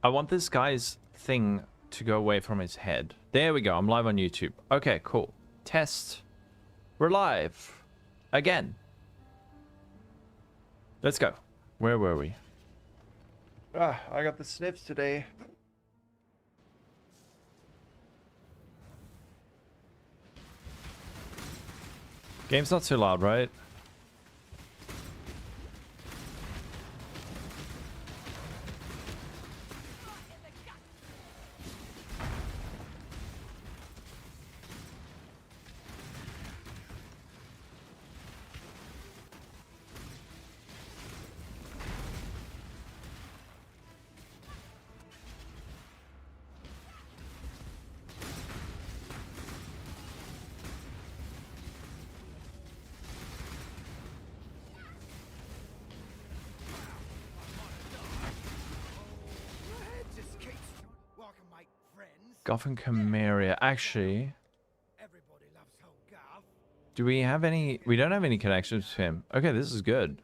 I want this guy's thing to go away from his head. There we go. I'm live on YouTube. Okay, cool. Test. We're live. Again. Let's go. Where were we? I got the sniffs today. Game's not too loud, right? Goff and Camaria. Actually, do we have any? We don't have any connections to him. Okay, this is good.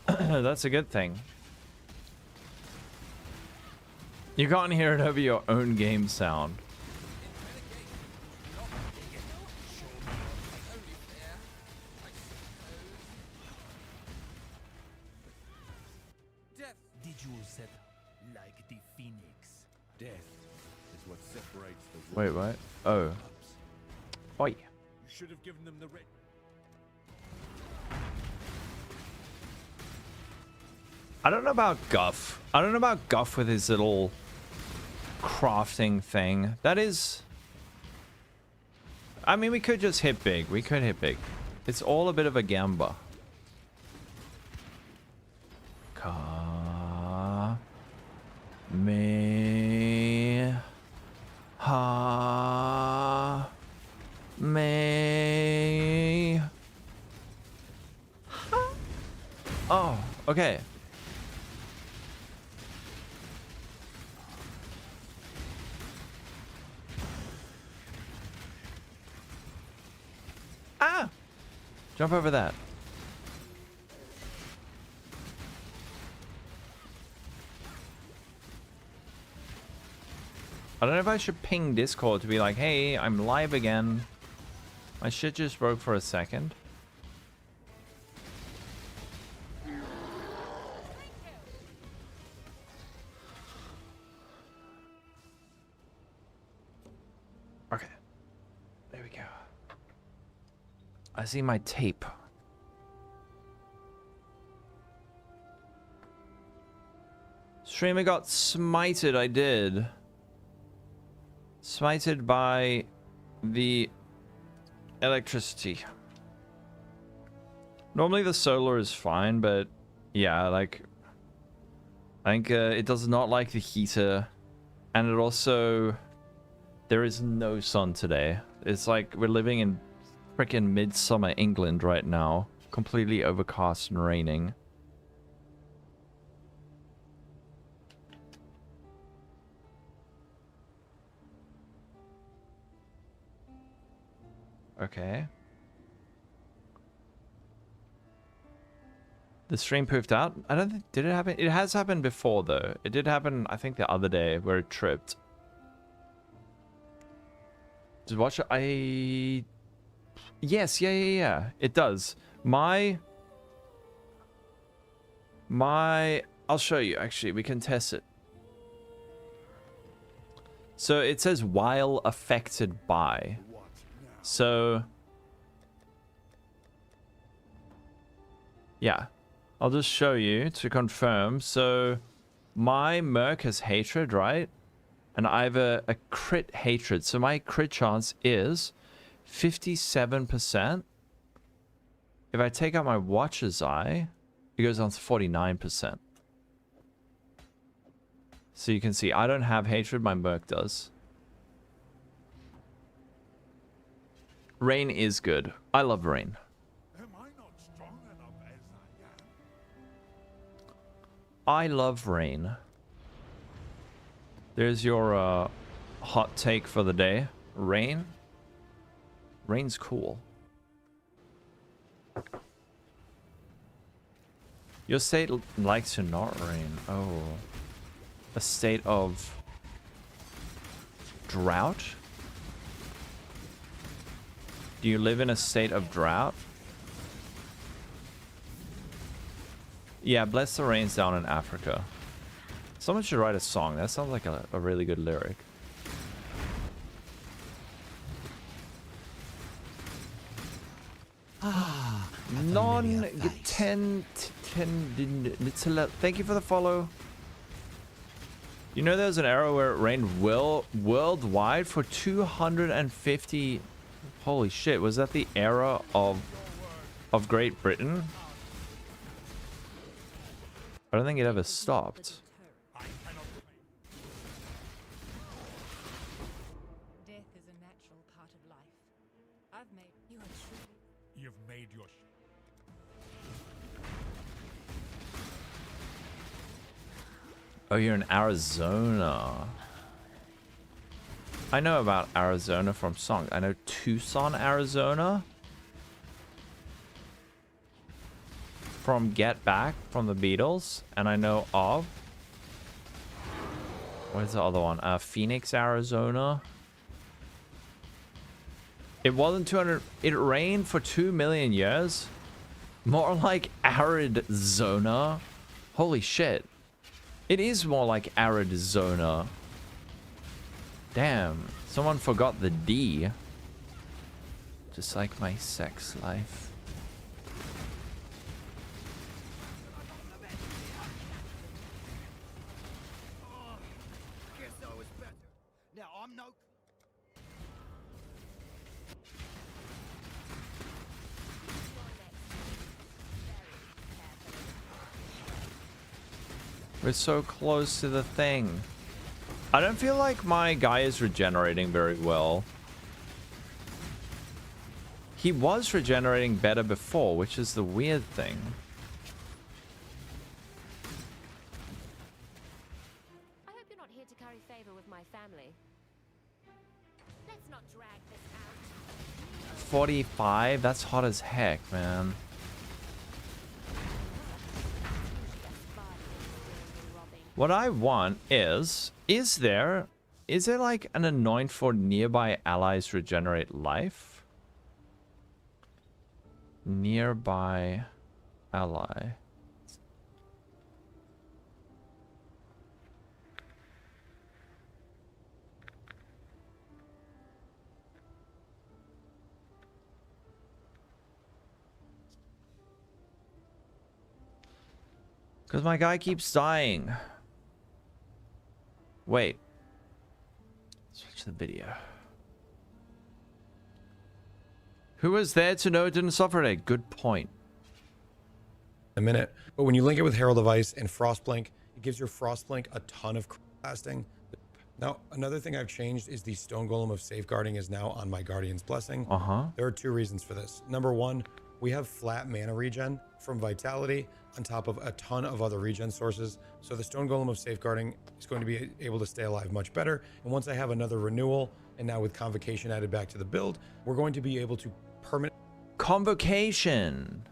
That's a good thing. You can't hear it over your own game sound. Did you set like the phoenix? Death is what separates the Wait, what? Oh. Oi. You should have given them the red. I don't know about Guff. I don't know about Guff with his little crafting thing. That is... I mean, we could just hit big. We could hit big. It's all a bit of a gamble. Ka... Me... Ha... Me... Ha... Oh, okay. Ah! Jump over that. I don't know if I should ping Discord to be like, hey, I'm live again. My shit just broke for a second. Okay. There we go. I see my tape. Streamer got smited, I did. Smited by the electricity. Normally the solar is fine, but yeah, like I think it does not like the heater, and it also there is no sun today. It's like we're living in freaking midsummer England right now, completely overcast and raining. Okay. The stream poofed out? I don't think... Did it happen? It has happened before, though. It did happen, I think, the other day, where it tripped. Just watch it. Yes, yeah. It does. My... I'll show you, actually. We can test it. So, it says, while affected by... So, yeah, I'll just show you to confirm. So, my Merc has hatred, right? And I have a crit hatred. So, my crit chance is 57%. If I take out my Watcher's Eye, it goes on to 49%. So, you can see I don't have hatred, my Merc does. Rain is good. I love rain. Am I not strong enough as I love rain. There's your hot take for the day. Rain? Rain's cool. Your state likes to not rain. Oh. a state of drought? Do you live in a state of drought? Yeah, bless the rains down in Africa. Someone should write a song. That sounds like a really good lyric. Thank you for the follow. You know there's an era where it rained worldwide for 250. Holy shit, was that the era of Great Britain? I don't think it ever stopped. Death is a natural part of life. I've made you a true. You've made your Oh, you're in Arizona. I know about Arizona from songs. I know Tucson, Arizona. From Get Back from the Beatles. And I know of... Where's the other one? Phoenix, Arizona. It wasn't 200... It rained for 2 million years? More like arid zona. Holy shit. It is more like arid zona. Damn. Someone forgot the D. Just like my sex life. guess I was better. Now I'm no. We're so close to the thing. I don't feel like my guy is regenerating very well. He was regenerating better before, which is the weird thing. I hope you're not here to curry favor with my family. Let's not drag this out. 45? That's hot as heck, man. What I want is there like an anoint for nearby allies regenerate life? Nearby ally. Because my guy keeps dying. Wait. Switch the video. Who was there to know it didn't suffer a good point? A minute, but when you link it with Herald of Ice and Frostblink, it gives your Frostblink a ton of lasting. Now, another thing I've changed is the Stone Golem of Safeguarding is now on my Guardian's Blessing. There are 2 reasons for this. Number 1, we have flat mana regen from Vitality on top of a ton of other regen sources. So the Stone Golem of Safeguarding is going to be able to stay alive much better. And once I have another renewal, and now with Convocation added back to the build, we're going to be able to permanent... Convocation!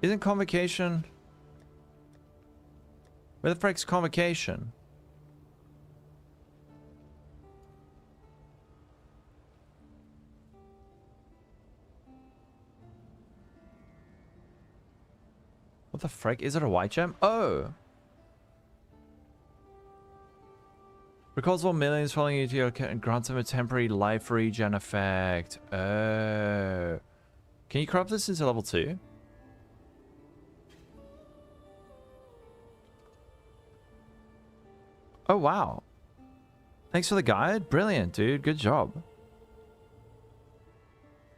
Isn't Convocation... Where the frick's Convocation? What the frick? Is it a white gem? Oh! Recalls all millions following you to your account and grants them a temporary life regen effect. Oh. Can you crop this into level 2? Oh, wow. Thanks for the guide. Brilliant, dude. Good job.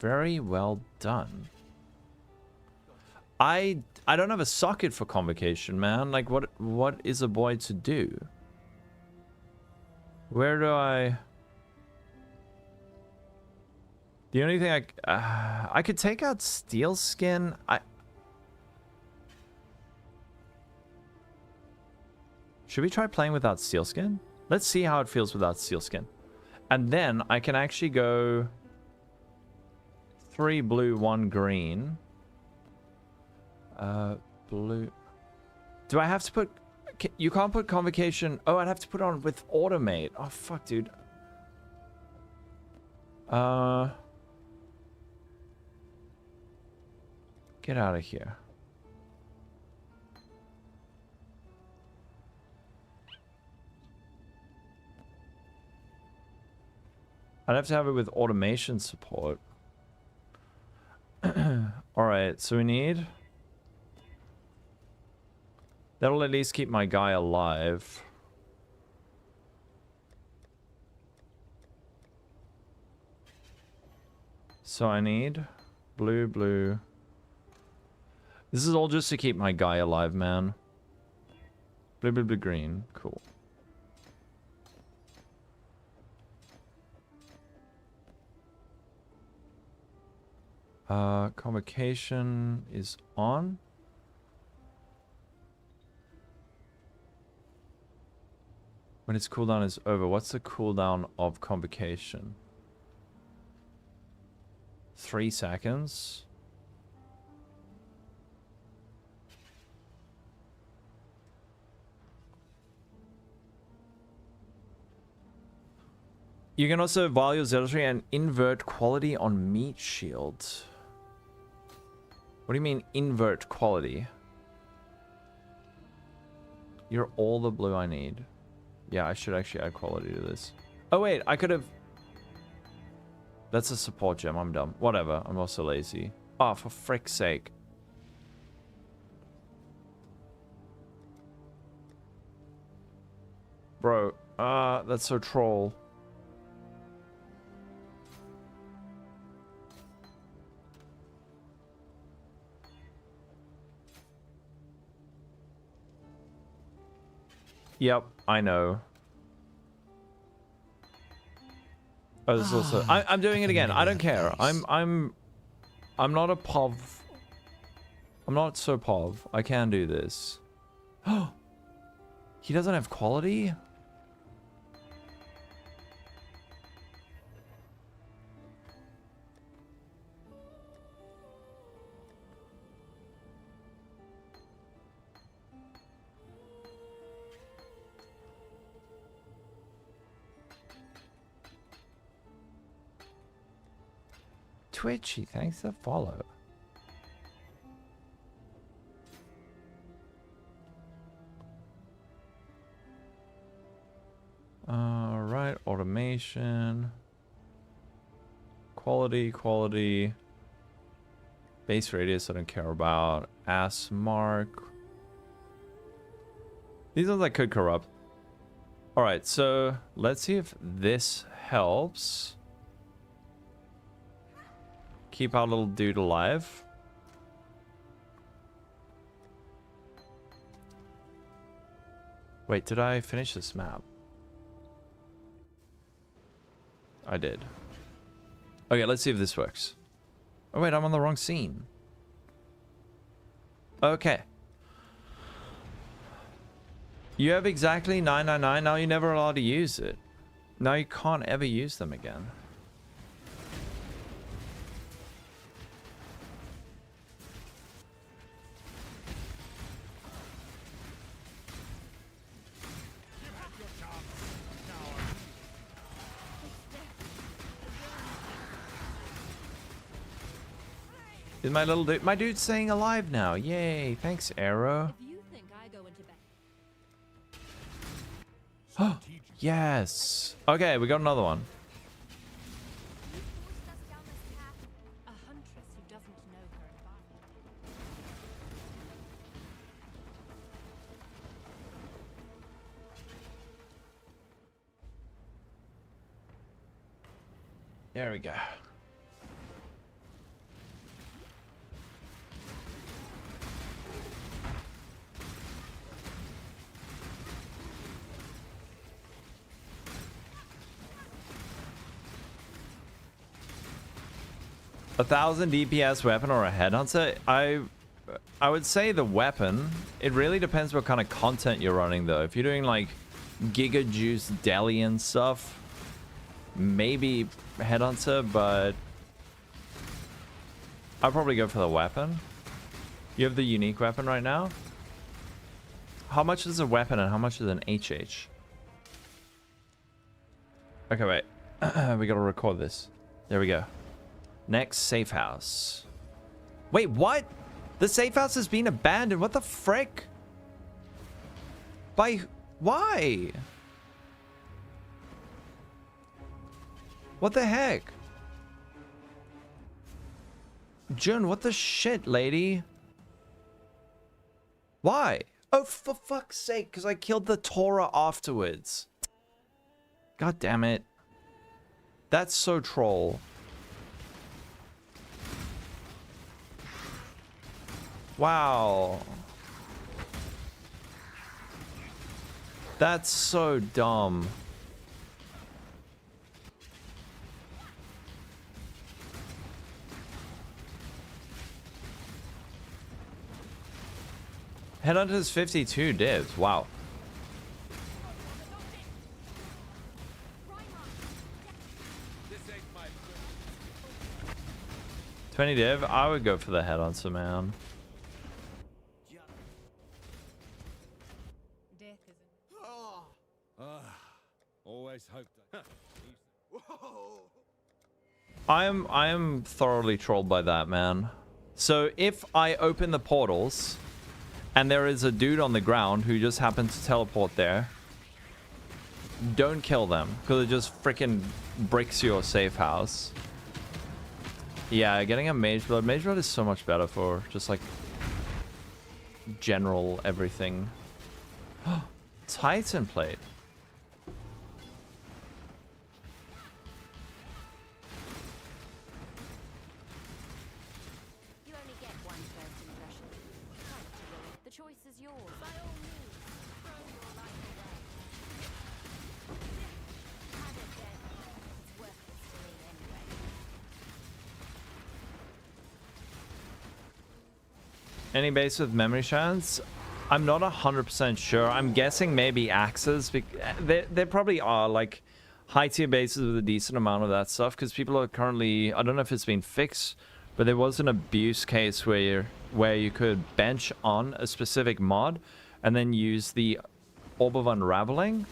Very well done. I don't have a socket for Convocation, man. Like, what is a boy to do? Where do I... The only thing I could take out Steel Skin. Should we try playing without Steel Skin? Let's see how it feels without Steel Skin. And then I can actually go 3 blue, 1 green. Blue. Do I have to put... You can't put convocation... Oh, I'd have to put on with automate. Oh, fuck, dude. Get out of here. I'd have to have it with automation support. Alright, so we need... That'll at least keep my guy alive. So I need blue, blue. This is all just to keep my guy alive, man. Blue, blue, blue, green. Cool. Convocation is on. When its cooldown is over, what's the cooldown of convocation? 3 seconds. You can also value zealotry and invert quality on meat shields. What do you mean invert quality? You're all the blue I need. Yeah, I should actually add quality to this. Oh wait, I could have... That's a support gem, I'm dumb. Whatever, I'm also lazy. Oh, for frick's sake. Bro, that's so troll. Yep, I know. Oh, this is also... I'm doing it again. I don't care. I'm not a POV. I'm not so POV. I can do this. He doesn't have quality? Twitchy, thanks for the follow. Alright, automation. Quality. Base radius, I don't care about. Ass mark. These ones I could corrupt. Alright, so let's see if this helps. Keep our little dude alive. Wait, did I finish this map? I did. Okay, let's see if this works. Oh wait, I'm on the wrong scene. Okay. You have exactly 999, now you're never allowed to use it. Now you can't ever use them again. Is my little dude... My dude's staying alive now. Yay. Thanks, Arrow. If you think I go into bed. Yes. Okay, we got another one. You forced us down this path. A huntress who doesn't know her environment. There we go. A 1000 DPS weapon or a headhunter? I would say the weapon. It really depends what kind of content you're running though. If you're doing like Giga Juice Deli and stuff, maybe Headhunter, but I'll probably go for the weapon. You have the unique weapon right now? How much is a weapon and how much is an HH? Okay, wait. We gotta record this. There we go. Next, safe house. Wait, what? The safe house has been abandoned. What the frick? By why? What the heck? June, what the shit, lady? Why? Oh, for fuck's sake, because I killed the Torah afterwards. God damn it. That's so troll. Wow. That's so dumb. Headhunter's 52 divs. Wow. 20 div. I would go for the Headhunter, man. Death is Always hoped. I am thoroughly trolled by that, man. So if I open the portals and there is a dude on the ground who just happens to teleport there, don't kill them because it just freaking bricks your safe house. Yeah, getting a Mage Blood. Mage Blood is so much better for just like general everything. Titan plate. You only get one first impression. Time to ruin it. The choice is yours. By all means, throw your life away. Have it then. It's worthless to me anyway. Any base with memory shards? I'm not 100% sure. I'm guessing maybe axes. There probably are like high tier bases with a decent amount of that stuff because people are currently, I don't know if it's been fixed, but there was an abuse case where you could bench on a specific mod and then use the Orb of Unraveling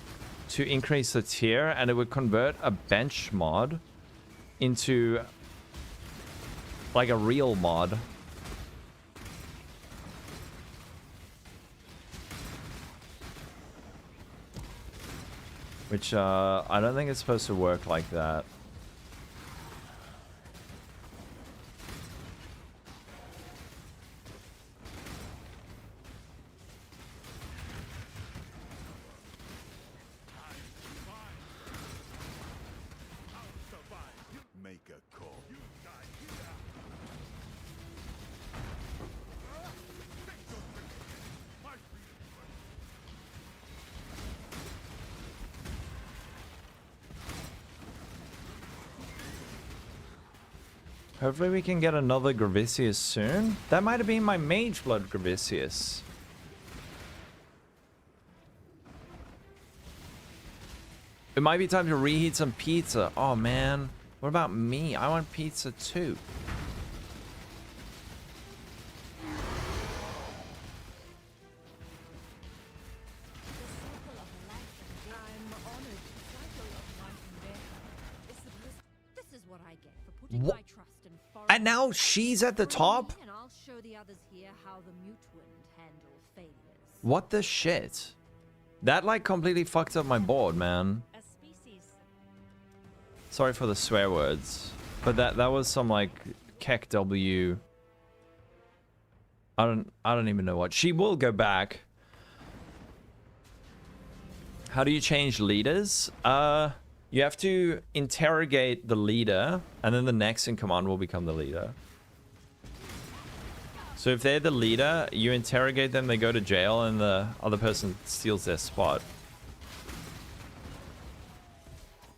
to increase the tier, and it would convert a bench mod into like a real mod. Which, I don't think it's supposed to work like that. Make a call. Hopefully we can get another Gravicius soon. That might have been my Mage Blood Gravicius. It might be time to reheat some pizza. Oh man, what about me? I want pizza too. I'm honored. The cycle of life and death is supposed. This is what I get for putting What? my trust in foreign. And now she's at the top? And I'll show the others here how the Mutwind handle failures. What the shit? That like completely fucked up my board, man. A species. Sorry for the swear words. But that was some like Keck W. I don't even know what. She will go back. How do you change leaders? You have to interrogate the leader, and then the next in command will become the leader. So if they're the leader, you interrogate them, they go to jail, and the other person steals their spot.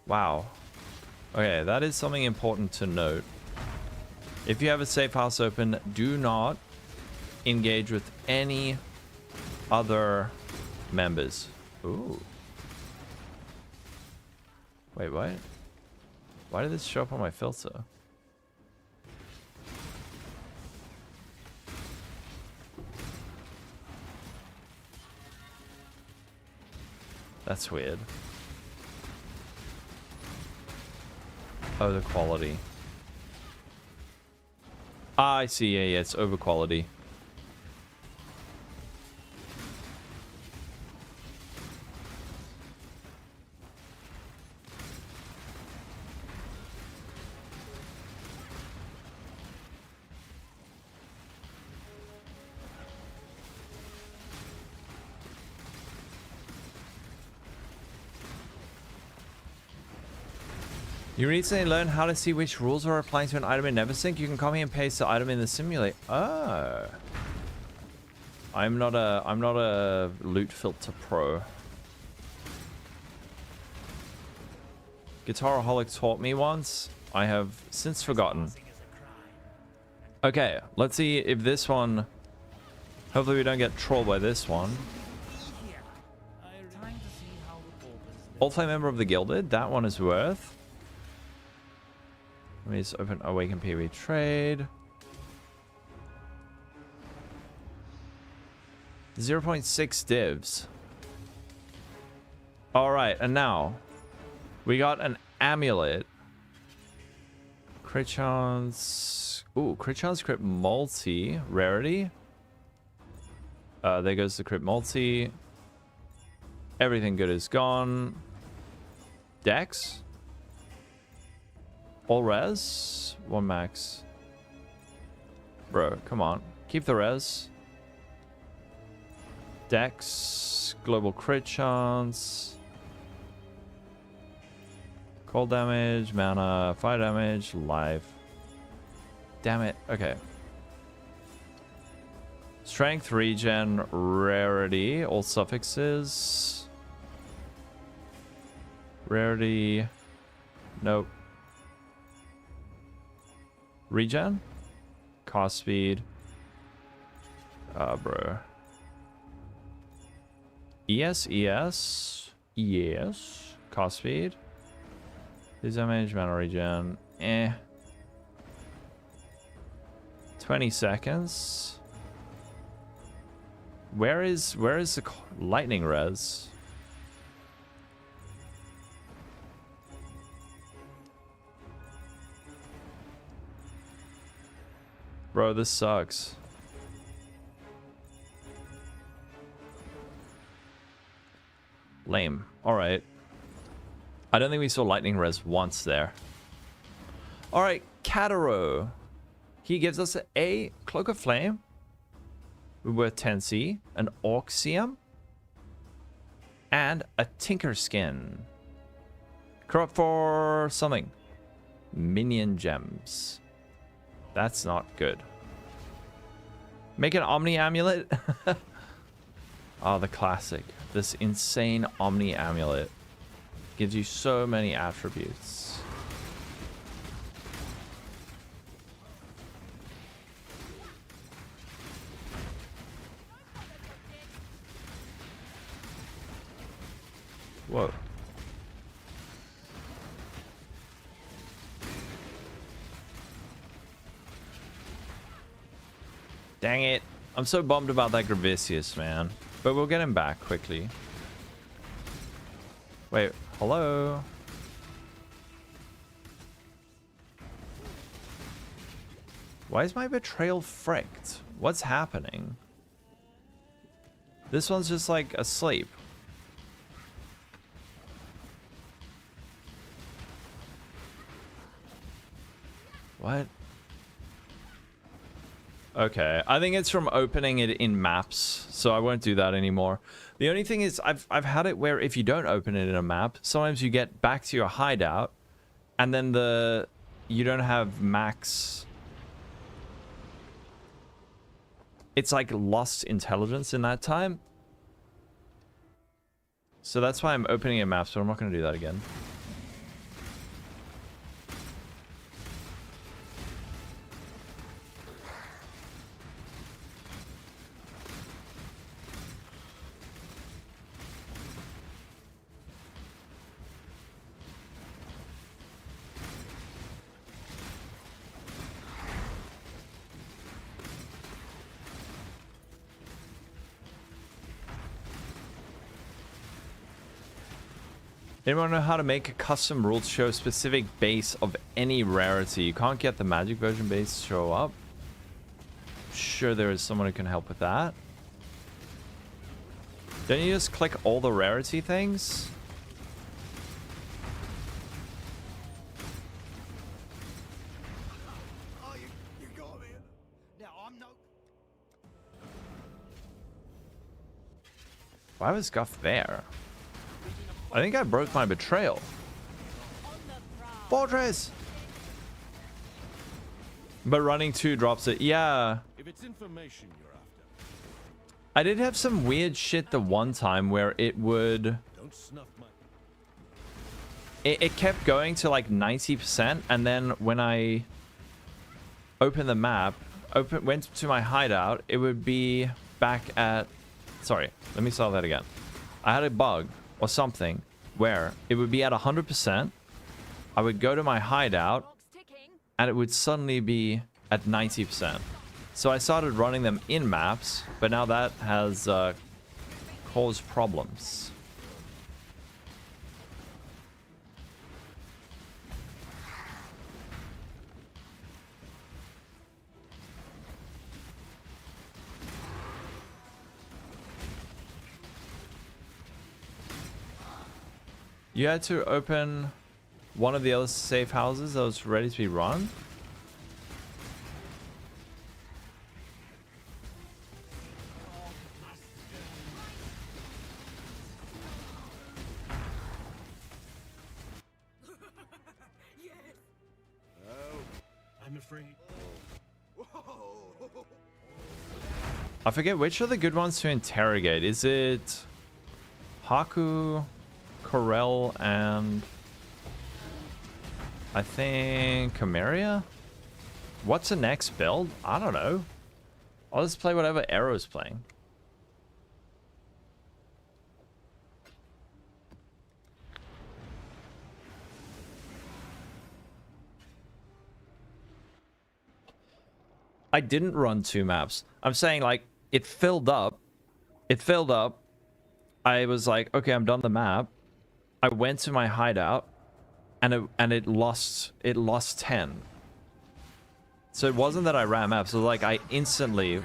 Wow. Okay, that is something important to note. If you have a safe house open, do not engage with any other members. Ooh. Wait, what? Why did this show up on my filter? That's weird. Oh, the quality. Ah, I see. Yeah, yeah, it's over quality. You recently learned how to see which rules are applying to an item in Neversink. You can copy and paste the item in the simulator. Oh. I'm not a loot filter pro. Guitaraholic taught me once. I have since forgotten. Okay, let's see if this one... Hopefully we don't get trolled by this one. All-time member of the Gilded. That one is worth. Let me just open Awaken PoE Trade. 0.6 divs. Alright, and now we got an amulet. Crit chance. Ooh, crit chance, crit multi. Rarity. There goes the crit multi. Everything good is gone. Dex. All res? 1 max. Bro, come on. Keep the res. Dex. Global crit chance. Cold damage. Mana. Fire damage. Life. Damn it. Okay. Strength, regen, rarity. All suffixes. Rarity. Nope. Regen? Cost speed. Bro. ES. Yes. Cost speed. His damage, mana regen. 20 seconds. Where is the lightning res? Bro, this sucks. Lame. Alright. I don't think we saw lightning res once there. Alright, Kataro. He gives us a Cloak of Flame. We're worth 10C. An Orxium. And a Tinker Skin. Corrupt for something. Minion Gems. That's not good. Make an Omni Amulet. Oh, the classic. This insane Omni Amulet. Gives you so many attributes. Whoa. Dang it. I'm so bummed about that Gravicius, man. But we'll get him back quickly. Wait, hello? Why is my Betrayal fricked? What's happening? This one's just like asleep. What? Okay, I think it's from opening it in maps, so I won't do that anymore. The only thing is, I've had it where if you don't open it in a map, sometimes you get back to your hideout, and then you don't have max. It's like lost intelligence in that time. So that's why I'm opening a map, so I'm not going to do that again. Anyone know how to make a custom rule to show a specific base of any rarity? You can't get the magic version base to show up. Sure, there is someone who can help with that. Don't you just click all the rarity things? Oh, you got me. Now I'm no. Why was Guff there? I think I broke my betrayal. Fortress! But running 2 drops it. Yeah. If it's information you're after, I did have some weird shit the one time where it would... don't snuff my. It kept going to like 90%, and then when I opened the map, went to my hideout, it would be back at... Sorry, let me solve that again. I had a bug or something where it would be at 100%. I would go to my hideout, Clock's ticking. and it would suddenly be at 90%. So I started running them in maps, but now that has caused problems. You had to open one of the other safe houses that was ready to be run? I'm afraid. I forget which are the good ones to interrogate. Is it Haku, Corel, and I think Cameria? What's the next build? I don't know. I'll just play whatever Arrow's playing. I didn't run 2 maps. I'm saying like it filled up. It filled up. I was like, okay, I'm done the map. I went to my hideout and it lost 10. So it wasn't that I ran maps, so like I instantly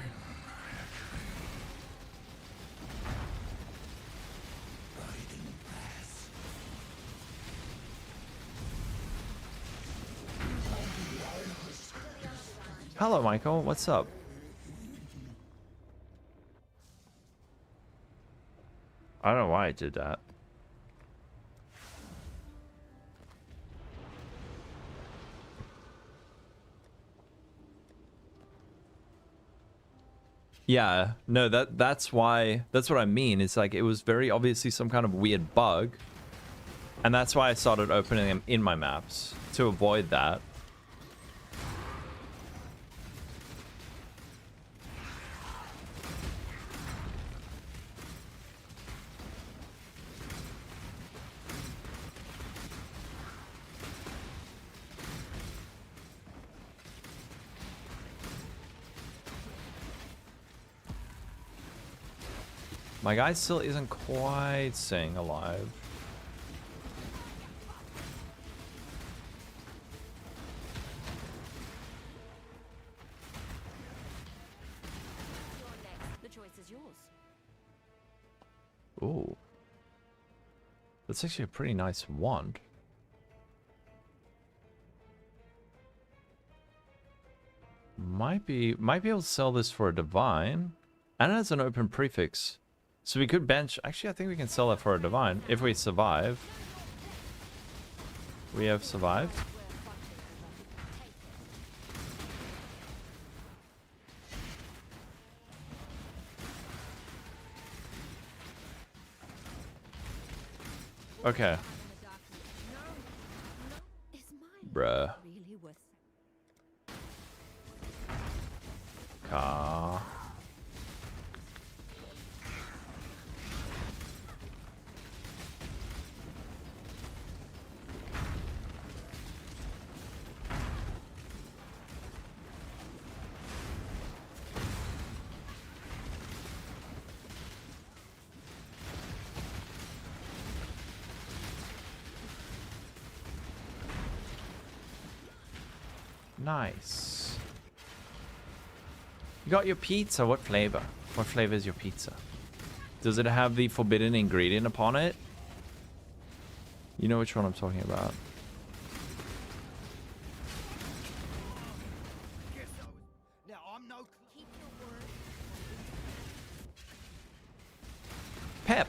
Hello, Michael. What's up? I don't know why I did that. Yeah, no, that's why, that's what I mean. It's like it was very obviously some kind of weird bug. And that's why I started opening them in my maps, to avoid that. My guy still isn't quite staying alive. You're next. The choice is yours. Ooh. That's actually a pretty nice wand. Might be able to sell this for a divine. And it has an open prefix. So we could bench... Actually, I think we can sell that for a divine if we survive. We have survived. Okay. Is mine Bruh. really worth Car. Nice. You got your pizza. What flavor? What flavor is your pizza? Does it have the forbidden ingredient upon it? You know which one I'm talking about. Now I'm no. Keep your word. Pep.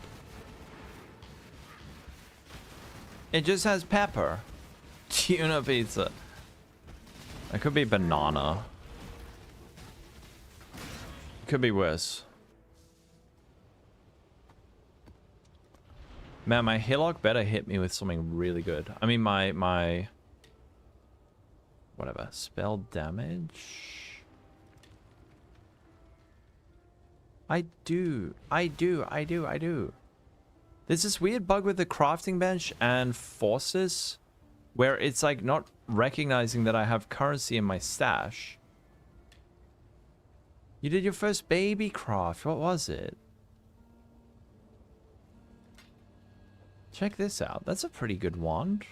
It just has pepper. Tuna pizza. That could be banana. Could be worse. Man, my hillock better hit me with something really good. I mean, my whatever, spell damage. I do. There's this weird bug with the crafting bench and forces where it's like not recognizing that I have currency in my stash. You did your first baby craft. What was it? Check this out. That's a pretty good wand.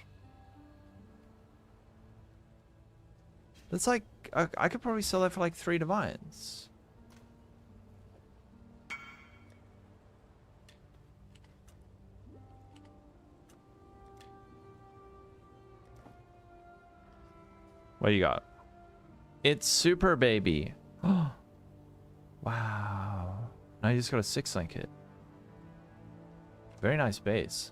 That's like, I could probably sell that for like 3 divines. What do you got? It's super baby. Oh, wow. Now you just got a 6-link kit. Very nice base.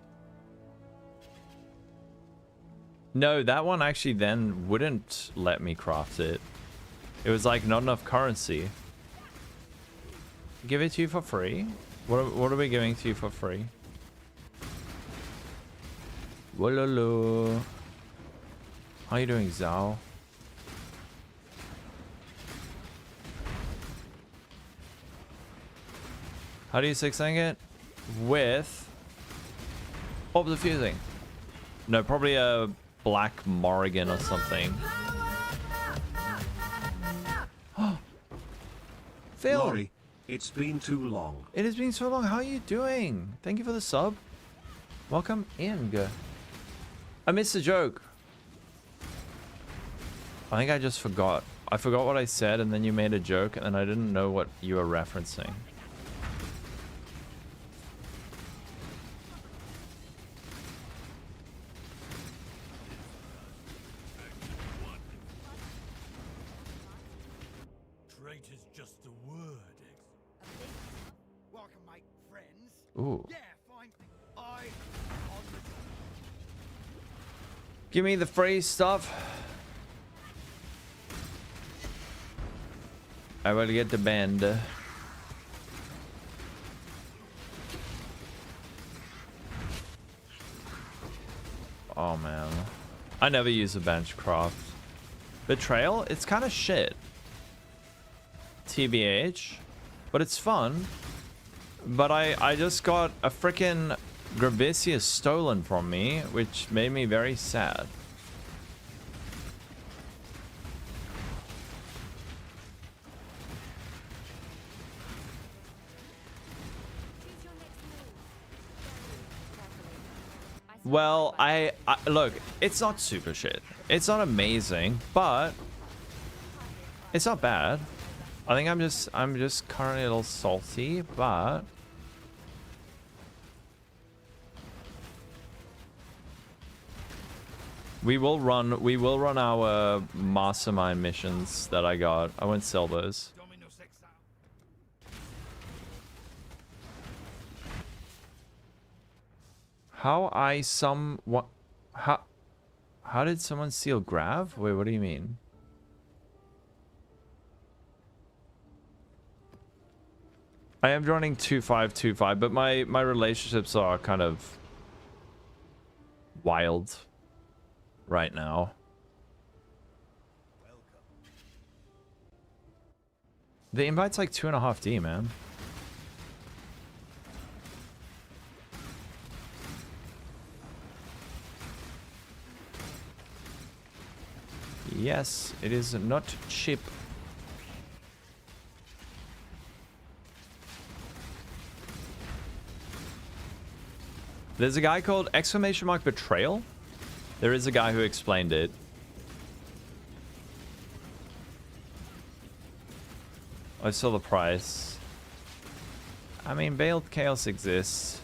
No, that one actually then wouldn't let me craft it. It was like not enough currency. Give it to you for free? What are we giving to you for free? Wololo. How you doing, Zhao? How do you 6-link it? With Orb Diffusing. No, probably a Black Morrigan or something. Phil! Laurie, it's been too long. It has been so long. How are you doing? Thank you for the sub. Welcome in. I missed a joke. I think I just forgot. I forgot what I said and then you made a joke and then I didn't know what you were referencing. Ooh. Yeah, fine. Give me the free stuff. I will get the band. Oh man. I never use a bench craft. Betrayal? It's kind of shit. TBH. But it's fun. But I just got a freaking Gravicius stolen from me, which made me very sad. Well, I look, it's not super shit. It's not amazing, but it's not bad. I think I'm just currently a little salty, but we will run our mastermind missions that I got. I won't sell those. How did someone steal Grav? Wait, what do you mean? I am running 2525, but my relationships are kind of wild right now. The invite's like 2.5D, man. Yes, it is not cheap. There's a guy called !Betrayal. There is a guy who explained it. I saw the price. I mean, Veiled Chaos exists.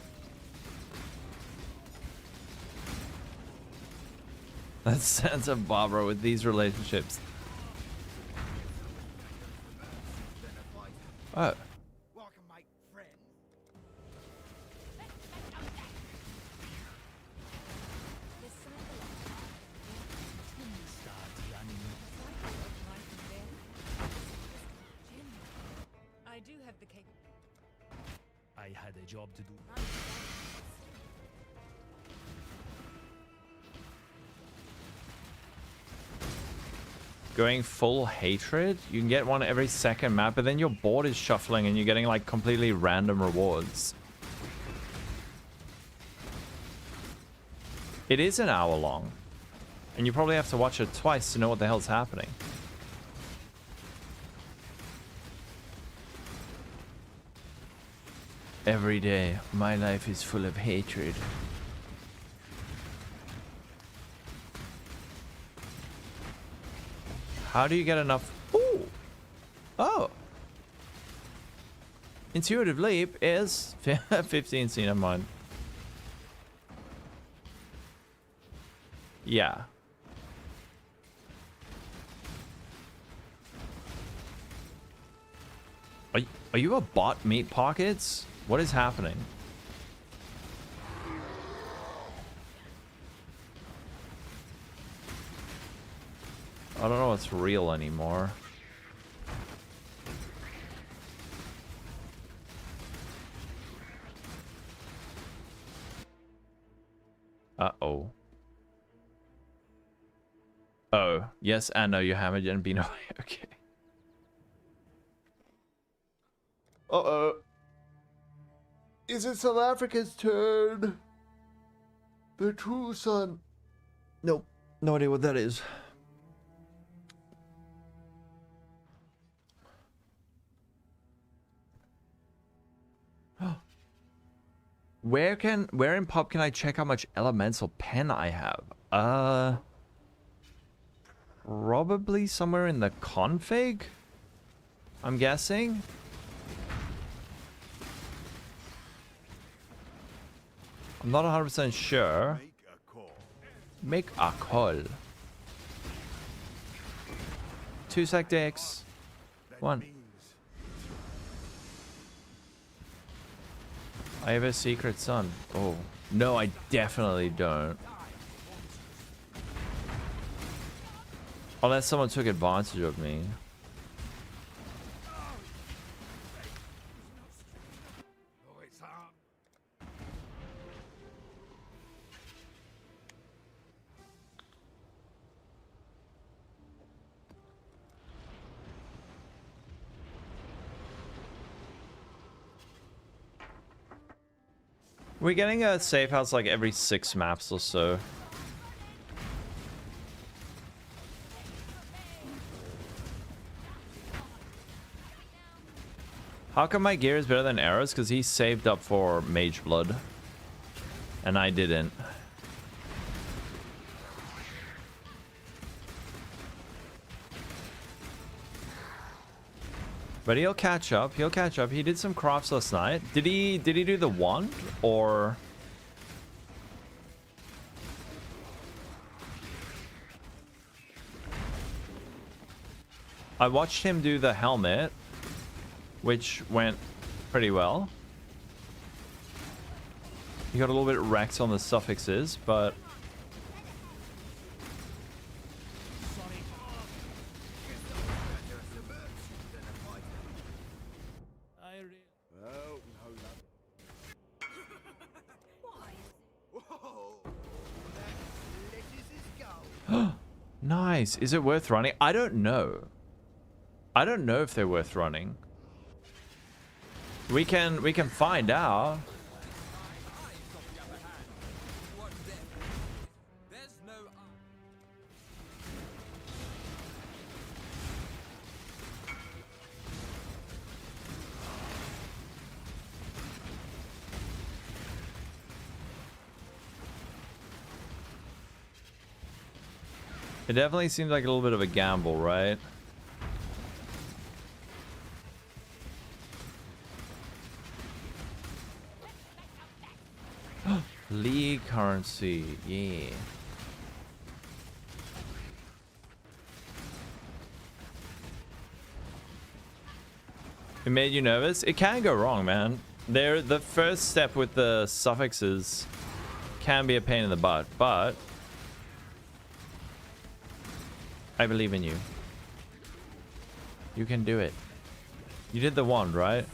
That's Santa Barbara with these relationships. Oh. I do have the cake. I had a job to do. Going full hatred, you can get one every second map, but then your board is shuffling and you're getting like completely random rewards. It is an hour long, and you probably have to watch it twice to know what the hell's happening. Every day, my life is full of hatred. How do you get enough? Ooh. Oh. Intuitive leap is 15 scene of mine. Yeah. Are you a bot, Meat Pockets? What is happening? I don't know what's real anymore. Uh-oh. Oh, yes and no, you hammered and been away. Okay. Uh-oh. Is it South Africa's turn? The true sun. Nope. No idea what that is. Where in pub can I check how much elemental pen I have? Probably somewhere in the config, I'm guessing. I'm not 100% sure. Make a call. 2 sec decks. 1. I have a secret son. Oh. No, I definitely don't. Unless someone took advantage of me. We're getting a safe house like every 6 maps or so. How come my gear is better than Arrow's? Because he saved up for Mage Blood. And I didn't. But he'll catch up. He'll catch up. He did some crafts last night. Did he do the wand or? I watched him do the helmet, which went pretty well. He got a little bit wrecked on the suffixes, but nice. Is it worth running? I don't know. I don't know if they're worth running. We can find out. It definitely seems like a little bit of a gamble, right? League currency, yeah. It made you nervous? It can go wrong, man. The first step with the suffixes can be a pain in the butt, but I believe in you. You can do it. You did the wand, right?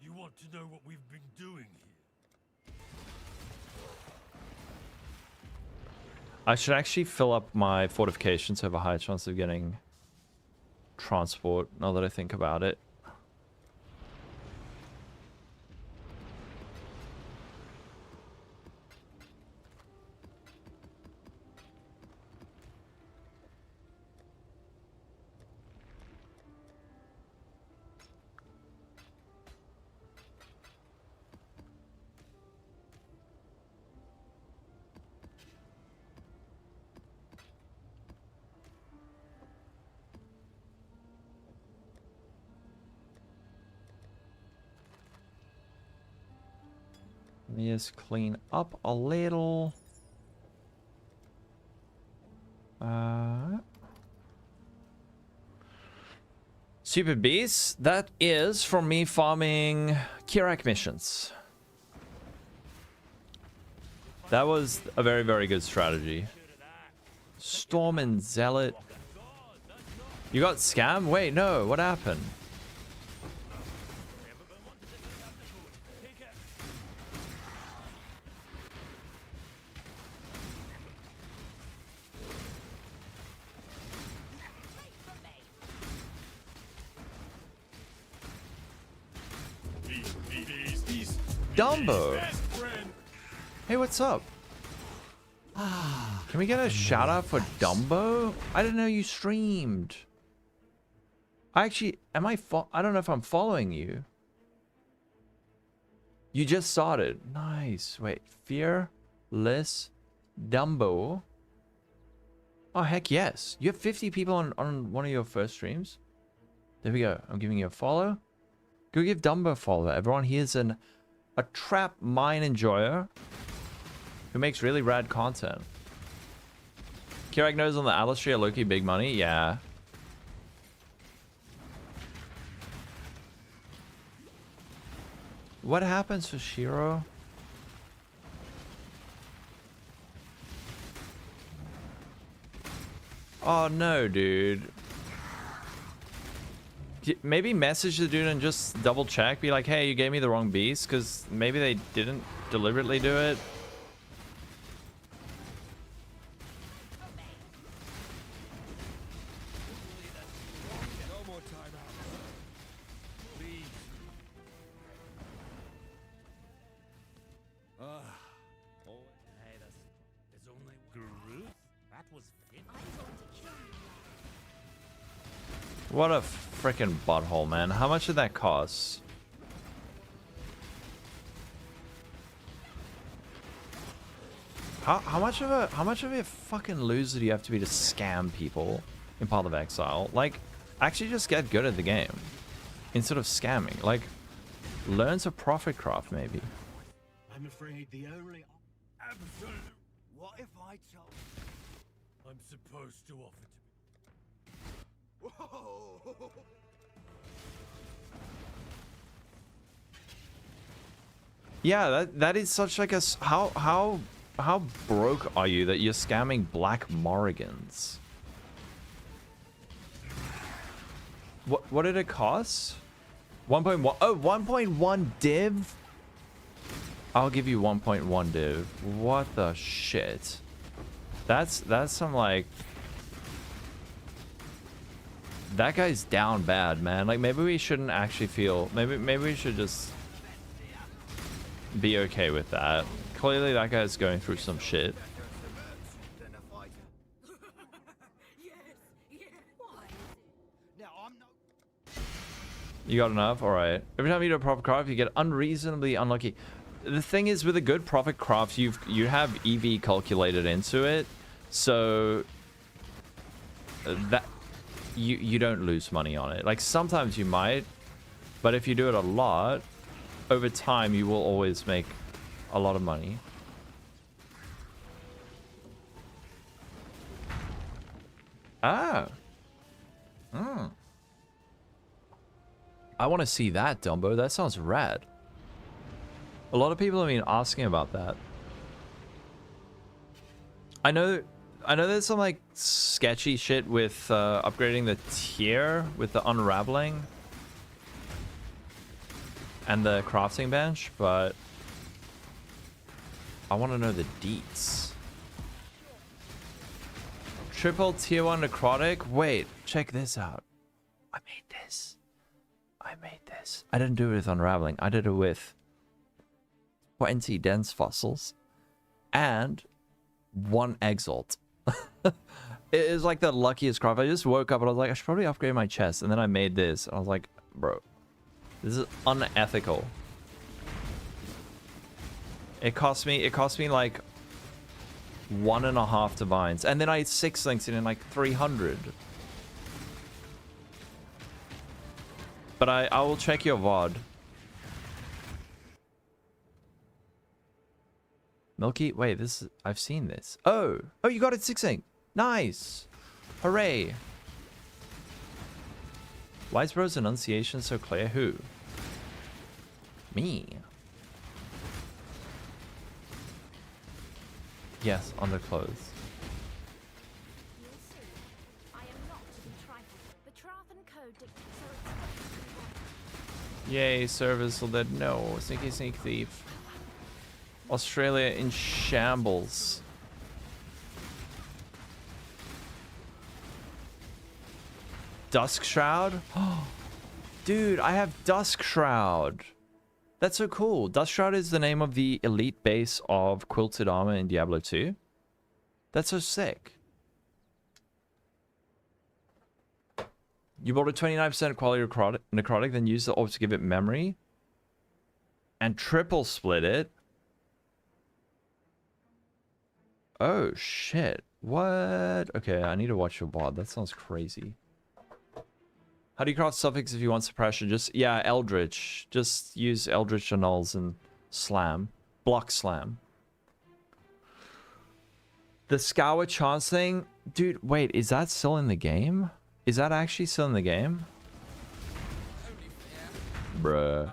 You want to know what we've been doing here? I should actually fill up my fortifications to have a higher chance of getting transport, now that I think about it. Let me just clean up a little. Super Beast, that is from me farming Kirak missions. That was a very, very good strategy. Storm and Zealot. You got scam? Wait, no, what happened? Dumbo. Hey, what's up? Can we get a shout out for Dumbo? I didn't know you streamed. I actually, I don't know if I'm following you. You just started. Nice. Wait, Fearless Dumbo. Oh, heck yes. You have 50 people on one of your first streams. There we go. I'm giving you a follow. Go give Dumbo a follow. Everyone here's a trap mine enjoyer who makes really rad content. Kirak knows on the Atlas tree are Loki big money. Yeah. What happens for Shiro? Oh no, dude. Maybe message the dude and just double check. Be like, hey, you gave me the wrong beast, because maybe they didn't deliberately do it. What a freaking butthole, man. How much did that cost? How much of a fucking loser do you have to be to scam people in Path of Exile? Like, actually just get good at the game instead of scamming. Like, learn to profit craft maybe. I'm afraid the only absolute. What if I told? I'm supposed to offer to. Whoa! Yeah, that is such like a how broke are you that you're scamming Black Morrigans? What did it cost? 1.1. Oh, 1.1 div. I'll give you 1.1 div. What the shit? That's some like. That guy's down bad, man. Like maybe we shouldn't actually feel. Maybe we should just be okay with that. Clearly that guy's going through some shit. You got enough? Alright. Every time you do a profit craft, you get unreasonably unlucky. The thing is, with a good profit craft, you have EV calculated into it. So that you don't lose money on it. Like sometimes you might, but if you do it a lot, over time, you will always make a lot of money. Ah. Hmm. I want to see that, Dumbo. That sounds rad. A lot of people have been asking about that. I know there's some like sketchy shit with upgrading the tier with the unraveling and the crafting bench, but I want to know the deets. Triple tier 1 necrotic? Wait, check this out. I made this. I didn't do it with unraveling. I did it with 20 dense fossils and 1 exalt. It is like the luckiest craft. I just woke up and I was like, I should probably upgrade my chest. And then I made this. And I was like, bro, this is unethical. It cost me like 1.5 divines. And then I had 6 links in like 300. But I will check your VOD. Milky, wait, this is, I've seen this. Oh, you got it 6 ink. Nice. Hooray. Why is bro's enunciation so clear? Who? Me. Yes, underclothes. You'll see. I am not to be trifled with. The Trathan Code dictates our expected. Yay, service will that no. Sneaky sneak thief. Australia in shambles. Dusk Shroud? Dude, I have Dusk Shroud. That's so cool. Dusk Shroud is the name of the elite base of quilted armor in Diablo 2. That's so sick. You bought a 29% quality necrotic, then used the orb to give it memory. And triple split it. Oh, shit. What? Okay, I need to watch your VOD. That sounds crazy. How do you craft suffix if you want suppression? Just, yeah, Eldritch. Just use Eldritch annuls and slam. Block slam. The Scour chance thing? Dude, wait, is that still in the game? Is that actually still in the game? Bruh.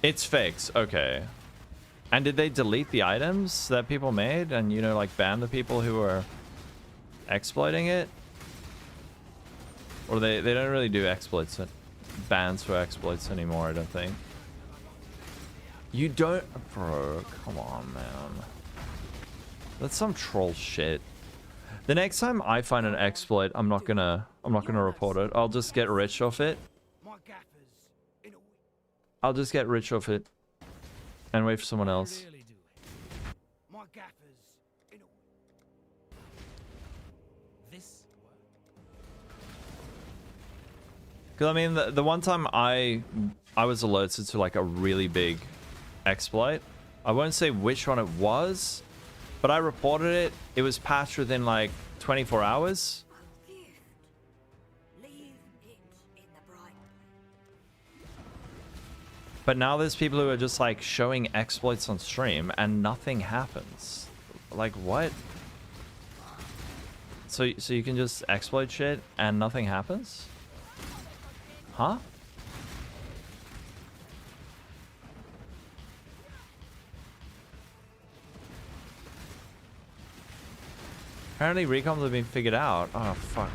It's fixed. Okay. And did they delete the items that people made and, you know, like ban the people who were exploiting it? Or they don't really do exploits, bans for exploits anymore, I don't think. You don't, bro, come on, man. That's some troll shit. The next time I find an exploit, I'm not gonna report it. I'll just get rich off it. I'll just get rich off it and wait for someone else. Because I mean, the one time I was alerted to like a really big exploit, I won't say which one it was, but I reported it. It was patched within like 24 hours. But now there's people who are just like showing exploits on stream and nothing happens. Like what? So you can just exploit shit and nothing happens? Huh? Apparently recoms have been figured out. Oh fuck.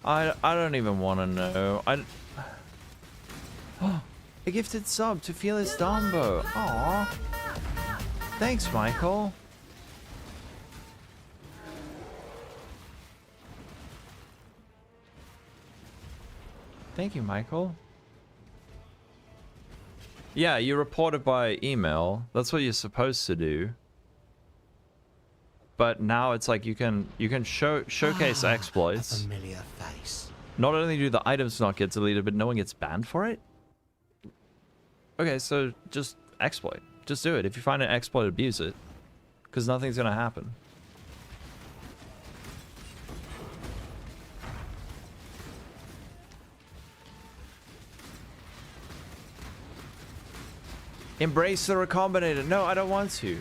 I don't even want to know. Oh, a gifted sub to Fearless Dumbo. Aw. Thanks, Michael. Thank you, Michael. Yeah, you report it by email. That's what you're supposed to do. But now it's like you can showcase exploits. A familiar face. Not only do the items not get deleted, but no one gets banned for it? Okay, so just exploit. Just do it. If you find an exploit, abuse it. Because nothing's going to happen. Embrace the recombinator. No, I don't want to.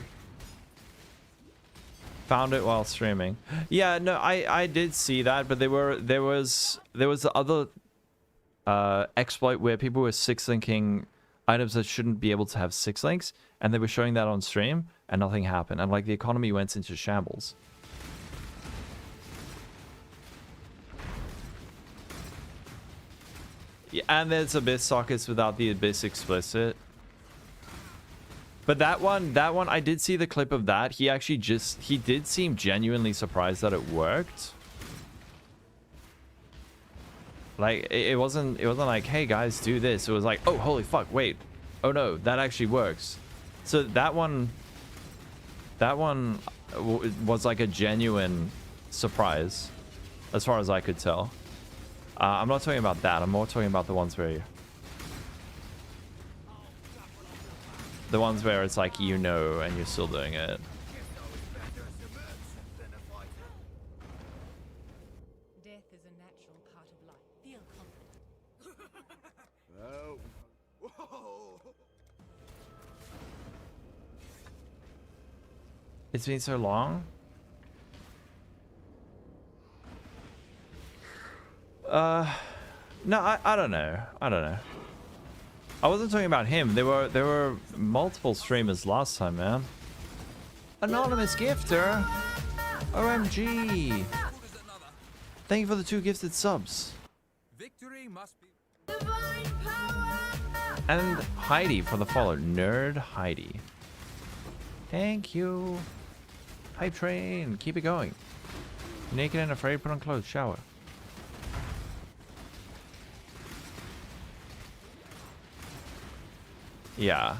Found it while streaming. Yeah, no, I did see that, but there was the other exploit where people were 6-linking items that shouldn't be able to have 6 links, and they were showing that on stream, and nothing happened, and like the economy went into shambles. Yeah, and there's Abyss sockets without the Abyss explicit. But that one, I did see the clip of that. He actually he did seem genuinely surprised that it worked. Like, it wasn't like, hey guys, do this. It was like, oh, holy fuck, wait. Oh no, that actually works. So that one was like a genuine surprise, as far as I could tell. I'm not talking about that. I'm more talking about the ones where it's like, you know, and you're still doing it. Death is a natural part of life. Feel confident. Oh. Whoa. It's been so long. No, I don't know. I don't know. I wasn't talking about him. There were multiple streamers last time, man. Anonymous gifter. OMG. Thank you for the 2 gifted subs. Victory must be. And Heidi for the follow. Nerd Heidi. Thank you. Hype train. Keep it going. Naked and afraid, put on clothes, shower. Yeah,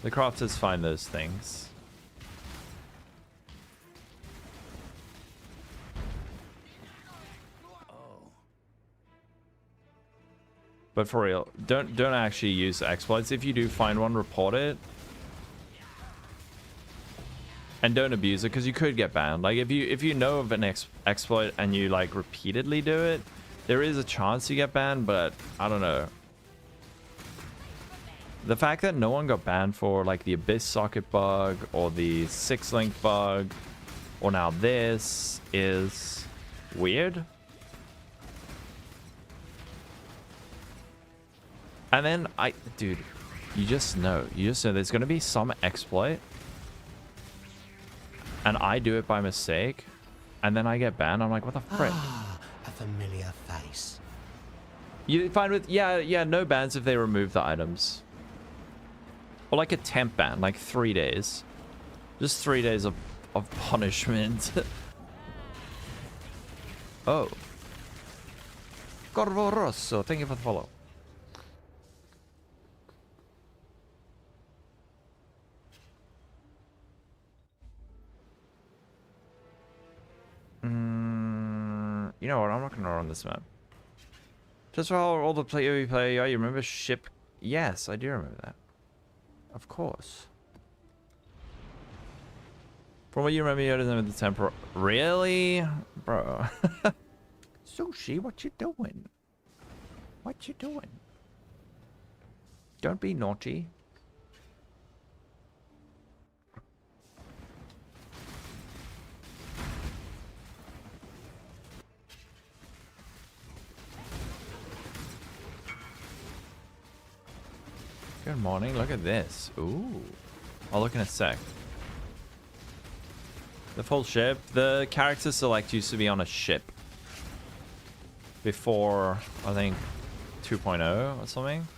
the crafters find those things. But for real, don't actually use exploits. If you do find one, report it. And don't abuse it, because you could get banned. Like, if you know of an exploit and you like repeatedly do it, there is a chance you get banned, but I don't know. The fact that no one got banned for like the Abyss socket bug or the 6-link bug or now this is weird. And then dude, you just know there's going to be some exploit and I do it by mistake and then I get banned. I'm like, what the frick? Ah, a familiar face. You find with, yeah, no bans if they remove the items. Or like a temp ban, like 3 days. Just 3 days of punishment. Oh. Corvo Rosso, thank you for the follow. You know what, I'm not going to run this map. Just for all the PoE play, you remember ship? Yes, I do remember that. Of course. From what you remember, you remember the temporal. Really? Bro. Sushi, what you doing? What you doing? Don't be naughty. Good morning, look at this. Ooh. I'll look in a sec. The full ship. The character select used to be on a ship. Before, I think, 2.0 or something.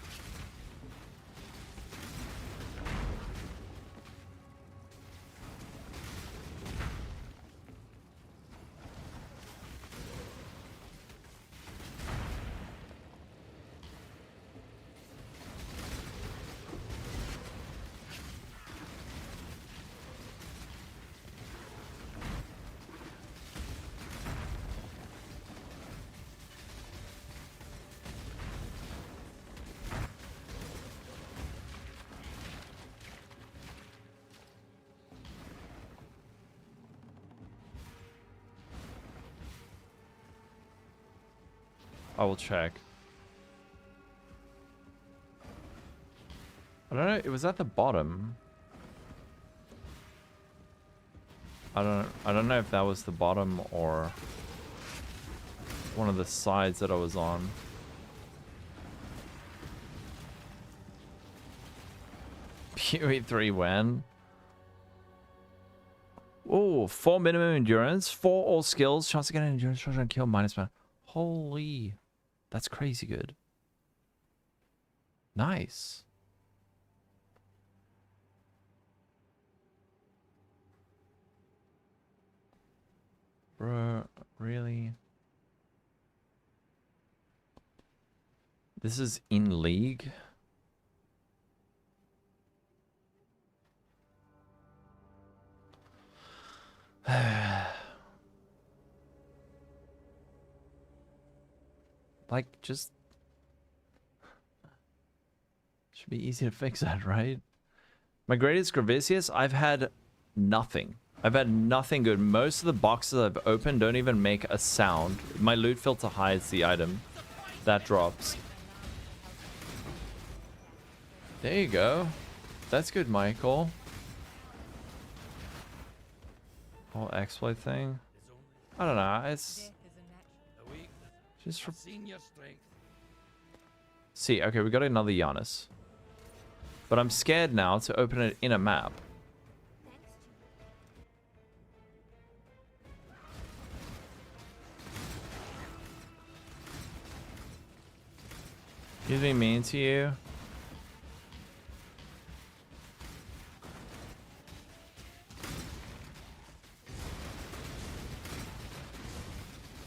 I will check. I don't know. It was at the bottom. I don't know if that was the bottom or one of the sides that I was on. PoE 3 when? Oh, 4 minimum endurance, 4 all skills, chance to get an endurance charge and kill -1. Holy, that's crazy good. Nice. Bro, really? This is in league? Like, just... Should be easy to fix that, right? My greatest Gravicius, I've had nothing. I've had nothing good. Most of the boxes I've opened don't even make a sound. My loot filter hides the item. That drops. There you go. That's good, Michael. Whole exploit thing. I don't know. It's just for... See, okay, we got another Giannis. But I'm scared now to open it in a map. He's being mean to you.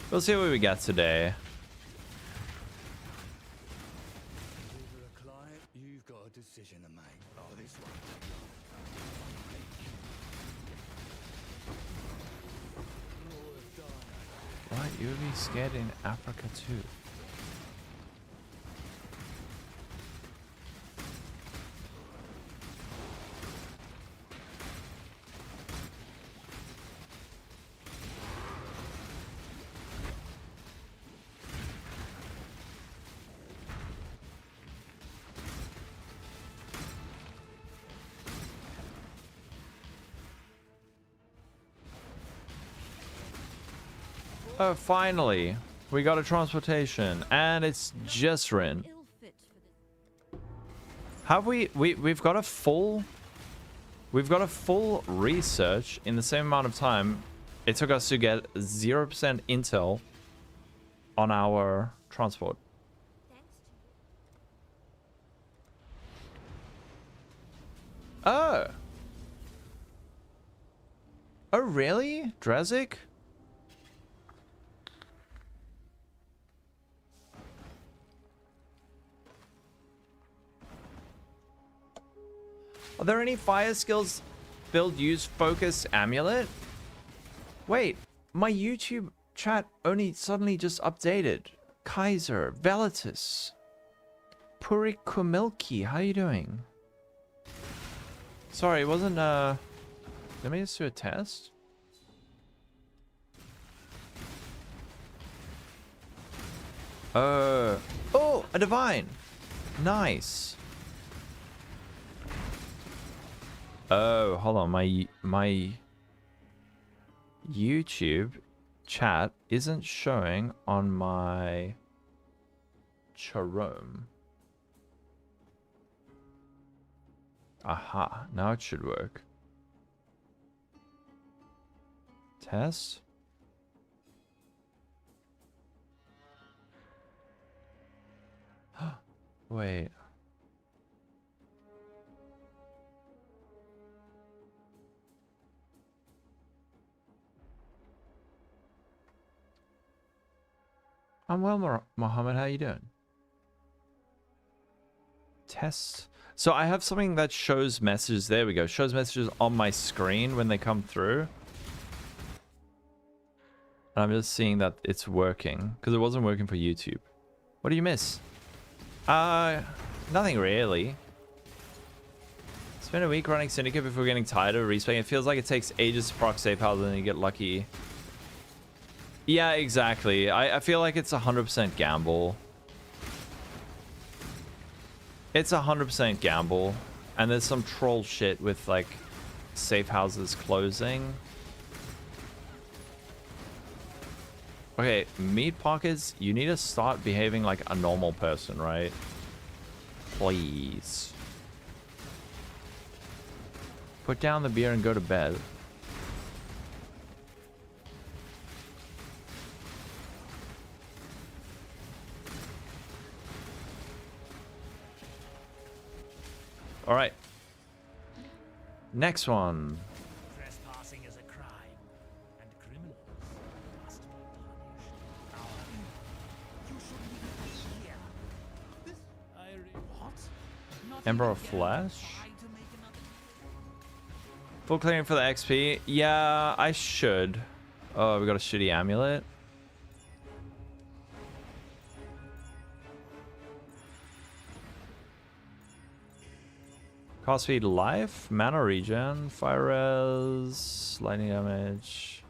We'll see what we got today. A client, you've got a decision to make. Oh, this one. What? You would be scared in Africa too. Oh, finally. We got a transportation. And it's just Rin. Have we've got a full... We've got a full research in the same amount of time. It took us to get 0% intel on our transport. Oh. Oh, really? Drazik? Are there any fire skills build use focus amulet? Wait, my YouTube chat only suddenly just updated. Kaiser, Velitus, Purikumilki, how you doing? Sorry, it wasn't let me just do a test. Oh, a divine. Nice. Oh, hold on. My YouTube chat isn't showing on my Chrome. Aha, now it should work. Test. Wait. I'm well, Mohammed. How you doing? Test. So I have something that shows messages. There we go. Shows messages on my screen when they come through. And I'm just seeing that it's working because it wasn't working for YouTube. What do you miss? Nothing really. Spend a week running Syndicate before getting tired of resplaying. It feels like it takes ages to proc Safehouse and then you get lucky. Yeah, exactly. I feel like it's 100% gamble. It's 100% gamble. And there's some troll shit with like safe houses closing. Okay, meat pockets, you need to start behaving like a normal person, right? Please. Put down the beer and go to bed. All right. Next one. Trespassing is a crime, and criminals must be punished. You shouldn't even be here. This what? Emperor of Flesh. Full clearing for the XP. Yeah, I should. Oh, we got a shitty amulet. Cost speed life, mana regen, fire res, lightning damage.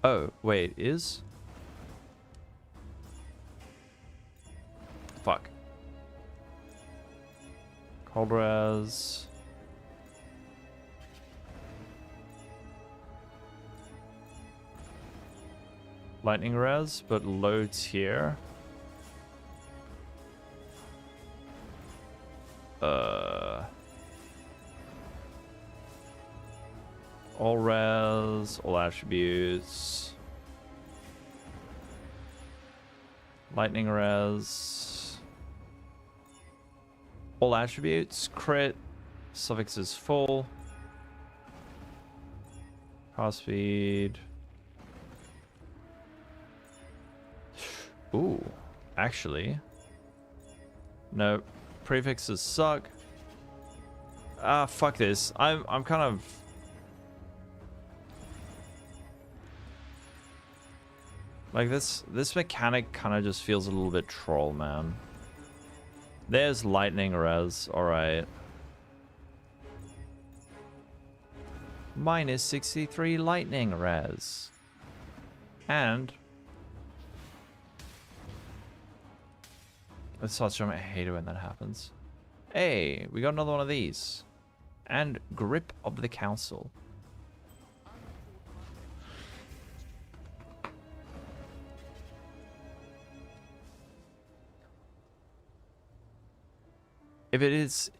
Oh, wait, is? Fuck. Cold res. Lightning res, but low tier. All res, all attributes. Lightning res. All attributes, crit, suffix is full. Cost speed. Ooh, actually. No, prefixes suck. Ah, fuck this. I'm kind of. Like this mechanic kind of just feels a little bit troll, man. There's lightning res, alright. Minus 63 lightning res. And it's such a, I hate it when that happens. Hey, we got another one of these. And Grip of the Council. If it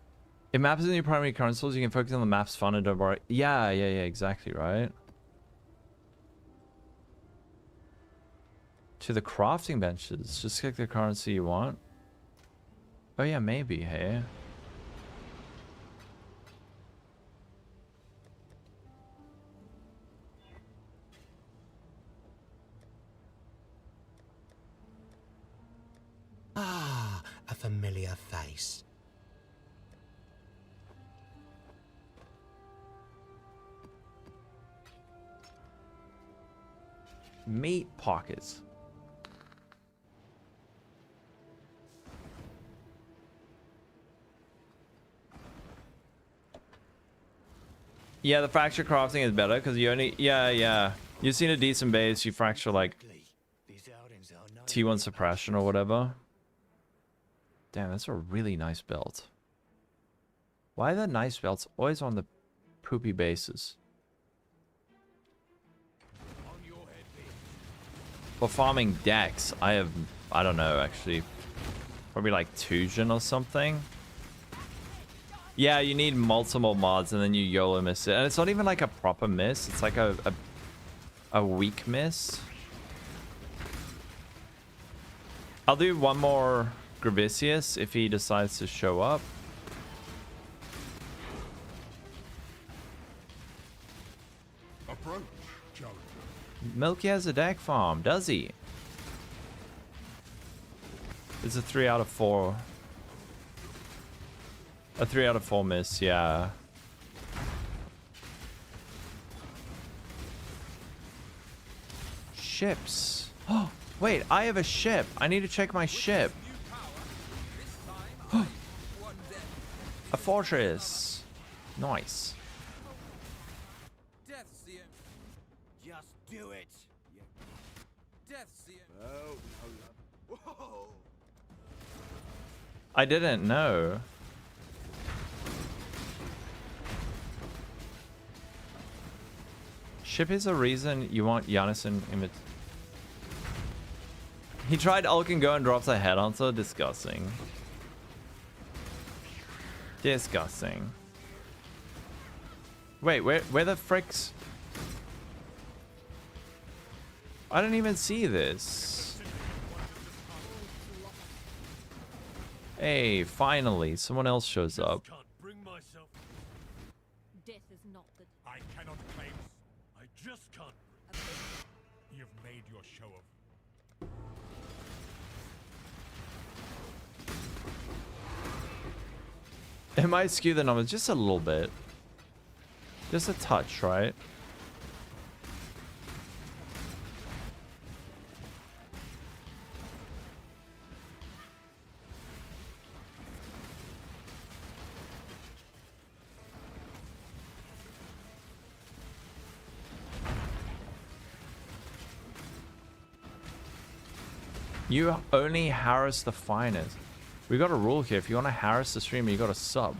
maps in your primary current source, you can focus on the map's fun and don't borrow. Yeah, exactly, right? To the crafting benches. Just click the currency you want. Oh yeah, maybe, hey? Ah, a familiar face. Meat pockets. Yeah, the fracture crafting is better because you only you've seen a decent base, you fracture like T1 suppression or whatever. Damn, that's a really nice belt. Why are the nice belts always on the poopy bases? For farming decks, I don't know actually. Probably like Tusion or something. Yeah, you need multiple mods and then you YOLO miss it. And it's not even like a proper miss. It's like a weak miss. I'll do one more Gravicius if he decides to show up. Approach, challenger. Milky has a deck farm, does he? It's a 3 out of 4. A 3 out of 4 miss, yeah. Ships. Oh, wait, I have a ship. I need to check my ship. A fortress. Nice. Death's the end. Just do it. Death's the end. Oh, no. Whoa. I didn't know. Ship is a reason you want Giannis in image. He tried Ulk and go and drops a head on, so disgusting. Disgusting. Wait, where the fricks? I didn't even see this. Hey, finally, someone else shows up. Can't bring myself. Death is not the. I cannot claim. I just can't. You've made your show of. It might skew the numbers just a little bit. Just a touch, right? You only harass the finest. We got a rule here. If you want to harass the streamer, you got to sub.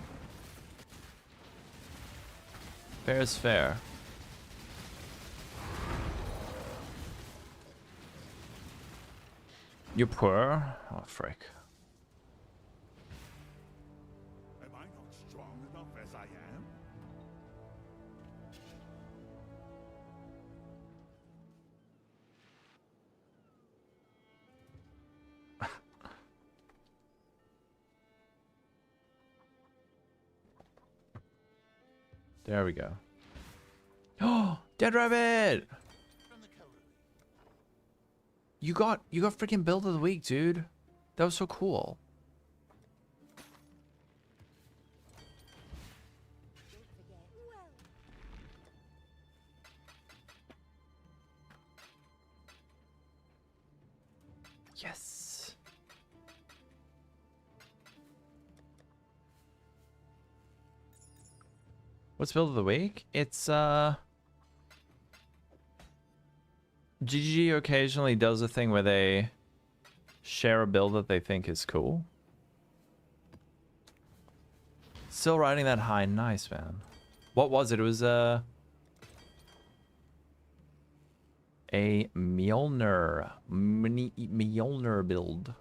Fair is fair. You poor? Oh, frick. Am I not strong enough as I am? There we go. Oh, dead rabbit! You got freaking build of the week, dude. That was so cool. Yes. What's build of the week? It's GG occasionally does a thing where they share a build that they think is cool. Still riding that high. Nice, man. What was it? It was a Mjolnir Mjolnir build.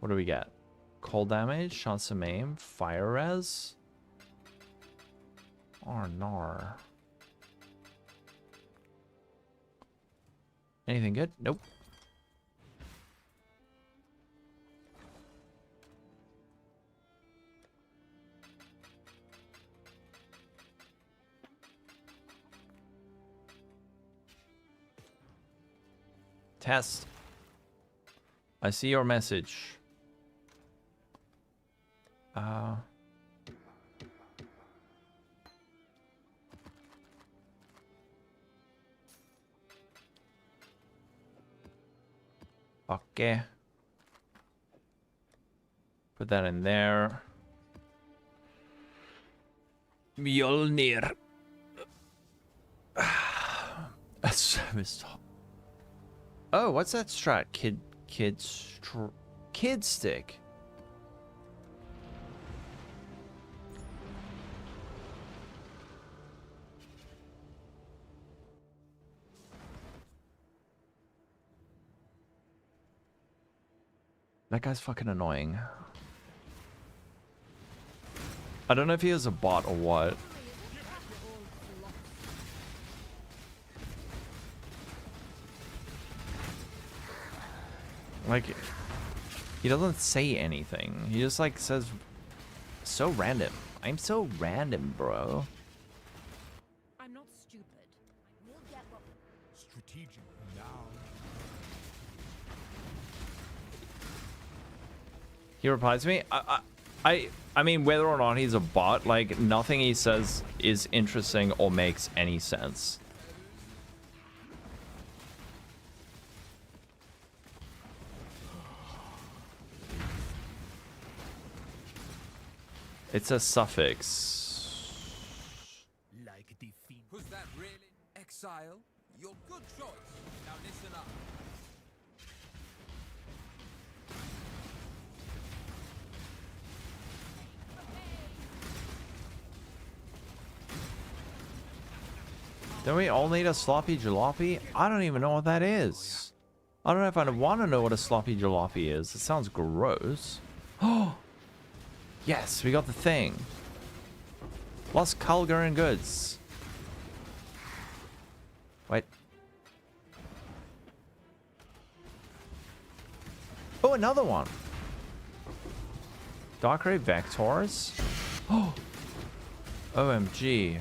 What do we get? Cold damage, chance of aim, fire res. Oh, nar. Anything good? Nope. Test. I see your message. Okay. Put that in there. Mjolnir. A service. Oh, what's that strat? Kid stick. That guy's fucking annoying. I don't know if he is a bot or what. Like, he doesn't say anything. He just like says, so random. I'm so random, bro. I'm not stupid. We'll get what. Strategic now. He replies to me. I mean, whether or not he's a bot, like nothing he says is interesting or makes any sense. It's a suffix. Like defeat. Was that really? Exile? Your good choice. Now listen up. Don't we all need a sloppy jalopy? I don't even know what that is. I don't know if I want to know what a sloppy jalopy is. It sounds gross. Oh, yes, we got the thing. Lost Kulgarian goods. Wait. Oh, another one. Dark Ray Vectors. Oh, OMG.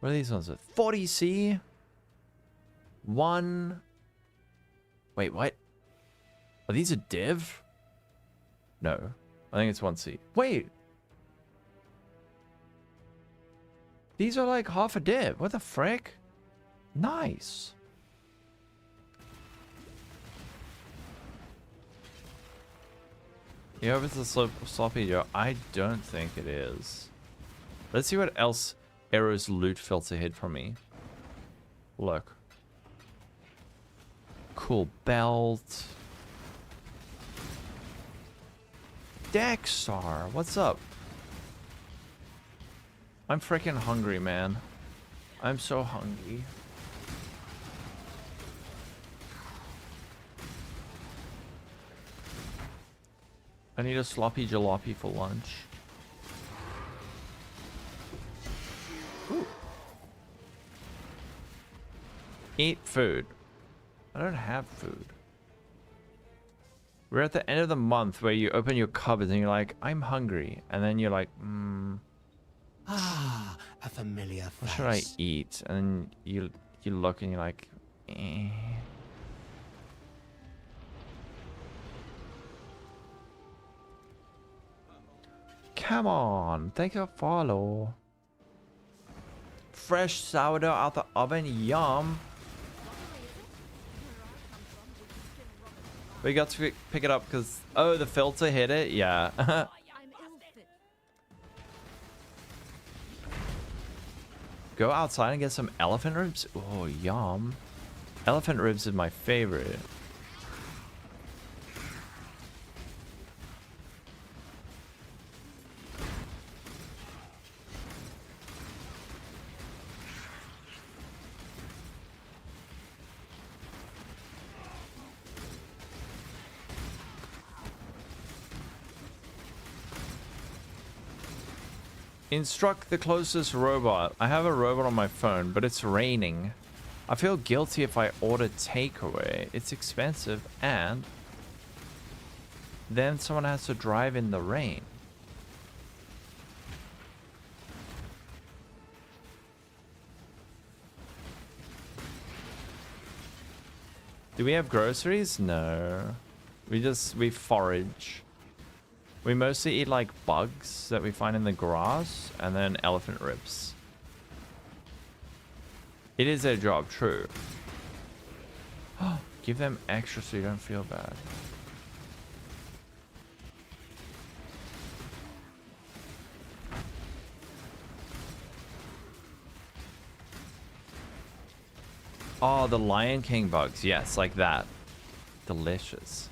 What are these ones with? 40C. One. Wait, what? Are these a div? No. I think it's 1C. Wait. These are like half a div. What the frick? Nice. You hope it's a sloppy Joe? I don't think it is. Let's see what else Arrow's loot filter hid from me. Look. Cool belt. Dexar, what's up? I'm freaking hungry, man. I'm so hungry. I need a sloppy jalopy for lunch. Ooh. Eat food. I don't have food. We're at the end of the month where you open your cupboard and you're like, I'm hungry. And then you're like, Ah, a familiar face. what should I eat? And then you look and you're like, eh. Come on, thank you for follow. Fresh sourdough out the oven, yum. We got to pick it up because, oh, the filter hit it? Yeah. I'm ill fit. Go outside and get some elephant ribs? Oh, yum. Elephant ribs is my favorite. Instruct the closest robot. I have a robot on my phone, but it's raining. I feel guilty if I order takeaway. It's expensive and then someone has to drive in the rain. Do we have groceries? No. We forage. We mostly eat like bugs that we find in the grass and then elephant ribs. It is their job, true. Give them extra so you don't feel bad. Oh, the Lion King bugs. Yes, like that. Delicious.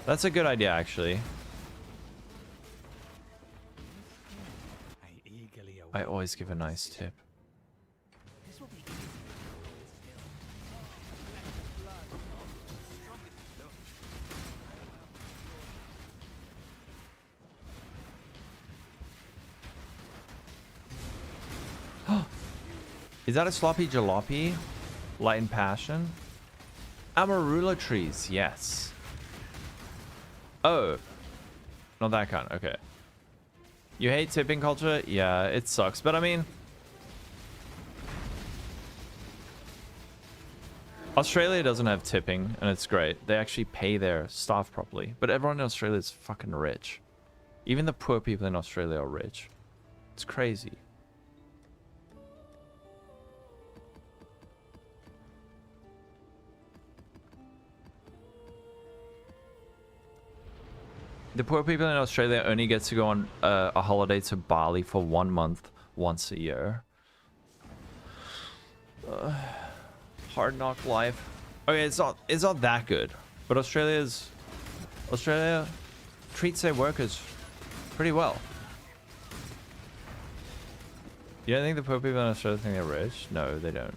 That's a good idea, actually. I always give a nice tip. Is that a sloppy jalopy? Light and passion? Amarula trees, yes. Oh, not that kind. Okay. You hate tipping culture? Yeah, it sucks. But I mean, Australia doesn't have tipping, and it's great. They actually pay their staff properly. But everyone in Australia is fucking rich. Even the poor people in Australia are rich. It's crazy. The poor people in Australia only get to go on a holiday to Bali for 1 month once a year. Hard knock life. Okay, it's not that good, but Australia's Australia treats their workers pretty well. You don't think the poor people in Australia think they're rich? No, they don't.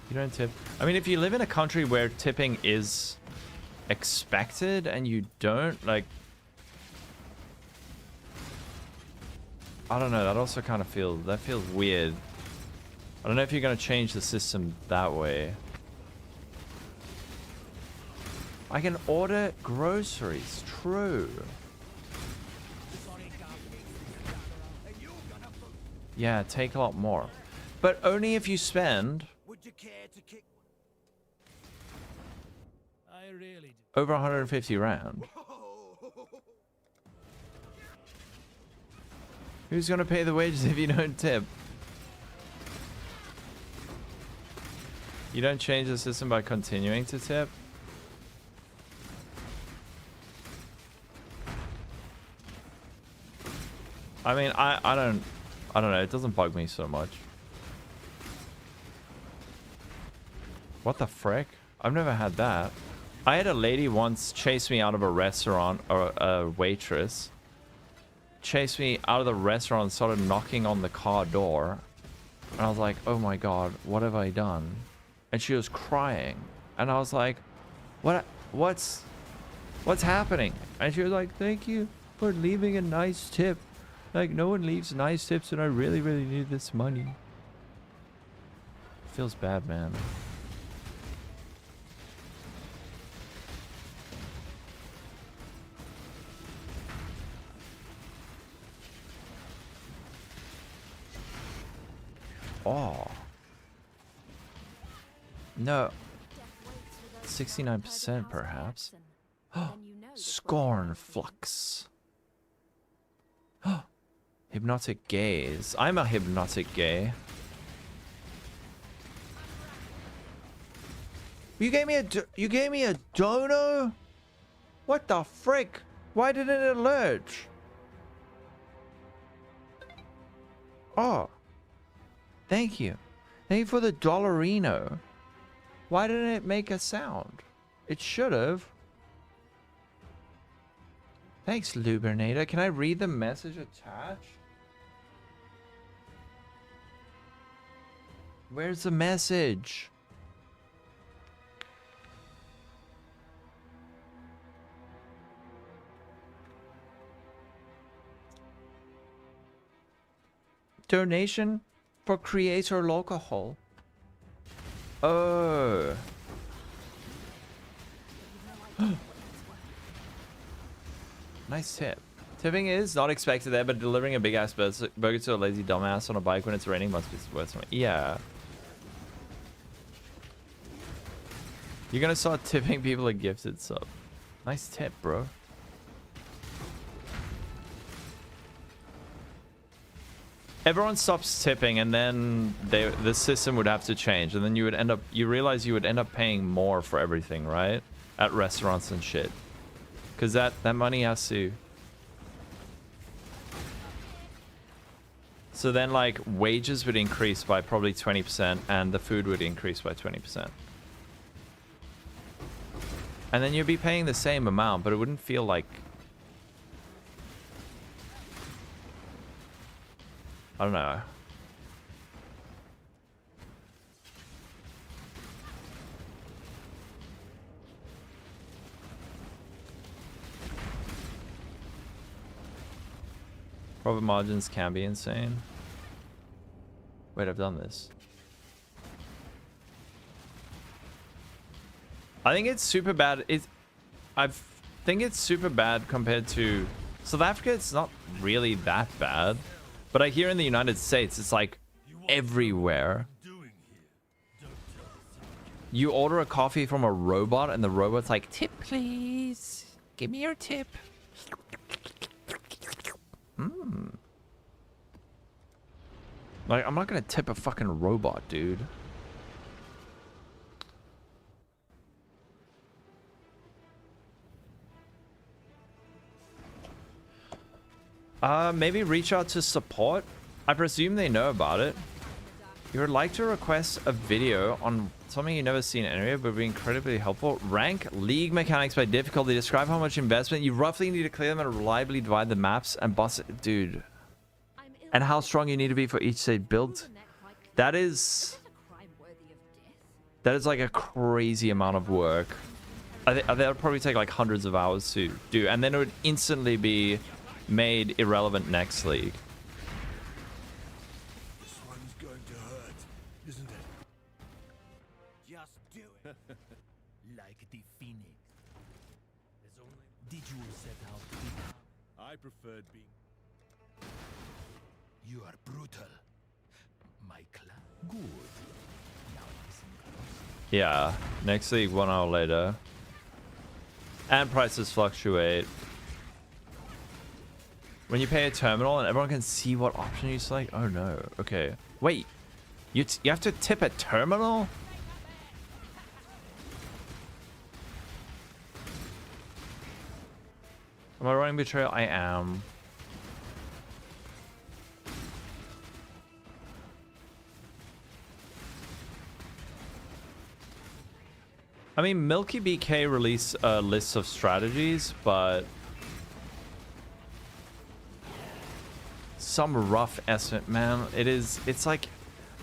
You don't tip. I mean, if you live in a country where tipping is expected and you don't, like, I don't know, that also kind of feels weird. I don't know if you're going to change the system that way. I can order groceries, true. Yeah, take a lot more. But only if you spend Would you care to kick? I really do. over 150 rand. Who's going to pay the wages if you don't tip? You don't change the system by continuing to tip? I mean, I don't know. It doesn't bug me so much. What the frick? I've never had that. I had a lady once chase me out of a restaurant, or a waitress chased me out of the restaurant and started knocking on the car door. And I was like, oh my god, what have I done? And she was crying. And I was like, what's happening? And she was like, thank you for leaving a nice tip. Like, no one leaves nice tips and I really, really need this money. Feels bad, man. Oh. No. 69% perhaps. Scorn flux. Hypnotic gaze. I'm a hypnotic gay. You gave me a dono? What the frick? Why did it alert? Oh. Thank you. Thank you for the dollarino. Why didn't it make a sound? It should have. Thanks, Lubernator. Can I read the message attached? Where's the message? Donation for creator Lolcohol. Oh. Nice tip. Tipping is not expected there, but delivering a big ass burger to a lazy dumbass on a bike when it's raining must be worth something. Yeah. You're gonna start tipping people a gifted sub. Nice tip, bro. Everyone stops tipping, and then the system would have to change, and then you realize you would end up paying more for everything, right? At restaurants and shit. Because that money has to... So then, like, wages would increase by probably 20%, and the food would increase by 20%. And then you'd be paying the same amount, but it wouldn't feel like... I don't know. Profit margins can be insane. Wait, I've done this. I think it's super bad. I think it's super bad compared to South Africa. It's not really that bad. But I hear in the United States, it's like everywhere. You order a coffee from a robot and the robot's like, tip please. Give me your tip. Like, I'm not gonna tip a fucking robot, dude. Maybe reach out to support. I presume they know about it. You would like to request a video on something you've never seen anywhere, but would be incredibly helpful. Rank league mechanics by difficulty. Describe how much investment you roughly need to clear them and reliably divide the maps and boss it. Dude. And how strong you need to be for each state build. That is like a crazy amount of work. That would probably take like hundreds of hours to do, and then it would instantly be made irrelevant next league. This one's going to hurt, isn't it? Just do it. Like the phoenix. There's only... Did you set out to be... I preferred being... You are brutal. My clan. Good. Now listen close. Yeah, next league 1 hour later. And prices fluctuate. When you pay a terminal and everyone can see what option you select. Oh no. Okay. Wait. You have to tip a terminal? Am I running Betrayal? I am. I mean, Milky BK released a list of strategies, but some rough estimate, man. It's like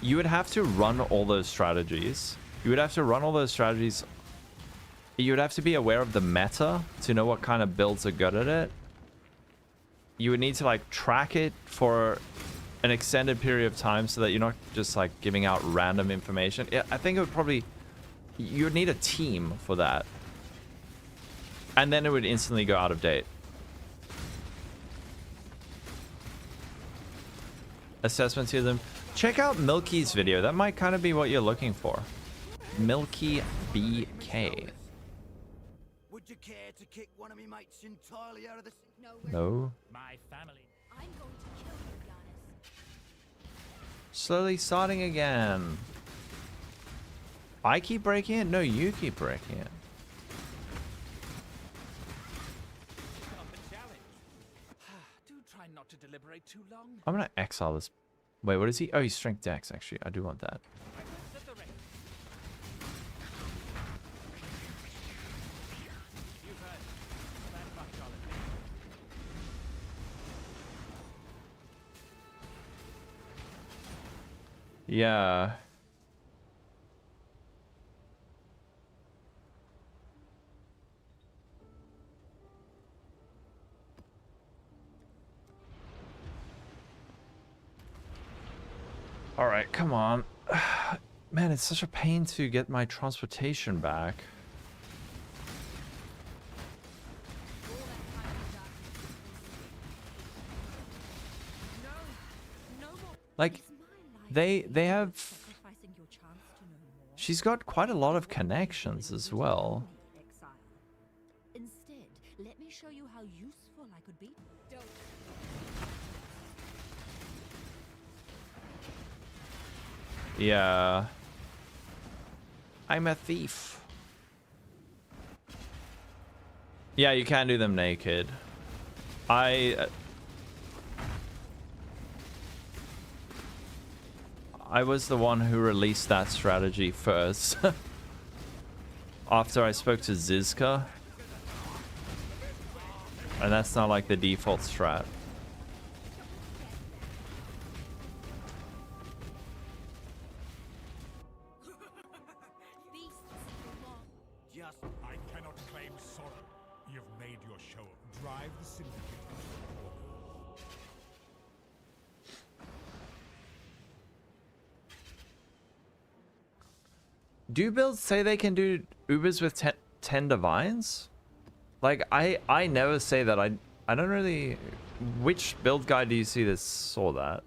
you would have to run all those strategies. You would have to run all those strategies. You would have to be aware of the meta to know what kind of builds are good at it. You would need to like track it for an extended period of time so that you're not just like giving out random information. I think it would probably... You'd need a team for that. And then it would instantly go out of date. Assessments here them. Check out Milky's video. That might kind of be what you're looking for. Milky BK. Would you care to kick one of me mates entirely out of the... No. My family. I'm going to kill you, Giannis. Slowly starting again. I keep breaking it? No, you keep breaking it. Do try not to deliberate too long. I'm gonna exile this. Wait, what is he? Oh, he's strength dex, actually. I do want that. Yeah. All right, come on. Man, it's such a pain to get my transportation back. Like, they have... She's got quite a lot of connections as well. Instead, let me show you how useful I could be. Yeah. I'm a thief. Yeah, you can do them naked. I was the one who released that strategy first. After I spoke to Zizka. And that's not like the default strat. I cannot claim sorrow. You've made your show. Drive the Syndicate. Do builds say they can do Ubers with 10 divines? Like, I never say that. I don't really... Which build guide do you see that saw that?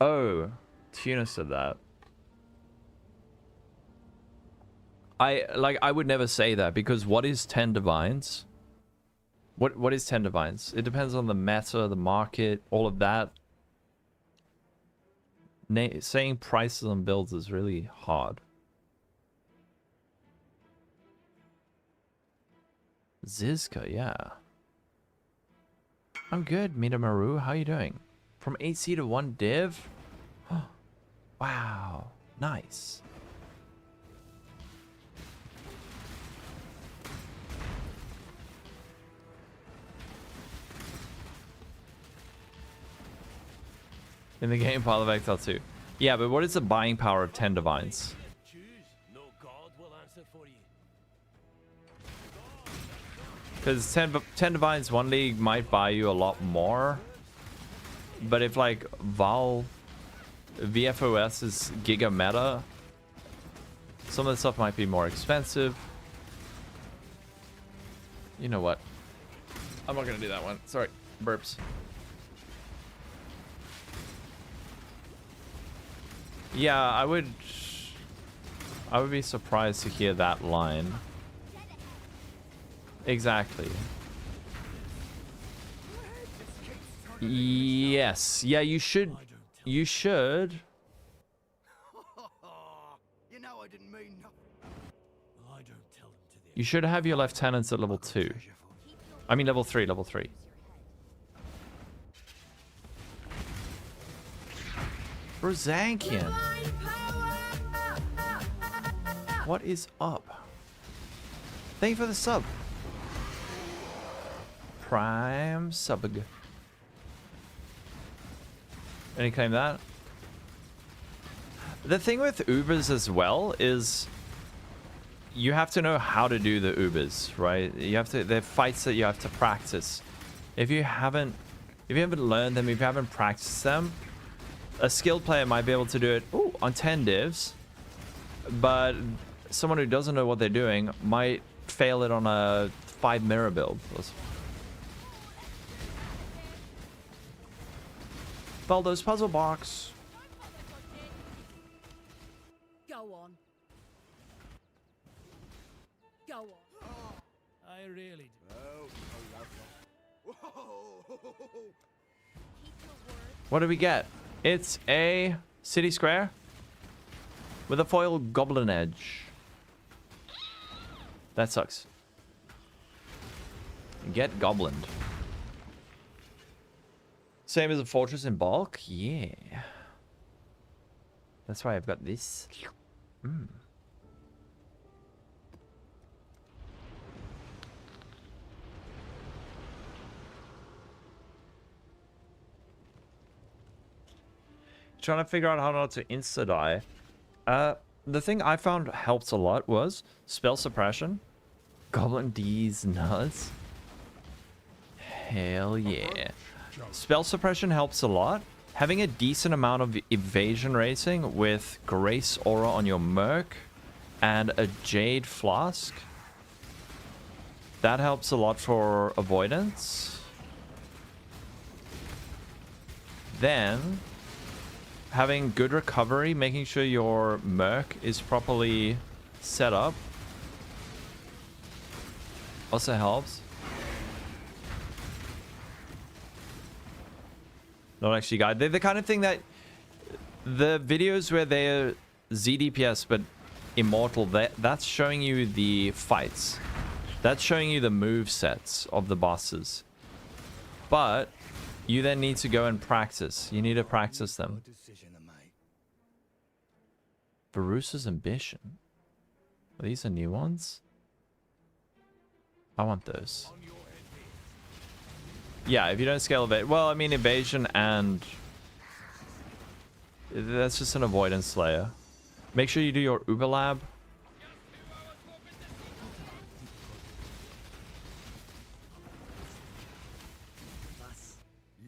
Oh, Tuna said that. I would never say that, because what is 10 divines? What is 10 divines? It depends on the meta, the market, all of that. Saying prices on builds is really hard. Zizka, yeah. I'm good, Mitamaru. How you doing? From 8C to 1 div? Wow. Nice. In the game, pile of Exile 2. Yeah, but what is the buying power of 10 Divines? Choose. No god will answer for you. Because 10 Divines 1 League might buy you a lot more. But if like VFOS is Giga Meta, some of the stuff might be more expensive. You know what? I'm not going to do that one. Sorry. Burps. Yeah, I would be surprised to hear that line. Exactly. Yes. Yeah, you should. You should. You know I didn't mean nothing. Well, I don't tell them to the You should have your lieutenants at level 2. I mean level 3, level 3. Brazankian. What is up? Thank you for the sub. Prime subg. Any claim that? The thing with Ubers as well is you have to know how to do the Ubers, right? You have to. They're fights that you have to practice. If you haven't learned them, if you haven't practiced them, a skilled player might be able to do it on 10 divs, but someone who doesn't know what they're doing might fail it on a 5 mirror build. Baldo's puzzle box. Go on. Go on. I really do. What do we get? It's a city square with a foil goblin edge. That sucks. Get goblined. Same as a fortress in bulk? Yeah. That's why I've got this. Trying to figure out how not to insta-die. The thing I found helped a lot was spell suppression. Goblin D's nuts. Hell yeah. Spell suppression helps a lot. Having a decent amount of evasion rating with Grace Aura on your Merc and a Jade Flask. That helps a lot for avoidance. Then having good recovery, making sure your Merc is properly set up also helps. Not actually guide. They're the kind of thing that the videos where they're ZDPS but immortal, that's showing you the fights. That's showing you the move sets of the bosses. But you then need to go and practice. You need to practice them. Barusa's Ambition. These are new ones? I want those. Yeah, if you don't scale evasion. Well, I mean evasion and... that's just an avoidance slayer. Make sure you do your Uber Lab.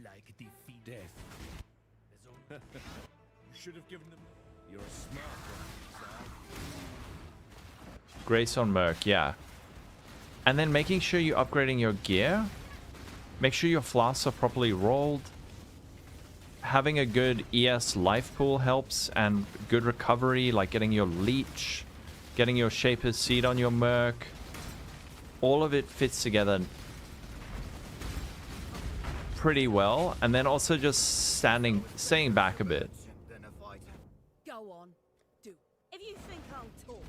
Like defeat death. You should have given them. You're a smart one. Grace on Merc, yeah. And then making sure you're upgrading your gear. Make sure your flasks are properly rolled. Having a good ES life pool helps, and good recovery, like getting your leech, getting your Shaper's Seed on your Merc. All of it fits together pretty well. And then also just staying back a bit. Go on. Do. If you think I'll talk.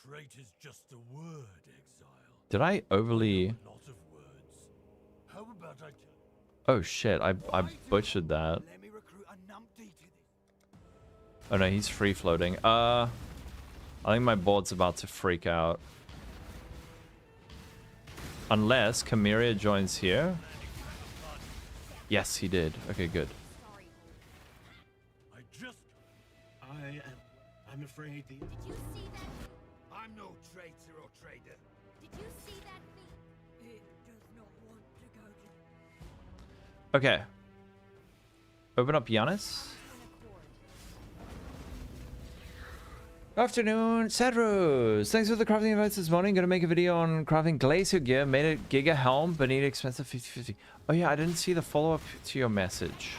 Trait is just a word, exile. Did I overly... A lot of words. How about I Oh shit, I butchered that. let me recruit a numpty to this? Oh no, he's free floating. I think my board's about to freak out. Unless Chimera joins here. Yes, he did. Okay, good. I'm afraid the... Did you see that? I'm no traitor or trader. Did you see that? It does not want to go to... Okay. Open up Giannis. Afternoon, Sadros. Thanks for the crafting advice this morning. Gonna make a video on crafting glacier gear. Made a Giga helm, but need expensive 50/50. Oh yeah, I didn't see the follow-up to your message.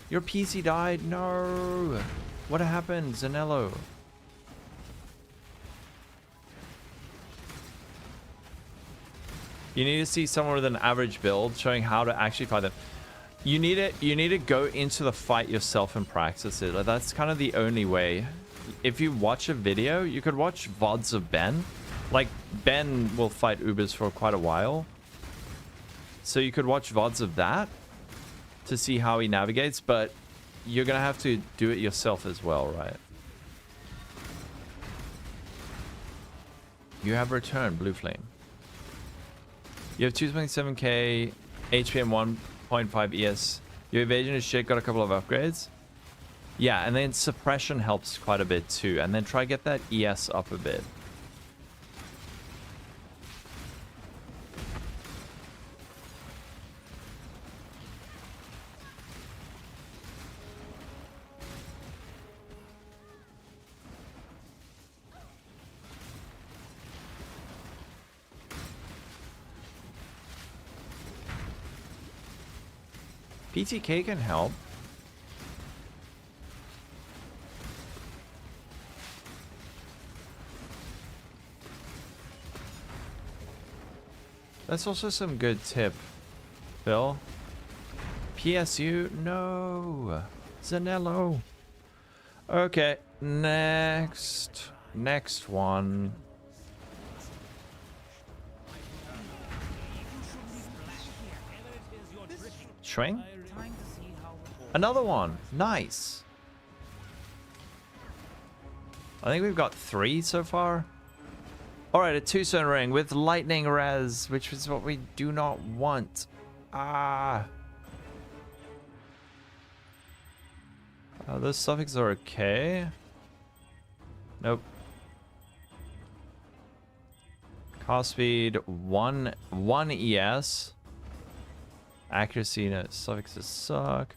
Your PC died. No. What happened, Zanello? You need to see someone with an average build showing how to actually fight them. You need to go into the fight yourself and practice it. Like, that's kind of the only way. If you watch a video, you could watch VODs of Ben. Like, Ben will fight Ubers for quite a while. So you could watch VODs of that to see how he navigates, but you're going to have to do it yourself as well, right? You have returned, Blue Flame. You have 2.7k, HP and 1.5 ES. Your evasion is shit, got a couple of upgrades. Yeah, and then suppression helps quite a bit too. And then try get that ES up a bit. PTK can help. That's also some good tip, Phil. PSU? No. Zanello. Okay, next. Next one. Shrink? Another one. Nice. I think we've got 3 so far. Alright, a 2-stone ring with lightning res, which is what we do not want. Ah. Those suffixes are okay. Nope. Cast speed 1 ES. Accuracy, no, suffixes suck.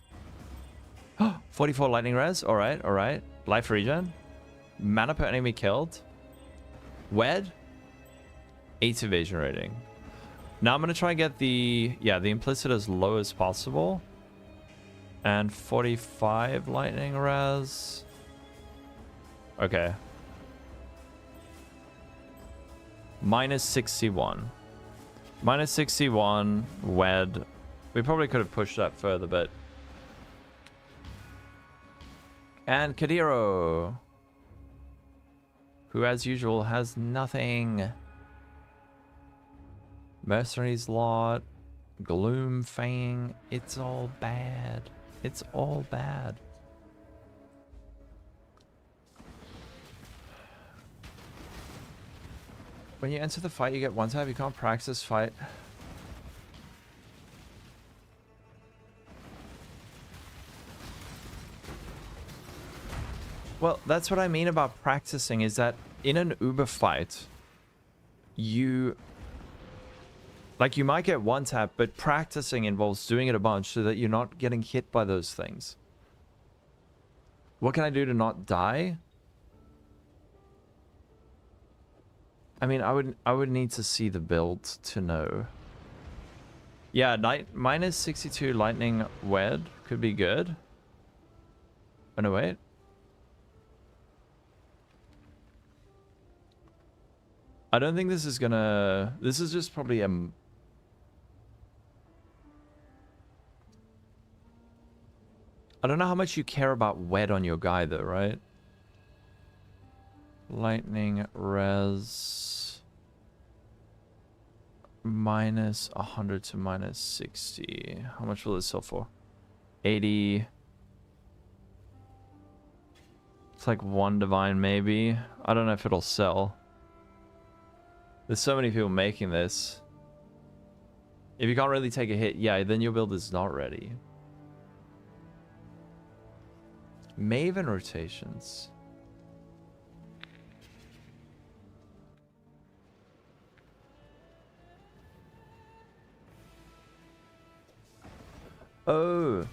44 lightning res. Alright, alright. Life regen. Mana per enemy killed. Wed. 8 evasion rating. Now I'm going to try and get the implicit as low as possible. And 45 lightning res. Okay. Minus 61. Minus 61. Wed. We probably could have pushed that further, but... And Kadiro, who as usual has nothing. Mercenaries lot, Gloom Fang, it's all bad. It's all bad. When you enter the fight, you get 1 tap. You can't practice fight. Well, that's what I mean about practicing, is that in an Uber fight, you might get 1 tap, but practicing involves doing it a bunch so that you're not getting hit by those things. What can I do to not die? I mean, I would need to see the build to know. Yeah, minus 62 lightning wed could be good. Oh no, wait. I don't think this is gonna... This is just probably a... I don't know how much you care about wed on your guy though, right? Lightning res... Minus 100 to minus 60. How much will this sell for? 80... It's like 1 divine maybe. I don't know if it'll sell. There's so many people making this. If you can't really take a hit, yeah, then your build is not ready. Maven rotations. Oh.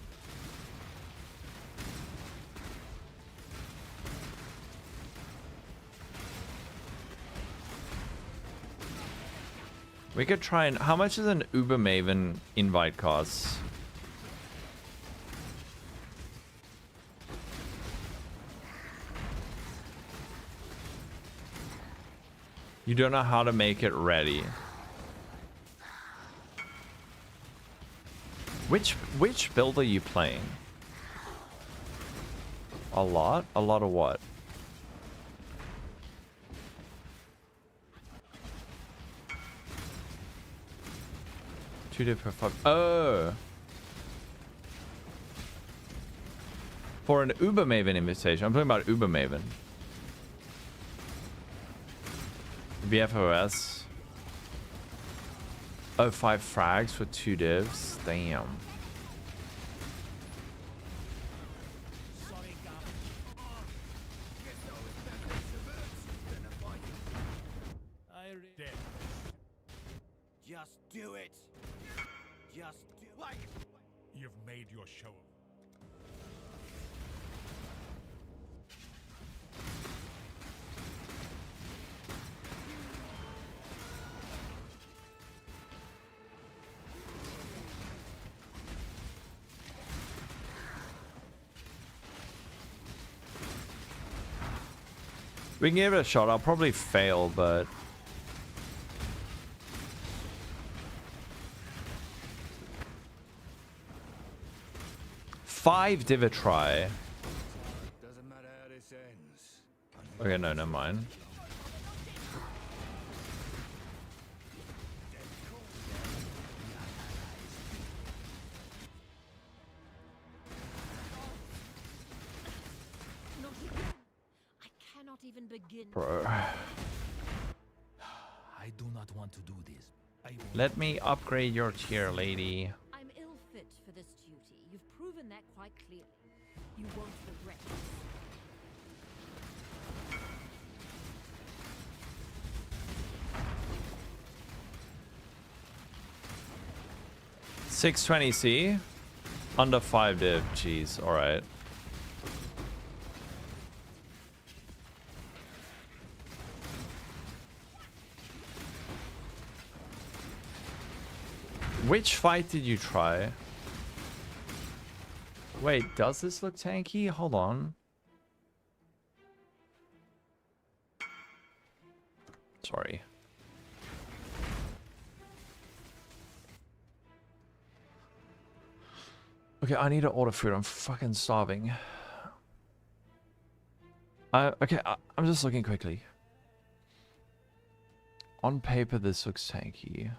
We could try and... How much is an Uber Maven invite cost? You don't know how to make it ready. Which build are you playing? A lot? A lot of what? Two different oh. For an Uber Maven invitation. I'm talking about Uber Maven. BFOS. Oh, 5 frags for 2 divs. Damn. Just do it. Just do it. You've made your show. We can give it a shot. I'll probably fail, but... Five Divitry. Doesn't matter how this ends. Okay, no, never mind. Not again. I cannot even begin. Bro. I do not want to do this. Let me upgrade your tier, lady. I'm ill fit for this duty. You've proven that quite clearly. You won't regret this. $620C. Under 5 div. Jeez, alright. Which fight did you try? Wait, does this look tanky? Hold on. Sorry. Okay, I need to order food. I'm fucking starving. Okay, I'm just looking quickly. On paper, this looks tanky.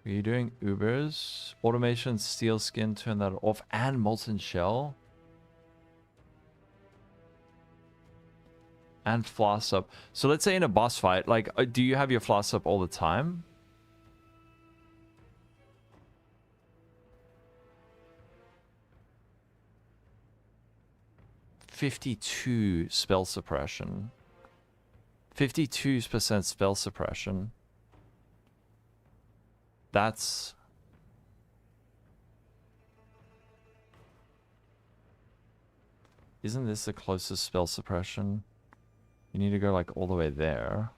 Are you doing Ubers? Automation, steel skin, turn that off. And molten shell. And floss up. So let's say in a boss fight, like, do you have your floss up all the time? $52 spell suppression. 52% spell suppression. That's... Isn't this the closest spell suppression? You need to go like all the way there.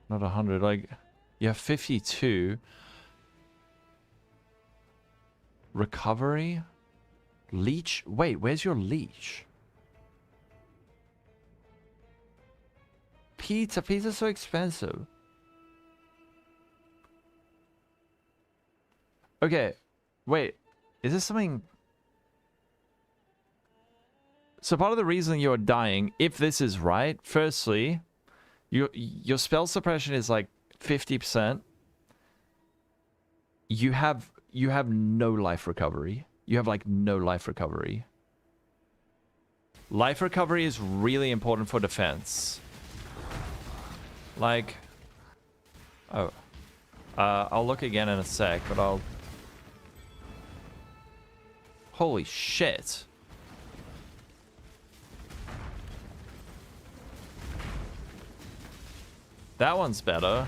Not 100, like... You have 52. Recovery? Leech? Wait, where's your leech? Pizza's so expensive. Okay, wait. Is this something... So part of the reason you're dying, if this is right, firstly, your spell suppression is like 50%. you have no life recovery. You have like no life recovery. Life recovery is really important for defense. Like, oh, I'll look again in a sec, but I'll. Holy shit. That one's better.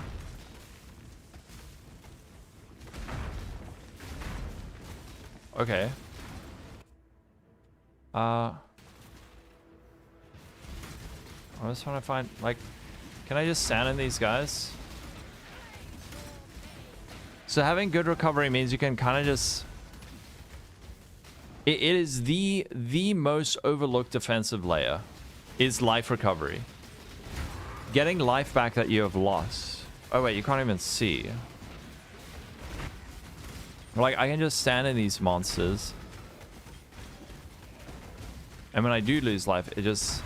Okay. I'm just trying to find, like, can I just stand in these guys? So having good recovery means you can kind of just... It is the most overlooked defensive layer, is life recovery. Getting life back that you have lost. Oh wait, you can't even see. Like, I can just stand in these monsters. And when I do lose life, it just...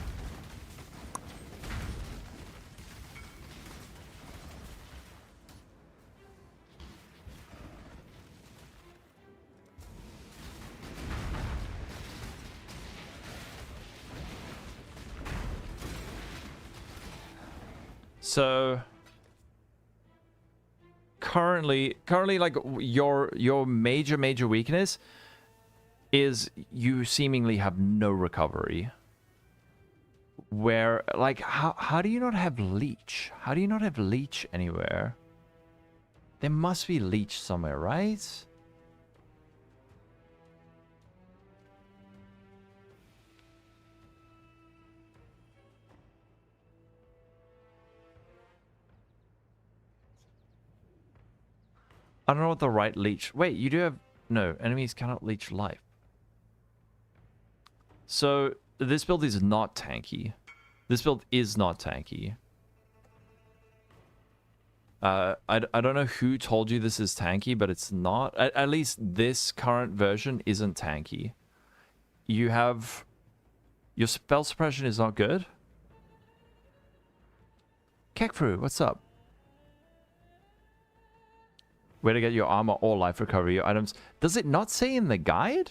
So... Currently, like, your major weakness is you seemingly have no recovery. Where, like, how do you not have leech? How do you not have leech anywhere? There must be leech somewhere, right? I don't know what the right leech... Wait, you do have... No, enemies cannot leech life. So, this build is not tanky. This build is not tanky. I don't know who told you this is tanky, but it's not. At least this current version isn't tanky. You have... Your spell suppression is not good. Kekfru, what's up? Where to get your armor or life recovery, your items. Does it not say in the guide?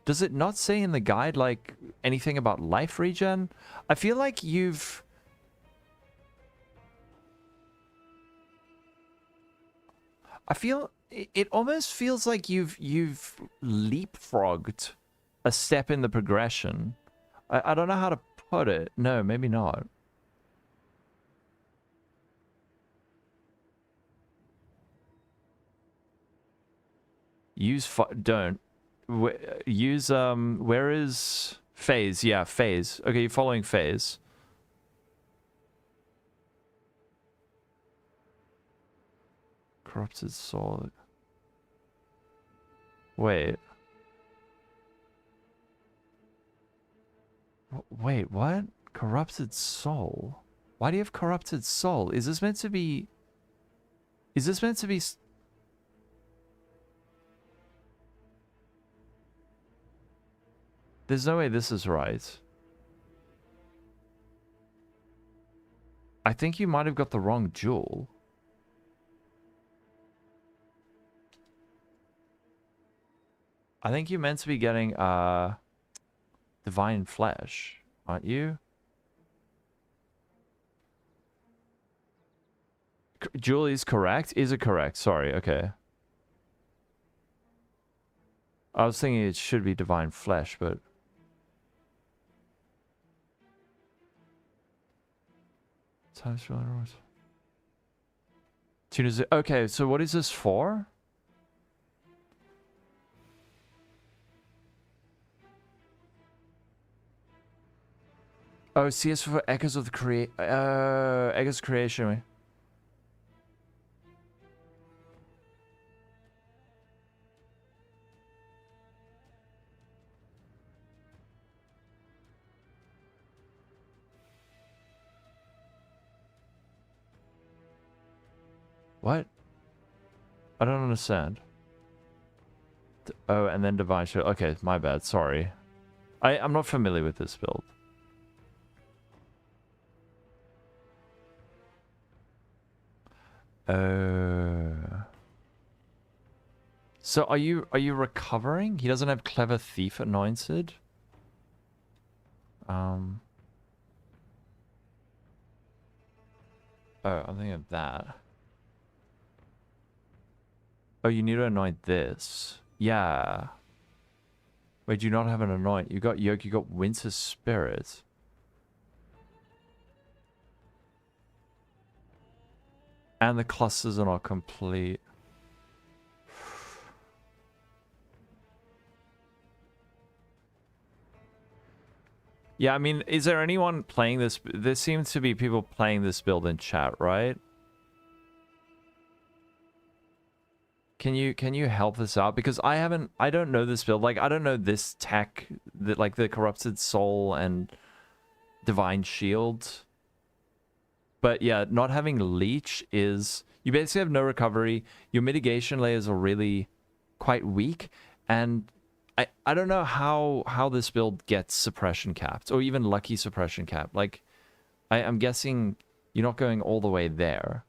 Does it not say in the guide, like, anything about life regen? I feel like you've... I feel... It almost feels like you've leapfrogged a step in the progression. I don't know how to put it. No, maybe not. Use don't use where is phase? Yeah, phase. Okay, you're following phase. Corrupted soul. Wait. Wait, what? Corrupted soul? Why do you have corrupted soul? Is this meant to be... Is this meant to be... There's no way this is right. I think you might have got the wrong jewel. I think you're meant to be getting divine flesh, aren't you? Jewel is correct? Is it correct? Sorry, okay. I was thinking it should be divine flesh, but... Okay, so what is this for? Oh, CS for Echoes of the Echoes of Creation. What? I don't understand. Oh, and then Divine Shield. Okay, my bad. Sorry. I'm not familiar with this build. So are you recovering? He doesn't have Clever Thief anointed. Oh, I'm thinking of that. Oh, you need to anoint this. Yeah. Wait, do you not have an anoint? You got Yoke, you got Winter Spirit. And the clusters are not complete. Yeah, I mean, is there anyone playing this? There seems to be people playing this build in chat, right? Can you help this out? Because I don't know this build. Like, I don't know this tech, like the Corrupted Soul and Divine Shield. But yeah, not having Leech is... You basically have no recovery. Your mitigation layers are really quite weak. And I don't know how this build gets suppression capped. Or even lucky suppression capped. Like, I'm guessing you're not going all the way there.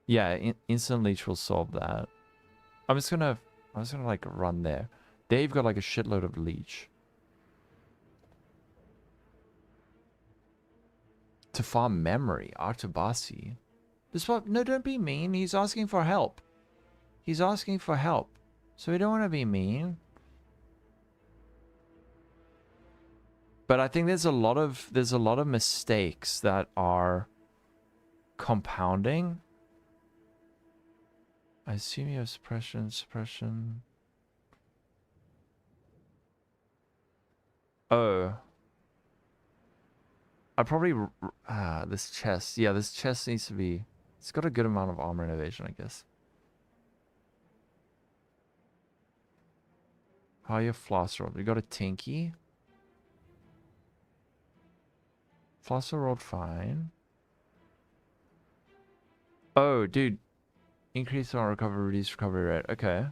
Yeah, instant leech will solve that. I'm just gonna like run there. They've got like a shitload of leech. To farm memory, Artabasi. This what? No, don't be mean. He's asking for help. He's asking for help. So we don't want to be mean. But I think there's a lot of mistakes that are compounding. I assume you have suppression. Oh. I probably... this chest. Yeah, this chest needs to be... It's got a good amount of armor and evasion, I guess. How are your floss rolled? We got a Tinky. Floss rolled fine. Oh, dude. Increase on recovery, reduce recovery rate. Okay.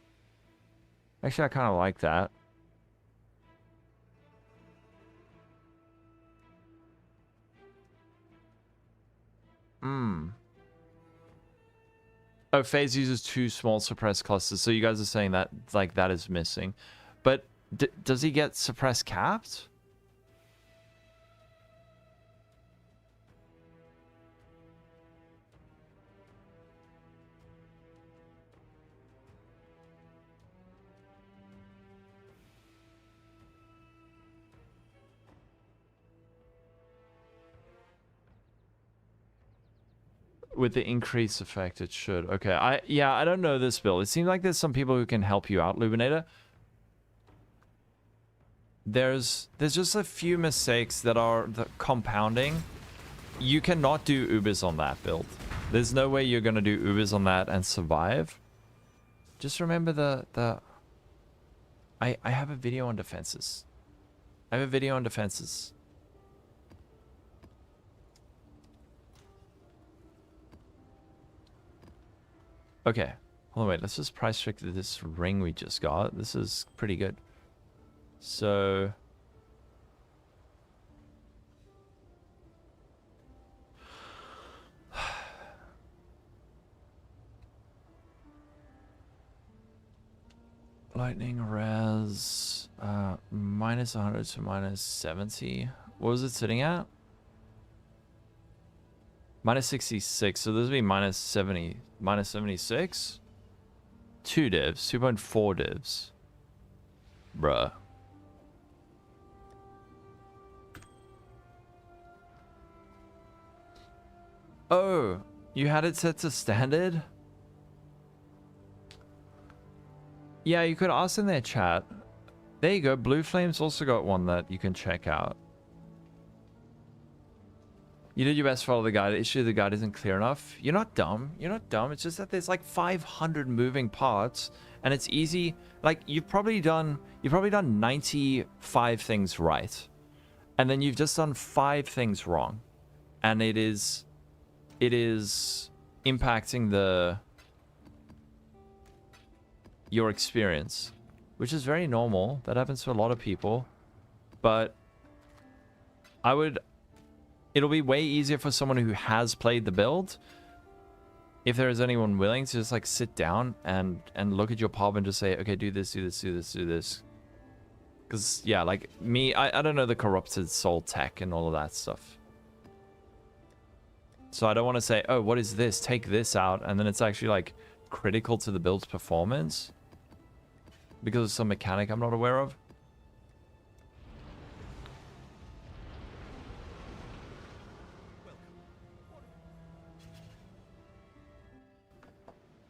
Actually, I kind of like that. Oh, phase uses 2 small suppressed clusters. So you guys are saying that like that is missing. But does he get suppressed capped? With the increase effect, it should. Okay, I don't know this build. It seems like there's some people who can help you out, Lubinator. There's just a few mistakes that are compounding. You cannot do Ubers on that build. There's no way you're gonna do Ubers on that and survive. Just remember I have a video on defenses. Okay, hold on, wait. Let's just price check this ring we just got. This is pretty good. So... Lightning res... minus 100 to minus 70. What was it sitting at? Minus 66, so this would be minus 70. Minus 76? 2 divs, 2.4 divs. Bruh. Oh, you had it set to standard? Yeah, you could ask in their chat. There you go, Blue Flame's also got one that you can check out. You did your best to follow the guide. The issue the guide isn't clear enough. You're not dumb. You're not dumb. It's just that there's like 500 moving parts, and it's easy. Like you've probably done 95 things right, and then you've just done 5 things wrong, and it is impacting your experience, which is very normal. That happens to a lot of people, but it'll be way easier for someone who has played the build. if there is anyone willing to just like sit down and look at your pub and just say, okay, do this, do this, do this, do this. Because yeah, like me, I don't know the corrupted soul tech and all of that stuff. So I don't want to say, oh, what is this? Take this out, and then it's actually like critical to the build's performance because of some mechanic I'm not aware of.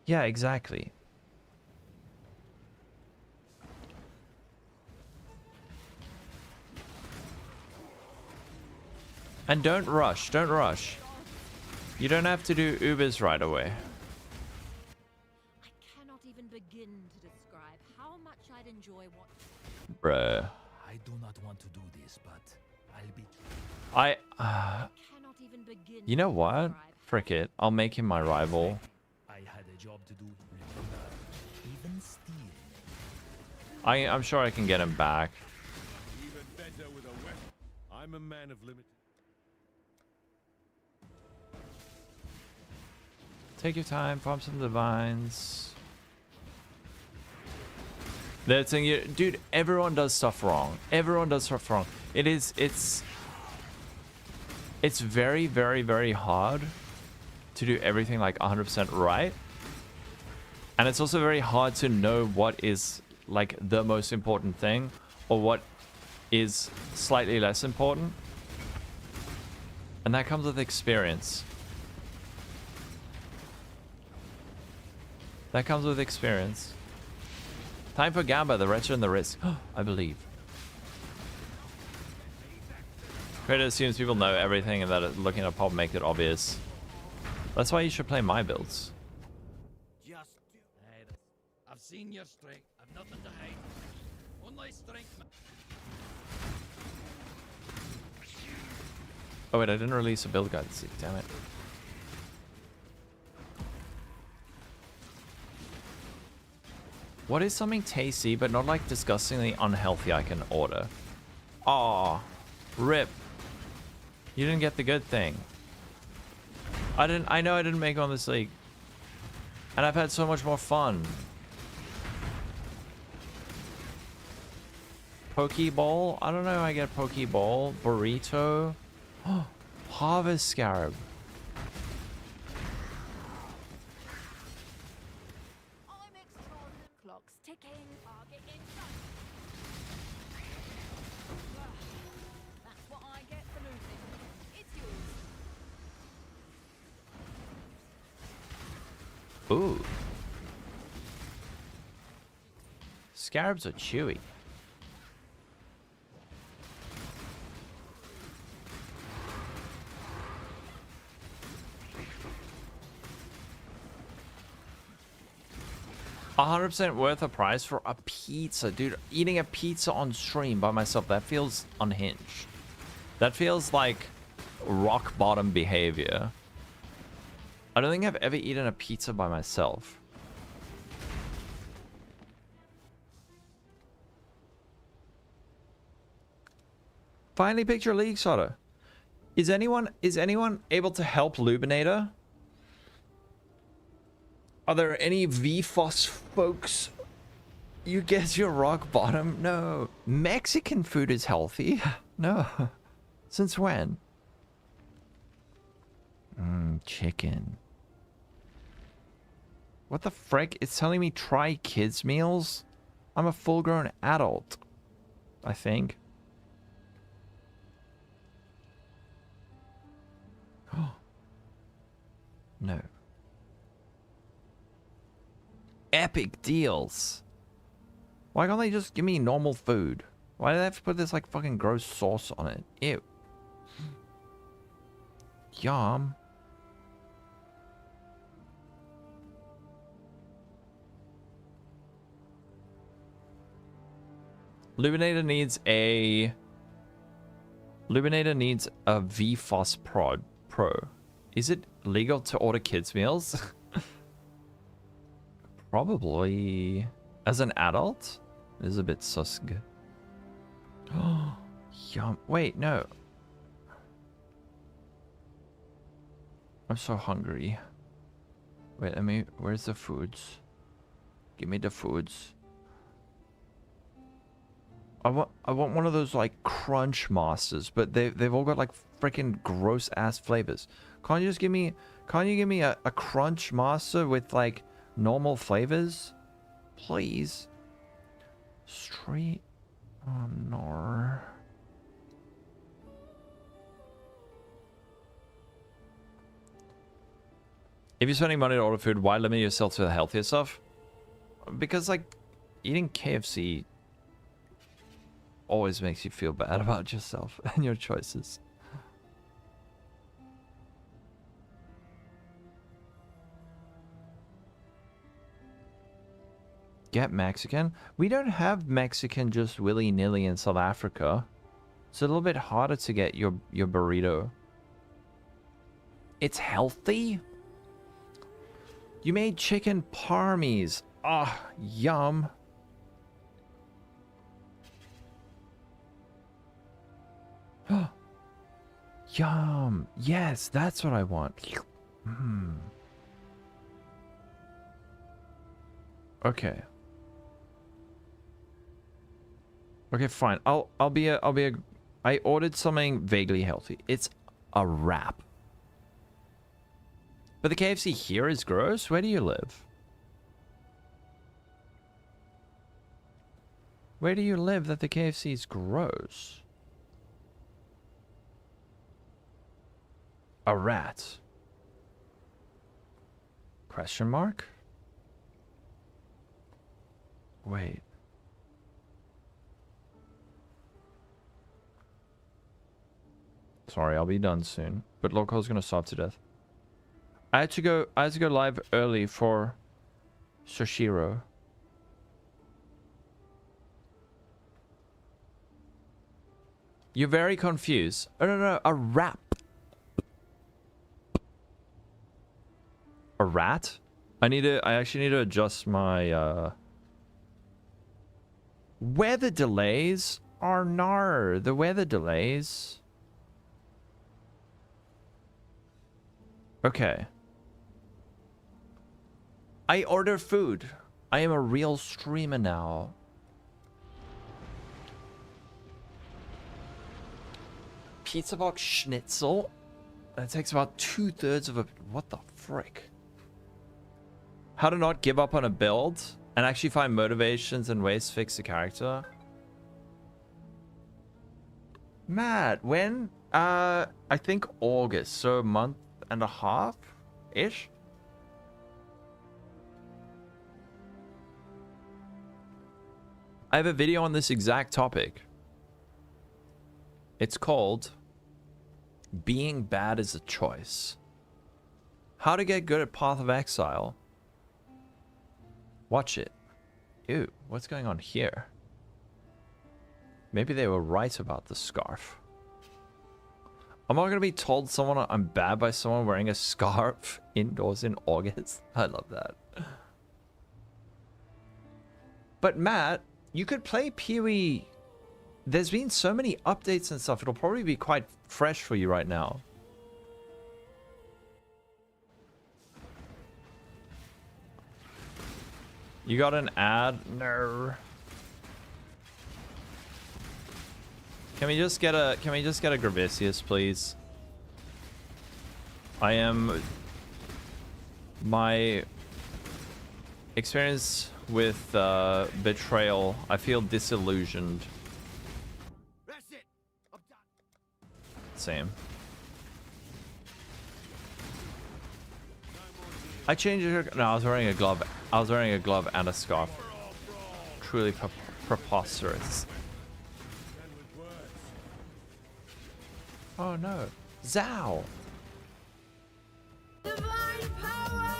Yeah, exactly. And don't rush, don't rush. You don't have to do Ubers right away. I cannot even begin to describe how much I'd enjoy watching. Bruh. I do not want to do this, but I'll be. Cannot even begin You know to what? describe. Frick it. I'll make him my rival. I had a job to do. Remember, even stealing. I'm sure I can get him back. Even better with a weapon. I'm a man of limited. Take your time, farm some divines. That's thing, dude. Everyone does stuff wrong. Everyone does stuff wrong. It's very, very, very hard to do everything like 100% right, and it's also very hard to know what is like the most important thing or what is slightly less important, and that comes with experience. That comes with experience. Time for Gamba, the wretched and the risk. I believe. Creator assumes people know everything and that looking at a pop makes it obvious. That's why you should play my builds. Just do. I've seen your strength. I've nothing to hide. Only strength. Oh wait, I didn't release a build guide this week, damn it. What is something tasty but not like disgustingly unhealthy I can order? Aw, rip. You didn't get the good thing. I know I didn't make it on this league. And I've had so much more fun. Pokeball? I don't know how I get Pokeball. Burrito. Harvest Scarab. Clock's ticking. Target in sight. That's what I get for losing. It's yours. Ooh. Scarabs are chewy. $100% worth a price for a pizza, dude. Eating a pizza on stream by myself, that feels unhinged. That feels like rock bottom behavior. I don't think I've ever eaten a pizza by myself. Finally picked your league, Soda. Is anyone able to help Lubinator? Are there any VFOS folks? You guess you're rock bottom? No. Mexican food is healthy? No. Since when? Chicken. What the frick? It's telling me try kids meals? I'm a full-grown adult, I think. No. Epic deals. Why can't they just give me normal food? Why do they have to put this like fucking gross sauce on it? Ew. Yum. Lubinator needs a VFOS Pro. Is it legal to order kids meals? Probably. As an adult? It is a bit susk. Oh, yum. Wait, no. I'm so hungry. Wait, where's the foods? Give me the foods. I want one of those like crunch masters, but they've all got like freaking gross ass flavors. Can't you give me a crunch master with like normal flavors? Please. Street. Oh no. If you're spending money to order food, why limit yourself to the healthier stuff? Because like eating KFC always makes you feel bad about yourself and your choices. Get Mexican? We don't have Mexican just willy-nilly in South Africa. It's a little bit harder to get your burrito. It's healthy? You made chicken parmies. Ah, yum. Yum. Yes, that's what I want. Okay. Okay, fine. I ordered something vaguely healthy. It's a wrap. But the KFC here is gross. Where do you live? Where do you live that the KFC is gross? A rat. Question mark? Wait. Sorry, I'll be done soon. But Lolcohol's gonna starve to death. I had to go live early for Soshiro. You're very confused. Oh no, a wrap. A rat? I actually need to adjust my weather delays are nar. The weather delays. Okay. I order food. I am a real streamer now. Pizza box schnitzel. That takes about 2/3 of a... What the frick? How to not give up on a build and actually find motivations and ways to fix the character. Matt, when? I think August, so a month and a half-ish. I have a video on this exact topic. It's called Being Bad is a Choice. How to get good at Path of Exile. Watch it. Ew, what's going on here? Maybe they were right about the scarf. I'm not gonna be told I'm bad by someone wearing a scarf indoors in August. I love that. But Matt, you could play PoE. There's been so many updates and stuff. It'll probably be quite fresh for you right now. You got an ad? No. Can we just get a Gravicius, please? My experience with Betrayal, I feel disillusioned. That's it. I'm done. Same. I changed it. No, I was wearing a glove. I was wearing a glove and a scarf. Truly preposterous. Oh no. Zhao! Divine power!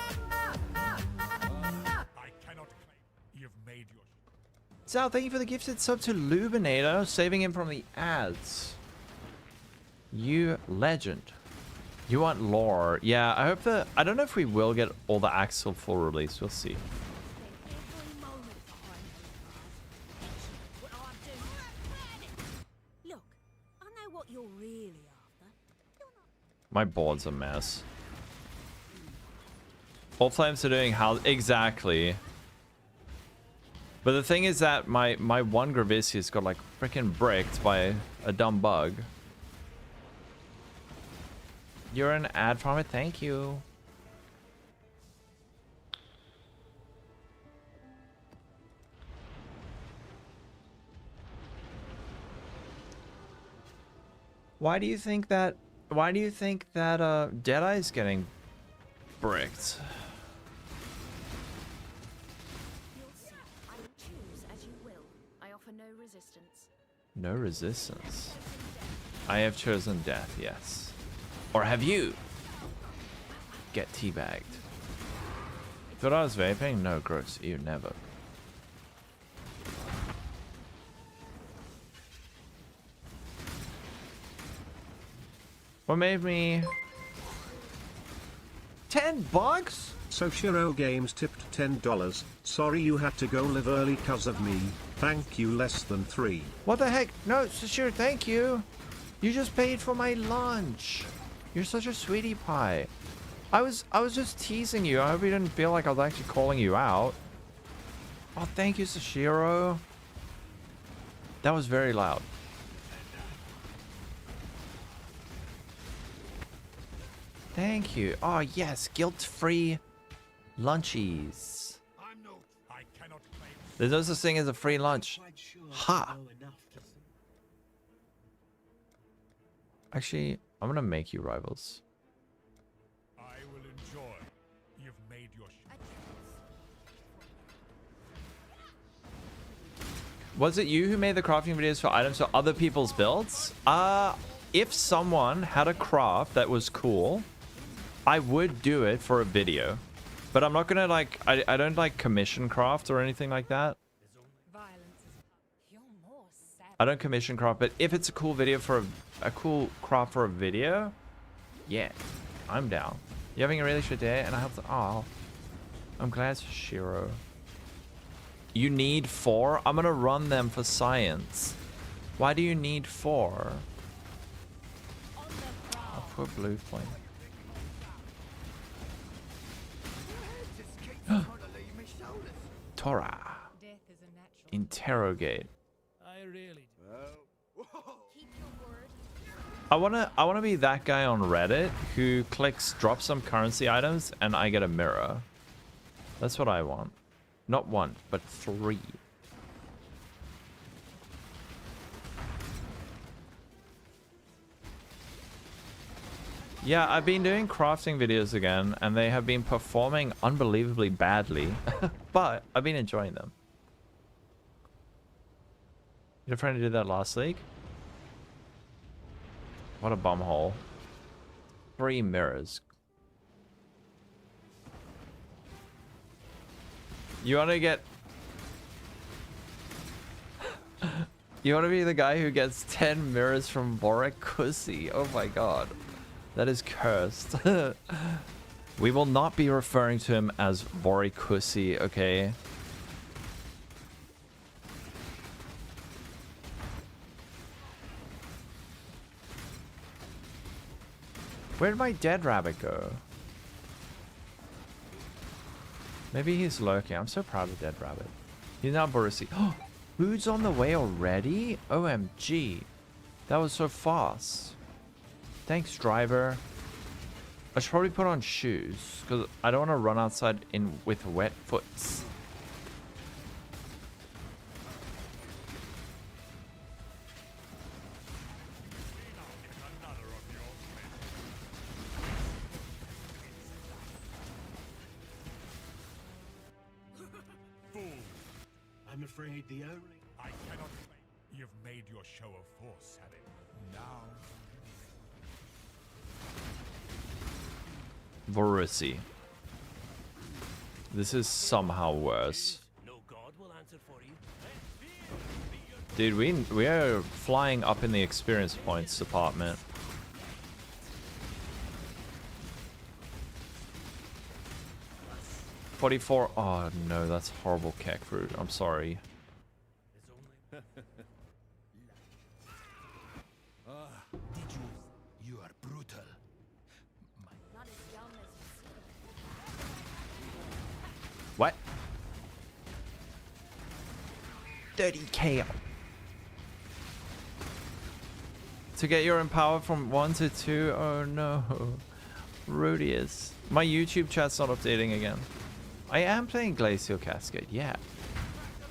I cannot claim you've made your... Zhao, thank you for the gifted sub to Lubinator, saving him from the ads. You legend. You want lore. Yeah, I hope that... I don't know if we will get all the Axel full release. We'll see. Look, I know what you're really after. My board's a mess. All flames are doing how exactly. But the thing is that my one Gravisius got like freaking bricked by a dumb bug. You're an ad farmer, thank you. Why do you think that Deadeye's getting bricked? You'll see. I will choose as you will. I offer no resistance. No resistance. I have chosen death, yes. Or have you? Get teabagged. Thought I was vaping? No, gross. You never. What made me... $10? So Shiro Games tipped $10. Sorry you had to go live early cause of me. Thank you less than 3. What the heck? No, Sashir, thank you. You just paid for my lunch. You're such a sweetie pie. I was just teasing you. I hope you didn't feel like I was actually calling you out. Oh, thank you, Sashiro. That was very loud. Thank you. Oh, yes. Guilt-free lunchies. There's no such thing as a free lunch. Ha! Actually, I'm gonna make you rivals. I will enjoy. You've made your Was it you who made the crafting videos for items for other people's builds? If someone had a craft that was cool, I would do it for a video. But I'm not gonna like, I don't like commission craft or anything like that. I don't commission craft, but if it's a cool video for a cool craft for a video, yeah, I'm down. You're having a really shit day, and I hope that. Oh, I'm glad, Shiro. You need 4? I'm gonna run them for science. Why do you need 4? Oh, poor blue flame. Torah. Interrogate. I really do. I wanna be that guy on Reddit who drops some currency items and I get a mirror. That's what I want. Not 1, but 3. Yeah, I've been doing crafting videos again, and they have been performing unbelievably badly, but I've been enjoying them. You had a friend who did that last week? What a bumhole. 3 mirrors. You want to get... You want to be the guy who gets 10 mirrors from Boric Kusi. Oh my god. That is cursed. We will not be referring to him as Vorikusi, okay? Where did my dead rabbit go? Maybe he's lurking. I'm so proud of dead rabbit. He's now Borussi. Oh, food's on the way already? OMG. That was so fast. Thanks, driver. I should probably put on shoes because I don't want to run outside with wet foots. I'm afraid the only... I cannot... You've made your show of force, have it? Now... Vorussi. This is somehow worse. No god will answer for you. Dude, we are flying up in the experience points department. $44. Oh no, that's horrible kek fruit. I'm sorry. You are brutal. Not as young as 30k. To get your empower from 1 to 2? Oh no. Rudius. My YouTube chat's not updating again. I am playing Glacial Cascade, yeah.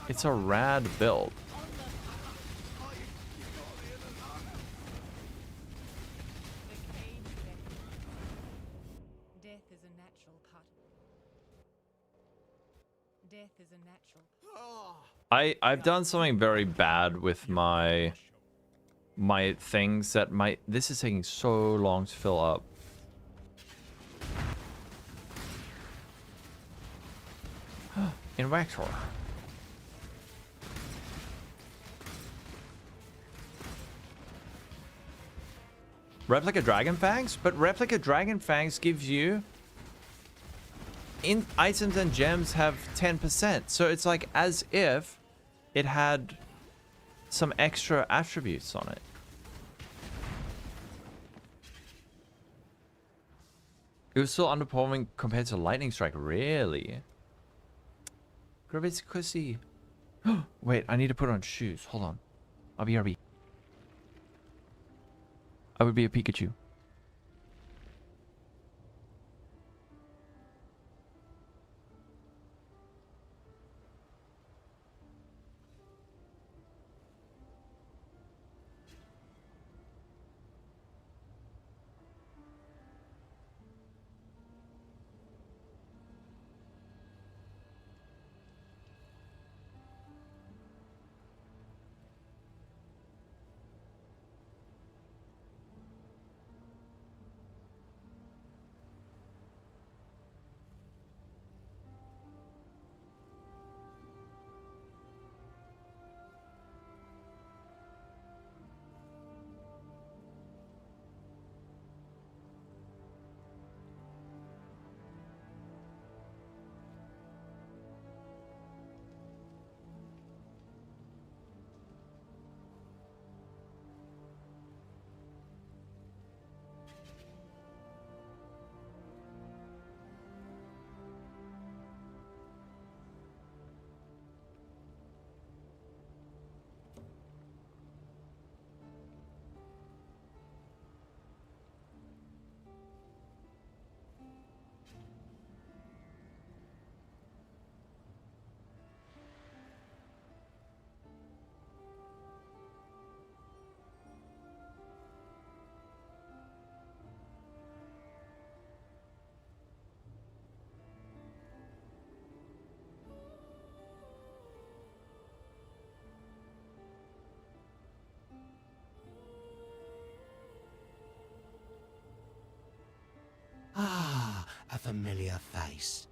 It's a rad build. Death is a natural part. Death is a natural. I've done something very bad with my things that this is taking so long to fill up. Invector. Replica Dragon Fangs? But Replica Dragon Fangs gives you in items and gems have 10%. So it's like as if it had some extra attributes on it. It was still underperforming compared to Lightning Strike, really? Gravity Cussy. Wait, I need to put on shoes. Hold on. I'll be RB. I would be a Pikachu. Ah, a familiar face.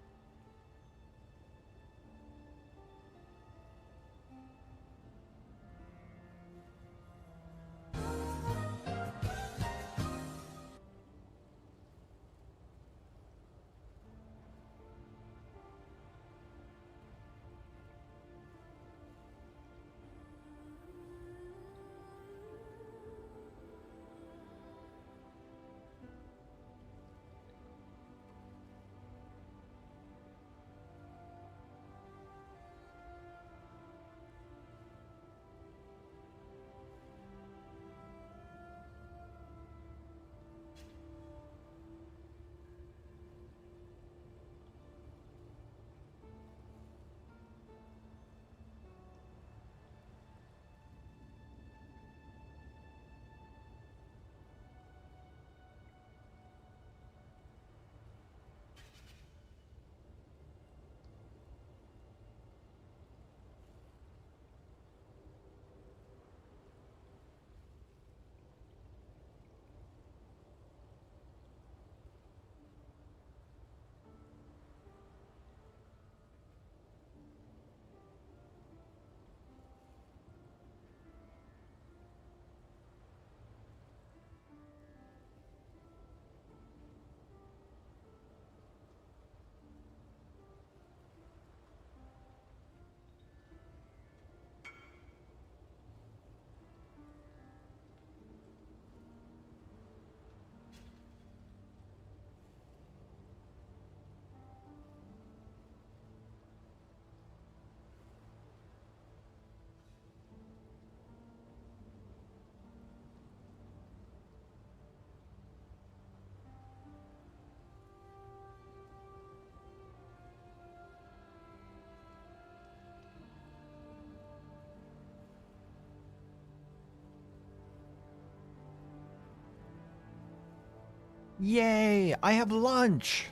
Yay! I have lunch!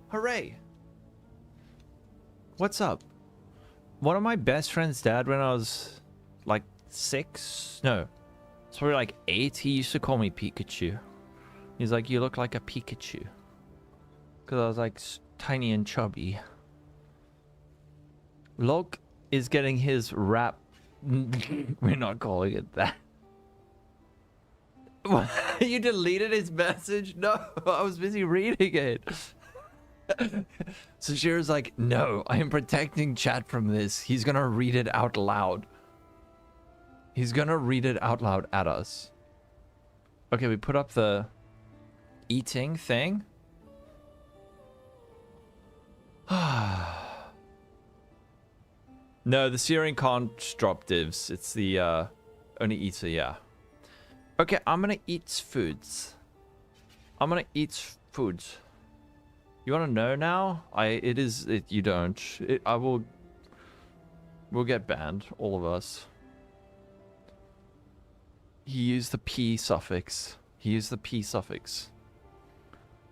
Hooray! What's up? One of my best friend's dad, when I was like 6, no, it's probably like 8, he used to call me Pikachu. He's like, you look like a Pikachu. Because I was like tiny and chubby. Log is getting his rap. We're not calling it that. You deleted his message? No, I was busy reading it. So Shira's like, no, I am protecting chat from this. He's gonna read it out loud. He's gonna read it out loud at us. Okay, we put up the eating thing. No, the searing can't drop divs. It's the only eater, yeah. Okay, I'm gonna eat foods. I'm gonna eat foods. You wanna know now? You don't. We'll get banned, all of us. He used the P suffix. He used the P suffix.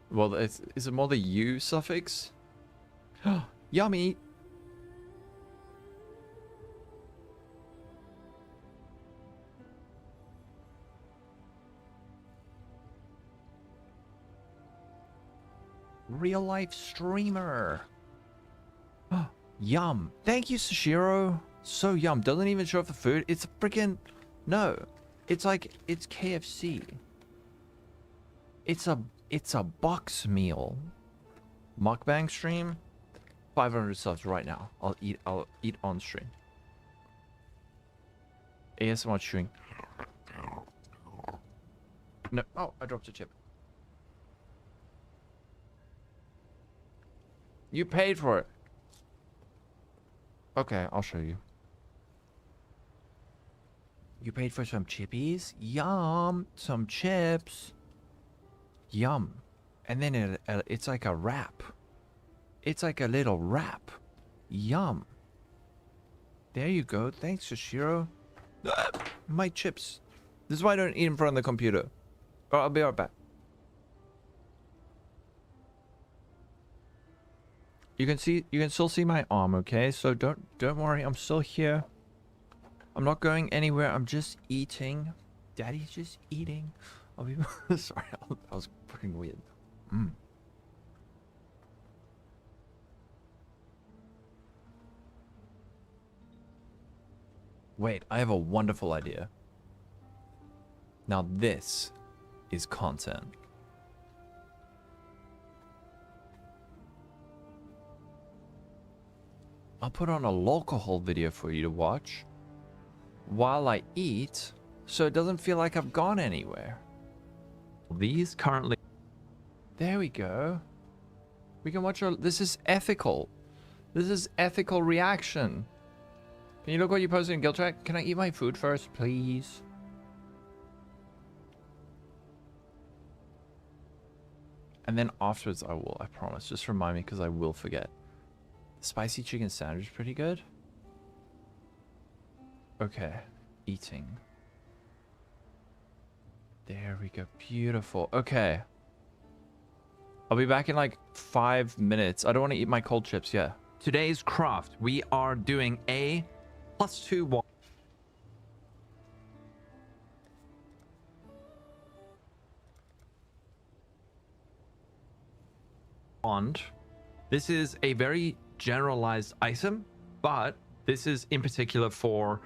Well, is it more the U suffix? Yummy! Real life streamer. Yum. Thank you, Sashiro. So yum. Doesn't even show off the food. It's freaking... No. It's like... It's KFC. It's a box meal. Mukbang stream. 500 subs right now. I'll eat on stream. ASMR chewing. No. Oh, I dropped a chip. You paid for it. Okay, I'll show you. You paid for some chippies? Yum! Some chips. Yum. And then it's like a wrap. It's like a little wrap. Yum. There you go. Thanks, Shishiro. My chips. This is why I don't eat in front of the computer. Oh, I'll be right back. You can still see my arm, okay? So don't worry, I'm still here. I'm not going anywhere. I'm just eating. Daddy's just eating. I'll be sorry, that was fucking weird. Wait, I have a wonderful idea. Now this is content. I'll put on a Lolcohol video for you to watch while I eat, so it doesn't feel like I've gone anywhere. These currently... There we go. We can watch our... This is ethical. This is ethical reaction. Can you look what you posted in Guild Chat? Can I eat my food first, please? And then afterwards I will, I promise. Just remind me because I will forget. Spicy chicken sandwich is pretty good. Okay, eating. There we go, beautiful. Okay. I'll be back in like 5 minutes. I don't want to eat my cold chips yet. Today's craft, we are doing a +2 wand. This is a very generalized item, but this is in particular for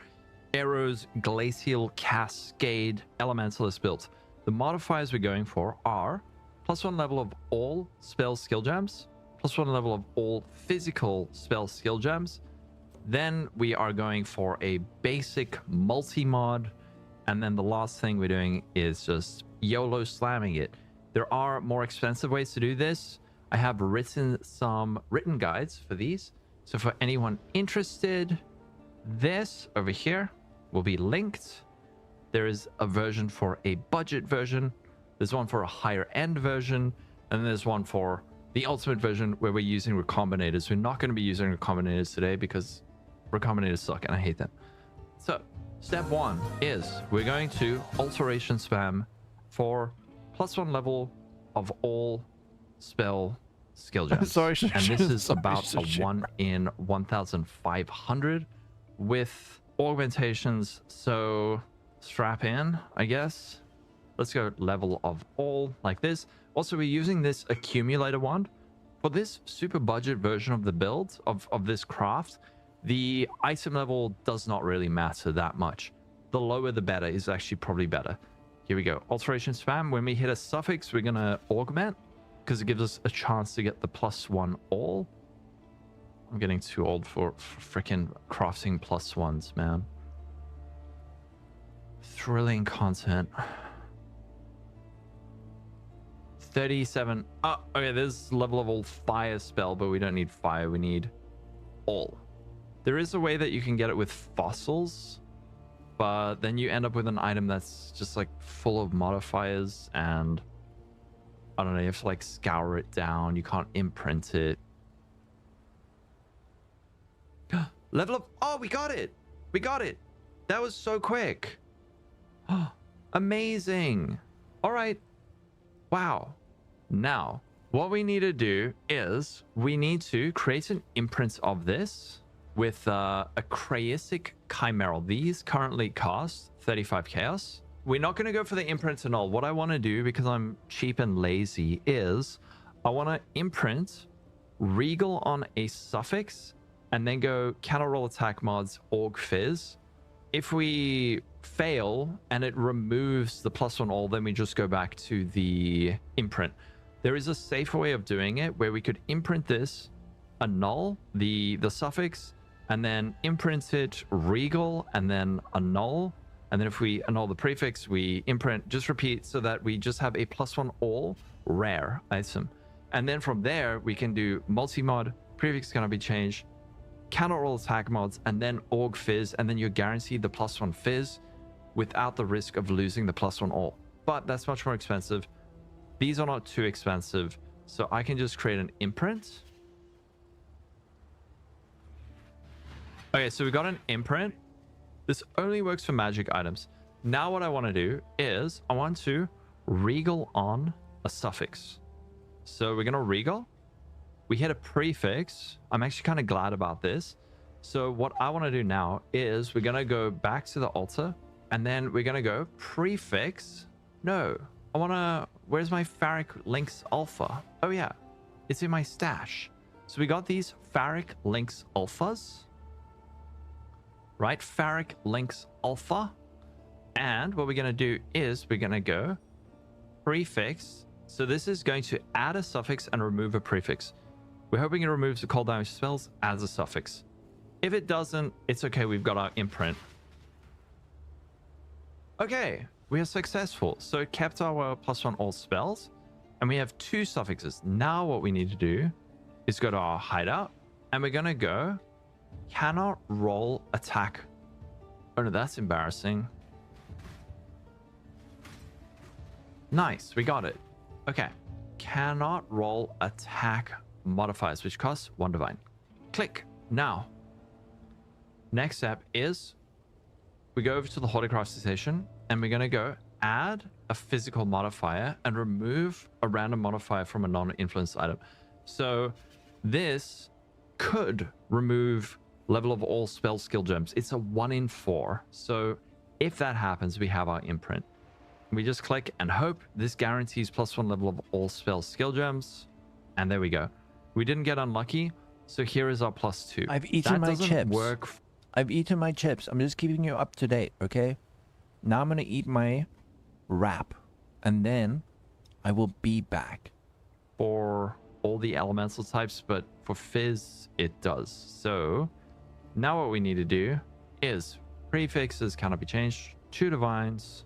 Arrow's Glacial Cascade Elementalist build. The modifiers we're going for are +1 level of all spell skill gems, +1 level of all physical spell skill gems. Then we are going for a basic multi-mod, and then the last thing we're doing is just YOLO slamming it. There are more expensive ways to do this. I have written some written guides for these. So for anyone interested, this over here will be linked. There is a version for a budget version. There's one for a higher end version. And then there's one for the ultimate version where we're using recombinators. We're not going to be using recombinators today because recombinators suck and I hate them. So step 1 is we're going to alteration spam for +1 level of all spell skill gems. Sorry, and this is sorry, about a Sushi. 1 in 1,500 with augmentations. So strap in, I guess. Let's go level of all like this. Also, we're using this accumulator wand. For this super budget version of the build, of this craft, the item level does not really matter that much. The lower the better is actually probably better. Here we go. Alteration spam. When we hit a suffix, we're going to augment because it gives us a chance to get the +1 all. I'm getting too old for freaking crafting +1s, man. Thrilling content. 37. Oh, okay, there's level of all fire spell, but we don't need fire. We need all. There is a way that you can get it with fossils, but then you end up with an item that's just like full of modifiers, and I don't know, you have to like scour it down. You can't imprint it. Level up. Oh, we got it. We got it. That was so quick. Amazing. All right. Wow. Now, what we need to do is we need to create an imprint of this with a Crayisic Chimeral. These currently cost 35 chaos. We're not going to go for the imprint and all. What I want to do, because I'm cheap and lazy, is I want to imprint Regal on a suffix and then go counter roll attack mods Org Fizz. If we fail and it removes the +1 all, then we just go back to the imprint. There is a safer way of doing it where we could imprint this, annul the suffix, and then imprint it Regal, and then annul. And then if we annul the prefix, we imprint, just repeat, so that we just have a +1 all rare item. And then from there, we can do multi-mod, prefix cannot be changed, counter roll attack mods, and then Org Fizz, and then you're guaranteed the +1 Fizz without the risk of losing the +1 all. But that's much more expensive. These are not too expensive, so I can just create an imprint. Okay, so we got an imprint. This only works for magic items. Now what I want to do is I want to regal on a suffix. So we're going to regal. We hit a prefix. I'm actually kind of glad about this. So what I want to do now is we're going to go back to the altar, and then we're going to go prefix. No, I want to... Where's my Pharric Links Alpha? Oh yeah, it's in my stash. So we got these Pharric Links Alphas. Right, Pharric Links Alpha. And what we're going to do is we're going to go prefix. So this is going to add a suffix and remove a prefix. We're hoping it removes the cold damage spells as a suffix. If it doesn't, it's okay. We've got our imprint. Okay, we are successful. So it kept our +1 all spells, and we have 2 suffixes. Now what we need to do is go to our hideout, and we're going to go cannot roll attack. Oh no, that's embarrassing. Nice, we got it. Okay, cannot roll attack modifiers, which costs 1 divine. Click. Now, next step is we go over to the Horticraft station, and we're going to go add a physical modifier and remove a random modifier from a non-influenced item. So this could remove level of all spell skill gems. It's a 1 in 4. So if that happens, we have our imprint. We just click and hope. This guarantees +1 level of all spell skill gems. And there we go. We didn't get unlucky. So here is our +2. I've eaten my chips. Work. I've eaten my chips. I'm just keeping you up to date, okay? Now I'm going to eat my wrap. And then I will be back. For all the elemental types, but for Fizz, it does. So now what we need to do is prefixes cannot be changed. 2 divines.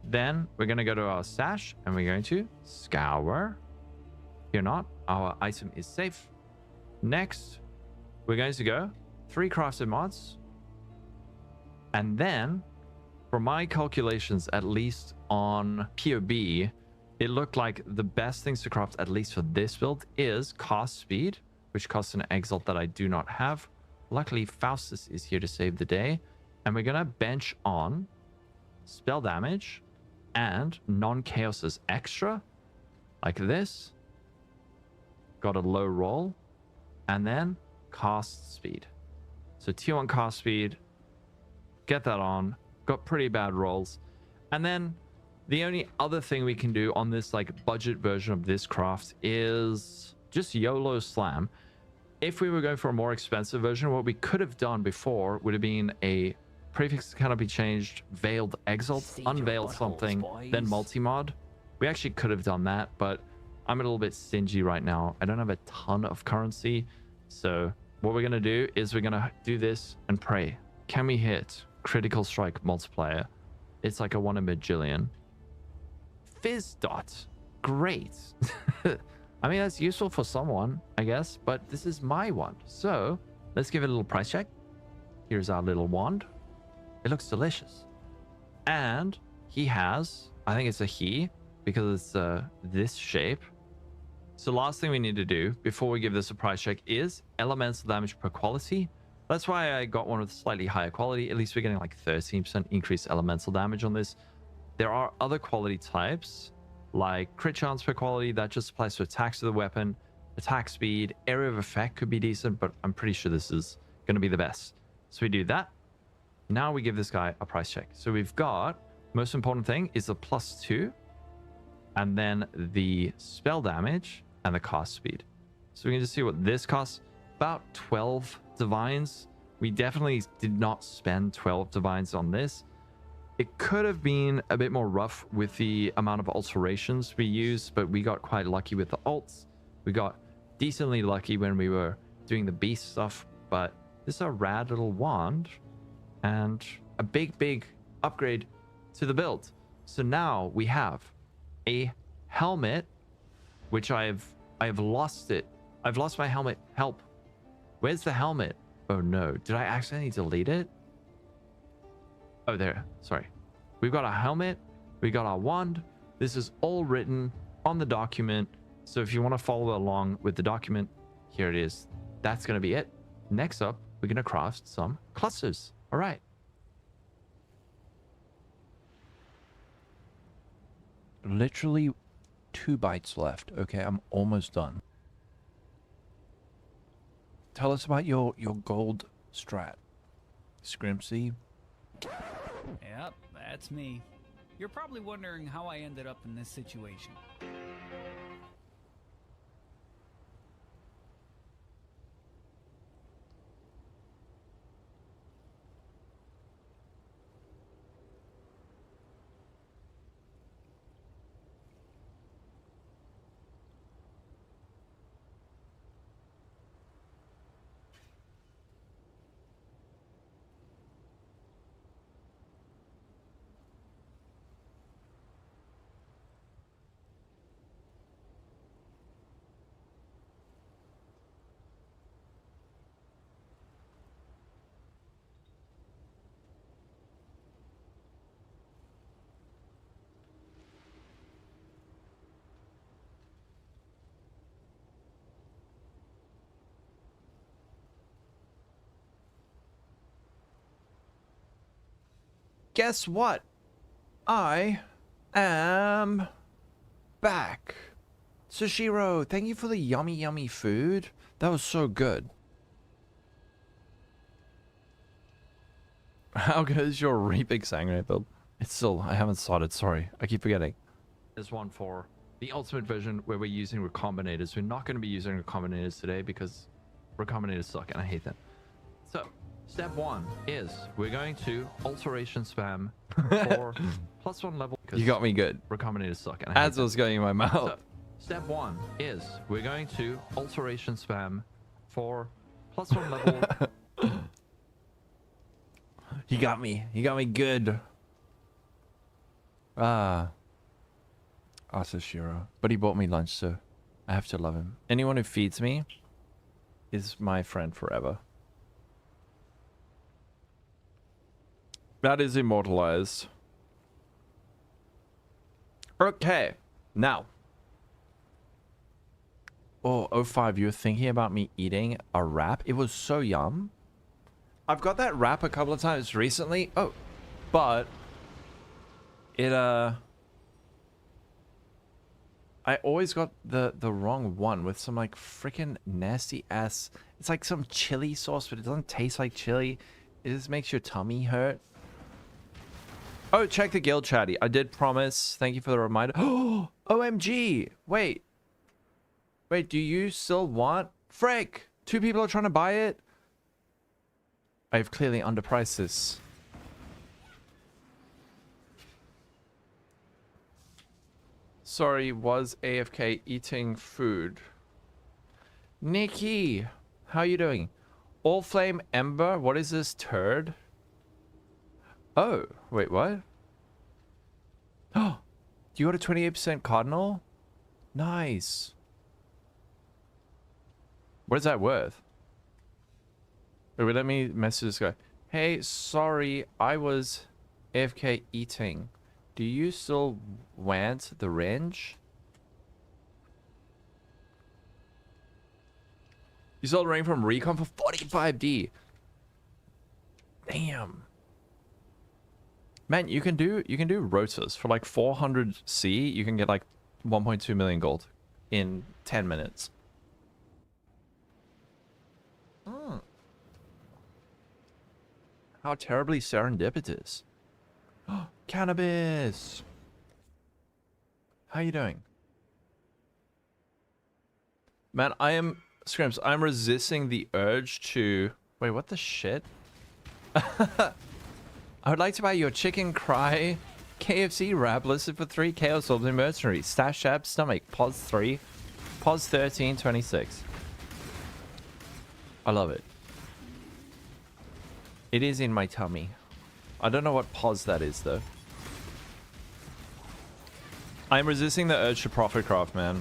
Then we're going to go to our stash and we're going to scour. Here not, our item is safe. Next, we're going to go 3 crafted mods. And then, for my calculations, at least on PoB, it looked like the best things to craft, at least for this build, is cast speed, which costs an exalt that I do not have. Luckily, Faustus is here to save the day. And we're going to bench on spell damage and non-chaos is extra, like this. Got a low roll, and then cast speed. So tier 1 cast speed, get that on. Got pretty bad rolls. And then the only other thing we can do on this like budget version of this craft is just YOLO slam. If we were going for a more expensive version, what we could have done before would have been a prefix cannot be changed, veiled exalt, unveiled something, then multi-mod. We actually could have done that, but I'm a little bit stingy right now. I don't have a ton of currency. So what we're going to do is we're going to do this and pray. Can we hit critical strike multiplier? It's like a 1 in a bajillion. Fizz dot. Great. I mean, that's useful for someone, I guess, but this is my wand. So let's give it a little price check. Here's our little wand. It looks delicious. And he has, I think it's a he, because it's this shape. So last thing we need to do before we give this a price check is elemental damage per quality. That's why I got one with slightly higher quality. At least we're getting like 13% increased elemental damage on this. There are other quality types like crit chance per quality that just applies to attacks of the weapon, attack speed, area of effect could be decent, but I'm pretty sure this is going to be the best. So we do that. Now we give this guy a price check. So we've got, most important thing is the +2, and then the spell damage and the cast speed. So we can just see what this costs. About 12 divines. We definitely did not spend 12 divines on this. It could have been a bit more rough with the amount of alterations we used, but we got quite lucky with the alts. We got decently lucky when we were doing the beast stuff, but this is a rad little wand and a big upgrade to the build. So now we have a helmet, which I've lost it. I've lost my helmet. Help. Where's the helmet? Oh no, did I accidentally delete it? Oh, there. Sorry. We've got our helmet. We got our wand. This is all written on the document. So if you want to follow along with the document, here it is. That's going to be it. Next up, we're going to craft some clusters. All right. Literally 2 bites left. Okay, I'm almost done. Tell us about your gold strat, Scrimsy. Yep, that's me. You're probably wondering how I ended up in this situation. Guess what? I am back. Sushiro, thank you for the yummy food. That was so good. How good is your Reaping Sangre build? It's still, I haven't started, sorry. I keep forgetting. There's one for the ultimate version where we're using recombinators. We're not going to be using recombinators today because recombinators suck and I hate them. So, step 1 is we're going to alteration spam for +1 level. You got me good. Recombinators suck and I hate As was going in my mouth. So, step 1 is we're going to alteration spam for +1 level. You got me. You got me good. Sushiro. But he bought me lunch, so I have to love him. Anyone who feeds me is my friend forever. That is immortalized. Okay. Now. Oh, 05, you were thinking about me eating a wrap? It was so yum. I've got that wrap a couple of times recently. Oh, but it I always got the wrong one with some like freaking nasty ass. It's like some chili sauce, but it doesn't taste like chili. It just makes your tummy hurt. Oh, check the guild chatty. I did promise. Thank you for the reminder. Oh, OMG. Wait. Wait, do you still want? Frick! 2 people are trying to buy it? I've clearly underpriced this. Sorry, was AFK eating food. Nikki, how you doing? All Flame Ember, what is this turd? Oh, wait, what? Oh, you got a 28% cardinal? Nice. What is that worth? Wait, let me message this guy. Hey, sorry, I was AFK eating. Do you still want the range? You sold a ring from Recon for 45D. Damn. Man, you can do rotas for like 400C. You can get like 1.2 million gold in 10 minutes. Oh. How terribly serendipitous. Cannabis. How you doing? Man, I am Scrimps. I'm resisting the urge to wait. What the shit? I would like to buy your chicken cry KFC wrap listed for 3 Chaos Orbs in Mercenary. Stash Shab Stomach. Pos 3. Pos 13.26. I love it. It is in my tummy. I don't know what pos that is though. I'm resisting the urge to profit craft, man.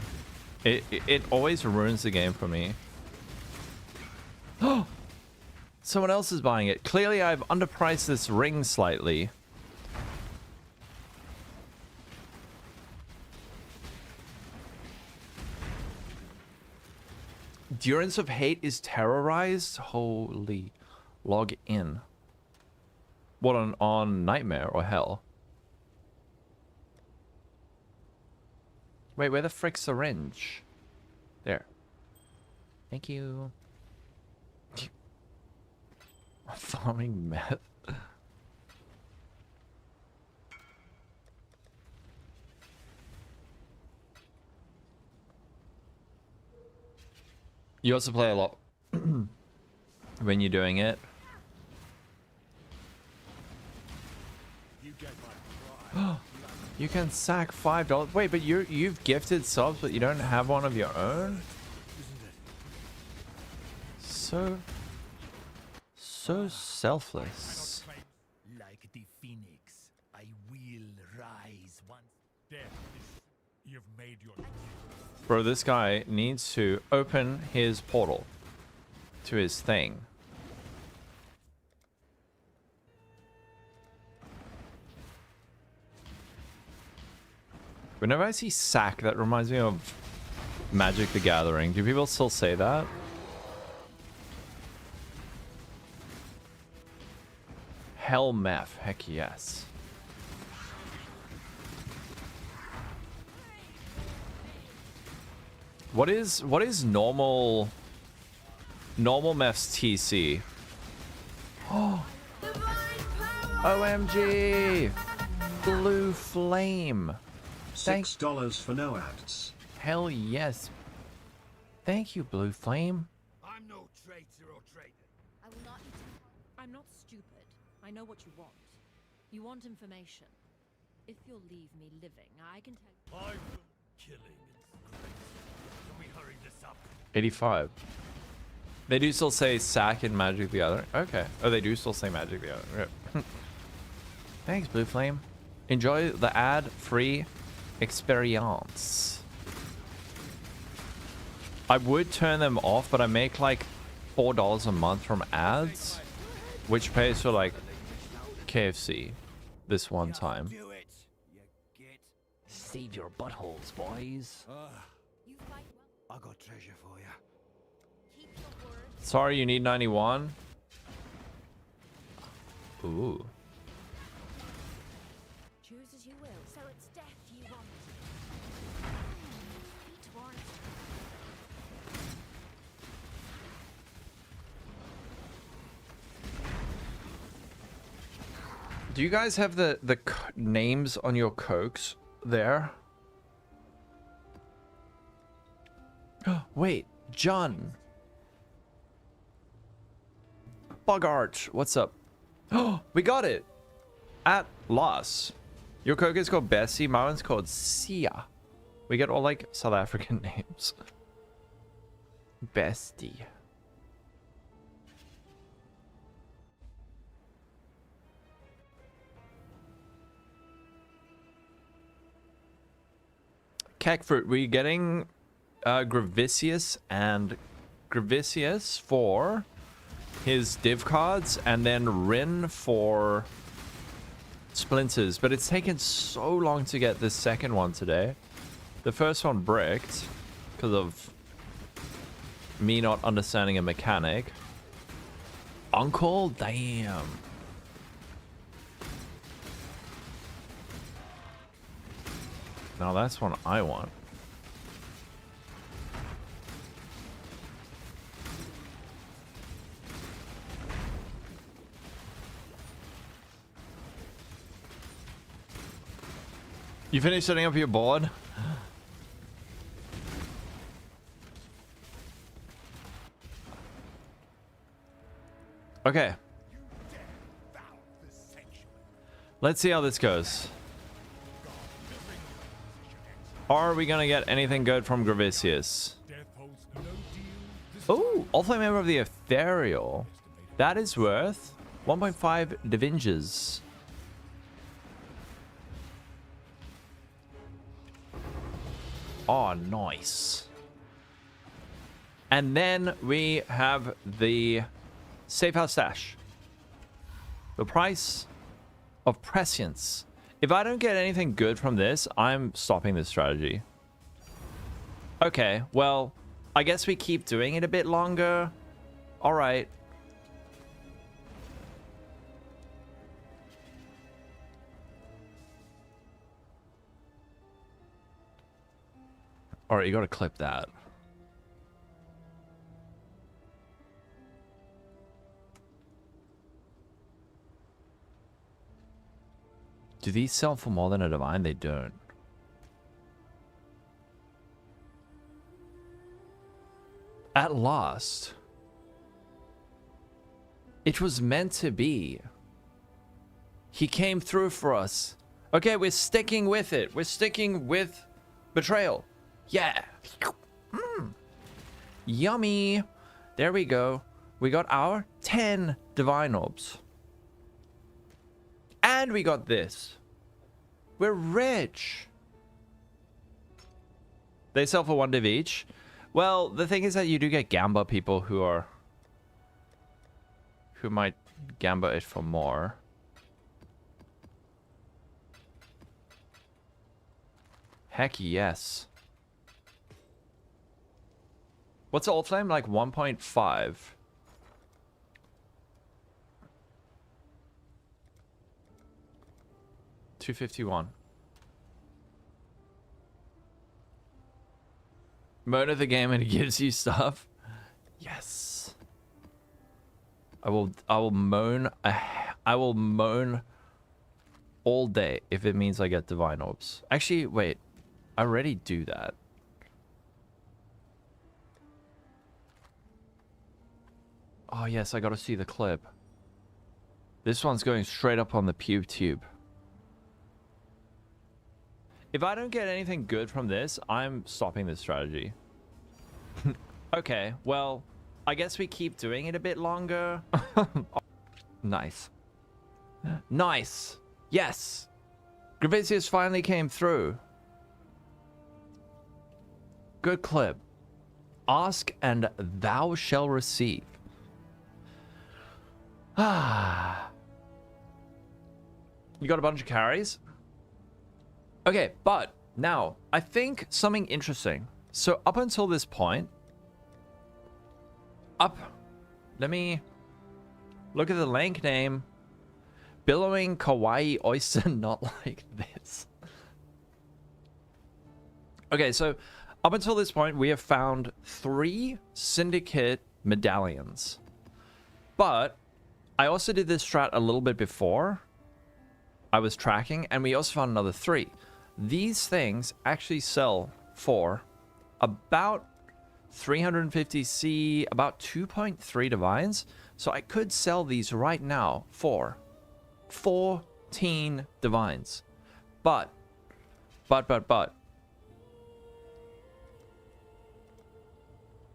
It always ruins the game for me. Oh! Someone else is buying it. Clearly, I've underpriced this ring slightly. Durance of Hate is terrorized? Holy. Log in. What, on Nightmare or Hell? Wait, where the frick's syringe? There. Thank you. Farming meth. You also play a lot when you're doing it. You can sack $5. Wait, but you've gifted subs, but you don't have one of your own? So selfless. Like the phoenix, I will rise once. Death is. You've made your. Bro, this guy needs to open his portal to his thing. Whenever I see sack, that reminds me of Magic the Gathering. Do people still say that? Hell meth, heck yes. What is normal meth's TC? Oh, OMG! Blue flame. $6 for no ads. Hell yes. Thank you, Blue Flame. I'm no traitor or traitor. I will not eat. I'm not stupid. I know what you want. You want information. If you'll leave me living, I can tell you. I will killing and can we hurry this up? 85. They do still say sack in Magic the Gathering. Okay. Oh, they do still say Magic the Gathering. Right. Thanks, Blue Flame. Enjoy the ad-free experience. I would turn them off, but I make like $4 a month from ads, which pays for like KFC this one time. Do it. You get. Save your buttholes, boys. You fight well. I got treasure for you. Keep your word. Sorry, you need 91. Ooh. Choose as you will. So it's death you want. want. Do you guys have the names on your cokes there? Wait, John. Bogart, what's up? Oh, we got it. At last. Your coke is called Bessie, my one's called Sia. We get all like South African names. Bestie. Cackfruit, we're getting Gravicius and Gravicius for his div cards, and then Rin for splinters. But it's taken so long to get this second one today. The first one bricked because of me not understanding a mechanic. Uncle, damn. Now that's one I want. You finished setting up your board? Okay. Let's see how this goes. Are we gonna get anything good from Gravicius? Oh, all-flame member of the Ethereal. That is worth 1.5 Divinges. Oh, nice. And then we have the Safehouse stash. The price of prescience. If I don't get anything good from this, I'm stopping this strategy. Okay, well, I guess we keep doing it a bit longer. All right. All right, you got to clip that. Do these sell for more than a divine? They don't. At last. It was meant to be. He came through for us. Okay, we're sticking with it. We're sticking with Betrayal. Yeah. Yummy. There we go. We got our 10 divine orbs. And we got this. We're rich. They sell for 1 div each. Well, the thing is that you do get Gamba people who might Gamba it for more. Heck yes. What's the old flame? Like 1.5. $251. Moan of the game and it gives you stuff. Yes. I will moan all day if it means I get divine orbs. Actually, wait. I already do that. Oh yes, I gotta see the clip. This one's going straight up on the pube tube. If I don't get anything good from this, I'm stopping this strategy. Okay, well, I guess we keep doing it a bit longer. Nice. Nice. Yes. Gravicius finally came through. Good clip. Ask and thou shall receive. Ah. You got a bunch of carries? Okay, but now, I think something interesting. So up until this point, let me look at the lank name. Billowing kawaii oyster, not like this. Okay, so Up until this point, we have found 3 Syndicate medallions. But I also did this strat a little bit before I was tracking, and we also found another 3. These things actually sell for about 350C, about 2.3 divines. So I could sell these right now for 14 divines. But.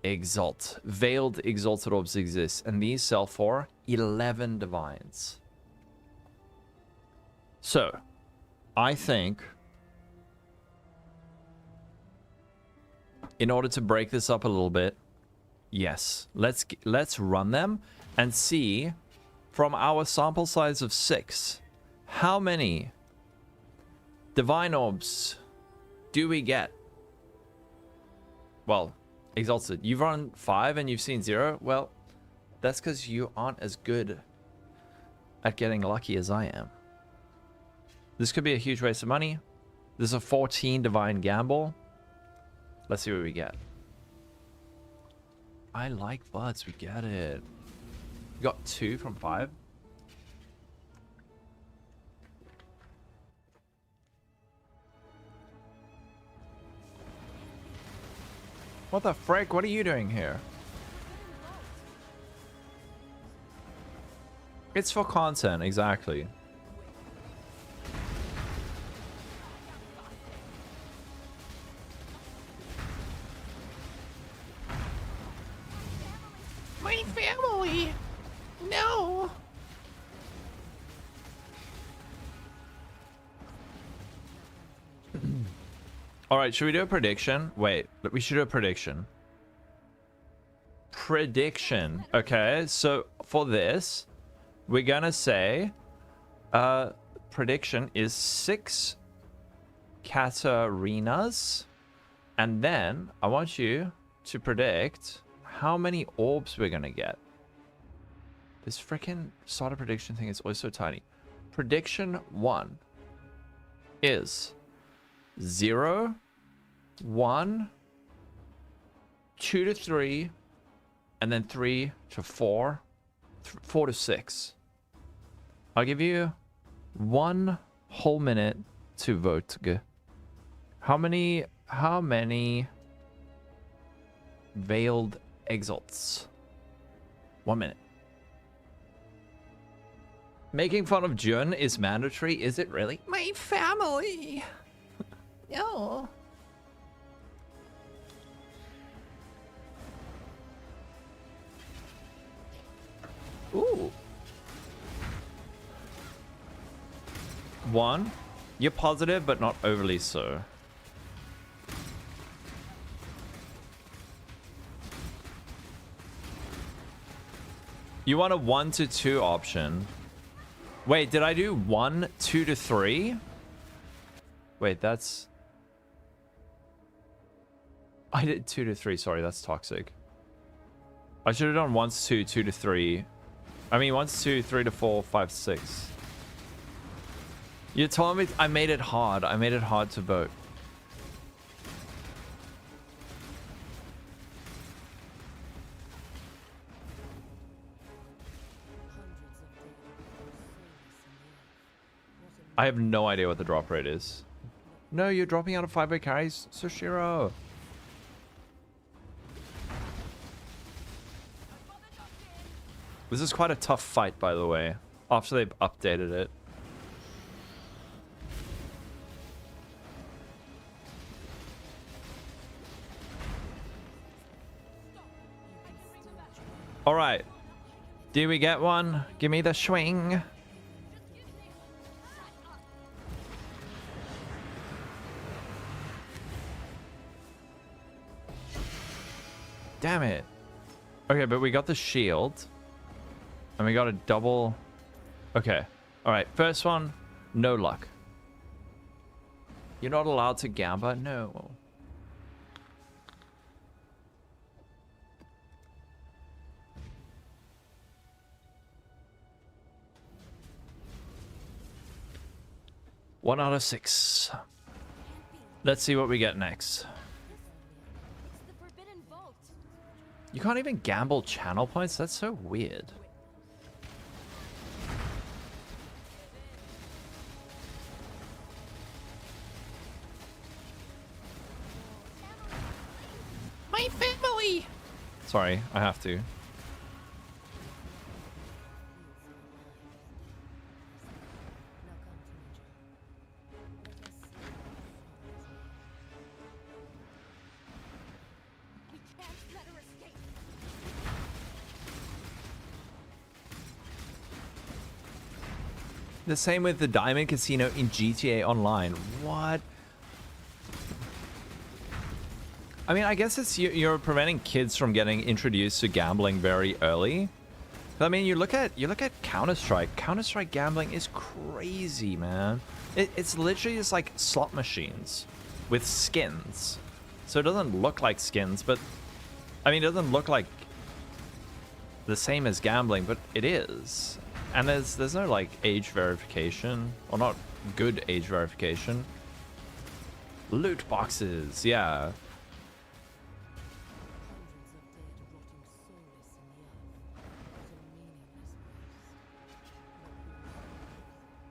Exalt. Veiled Exalted Orbs exist, and these sell for 11 divines. So, I think in order to break this up a little bit, yes, let's run them and see from our sample size of 6, how many divine orbs do we get? Well, Exalted, you've run 5 and you've seen 0. Well, that's because you aren't as good at getting lucky as I am. This could be a huge waste of money. This is a 14 divine gamble. Let's see what we get. I like butts. We get it. We got 2 from 5. What the frick? What are you doing here? It's for content, exactly. My family! No! Alright, should we do a prediction? Wait, we should do a prediction. Prediction. Okay, so for this, we're gonna say prediction is 6 Katarinas. And then I want you to predict how many orbs we're gonna get. This freaking starter prediction thing is always so tiny. Prediction 1 is 0, 1, 2 to 3, and then 3 to 4, 4 to 6. I'll give you 1 whole minute to vote. How many veiled exalts? 1 minute. Making fun of Jun is mandatory, is it really? My family! No. Ooh. 1. You're positive, but not overly so. You want a 1 to 2 option. Wait, did I do 1, 2 to 3? Wait, that's... I did 2 to 3. Sorry, that's toxic. I should have done 1 to 2, 2 to 3. I mean, 1 to 2, 3 to 4, 5 to 6. You told me I made it hard. I made it hard to vote. I have no idea what the drop rate is. No, you're dropping out of 5-way carries, Sushiro. This is quite a tough fight, by the way, after they've updated it. All right. Do we get one? Give me the swing. Damn it. Okay, but we got the shield. And we got a double... Okay. Alright, first one, no luck. You're not allowed to gamble? No. One out of 6. Let's see what we get next. You can't even gamble channel points? That's so weird. My family! Sorry, I have to. The same with the Diamond Casino in GTA Online. What? I mean, I guess it's you're preventing kids from getting introduced to gambling very early. I mean, you look at Counter-Strike. Counter-Strike gambling is crazy, man. It's literally just like slot machines with skins. So it doesn't look like skins, but I mean, it doesn't look like the same as gambling, but it is. And there's no like age verification, or not good age verification. Loot boxes, yeah.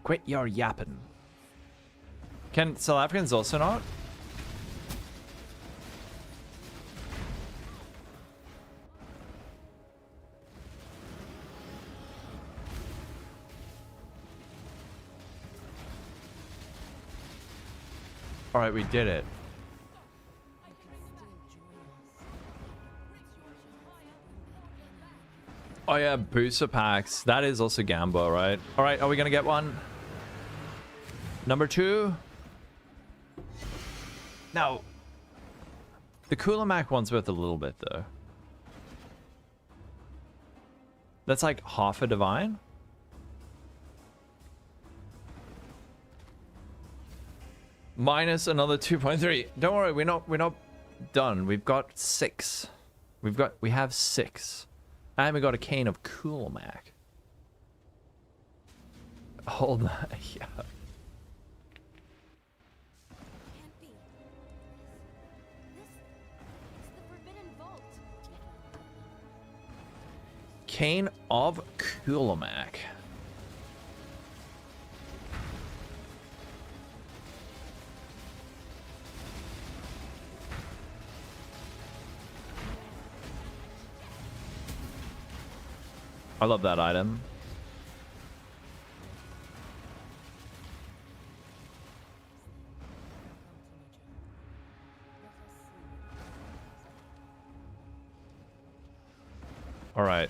Quit your yapping. Can South Africans also not? All right, we did it. Oh yeah, booster packs. That is also Gambo, right? All right, are we gonna get one? Number 2. Now, the Cooler Mac one's worth a little bit though. That's like half a divine. Minus another 2.3. Don't worry, we're not done. We've got 6. We have 6. And we got a cane of Cool Mac. Hold on, yeah. Can't be. This is the Forbidden Vault. Cane of Cool Mac. I love that item. All right.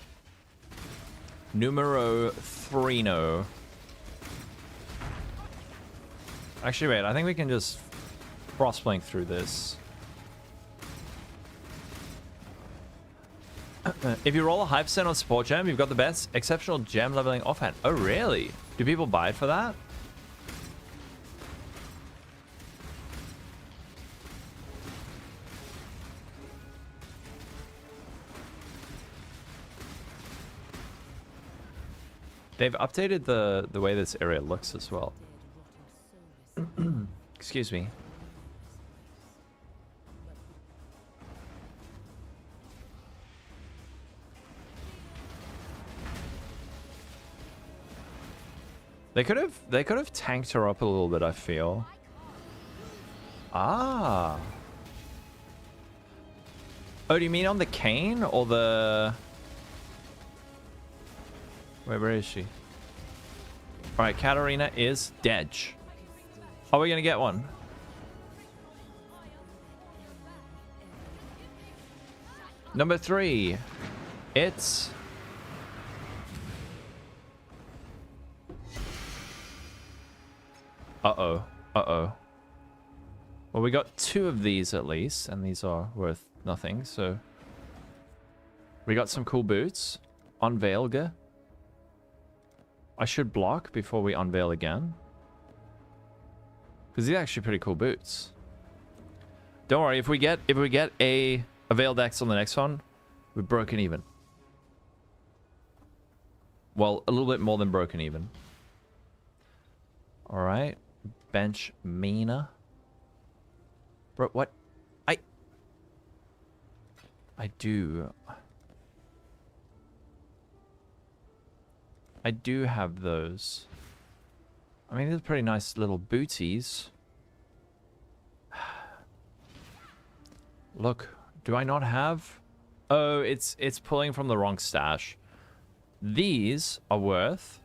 Numero 3 no. Actually, wait. I think we can just cross-blink through this. If you roll a high percent on support gem, you've got the best exceptional gem leveling offhand. Oh, really? Do people buy it for that? They've updated the way this area looks as well. Excuse me. They could have tanked her up a little bit, I feel. Ah. Oh, do you mean on the cane or the... Wait, where is she? Alright, Katarina is dead. Are we gonna get one? Number 3. It's... Uh-oh. Uh-oh. Well, we got 2 of these at least, and these are worth nothing, so... We got some cool boots. Unveilge. I should block before we unveil again. Because these are actually pretty cool boots. Don't worry, if we get a Veiled X on the next one, we're broken even. Well, a little bit more than broken even. Alright. Bench Mina. Bro, what? I do. I do have those. I mean, these are pretty nice little booties. Look, do I not have? Oh, it's pulling from the wrong stash. These are worth.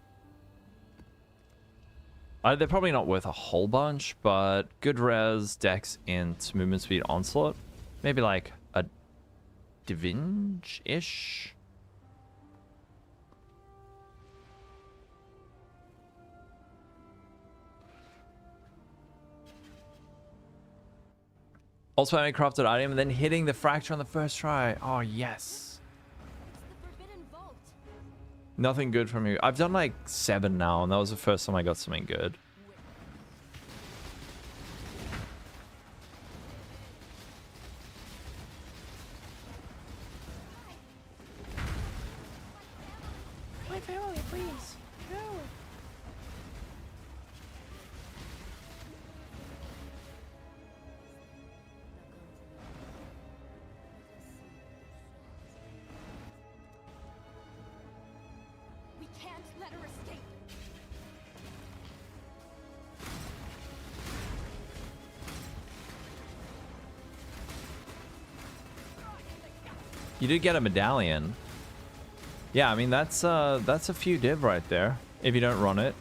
They're probably not worth a whole bunch, but good res, dex, int, movement speed, onslaught. Maybe like a Divinge-ish. Also having a crafted item and then hitting the fracture on the first try. Oh, yes. Nothing good from you. I've done like 7 now, and that was the first time I got something good. My family, please. No. We can't let her escape. You did get a medallion. Yeah, I mean, that's a few div right there, if you don't run it.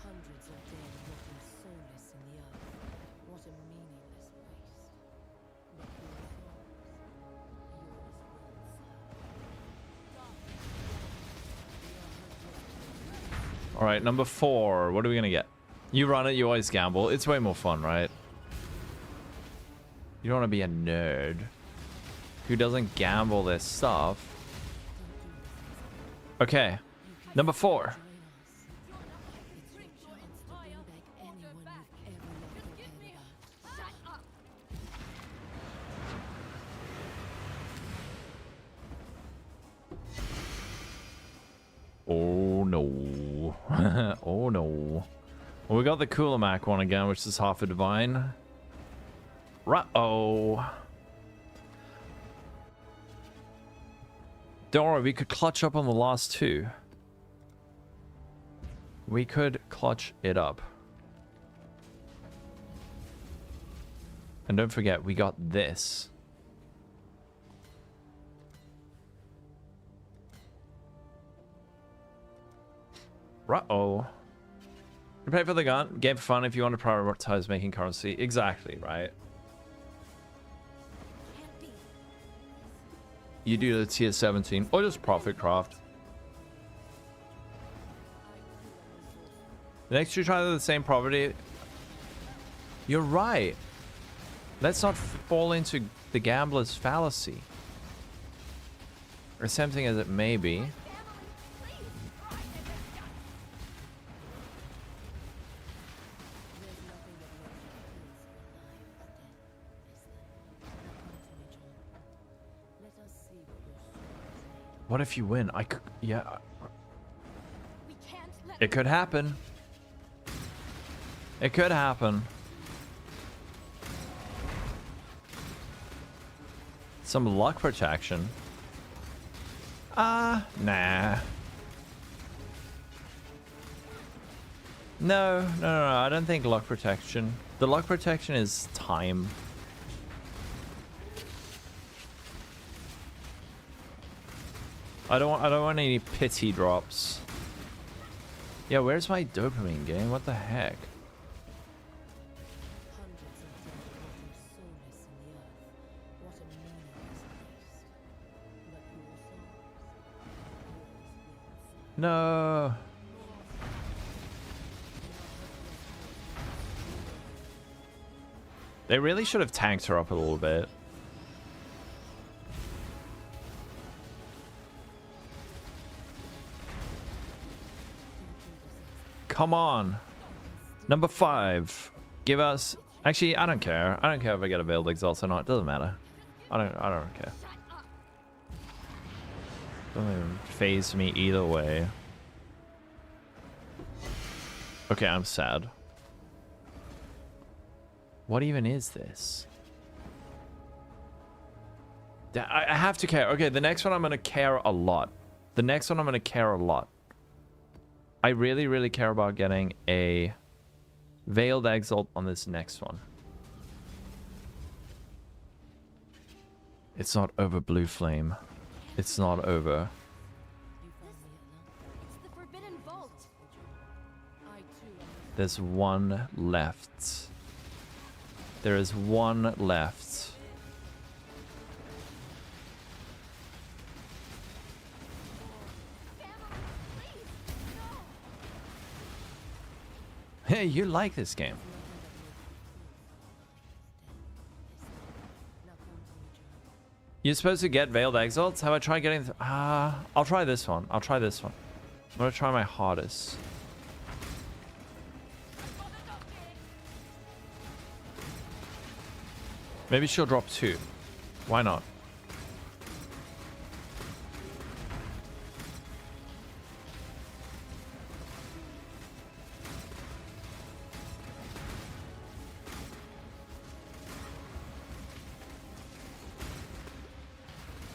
Hundreds of dead rotting soulless in the earth. What a meaningless waste. But your souls, All right, number 4. What are we gonna get? You run it. You always gamble. It's way more fun, right? You don't want to be a nerd who doesn't gamble their stuff. Okay, number 4. Oh no. Oh no. Well, we got the Cooler Mac one again, which is half a divine. Ruh-oh. Don't worry, we could clutch up on the last 2. We could clutch it up. And don't forget, we got this. Uh-oh. You pay for the gun, game for fun if you want to prioritize making currency. Exactly, right? You do the tier 17 or just profit craft. The next 2 try the same property. You're right. Let's not fall into the gambler's fallacy. As tempting as it may be. What if you win? I could, yeah. It could happen. It could happen. Some luck protection. Nah. No, I don't think luck protection. The luck protection is time. I don't want any pity drops. Yeah, where's my dopamine game? What the heck? No. They really should have tanked her up a little bit. Come on. Number 5. Give us... Actually, I don't care. I don't care if I get a veiled exalt or not. It doesn't matter. I don't care. Doesn't even faze me either way. Okay, I'm sad. What even is this? I have to care. Okay, the next one I'm going to care a lot. The next one I'm going to care a lot. I really, really care about getting a Veiled Exalt on this next one. It's not over, Blue Flame. It's not over. It's the Forbidden Vault. There's one left. There is one left. Hey, you like this game. You're supposed to get Veiled Exalts? Have I tried getting... I'll try this one. I'll try this one. I'm going to try my hardest. Maybe she'll drop 2. Why not?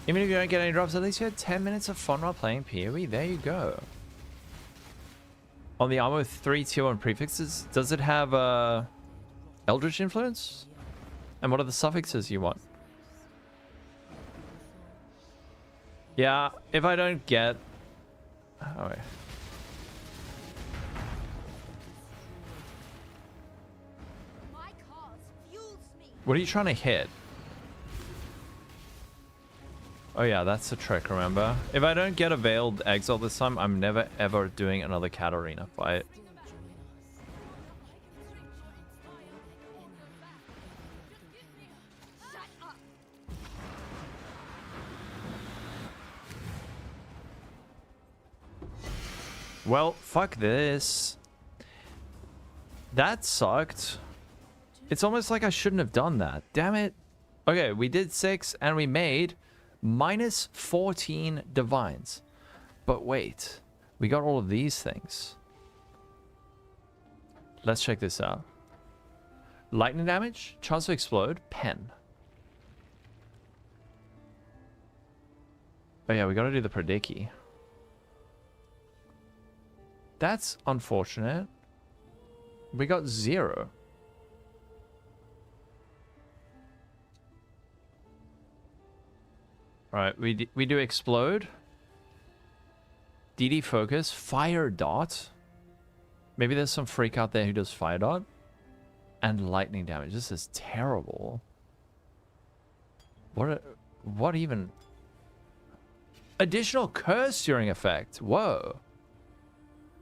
Even if you don't get any drops, at least you had 10 minutes of fun while playing PoE. There you go. On the armor with 3 tier 1 prefixes, does it have Eldritch Influence? And what are the suffixes you want? Yeah, if I don't get... Oh, wait. What are you trying to hit? Oh yeah, that's the trick, remember? If I don't get a Veiled Exalt this time, I'm never ever doing another Katarina fight. Well, fuck this. That sucked. It's almost like I shouldn't have done that. Damn it. Okay, we did 6 and we made minus 14 divines. But wait, we got all of these things. Let's check this out. Lightning damage, chance to explode, pen. Oh yeah, we gotta do the Predicki. That's unfortunate. We got 0. Alright, we do explode. DD focus, fire dot. Maybe there's some freak out there who does fire dot. And lightning damage. This is terrible. What even? Additional curse during effect. Whoa.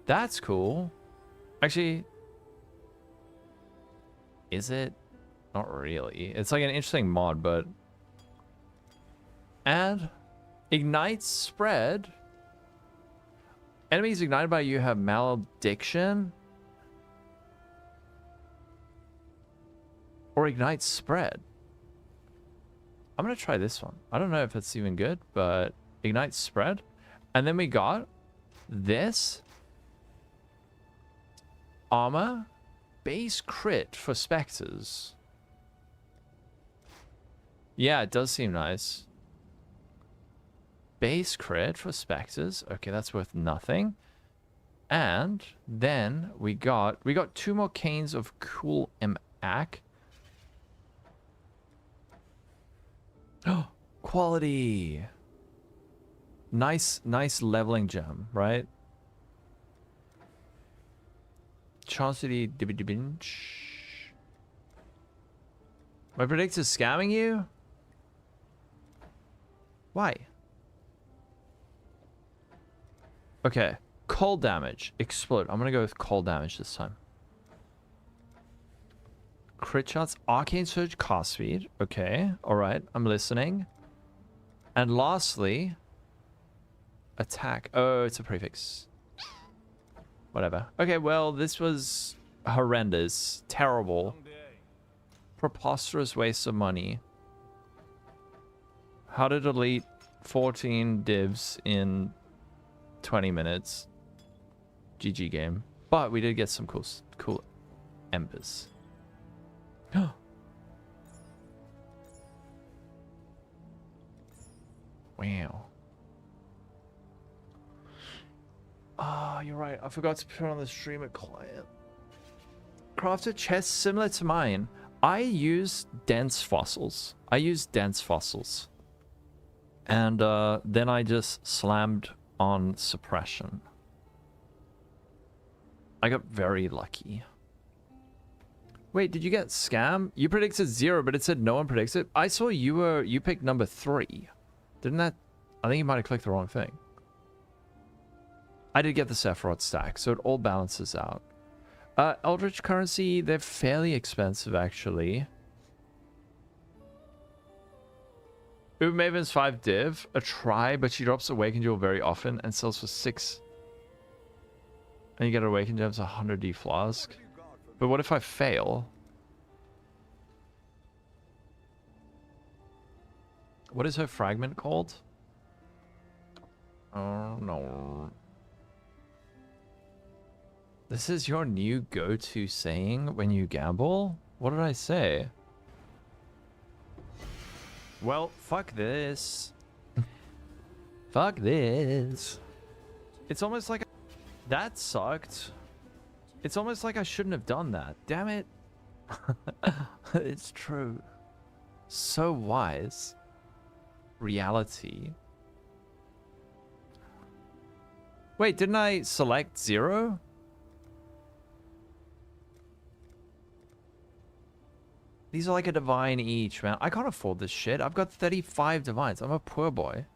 That's cool. Actually, is it? Not really. It's like an interesting mod, but... And ignite spread. Enemies ignited by you have malediction. Or ignite spread. I'm going to try this one. I don't know if it's even good, but ignite spread. And then we got this. Armor. Base crit for specters. Yeah, it does seem nice. Base crit for specters. Okay, that's worth nothing. And then we got 2 more canes of cool Mac. Oh, quality. Nice leveling gem, right? Chauncey Dibidibinch. My predictor's scamming you? Why? Okay, cold damage, explode. I'm gonna go with cold damage this time. Crit shots, arcane surge, cast speed. Okay, all right, I'm listening. And lastly, attack. Oh, it's a prefix. Whatever. Okay, well, this was horrendous, terrible, preposterous waste of money. How to delete 14 divs in 20 minutes. GG game. But we did get some cool embers. Wow. Oh, you're right. I forgot to put on the streamer client. Crafted chest similar to mine. I use dense fossils. And then I just slammed on suppression. I got very lucky. Wait, did you get scam? You predicted 0, but it said no one predicts it. I saw you picked number 3. Didn't that? I think you might have clicked the wrong thing. I did get the Sephiroth stack, so it all balances out. Eldritch currency, they're fairly expensive actually. Uber Maven's 5 div, a try, but she drops Awakened Jewel very often and sells for 6. And you get Awakened Gems 100D flask. But what if I fail? What is her fragment called? Oh no. This is your new go-to saying when you gamble? What did I say? Well, fuck this. Fuck this. It's almost like... That sucked. It's almost like I shouldn't have done that. Damn it. It's true. So wise. Reality. Wait, didn't I select 0? These are like a divine each, man. I can't afford this shit. I've got 35 divines. I'm a poor boy.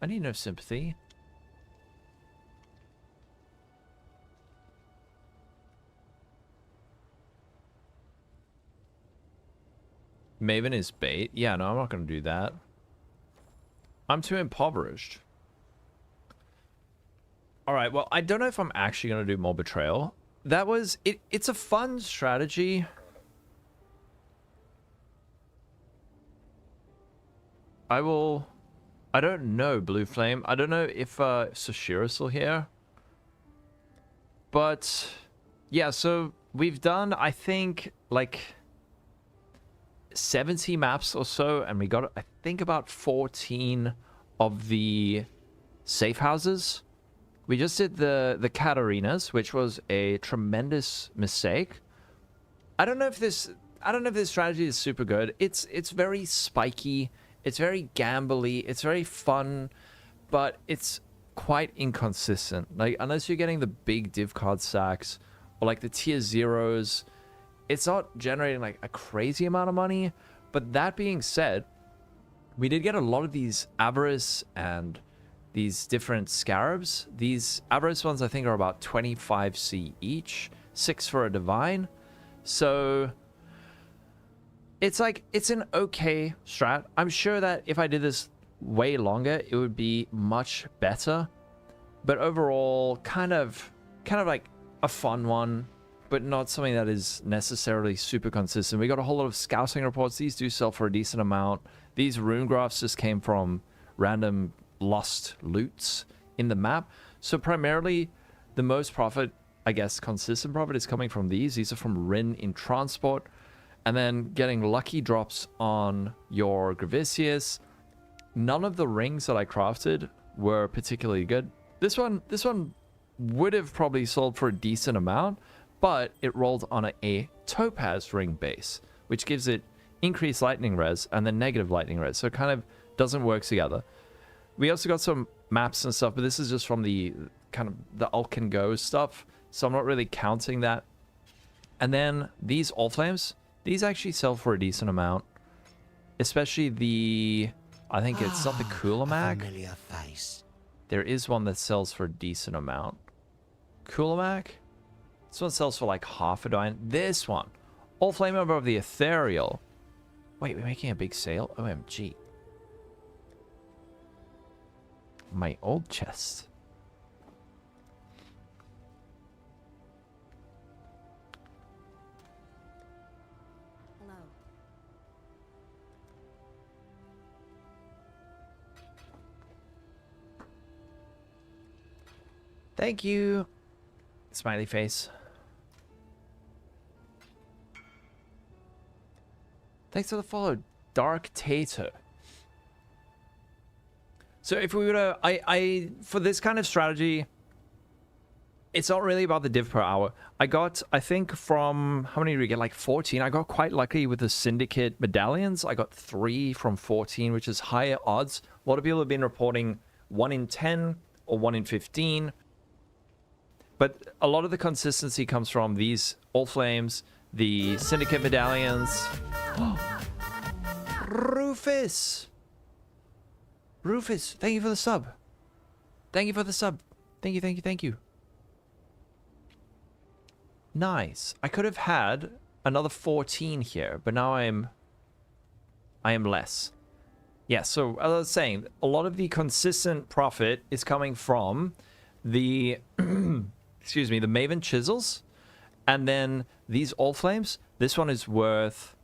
I need no sympathy. Maven is bait. Yeah, no, I'm not going to do that. I'm too impoverished. Alright, well, I don't know if I'm actually going to do more Betrayal. That was... It's a fun strategy. I don't know, Blue Flame. I don't know if Sashiris will hear. But, yeah, so we've done, I think, like 70 maps or so, and we got, I think, about 14 of the safe houses. We just did the Catarinas, which was a tremendous mistake. I don't know if this strategy is super good. It's very spiky. It's very gambly, it's very fun, but it's quite inconsistent. Like, unless you're getting the big div card stacks, or like the tier 0s, it's not generating like a crazy amount of money. But that being said, we did get a lot of these Avarice and these different Scarabs. These Avarice ones I think are about 25C each, 6 for a Divine. So... it's like, it's an okay strat. I'm sure that if I did this way longer, it would be much better. But overall, kind of like a fun one, but not something that is necessarily super consistent. We got a whole lot of scouting reports. These do sell for a decent amount. These rune graphs just came from random lost loots in the map. So primarily, the most profit, I guess, consistent profit is coming from these. These are from Rin in Transport. And then getting lucky drops on your Gravicius. None of the rings that I crafted were particularly good. This one would have probably sold for a decent amount, but it rolled on a topaz ring base, which gives it increased lightning res and then negative lightning res. So it kind of doesn't work together. We also got some maps and stuff, but this is just from the kind of the Ulcan Go stuff. So I'm not really counting that. And then these All Flames. These actually sell for a decent amount. Especially the... I think it's not the Coolamac. There is one that sells for a decent amount. Coolamac? This one sells for like half a dime. This one. All Flame Member of the Ethereal. Wait, we're making a big sale? OMG. My old chest. Thank you. Smiley face. Thanks for the follow, Dark Tater. So if we were to, I for this kind of strategy, it's not really about the div per hour. I got, I think from, how many did we get? Like 14. I got quite lucky with the Syndicate medallions. I got 3 from 14, which is higher odds. A lot of people have been reporting 1 in 10 or 1 in 15. But a lot of the consistency comes from these All Flames, the Syndicate medallions. Rufus! Rufus, thank you for the sub. Thank you for the sub. Thank you, thank you, thank you. Nice. I could have had another 14 here, but now I am less. Yeah, so as I was saying, a lot of the consistent profit is coming from the excuse me, the Maven chisels, and then these All Flames. This one is worth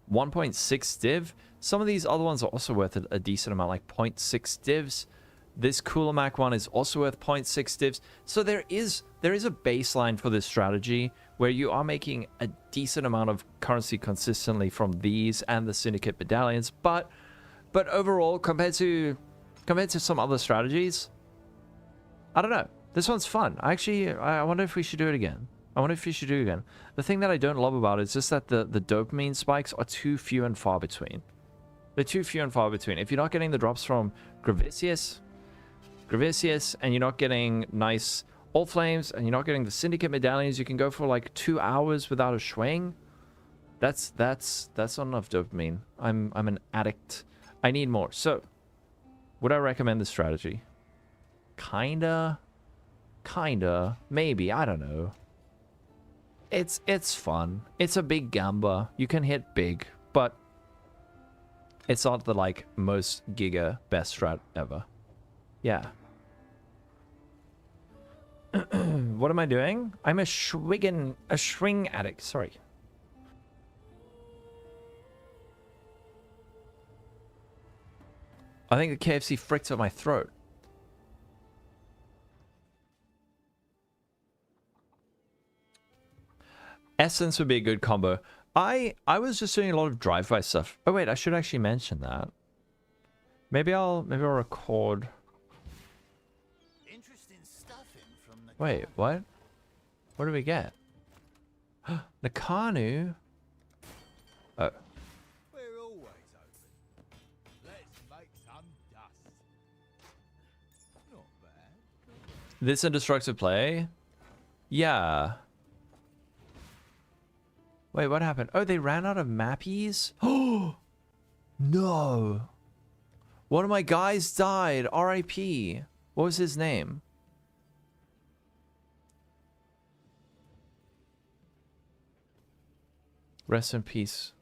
1.6 div. Some of these other ones are also worth a decent amount, like 0.6 divs. This Cooler Mac one is also worth 0.6 divs. So there is a baseline for this strategy where you are making a decent amount of currency consistently from these and the Syndicate medallions. But overall, compared to some other strategies, I don't know. This one's fun. I wonder if we should do it again. I wonder if we should do it again. The thing that I don't love about it is just that the dopamine spikes are too few and far between. They're too few and far between. If you're not getting the drops from Gravicius, and you're not getting nice All Flames, and you're not getting the Syndicate medallions, you can go for like 2 hours without a swing. That's not enough dopamine. I'm an addict. I need more. So, would I recommend this strategy? Kinda, maybe. I don't know. It's fun. It's a big gamba. You can hit big, but it's not the like most giga best strat ever. Yeah. What am I doing? I'm a swing addict. Sorry. I think the KFC fricked up my throat. Essence would be a good combo. I was just doing a lot of drive-by stuff. Oh wait, I should actually mention that. Maybe I'll record. Interesting stuff in from the Wait, what? What do we get? Nakanu. Oh. We're always open. Let's make some dust. Not bad. This indestructible play? Yeah. Wait, what happened? Oh, they ran out of mappies? Oh, no. One of my guys died. R.I.P. What was his name? Rest in peace.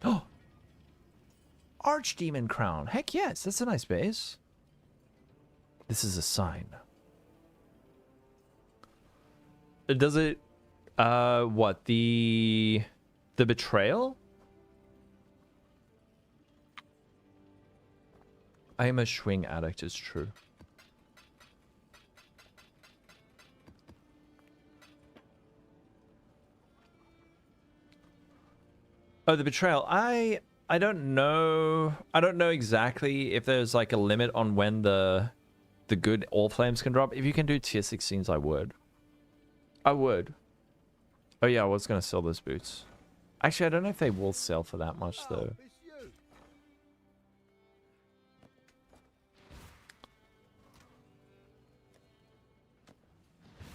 Oh! Archdemon Crown. Heck yes, that's a nice base. This is a sign. Does it, what, the Betrayal? I am a swing addict, it's true. Oh, the Betrayal. I don't know. I don't know exactly if there's like a limit on when the good All Flames can drop. If you can do tier 16s, I would. I would. Oh yeah, I was gonna sell those boots. Actually, I don't know if they will sell for that much though.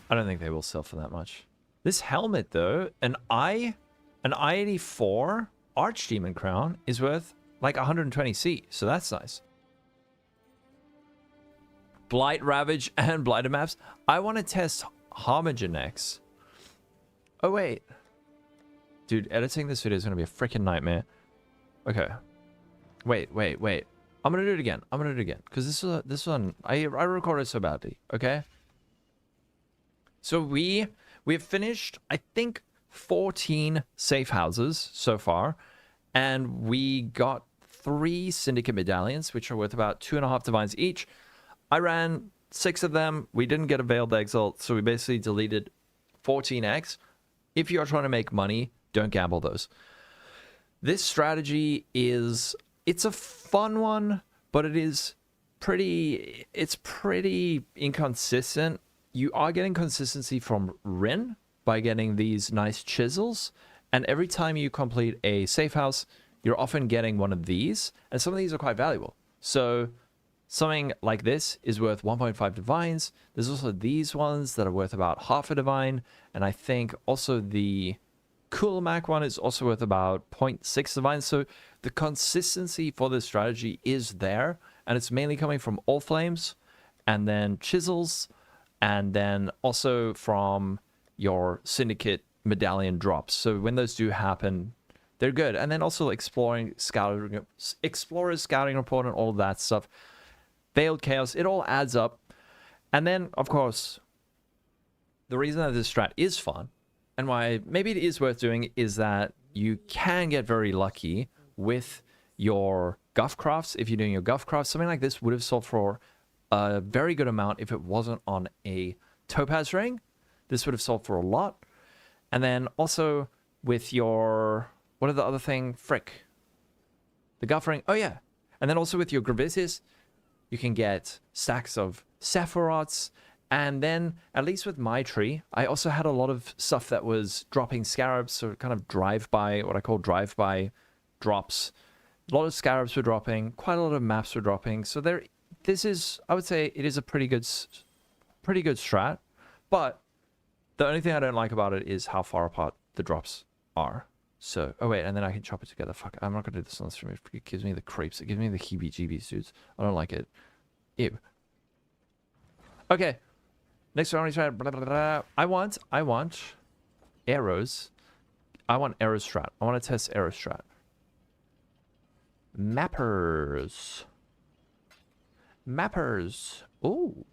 I don't think they will sell for that much. This helmet though, an I-84 Archdemon Crown is worth like 120C, so that's nice. Blight Ravage and Blighted Maps. I want to test Harbinger next. Oh wait. Dude, editing this video is going to be a freaking nightmare. Okay. Wait. I'm going to do it again. Because this one, I recorded so badly. Okay? So we have finished, I think, 14 safe houses so far. And we got 3 Syndicate medallions, which are worth about 2.5 divines each. I ran 6 of them. We didn't get a Veiled Exalt, so we basically deleted 14x. If you are trying to make money, don't gamble those. This strategy it's a fun one, but it's pretty inconsistent. You are getting consistency from Rin by getting these nice chisels, and every time you complete a safe house, you're often getting one of these, and some of these are quite valuable. So something like this is worth 1.5 divines. There's also these ones that are worth about half a divine, and I think also the Cool Mac one is also worth about 0.6 divines. So the consistency for this strategy is there, and it's mainly coming from All Flames, and then chisels, and then also from your Syndicate medallion drops. So when those do happen, they're good. And then also Explorer's Scouting Report and all of that stuff. Veiled Chaos, it all adds up. And then, of course, the reason that this strat is fun, and why maybe it is worth doing, is that you can get very lucky with your Guff Crafts. If you're doing your Guff Crafts, something like this would have sold for a very good amount if it wasn't on a Topaz ring. This would have sold for a lot. And then also with your... What are the other thing? Frick. The Guff ring. Oh, yeah. And then also with your Gravisis, you can get stacks of Sephiroths. And then, at least with my tree, I also had a lot of stuff that was dropping Scarabs, so kind of drive-by, what I call drive-by drops. A lot of Scarabs were dropping, quite a lot of maps were dropping. So this is, I would say, it is a pretty good strat. But the only thing I don't like about it is how far apart the drops are. So, oh wait, and then I can chop it together. Fuck, I'm not going to do this on the stream. It gives me the creeps. It gives me the heebie-jeebies, dudes. I don't like it. Ew. Okay. Next one, blah, blah, blah, blah. I want arrows. I want arrow strat. I want to test arrow strat. Mappers. Mappers. Ooh.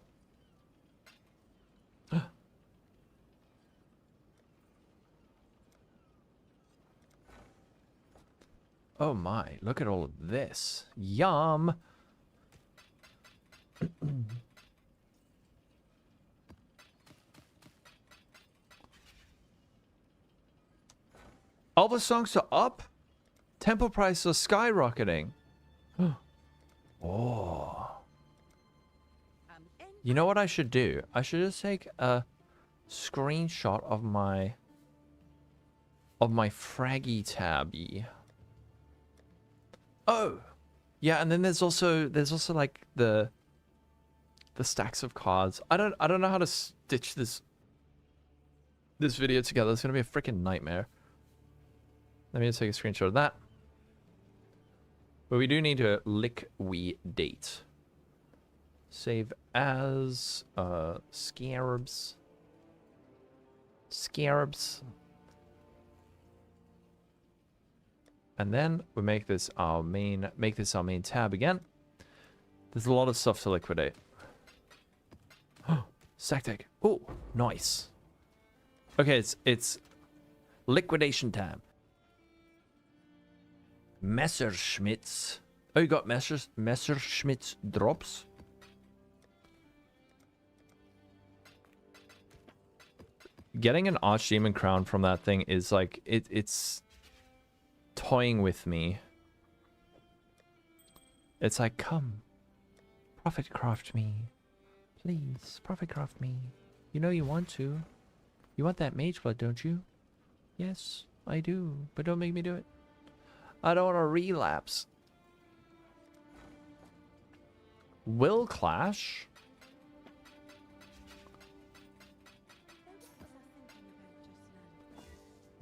Oh my, look at all of this. Yum. All the songs are up. Temple prices are skyrocketing. Oh. You know what I should do? I should just take a screenshot of my Fraggy tabby. Oh. Yeah, and then there's also like the stacks of cards. I don't know how to stitch this video together. It's going to be a freaking nightmare. Let me just take a screenshot of that. But we do need to liquidate. Save as Scarabs. Scarabs. And then we make this our main tab again. There's a lot of stuff to liquidate. Sactic. Oh, nice. Okay, it's liquidation tab. Messerschmitts. Oh, you got Messerschmitts drops. Getting an Archdemon crown from that thing is like it's toying with me. It's like, come, profit craft me, please, profit craft me. You know you want to. You want that mage blood, don't you? Yes, I do, but don't make me do it. I don't want to relapse. Will clash.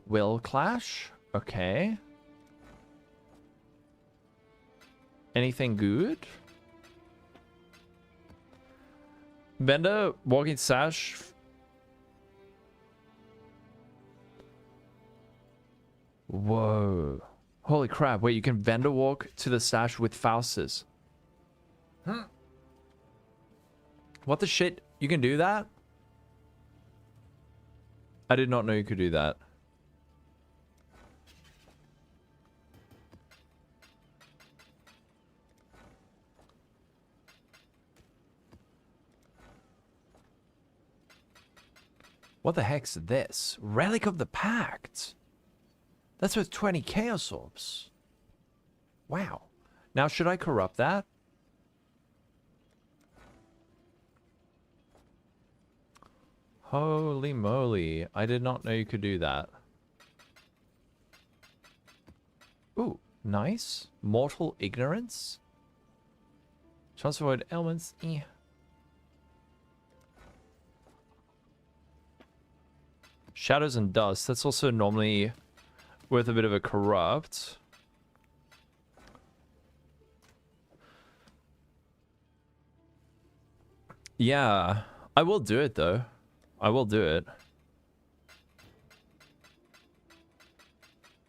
Will clash. Okay. Anything good? Vendor walking sash. Whoa. Holy crap. Wait, you can vendor walk to the stash with Faustus. Huh? What the shit? You can do that? I did not know you could do that. What the heck's this? Relic of the Pact. That's worth 20 Chaos Orbs. Wow. Now, should I corrupt that? Holy moly. I did not know you could do that. Ooh, nice. Mortal Ignorance. Transfer void elements. Eh. Shadows and Dust. That's also normally worth a bit of a corrupt. Yeah, I will do it though. I will do it.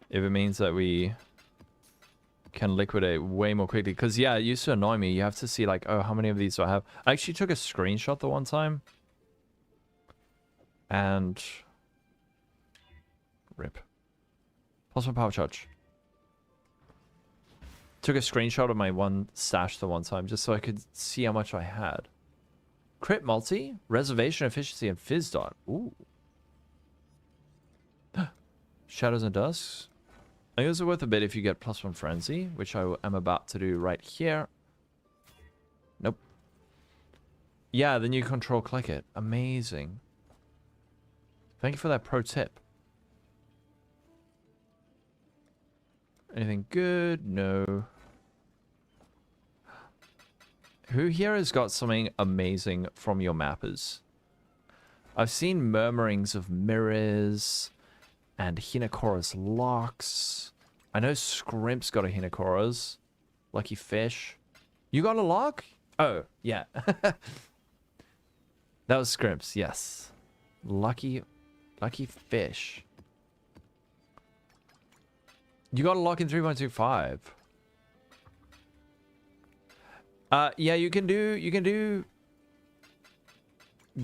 If it means that we can liquidate way more quickly. Because, yeah, it used to annoy me. You have to see, like, oh, how many of these do I have? I actually took a screenshot the one time. And... rip. Plus one power charge. Took a screenshot of my one stash the one time just so I could see how much I had. Crit multi, reservation efficiency, and fizz dot. Ooh. Shadows and Dusks. I think those are worth a bit if you get plus one frenzy, which I am about to do right here. Nope. Yeah, then you control click it. Amazing. Thank you for that pro tip. Anything good? No. Who here has got something amazing from your mappers? I've seen murmurings of mirrors and Hinakora's locks. I know Scrimp's got a Hinakora's. Lucky fish. You got a lock? Oh, yeah. That was Scrimp's, yes. Lucky fish. You got a lock in 3.25. Yeah, you can do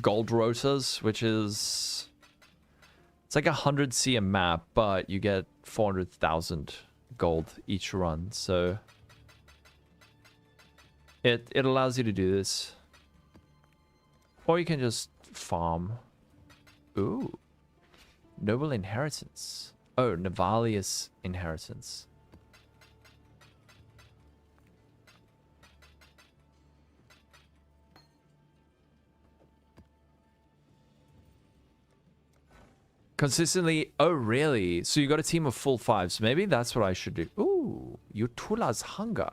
gold rotors, which is it's like 100 C a map, but you get 400,000 gold each run, so it allows you to do this. Or you can just farm. Ooh. Noble Inheritance. Oh, Navalius Inheritance. Consistently. Oh, really? So you got a team of full fives. Maybe that's what I should do. Ooh, Utula's Hunger.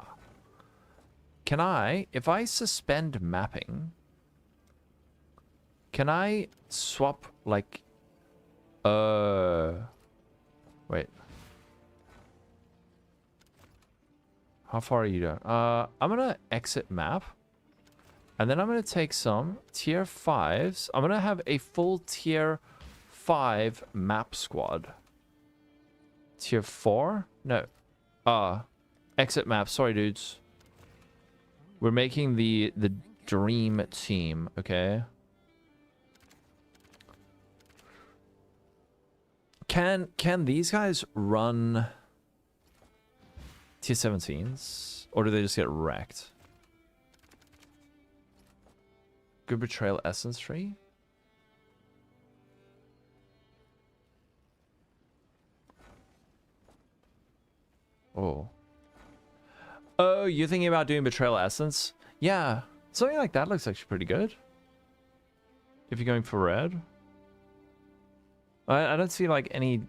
Can I, if I suspend mapping, can I swap, like, wait. How far are you down? I'm gonna exit map. And then I'm gonna take some tier 5s. I'm gonna have a full tier 5 map squad. Tier 4? No. Exit map. Sorry, dudes. We're making the dream team, okay? Can these guys run tier 17s? Or do they just get wrecked? Good Betrayal Essence tree? Oh. Oh, you're thinking about doing Betrayal Essence? Yeah. Something like that looks actually pretty good. If you're going for red. I don't see like any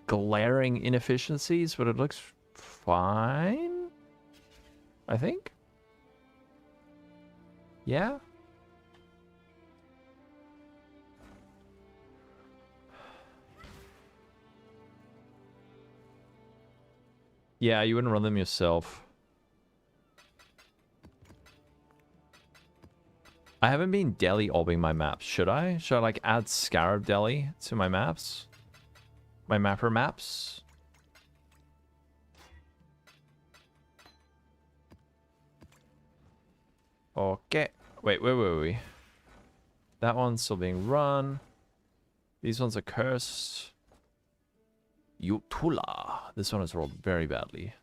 glaring inefficiencies, but it looks fine. I think. Yeah. Yeah, you wouldn't run them yourself. I haven't been Delhi orbing my maps. Should I? Should I like add Scarab Delhi to my maps? My mapper maps? Okay. Wait, where were we? That one's still being run. These ones are cursed. Utula. This one has rolled very badly.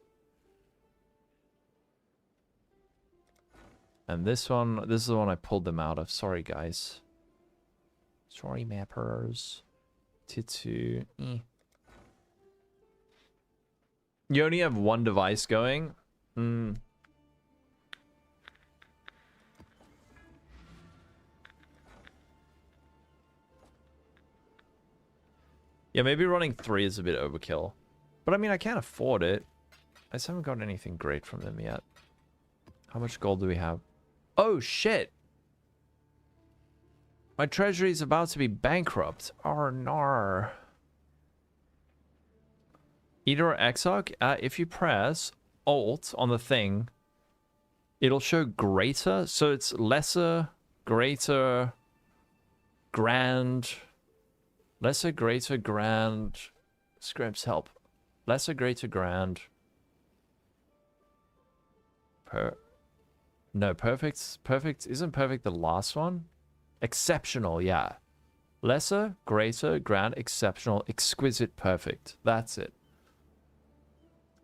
And this one, this is the one I pulled them out of. Sorry, guys. Sorry, mappers. T2. You only have one device going? Yeah, maybe running 3 is a bit overkill. But I mean, I can't afford it. I just haven't got anything great from them yet. How much gold do we have? Oh, shit! My treasury is about to be bankrupt. Oh, no. Either or Exarch, if you press Alt on the thing, it'll show greater. So it's lesser, greater, grand... Lesser, greater, grand... Scripts, help. Lesser, greater, grand... No, perfect. Perfect. Isn't perfect the last one? Exceptional, yeah. Lesser, greater, grand, exceptional, exquisite, perfect. That's it.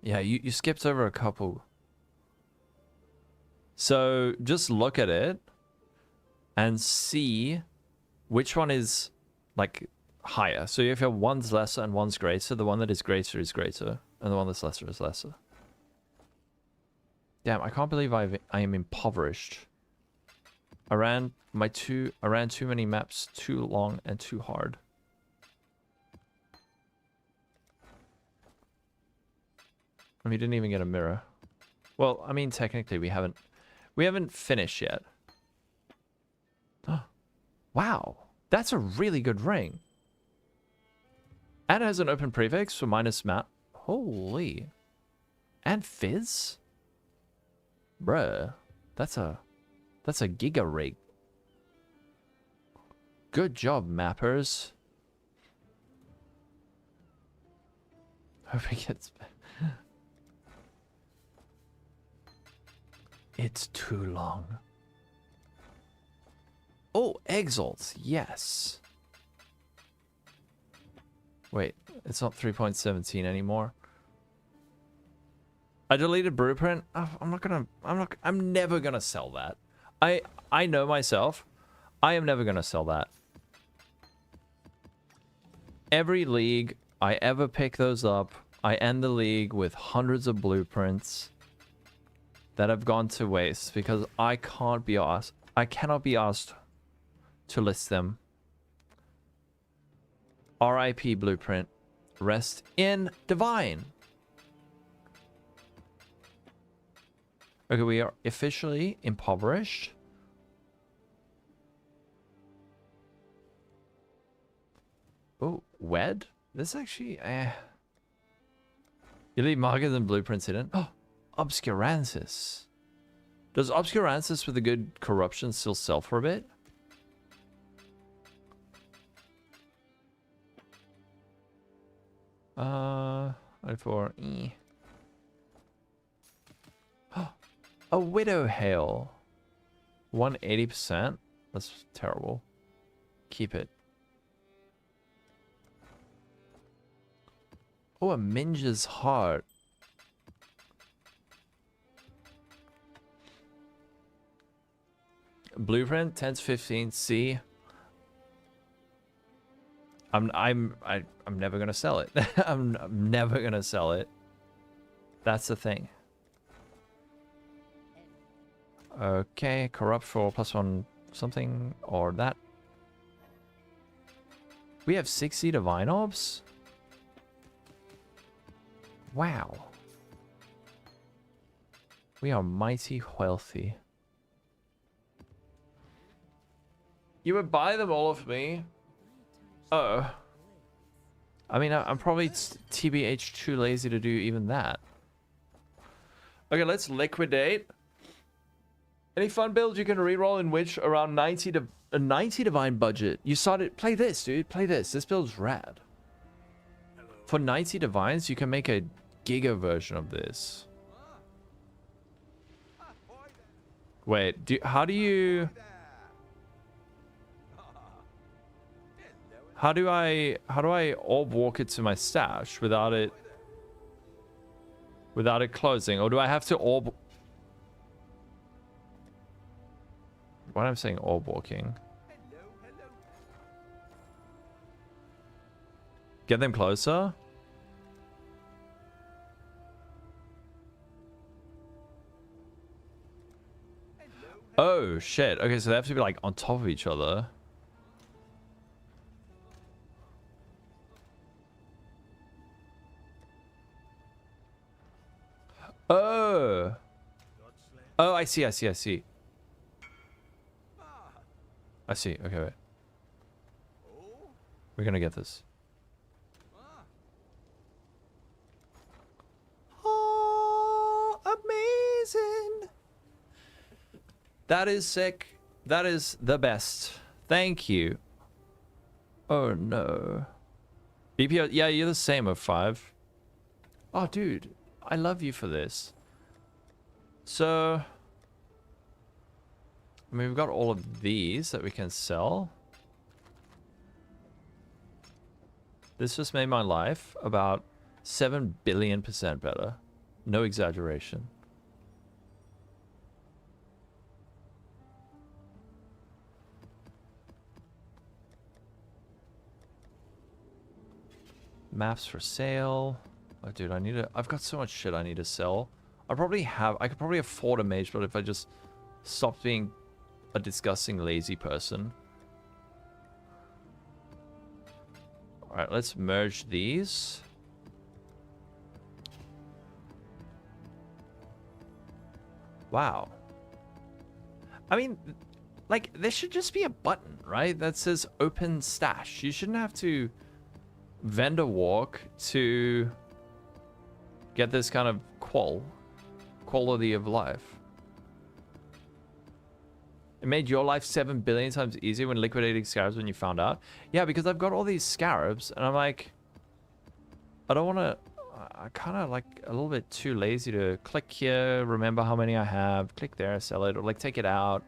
Yeah, you skipped over a couple. So just look at it and see which one is like higher. So if you have one's lesser and one's greater, the one that is greater, and the one that's lesser is lesser. Damn, I can't believe I am impoverished. I ran too many maps too long and too hard. And we didn't even get a mirror. Well, I mean technically we haven't finished yet. Oh, wow, that's a really good ring. And it has an open prefix for minus map. Holy. And fizz? Bruh, that's a giga rig. Good job, mappers. Hope it gets... It's too long. Oh, exalts, yes. Wait, it's not 3.17 anymore. I deleted Blueprint. Oh, I'm never gonna sell that. I know myself. I am never gonna sell that. Every league I ever pick those up, I end the league with hundreds of blueprints that have gone to waste because I cannot be asked to list them. RIP Blueprint. Rest in Divine. Okay, we are officially impoverished. Oh, wed? This actually, You leave markers and blueprints hidden. Oh, Obscuransis. Does Obscuransis with a good corruption still sell for a bit? For a Widow Hail. 180%? That's terrible. Keep it. Oh, a Minge's Heart. Blueprint 10 to 15 C. I'm never gonna sell it. I'm never gonna sell it. That's the thing. Okay, corrupt for +1 something or that. We have 60 divine orbs. Wow. We are mighty wealthy. You would buy them all of me? Oh. I mean, I'm probably TBH too lazy to do even that. Okay, let's liquidate. Any fun builds you can reroll in which around 90 divine budget. You started, play this, dude. Play this. This build's rad. For 90 divines, you can make a giga version of this. Wait, how do I orb walk it to my stash without it closing, or do I have to orb? What I'm saying orb walking. Get them closer. Oh, shit. Okay, so they have to be, like, on top of each other. Oh. Oh, I see, I see, I see. I see. Okay, wait. We're gonna get this. Oh, amazing. That is sick. That is the best. Thank you. Oh, no. BPO, yeah, you're the same of 5. Oh, dude. I love you for this. So, I mean, we've got all of these that we can sell. This just made my life about 7 billion% better. No exaggeration. Maps for sale. Oh, dude, I've got so much shit I need to sell. I could probably afford a mage, but if I just stopped being a disgusting lazy person. Alright, let's merge these. Wow. I mean, like, there should just be a button, right? That says open stash. You shouldn't have to vendor walk to get this kind of quality of life. It made your life 7 billion times easier when liquidating scarabs when you found out. Yeah, because I've got all these scarabs and I'm like, I don't want to, I kind of like a little bit too lazy to click here, remember how many I have, click there, sell it, or like take it out.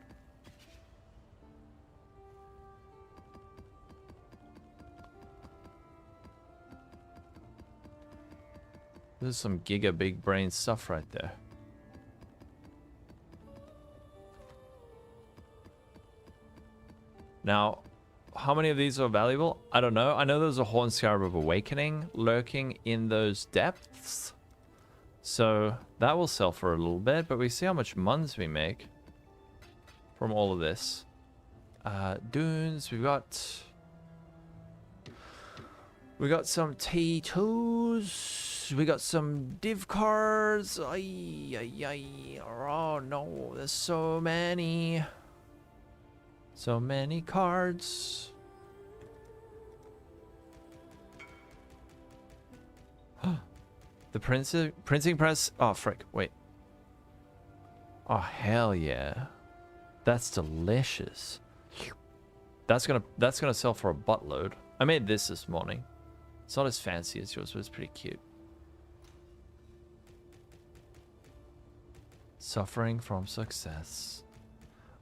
This is some giga big brain stuff right there. Now, how many of these are valuable? I don't know. I know there's a Horn Scarab of Awakening lurking in those depths. So that will sell for a little bit, but we see how much muns we make from all of this. Dunes, we got some T0s. We got some div cards. Ay, ay, ay. Oh no, there's so many. So many cards. The printing press. Oh, frick. Wait. Oh, hell yeah. That's delicious. That's gonna sell for a buttload. I made this morning. It's not as fancy as yours, but it's pretty cute. Suffering from success.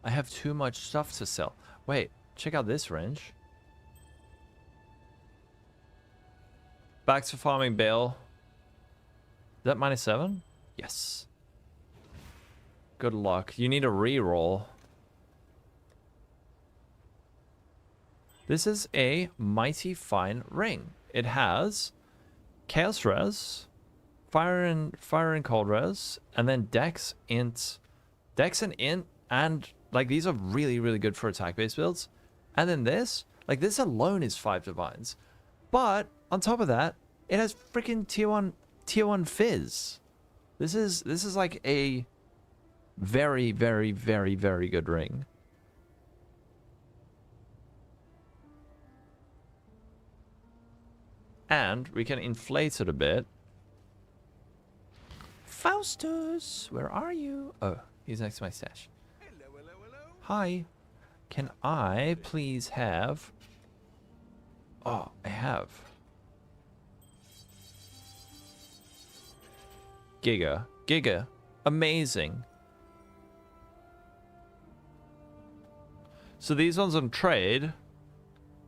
I have too much stuff to sell. Wait, check out this range. Back to farming bale. Is that -7? Yes. Good luck. You need a reroll. This is a mighty fine ring. It has Chaos Res, Fire and Cold Res, and then Dex and Int, and like these are really, really good for attack-based builds. And then this alone is 5 divines. But on top of that, it has freaking tier 1 fizz. This is like a very, very, very, very good ring. And we can inflate it a bit. Faustus, where are you? Oh, he's next to my stash. Hello, hello, hello. Hi. Can I please have... Oh, I have. Giga. Amazing. So these ones on trade...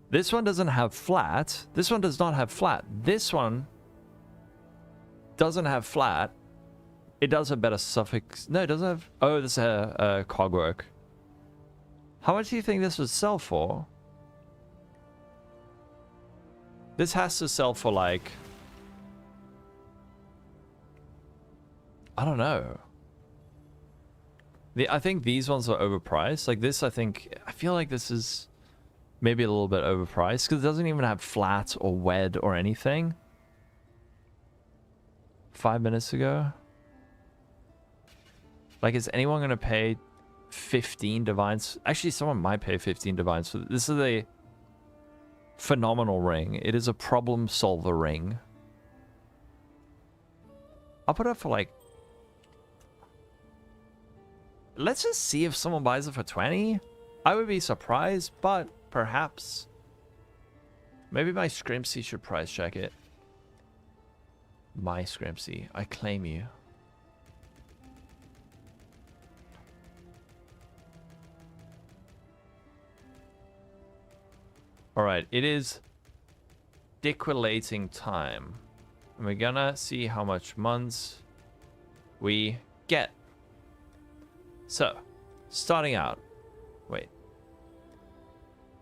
This one doesn't have flat. This one does not have flat. This one doesn't have flat. It does have better suffix. No, it doesn't have... Oh, this is a cogwork. How much do you think this would sell for? This has to sell for like, I don't know. I think these ones are overpriced. Like this, I feel like this is maybe a little bit overpriced because it doesn't even have flat or wed or anything. 5 minutes ago. Like, is anyone going to pay 15 divines? Actually, someone might pay 15 divines for this. This is a phenomenal ring. It is a problem solver ring. I'll put it for like... Let's just see if someone buys it for 20. I would be surprised, but perhaps. Maybe my Scrimsy should price check it. My Scrimsy, I claim you. Alright, it is liquidating time. And we're gonna see how much months we get. So, starting out. Wait.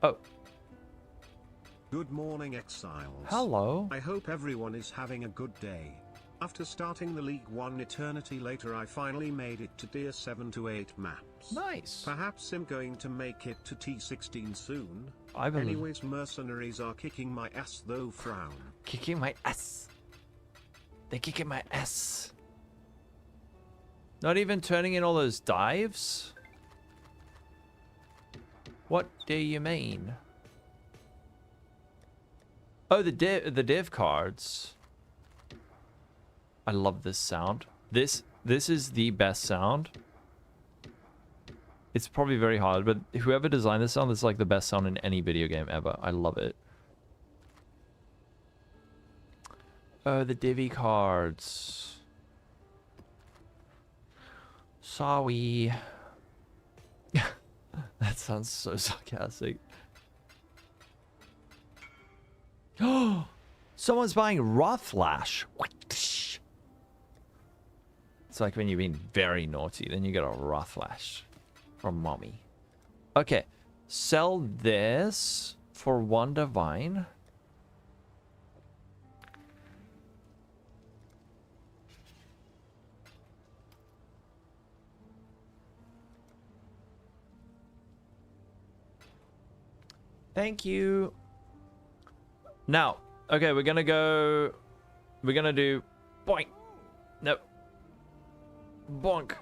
Oh. Good morning, Exiles. Hello. I hope everyone is having a good day. After starting the League 1 eternity later, I finally made it to tier 7 to 8 maps. Nice. Perhaps I'm going to make it to T16 soon. I believe. Anyways, mercenaries are kicking my ass though, frown. Kicking my ass. They're kicking my ass. Not even turning in all those dives? What do you mean? Oh, the div cards. I love this sound. This is the best sound. It's probably very hard, but whoever designed this sound is like the best sound in any video game ever. I love it. Oh, the divvy cards. Sorry. That sounds so sarcastic. Oh, someone's buying Rothflash. It's like when you've been very naughty, then you get a Rothflash from mommy. Okay, sell this for 1 divine. Thank you. Now, okay, we're gonna do boink. Nope. Bonk.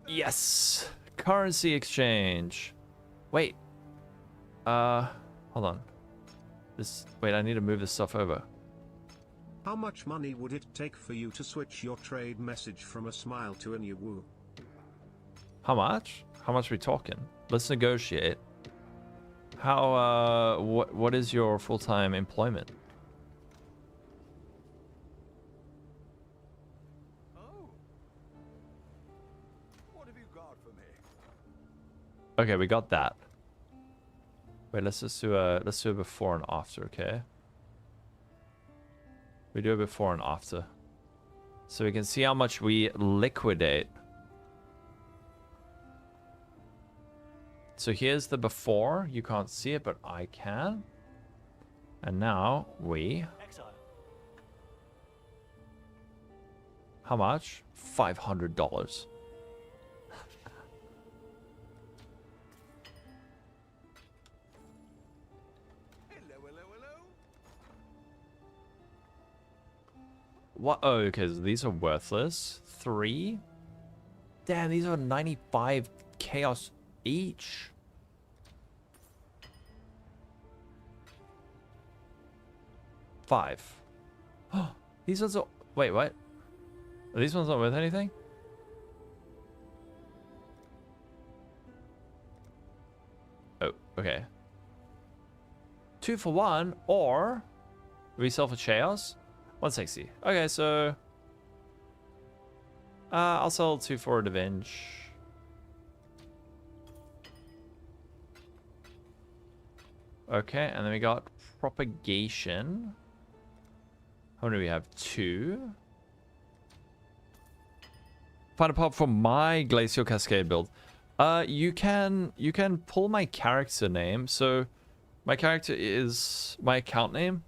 Yes. Currency exchange. Wait. Hold on. Wait, I need to move this stuff over. How much money would it take for you to switch your trade message from a smile to a new woo? How much? How much are we talking? Let's negotiate. How, what is your full-time employment? Oh. What have you got for me? Okay, we got that. Wait, let's do a before and after, okay? We do a before and after. So we can see how much we liquidate. So here's the before. You can't see it, but I can. And now we... Exile. How much? $500. Hello, hello. What? Oh, okay. So these are worthless. 3. Damn, these are 95 chaos each. $5. Oh, these ones are... Wait, what? Are these ones not worth anything? Oh, okay. 2 for 1, or... we sell for chaos? 160. Okay, so... I'll sell 2 for a Devenge. Okay, and then we got propagation. How many do we have? 2. Find a pop for my Glacial Cascade build. You can pull my character name. So my character is my account name.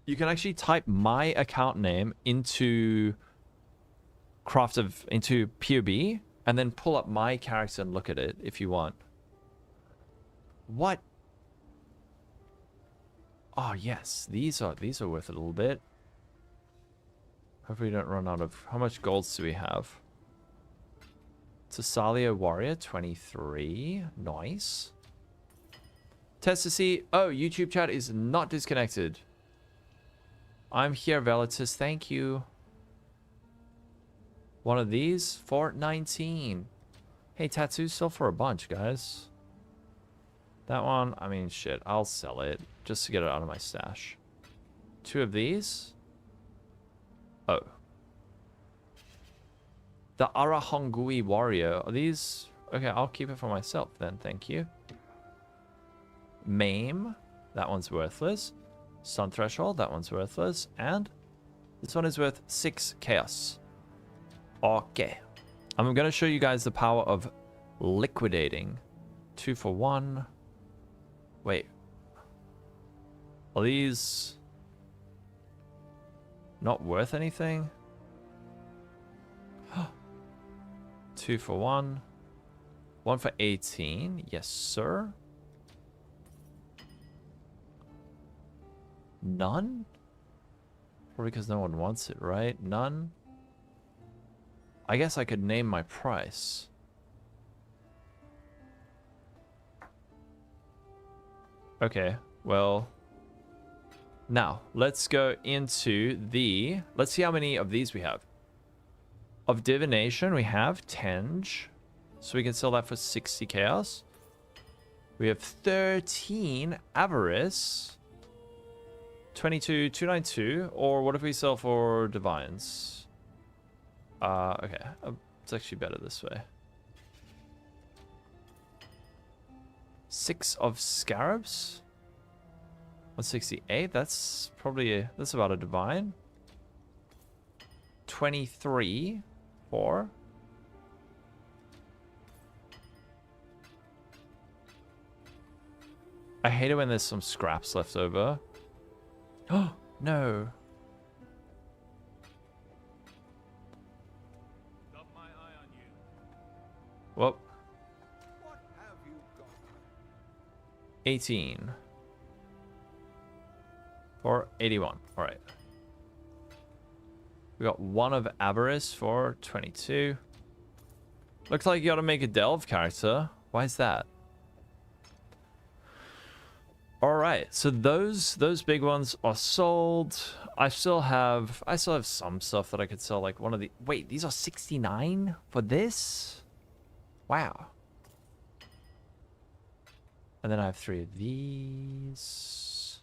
you can actually type my account name into into PoE and then pull up my character and look at it if you want. What? Oh yes, these are worth a little bit. Hopefully we don't run out of... How much golds do we have? Tesalia Warrior 23. Nice. Test to see. Oh, YouTube chat is not disconnected. I'm here, Velatus. Thank you. One of these for 19. Hey, tattoos sell for a bunch, guys. That one, I mean, shit. I'll sell it just to get it out of my stash. 2 of these. Oh. The Arahangui Warrior. Are these... Okay, I'll keep it for myself then. Thank you. Maim. That one's worthless. Sun Threshold. That one's worthless. And this one is worth 6 chaos. Okay. I'm going to show you guys the power of liquidating. 2 for 1. Wait. Are these not worth anything? 2 for 1. 1 for 18. Yes, sir. None? Probably because no one wants it, right? None? I guess I could name my price. Okay, well... Now, let's go into the... Let's see how many of these we have. Of Divination, we have Tenge. So we can sell that for 60 chaos. We have 13 Avarice. 22, 292. Or what if we sell for Divines? Okay. It's actually better this way. 6 of Scarabs. 168. That's probably... That's about a Divine. 23. 4. I hate it when there's some scraps left over. Oh, no. Got my eye on you. Whoop. What have you got? 18. For 81. All right. We got 1 of Avarice for 22. Looks like you gotta make a Delve character. Why is that? Alright, so those big ones are sold. I still have some stuff that I could sell, like one of the... Wait, these are 69 for this? Wow. And then I have 3 of these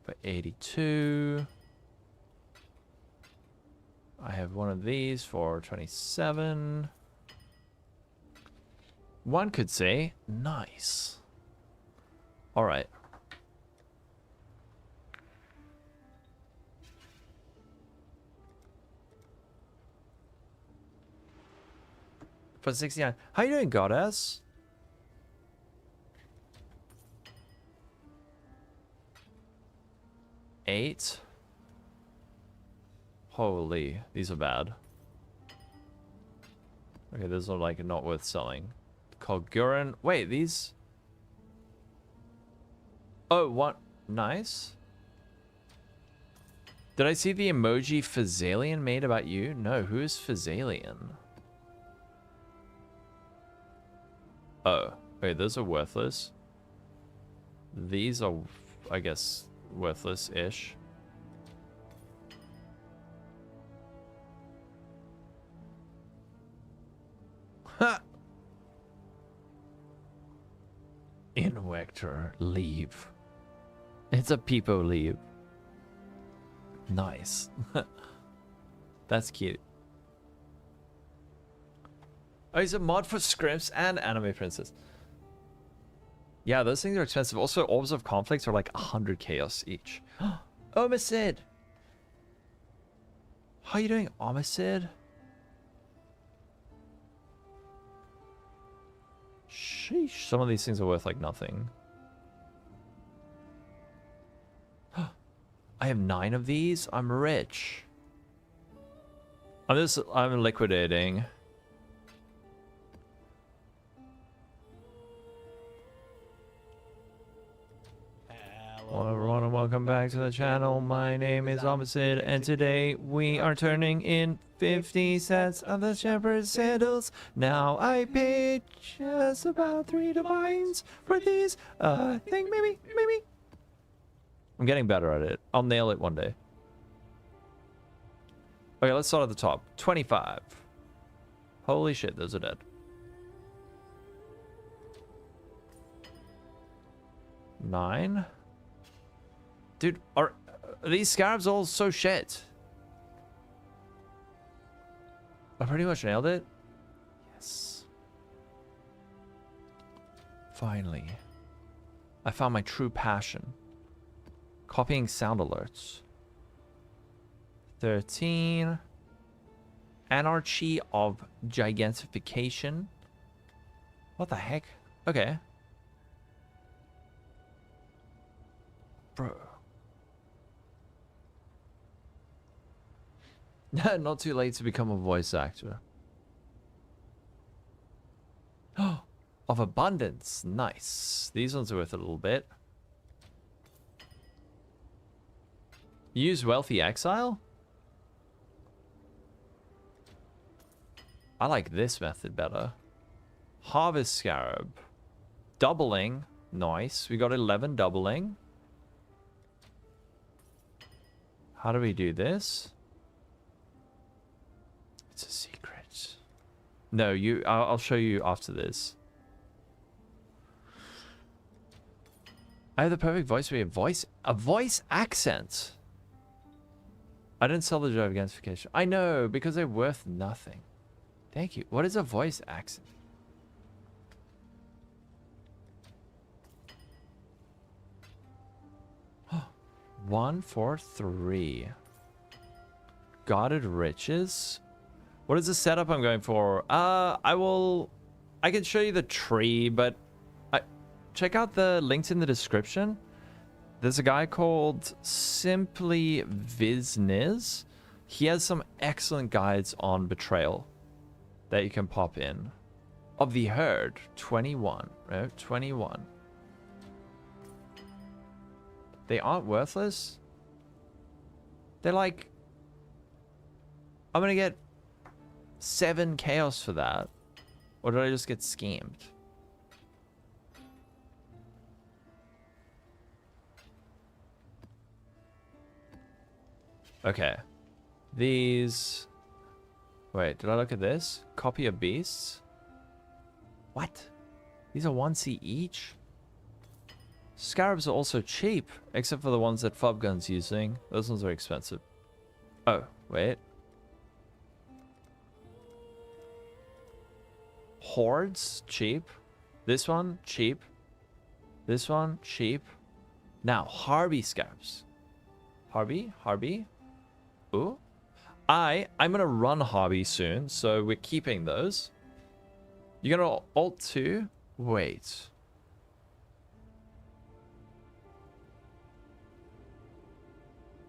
for 82. I have 1 of these for 27. One could say, nice. All right. For 69. How you doing, Goddess? Eight. Holy, these are bad. Okay, those are like not worth selling. Kolgurin. Wait, these... Oh, what? Nice. Did I see the emoji Fazalian made about you? No, who is Fazalian? Oh, wait, those are worthless. These are, I guess, worthless-ish. Ha! Invector, leave. It's a Peepo leave. Nice. That's cute. Oh, he's a mod for scripts and Anime Princess. Yeah, those things are expensive. Also, Orbs of Conflicts are like 100 chaos each. Omicid! How you doing, Omicid? Sheesh, some of these things are worth like nothing. I have 9 of these. I'm rich. I'm liquidating. Hello everyone and welcome back to the channel. My name is Opposite and today we are turning in 50 sets of the shepherd's sandals. Now I paid just about 3 divines for these. I think maybe. I'm getting better at it. I'll nail it one day. Okay, let's start at the top. 25. Holy shit, those are dead. 9. Dude, are these scarabs all so shit? I pretty much nailed it. Yes. Finally. I found my true passion. Copying sound alerts. 13. Anarchy of Gigantification. What the heck? Okay. Bro. Not too late to become a voice actor. Of Abundance. Nice. These ones are worth a little bit. Use Wealthy Exile? I like this method better. Harvest Scarab. Doubling. Nice. We got 11 doubling. How do we do this? It's a secret. No, I'll show you after this. I have the perfect voice for a voice accent. I didn't sell the joy of Gigantification. I know, because they're worth nothing. Thank you. What is a voice accent? Oh, 1, 4, 3. Guarded Riches. What is the setup I'm going for? I can show you the tree, but check out the links in the description. There's a guy called Simply Vizniz. He has some excellent guides on Betrayal that you can pop in. Of the Herd, 21, right? 21. They aren't worthless. They're like, I'm gonna get 7 chaos for that. Or did I just get schemed? Okay. These... Wait, did I look at this? Copy of Beasts? What? These are 1C each? Scarabs are also cheap, except for the ones that Fubgun's using. Those ones are expensive. Oh, wait. Hordes, cheap. This one, cheap. This one, cheap. Now, Harvey Scarabs. Harvey. Ooh. I'm gonna run Harvey soon, so we're keeping those. You're gonna alt 2? Wait.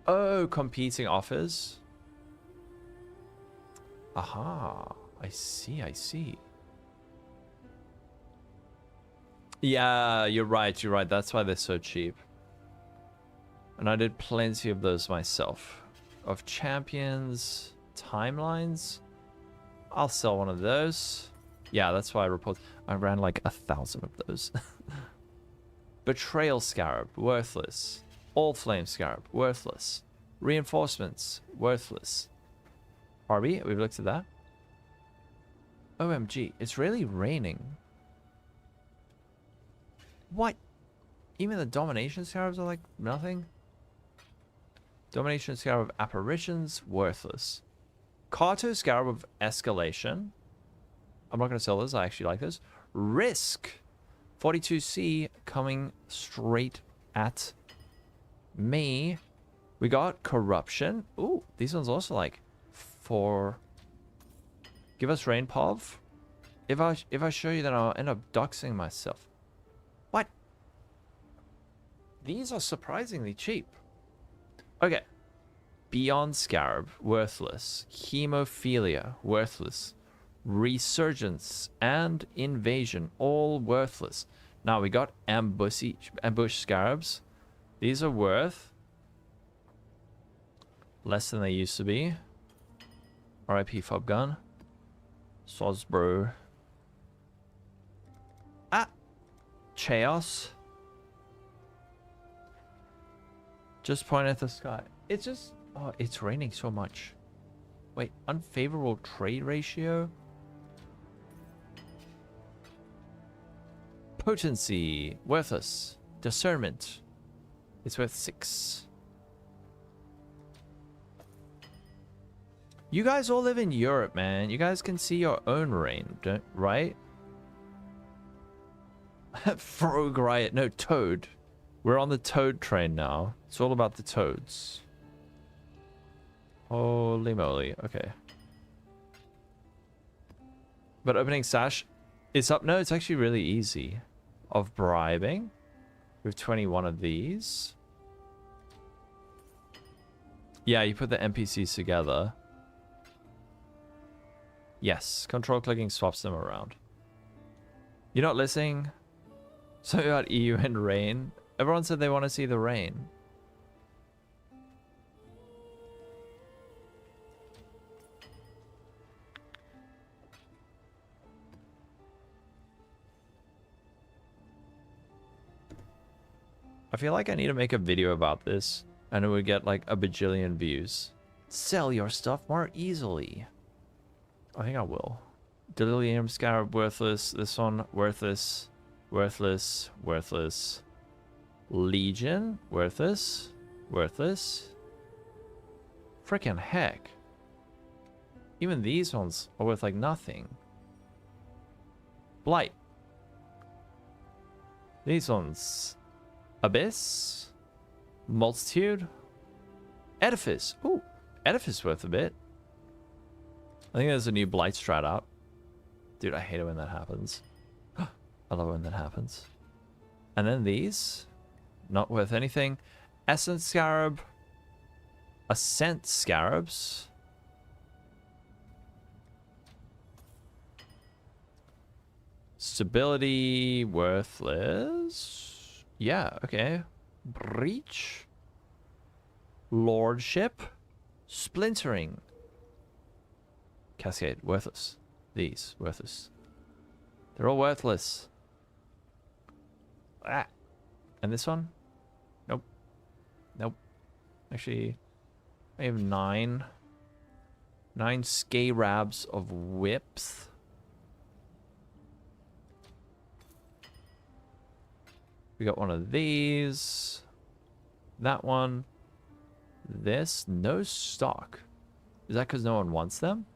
Oh, competing offers. Aha. I see. Yeah, you're right. That's why they're so cheap. And I did plenty of those myself. Of champions, timelines. I'll sell one of those. Yeah, that's why I ran like 1,000 of those. Betrayal Scarab, worthless. All Flame Scarab, worthless. Reinforcements, worthless. Harvey, we've looked at that. OMG, it's really raining. What? Even the Domination Scarabs are like nothing? Domination Scarab of Apparitions, worthless. Kato Scarab of Escalation. I'm not going to sell this, I actually like this. Risk. 42C coming straight at me. We got Corruption. Ooh, these ones also like 4. Give us Rain Pov. If I show you, then I'll end up doxing myself. What? These are surprisingly cheap. Okay. Beyond Scarab, worthless. Hemophilia, worthless. Resurgence and Invasion, all worthless. Now we got ambush Scarabs. These are worth less than they used to be. RIP Fob Gun. Sosbro. Ah! Chaos. Just point at the sky. It's just... Oh, it's raining so much. Wait, unfavorable trade ratio? Potency. Worthless. Discernment. It's worth 6. You guys all live in Europe, man. You guys can see your own rain, right? Frog Riot. No, Toad. We're on the Toad train now. It's all about the Toads. Holy moly. Okay. But opening sash, it's up. No, it's actually really easy. Of bribing. We have 21 of these. Yeah, you put the NPCs together. Yes, control clicking swaps them around. You're not listening? Something about EU and rain. Everyone said they want to see the rain. I feel like I need to make a video about this, and it would get like a bajillion views. Sell your stuff more easily. I think I will. Delirium Scarab, worthless. This one, worthless. Worthless. Worthless. Legion, worthless. Worthless. Frickin' heck. Even these ones are worth like nothing. Blight. These ones. Abyss. Multitude. Edifice. Ooh, Edifice worth a bit. I think there's a new Blight strat out. Dude, I hate it when that happens. I love it when that happens. And then these. Not worth anything. Essence Scarab. Ascent Scarabs. Stability. Worthless. Yeah, okay. Breach. Lordship. Splintering. Cascade. Worthless. These. Worthless. They're all worthless. Ah. And this one? Nope. Nope. Actually, I have 9. 9 Scarabs of Whips. We got one of these. That one. This. No stock. Is that because no one wants them?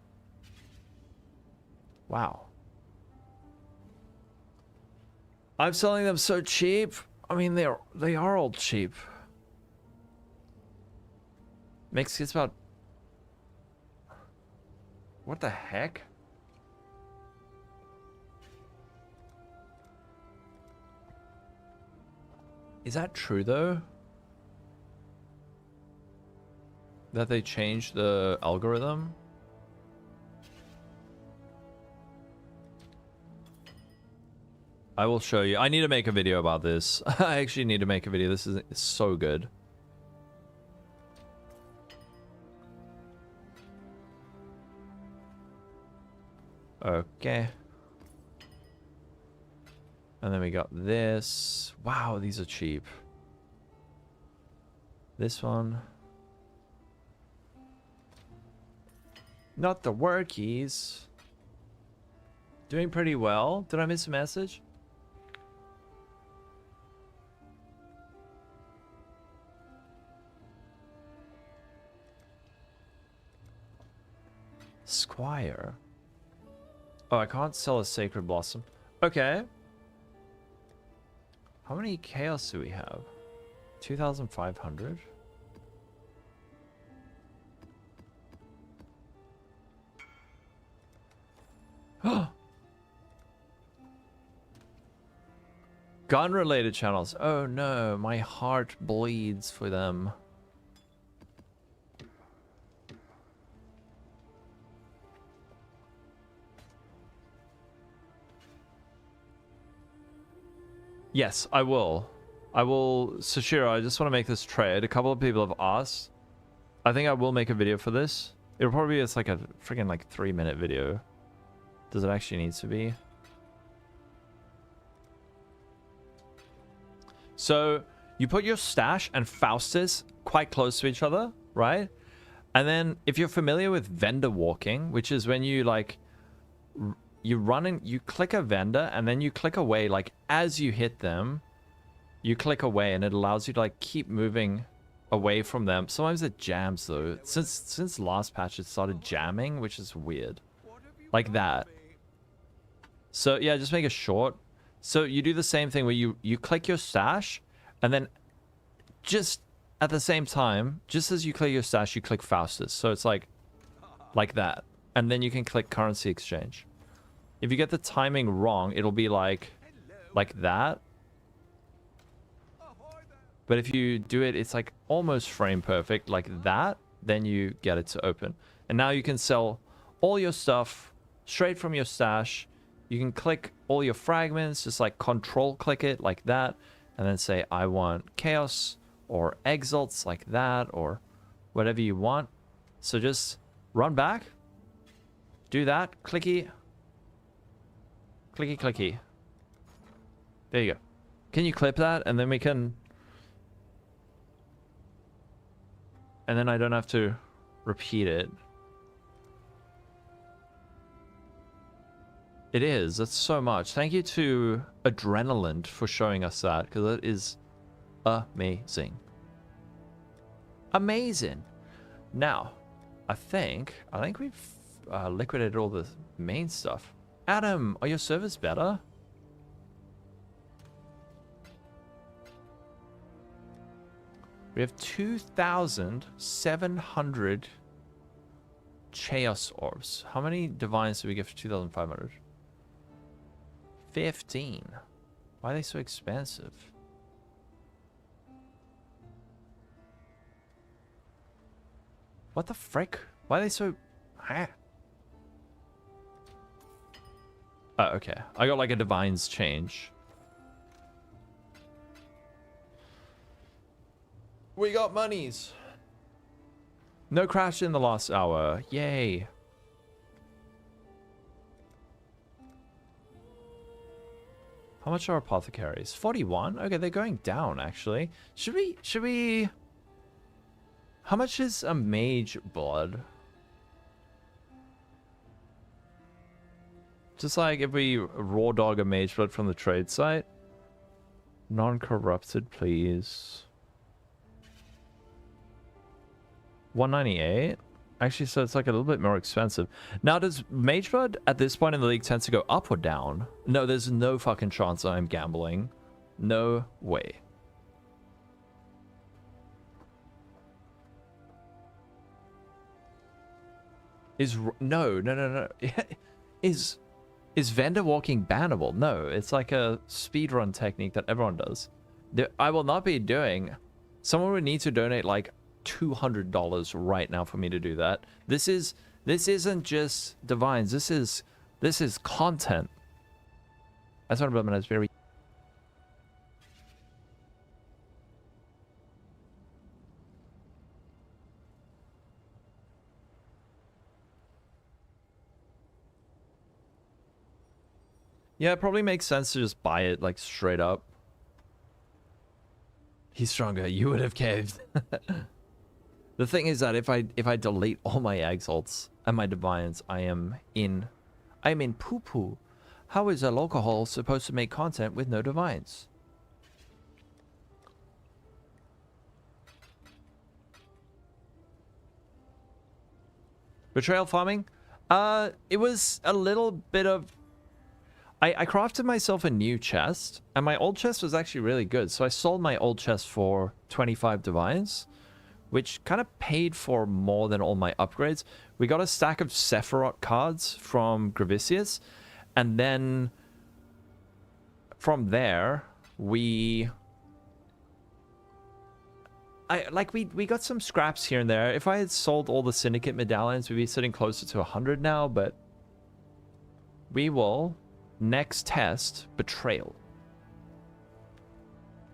Wow. I'm selling them so cheap. I mean, they are all cheap. Makes it's about... What the heck? Is that true though? That they changed the algorithm? I will show you. I need to make a video about this. I actually need to make a video. This is so good. Okay. And then we got this. Wow, these are cheap. This one. Not the workies. Doing pretty well. Did I miss a message? Squire. Oh, I can't sell a Sacred Blossom. Okay. How many chaos do we have? 2,500? Gun-related channels. Oh no, my heart bleeds for them. Yes, I will. I will. Sashiro, I just want to make this trade. A couple of people have asked. I think I will make a video for this. It'll probably be like a freaking like 3-minute video. Does it actually need to be? So you put your stash and Faustus quite close to each other, right? And then if you're familiar with vendor walking, which is when you like you run and you click a vendor and then you click away, like as you hit them, you click away and it allows you to like keep moving away from them. Sometimes it jams though. Since last patch it started jamming, which is weird. Like that. So yeah, just make it short. So you do the same thing where you click your stash and then just at the same time, just as you click your stash, you click Faustus. So it's like that. And then you can click currency exchange. If you get the timing wrong, it'll be like that. But if you do it, it's like almost frame perfect, like that, then you get it to open. And now you can sell all your stuff straight from your stash. You can click all your fragments, just like control click it like that, and then say, I want chaos or exalts like that, or whatever you want. So just run back, do that, clicky, clicky, clicky. There you go. Can you clip that? And then we can... And then I don't have to repeat it. It is. That's so much. Thank you to Adrenaline for showing us that, because it is amazing. Amazing. Now, I think we've liquidated all the main stuff. Adam, are your servers better? We have 2,700 Chaos Orbs. How many Divines do we get for 2,500? 15. Why are they so expensive? What the frick? Why are they so... Ah. Oh, okay. I got like a Divines change. We got monies. No crash in the last hour. Yay. How much are apothecaries? 41? Okay, they're going down actually. Should we How much is a mage blood? Just like if we raw dog a mage blood from the trade site. Non-corrupted, please. 198? Actually, so it's like a little bit more expensive. Now, does Mage Blood at this point in the league tend to go up or down? No, there's no fucking chance I'm gambling. No way. No. Is vendor walking bannable? No, it's like a speedrun technique that everyone does. I will not be doing... Someone would need to donate like $200 right now for me to do that. This isn't just divines. This is content. That's what I'm very... Yeah, it probably makes sense to just buy it like straight up. He's stronger. You would have caved. The thing is that if I delete all my exalts and my divines, I am in poo-poo. How is a Lolcohol supposed to make content with no divines? Betrayal farming? It was a little bit of... I crafted myself a new chest, and my old chest was actually really good. So I sold my old chest for 25 divines, which kind of paid for more than all my upgrades. We got a stack of Sephiroth cards from Gravicius, and then from there, we got some scraps here and there. If I had sold all the Syndicate medallions, we'd be sitting closer to 100 now, but we will next test Betrayal.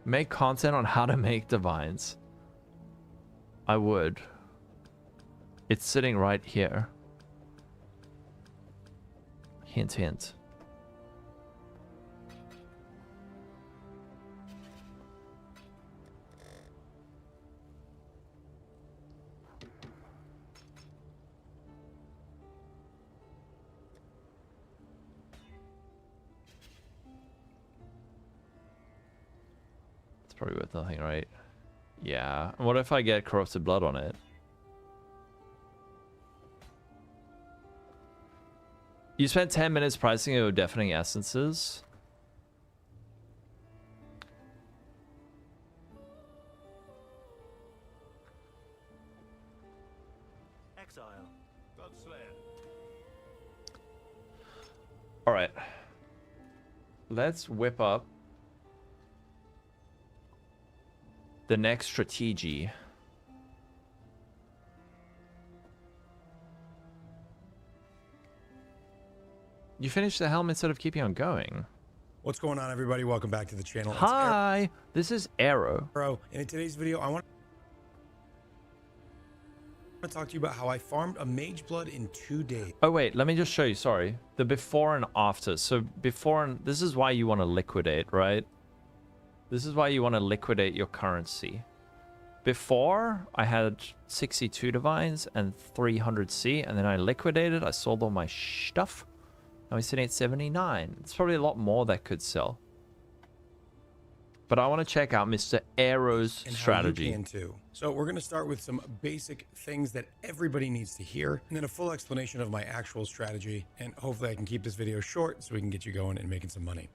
Make content on how to make divines. I would. It's sitting right here. Hint, hint. It's probably worth nothing, right? Yeah. What if I get corrupted blood on it? You spent 10 minutes pricing of deafening essences. Exile. Godslayer. All right. Let's whip up the next strategy. You finished the helm instead of keeping on going. What's going on, everybody? Welcome back to the channel. It's Hi, this is Arrow. Arrow, and in today's video, I want to talk to you about how I farmed a mage blood in 2 days. Oh wait, let me just show you, sorry. The before and after. So before and this is why you want to liquidate, right? This is why you want to liquidate your currency. Before, I had 62 divines and 300C, and then I liquidated, I sold all my stuff. Now we're sitting at 79. It's probably a lot more that could sell. But I want to check out Mr. Arrow's strategy. You can too. So we're going to start with some basic things that everybody needs to hear, and then a full explanation of my actual strategy. And hopefully I can keep this video short so we can get you going and making some money.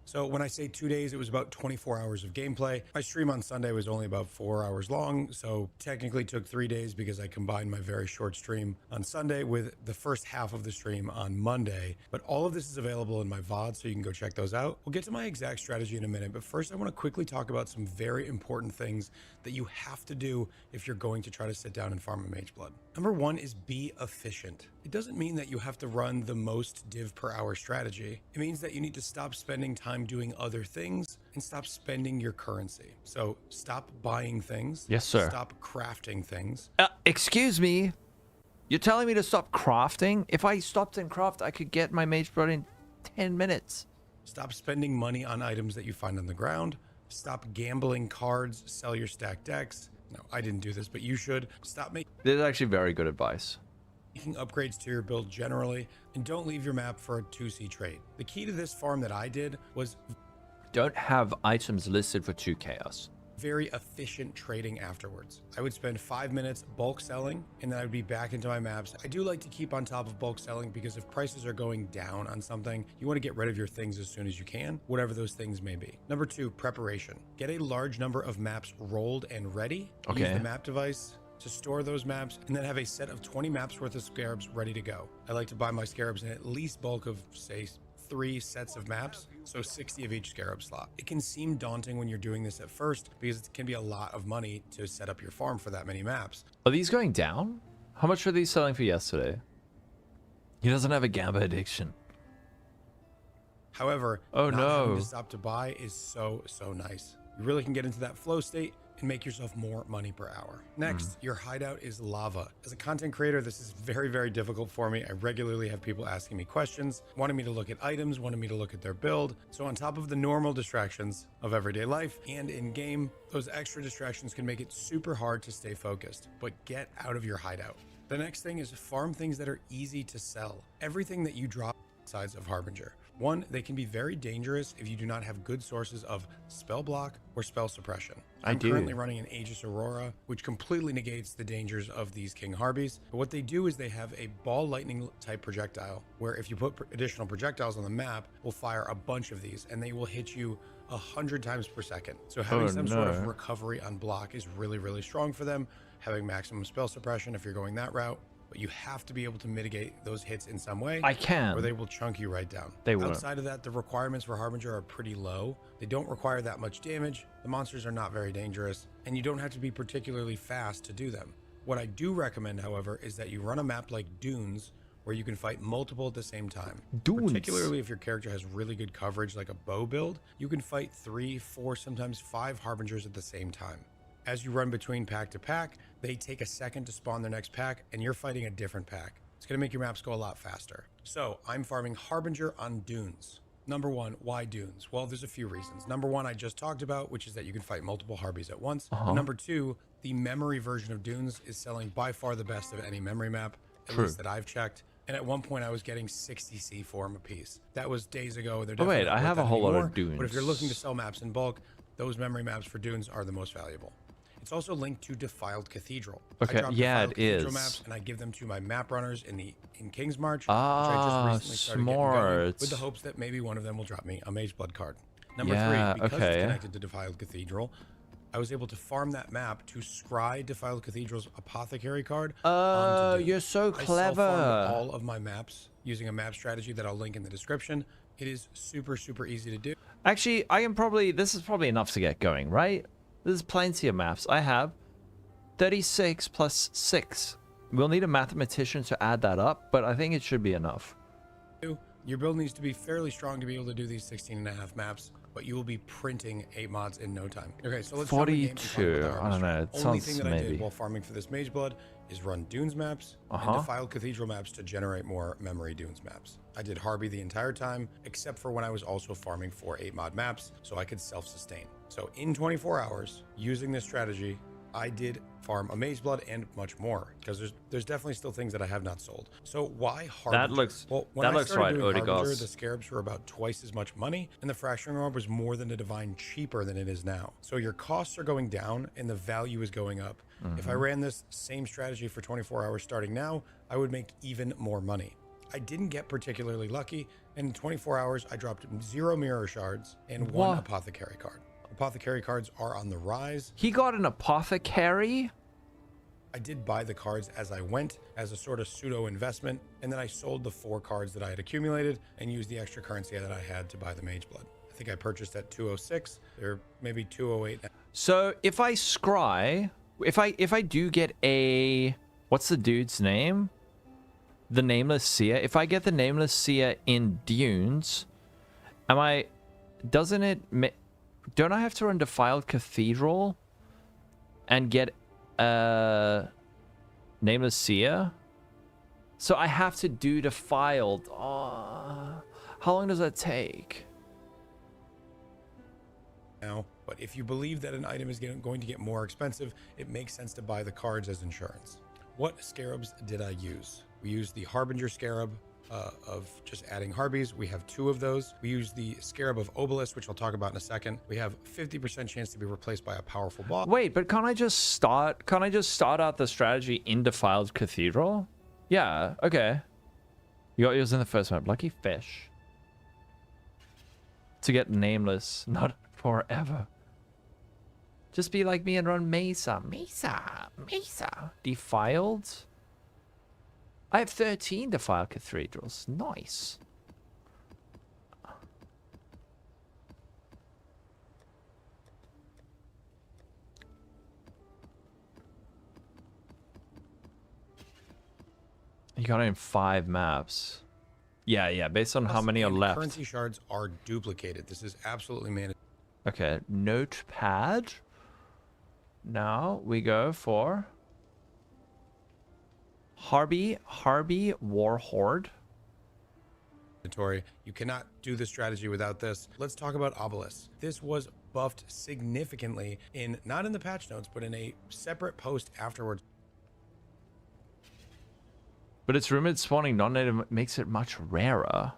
So when I say 2 days, it was about 24 hours of gameplay. My stream on Sunday was only about 4 hours long, so technically took 3 days because I combined my very short stream on Sunday with the first half of the stream on Monday. But all of this is available in my VOD, so you can go check those out. We'll get to my exact strategy in a minute, but first I want to quickly talk about some very important things that you have to do if you're going to try to sit down and farm a mage blood. Number one is be efficient. It doesn't mean that you have to run the most div per hour strategy. It means that you need to stop spending time doing other things and stop spending your currency. So stop buying things. Yes, sir. Stop crafting things. Excuse me. You're telling me to stop crafting? If I stopped and craft, I could get my mage blood in 10 minutes. Stop spending money on items that you find on the ground. Stop gambling cards. Sell your stacked decks. No, I didn't do this, but you should. Stop making... This is actually very good advice. Making upgrades to your build generally, and don't leave your map for a 2C trade. The key to this farm that I did was don't have items listed for 2 chaos. Very efficient trading afterwards. I would spend 5 minutes bulk selling, and then I would be back into my maps. I do like to keep on top of bulk selling because if prices are going down on something, you want to get rid of your things as soon as you can, whatever those things may be. Number 2, preparation. Get a large number of maps rolled and ready. Okay. Use the map device to store those maps, and then have a set of 20 maps worth of scarabs ready to go. I like to buy my scarabs in at least bulk of, say, 3 sets of maps, so 60 of each scarab slot. It can seem daunting when you're doing this at first because it can be a lot of money to set up your farm for that many maps. Are these going down? How much were these selling for yesterday? He doesn't have a gamba addiction. However, oh not no, having to stop to buy is so nice. You really can get into that flow state and make yourself more money per hour. Next, your hideout is lava. As a content creator, this is very difficult for me. I regularly have people asking me questions, wanting me to look at items, wanting me to look at their build. So on top of the normal distractions of everyday life and in game, those extra distractions can make it super hard to stay focused, but get out of your hideout. The next thing is farm things that are easy to sell. Everything that you drop sides of Harbinger. One, they can be very dangerous if you do not have good sources of spell block or spell suppression. I'm currently running an Aegis Aurora, which completely negates the dangers of these King Harpies. But what they do is they have a ball lightning type projectile, where if you put additional projectiles on the map, will fire a bunch of these, and they will hit you 100 times per second. So having some sort of recovery on block is really strong for them. Having maximum spell suppression if you're going that route. But you have to be able to mitigate those hits in some way. I can. Or they will chunk you right down. They will. Outside of that, the requirements for Harbinger are pretty low. They don't require that much damage. The monsters are not very dangerous. And you don't have to be particularly fast to do them. What I do recommend, however, is that you run a map like Dunes, where you can fight multiple at the same time. Dunes. Particularly if your character has really good coverage like a bow build, you can fight 3, 4, sometimes 5 harbingers at the same time. As you run between pack to pack, they take a second to spawn their next pack, and you're fighting a different pack. It's going to make your maps go a lot faster. So I'm farming Harbinger on Dunes. Number 1, why Dunes? Well, there's a few reasons. Number 1, I just talked about, which is that you can fight multiple Harbies at once. Number 2, the memory version of Dunes is selling by far the best of any memory map, at least that I've checked. And at one point, I was getting 60 C for them a piece. That was days ago. Oh wait, I have a whole lot of Dunes. But if you're looking to sell maps in bulk, those memory maps for Dunes are the most valuable. It's also linked to Defiled Cathedral. Okay, yeah, it Cathedral is. Maps, and I give them to my map runners in King's March, Ah, which I just recently started getting going, smart. with the hopes that maybe one of them will drop me a Mage Blood card. Number Yeah, 3, because okay. it's connected to Defiled Cathedral, I was able to farm that map to scry Defiled Cathedral's Apothecary card. Oh, onto Dunes. you're so I clever. self-farmed all of my maps using a map strategy that I'll link in the description. It is super, super easy to do. Actually, this is probably enough to get going, right? There's plenty of maps. I have 36 plus 6. We'll need a mathematician to add that up, but I think it should be enough. Your build needs to be fairly strong to be able to do these 16.5 maps, but you will be printing 8 mods in no time. Okay, so let's jump in game and talk about 42. the I don't harvest. know. It Only sounds thing that I maybe. did while farming for this Mage Blood is run Dunes maps and Defiled Cathedral maps to generate more memory Dunes maps. I did Harby the entire time, except for when I was also farming for 8 mod maps, so I could self-sustain. So in 24 hours, using this strategy, I did farm a Mage Blood and much more, because there's definitely still things that I have not sold. So why Harbinger? That looks when that I looks started right, doing Harbinger, Odigos. the Scarabs were about twice as much money, and the Fracturing Orb was more than a Divine cheaper than it is now. So your costs are going down, and the value is going up. If I ran this same strategy for 24 hours starting now, I would make even more money. I didn't get particularly lucky, and in 24 hours, I dropped 0 Mirror Shards and 1 Apothecary card. Apothecary cards are on the rise. He got an apothecary? I did buy the cards as I went as a sort of pseudo investment, and then I sold the 4 cards that I had accumulated and used the extra currency that I had to buy the Mage Blood. I think I purchased at 206 or maybe 208. So if I scry, if I do get a, what's the dude's name? The Nameless Seer. If I get the Nameless Seer in Dunes, don't I have to run Defiled Cathedral and get Nameless Seer? So I have to do Defiled. Oh, how long does that take? Now, but if you believe that an item is going to get more expensive, it makes sense to buy the cards as insurance. What Scarabs did I use? We used the Harbinger Scarab of just adding Harbies. We have 2 of those. We use the Scarab of Obelisk, which I'll talk about in a second. We have 50% chance to be replaced by a powerful boss. Wait, but can't I just start out the strategy in Defiled Cathedral? Yeah, okay. You got yours in the first map. Lucky fish. To get Nameless, not forever. Just be like me and run Mesa. Defiled? I have 13 Defiled Cathedrals. Nice. You got it in 5 maps. Yeah, based on how many are left. Currency shards are duplicated. This is absolutely mandatory. Okay, notepad. Now we go for Harby War Horde. You cannot do the strategy without this. Let's talk about Obelisk. This was buffed significantly not in the patch notes, but in a separate post afterwards. But it's rumored spawning non-native makes it much rarer.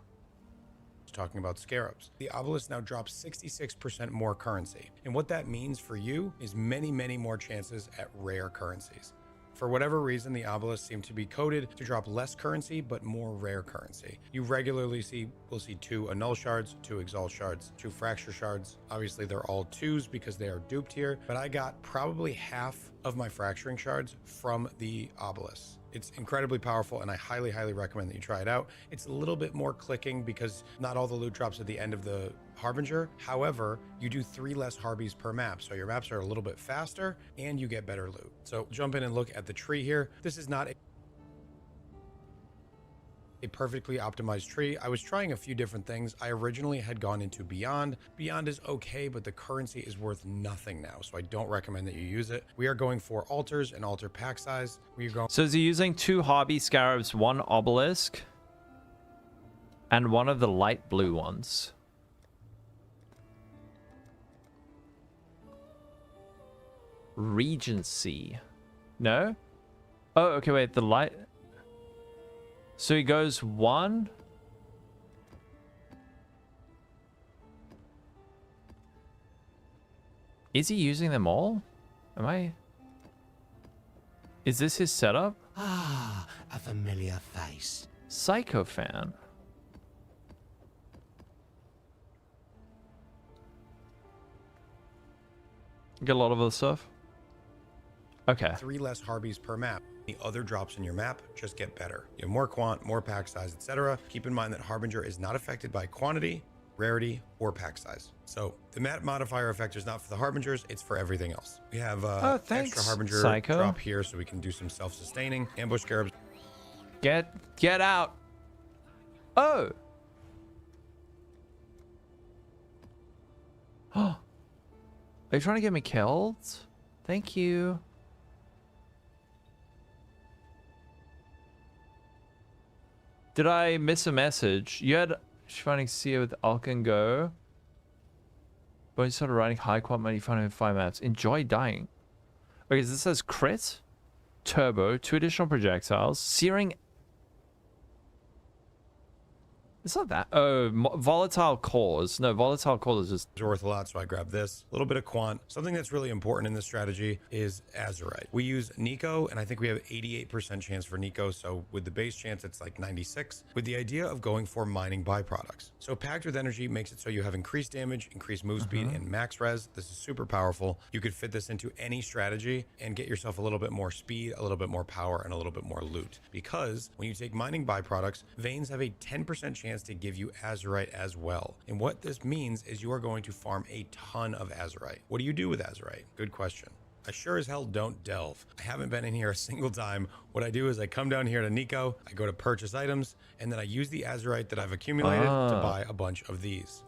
Talking about Scarabs. The Obelisk now drops 66% more currency. And what that means for you is many, many more chances at rare currencies. For whatever reason, the Obelisks seem to be coded to drop less currency, but more rare currency. You regularly will see 2 Annul Shards, 2 Exalt Shards, 2 Fracture Shards. Obviously, they're all 2s because they are duped here, but I got probably half of my Fracturing Shards from the Obelisks. It's incredibly powerful, and I highly, highly recommend that you try it out. It's a little bit more clicking because not all the loot drops at the end of the Harbinger. However, you do 3 less Harbies per map, so your maps are a little bit faster, and you get better loot. So jump in and look at the tree here. This is not a perfectly optimized tree. I was trying a few different things. I originally had gone into Beyond. Beyond is okay, but the currency is worth nothing now, so I don't recommend that you use it. We are going for altars and altar pack size. We are going. So is he using 2 Hobby Scarabs, 1 Obelisk, and 1 of the light blue ones? Regency. No? Oh, okay, wait, the light... So he goes 1... Is he using them all? Am I... Is this his setup? Ah, a familiar face. Psycho fan. Get a lot of other stuff. Okay. 3 less Harbies per map. The other drops in your map just get better. You have more quant, more pack size, etc. Keep in mind that Harbinger is not affected by quantity, rarity, or pack size. So the map modifier effect is not for the Harbingers, it's for everything else. We have extra Harbinger Psycho. drop here so we can do some self-sustaining. Ambush Scarabs. Get out. Oh. Are you trying to get me killed? Thank you. Did I miss a message? You had finding Seer with Alkan Go. But you started writing high quant money finding 5 maps. Enjoy dying. Okay, so this says crit, turbo, 2 additional projectiles, searing. It's not that. Oh, volatile cores. No, volatile cores is just worth a lot, so I grabbed this. A little bit of quant. Something that's really important in this strategy is Azurite. We use Nico, and I think we have 88% chance for Nico, so with the base chance, it's like 96, with the idea of going for mining byproducts. So packed with energy makes it so you have increased damage, increased move speed, and max res. This is super powerful. You could fit this into any strategy and get yourself a little bit more speed, a little bit more power, and a little bit more loot. Because when you take mining byproducts, veins have a 10% chance to give you Azurite as well. And what this means is you are going to farm a ton of Azurite. What do you do with Azurite? Good question. I sure as hell don't delve. I haven't been in here a single time. What I do is I come down here to Nico, I go to purchase items, and then I use the Azurite that I've accumulated to buy a bunch of these.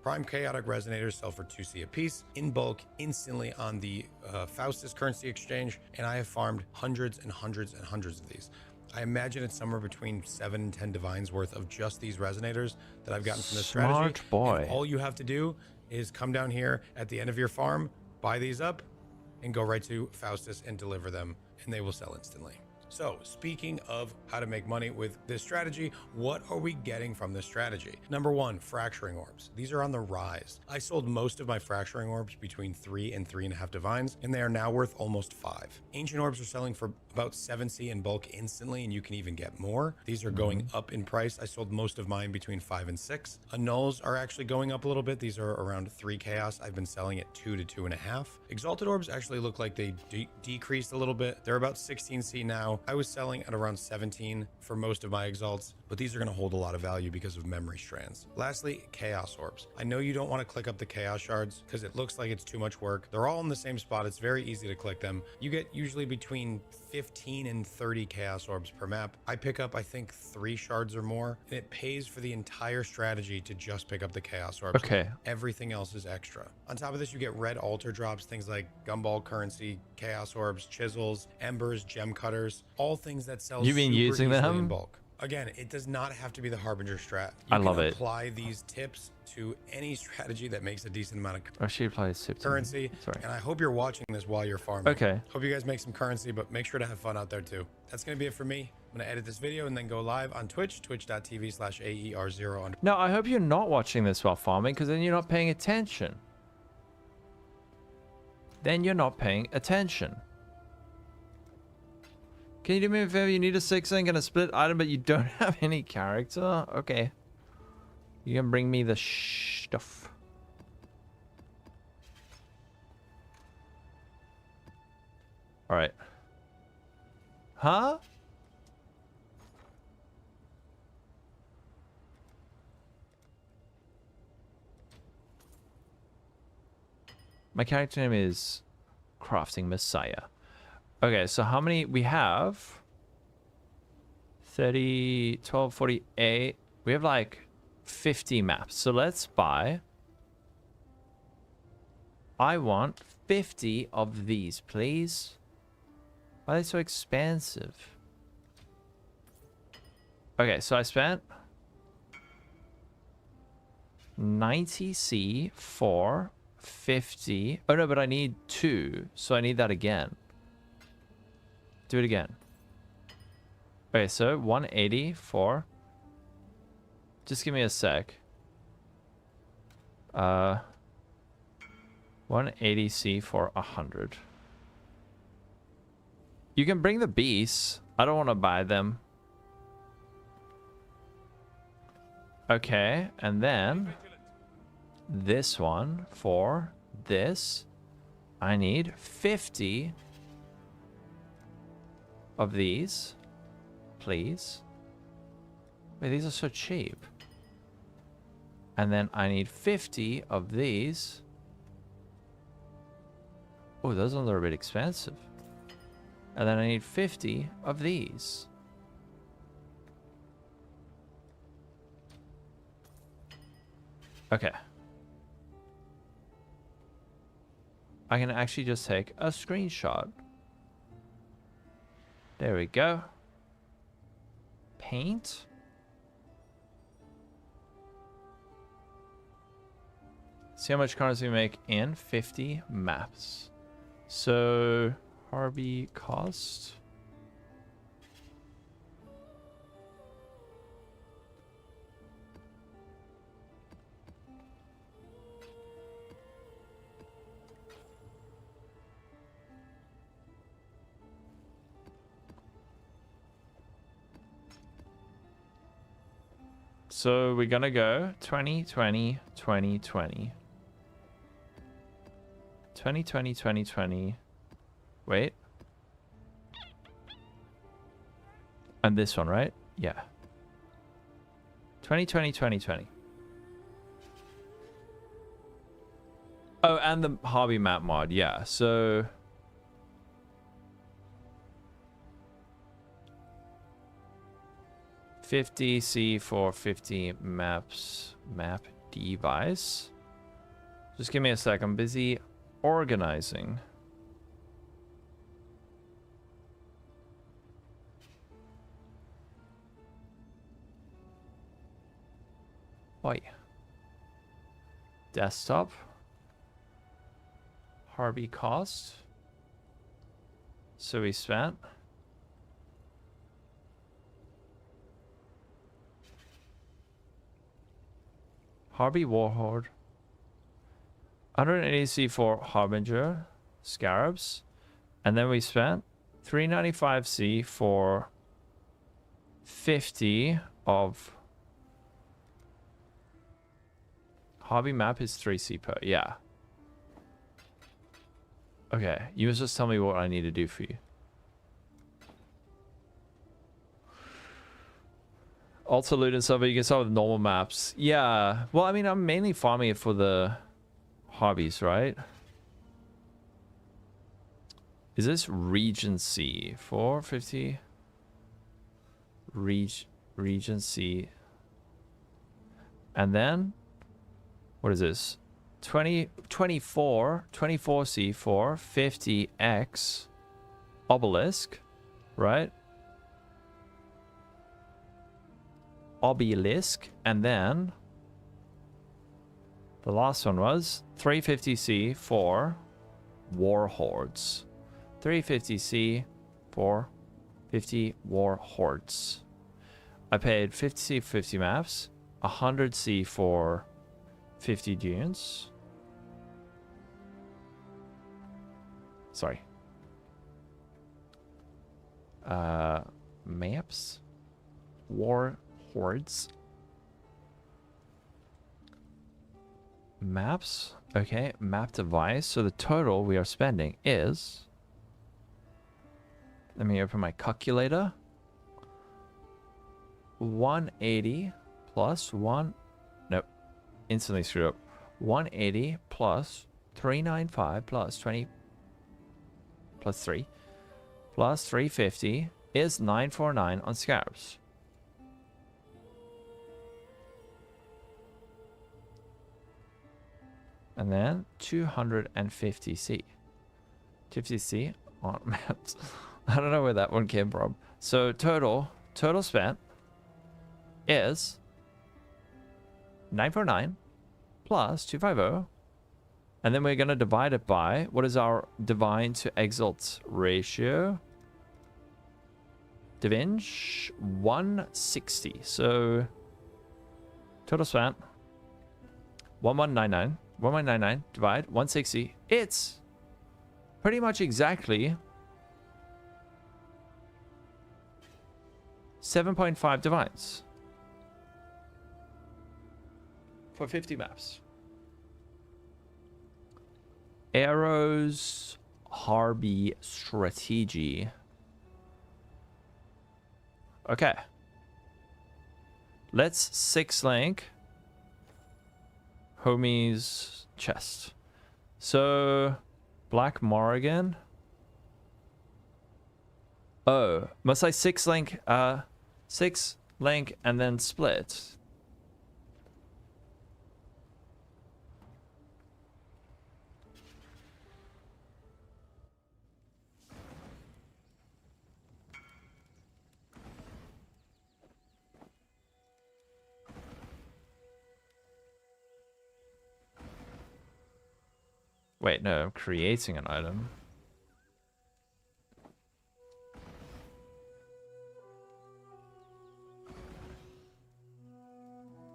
Prime Chaotic Resonators sell for 2C a piece, in bulk, instantly on the Faustus currency exchange, and I have farmed hundreds and hundreds and hundreds of these. I imagine it's somewhere between 7 and 10 divines worth of just these resonators that I've gotten from this strategy. Smart boy. And all you have to do is come down here at the end of your farm, buy these up, and go right to Faustus and deliver them, and they will sell instantly. So speaking of how to make money with this strategy, what are we getting from this strategy? Number 1, fracturing orbs. These are on the rise. I sold most of my fracturing orbs between 3 and 3.5 divines, and they are now worth almost 5. Ancient orbs are selling for about 7C in bulk instantly, and you can even get more. These are going up in price. I sold most of mine between 5 and 6. Annuls are actually going up a little bit. These are around 3 chaos. I've been selling at 2 to 2.5. Exalted orbs actually look like they decreased a little bit. They're about 16C now. I was selling at around 17 for most of my exalts, but these are going to hold a lot of value because of memory strands. Lastly, chaos orbs. I know you don't want to click up the chaos shards because it looks like it's too much work. They're all in the same spot. It's very easy to click them. You get usually between 15 and 30 chaos orbs per map. I pick up, I think, 3 shards or more, and it pays for the entire strategy to just pick up the chaos orbs. Okay. Everything else is extra. On top of this, you get red altar drops, things like gumball currency, chaos orbs, chisels, embers, gem cutters, all things that sell You've been super using easily them in bulk. Again, it does not have to be the Harbinger strat. I love it. Apply these tips to any strategy that makes a decent amount of Oh, she applies tips. currency. Sorry. And I hope you're watching this while you're farming. Okay. Hope you guys make some currency, but make sure to have fun out there too. That's going to be it for me. I'm going to edit this video and then go live on Twitch, twitch.tv/AER0. No, I hope you're not watching this while farming, because then you're not paying attention. Then you're not paying attention. Can you do me a favor? You need a 6 ink and a split item, but you don't have any character? Okay. You can bring me the stuff. Alright. Huh? My character name is Crafting Messiah. Okay, so how many we have? 30, 12, 48. We have like 50 maps. So let's buy. I want 50 of these, please. Why are they so expensive? Okay, so I spent 90C for 50. Oh no, but I need 2. So I need that again. Do it again. Okay, so 180 for... Just give me a sec. 180C for 100. You can bring the beasts. I don't want to buy them. Okay, and then this one for this. I need 50 of these, please. Wait, these are so cheap. And then I need 50 of these. Oh, those ones are a bit expensive. And then I need 50 of these. Okay. I can actually just take a screenshot. There we go. Paint. See how much currency we make in 50 maps. So, Harvey cost. So we're gonna go 20, 20, 20, 20. 20, 20, 20, 20. Wait. And this one, right? Yeah. 20, 20, 20, 20. Oh, and the hobby map mod. Yeah, so... $50C for 50 maps. Map device. Just give me a sec. I'm busy organizing. Oi. Desktop. Harvey cost. So we spent. Harvey Warhorde. 180C for Harbinger. Scarabs. And then we spent 395C for 50 of... Hobby map is 3C per. Yeah. Okay. You must just tell me what I need to do for you. Also loot and stuff, but you can start with normal maps. Yeah. Well, I mean, I'm mainly farming it for the hobbies, right? Is this Regency? 450? Regency. And then... What is this? 24C for 50X obelisk, right? Obelisk, and then the last one was 350C for war hordes. 350C for 50 war hordes. I paid 50C for 50 maps, 100C for 50 dunes. Sorry. Maps. War hordes. Maps. Okay, map device. So the total we are spending is... Let me open my calculator. 180 plus 1... Nope. Instantly screwed up. 180 plus 395 plus 20 plus 3 plus 350 is 949 on scarabs. And then 250C. 250C on maps. I don't know where that one came from. So total spent is 949 plus 250. And then we're going to divide it by, what is our divine to exalt ratio? Divinge 160. So total spent 1199 divide 160. It's pretty much exactly 7.5 divines for 50 maps. Arrows Harby strategy. Okay. Let's 6-link homie's chest. So Black Morrigan. Oh, must I 6-link 6-link and then split? Wait, no, I'm creating an item.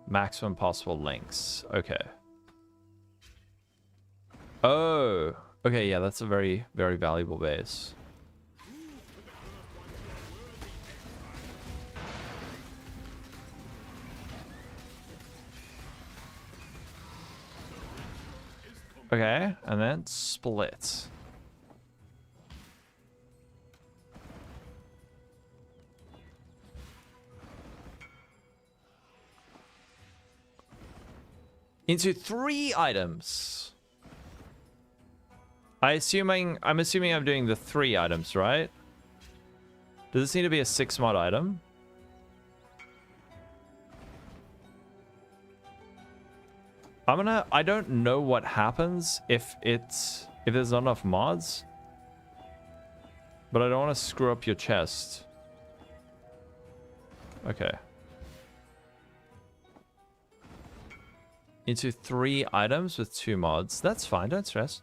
Maximum possible links. Okay. Oh, okay, yeah, that's a very, very valuable base. Okay, and then split. Into 3 items. I'm assuming I'm doing the 3 items, right? Does this need to be a 6 mod item? I don't know what happens if there's not enough mods. But I don't want to screw up your chest. Okay. Into 3 items with 2 mods. That's fine, don't stress.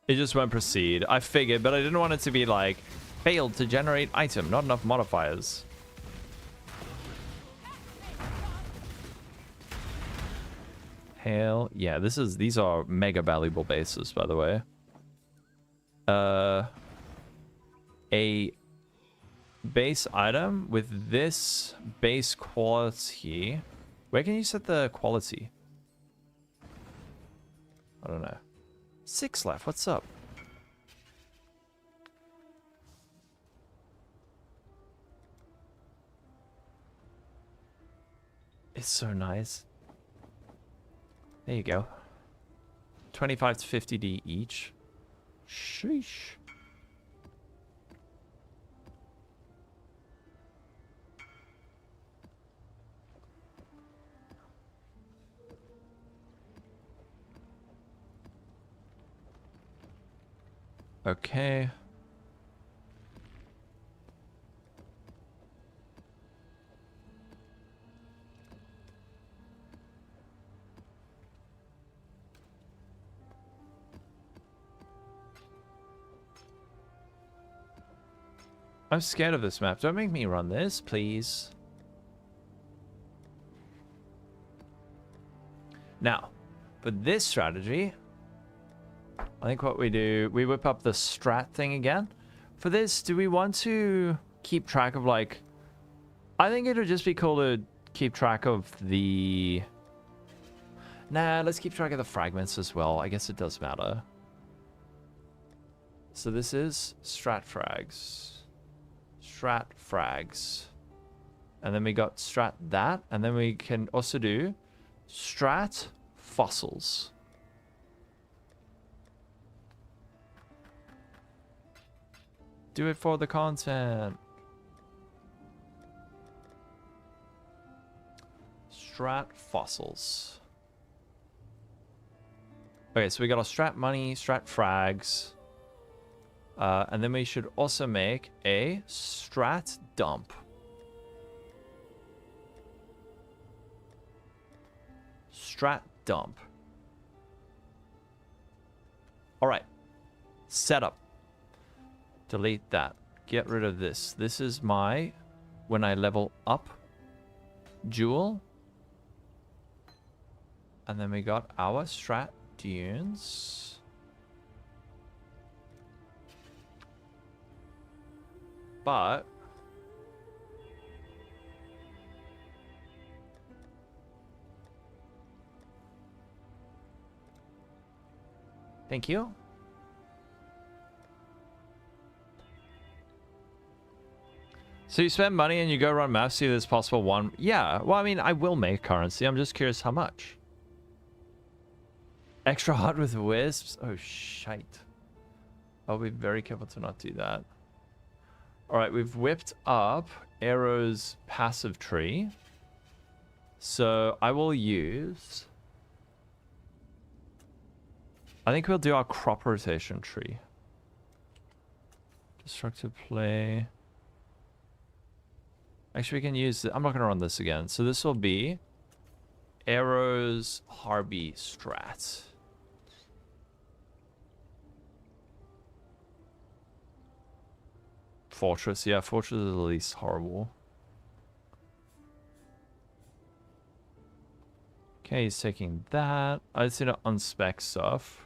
It just won't proceed. I figured, but I didn't want it to be like, failed to generate item, not enough modifiers. Hell yeah, these are mega valuable bases, by the way. A base item with this base quality. Where can you set the quality? I don't know. 6 left, what's up? It's so nice. There you go. 25 to 50D each. Sheesh. Okay. I'm scared of this map. Don't make me run this, please. Now, for this strategy, I think what we do, we whip up the strat thing again. For this, do we want to keep track of, like... I think it would just be cool to keep track of the... Nah, let's keep track of the fragments as well. I guess it does matter. So this is strat frags. Strat frags. And then we got strat that. And then we can also do strat fossils. Do it for the content. Strat fossils. Okay, so we got our strat money, strat frags. And then we should also make a strat dump. Strat dump. All right. Setup. Delete that. Get rid of this. This is my, when I level up, jewel. And then we got our strat dunes. But thank you. So you spend money and you go run maps, see if there's possible one. Yeah, well, I mean, I will make currency. I'm just curious how much. Extra hard with wisps? Oh, shite. I'll be very careful to not do that. Alright, we've whipped up Arrow's passive tree. So I will use... I think we'll do our crop rotation tree. Destructive play. Actually, we can use... I'm not going to run this again. So this will be Arrow's Harby strat. Fortress. Yeah, Fortress is the least horrible. Okay, he's taking that. I just need to unspec stuff.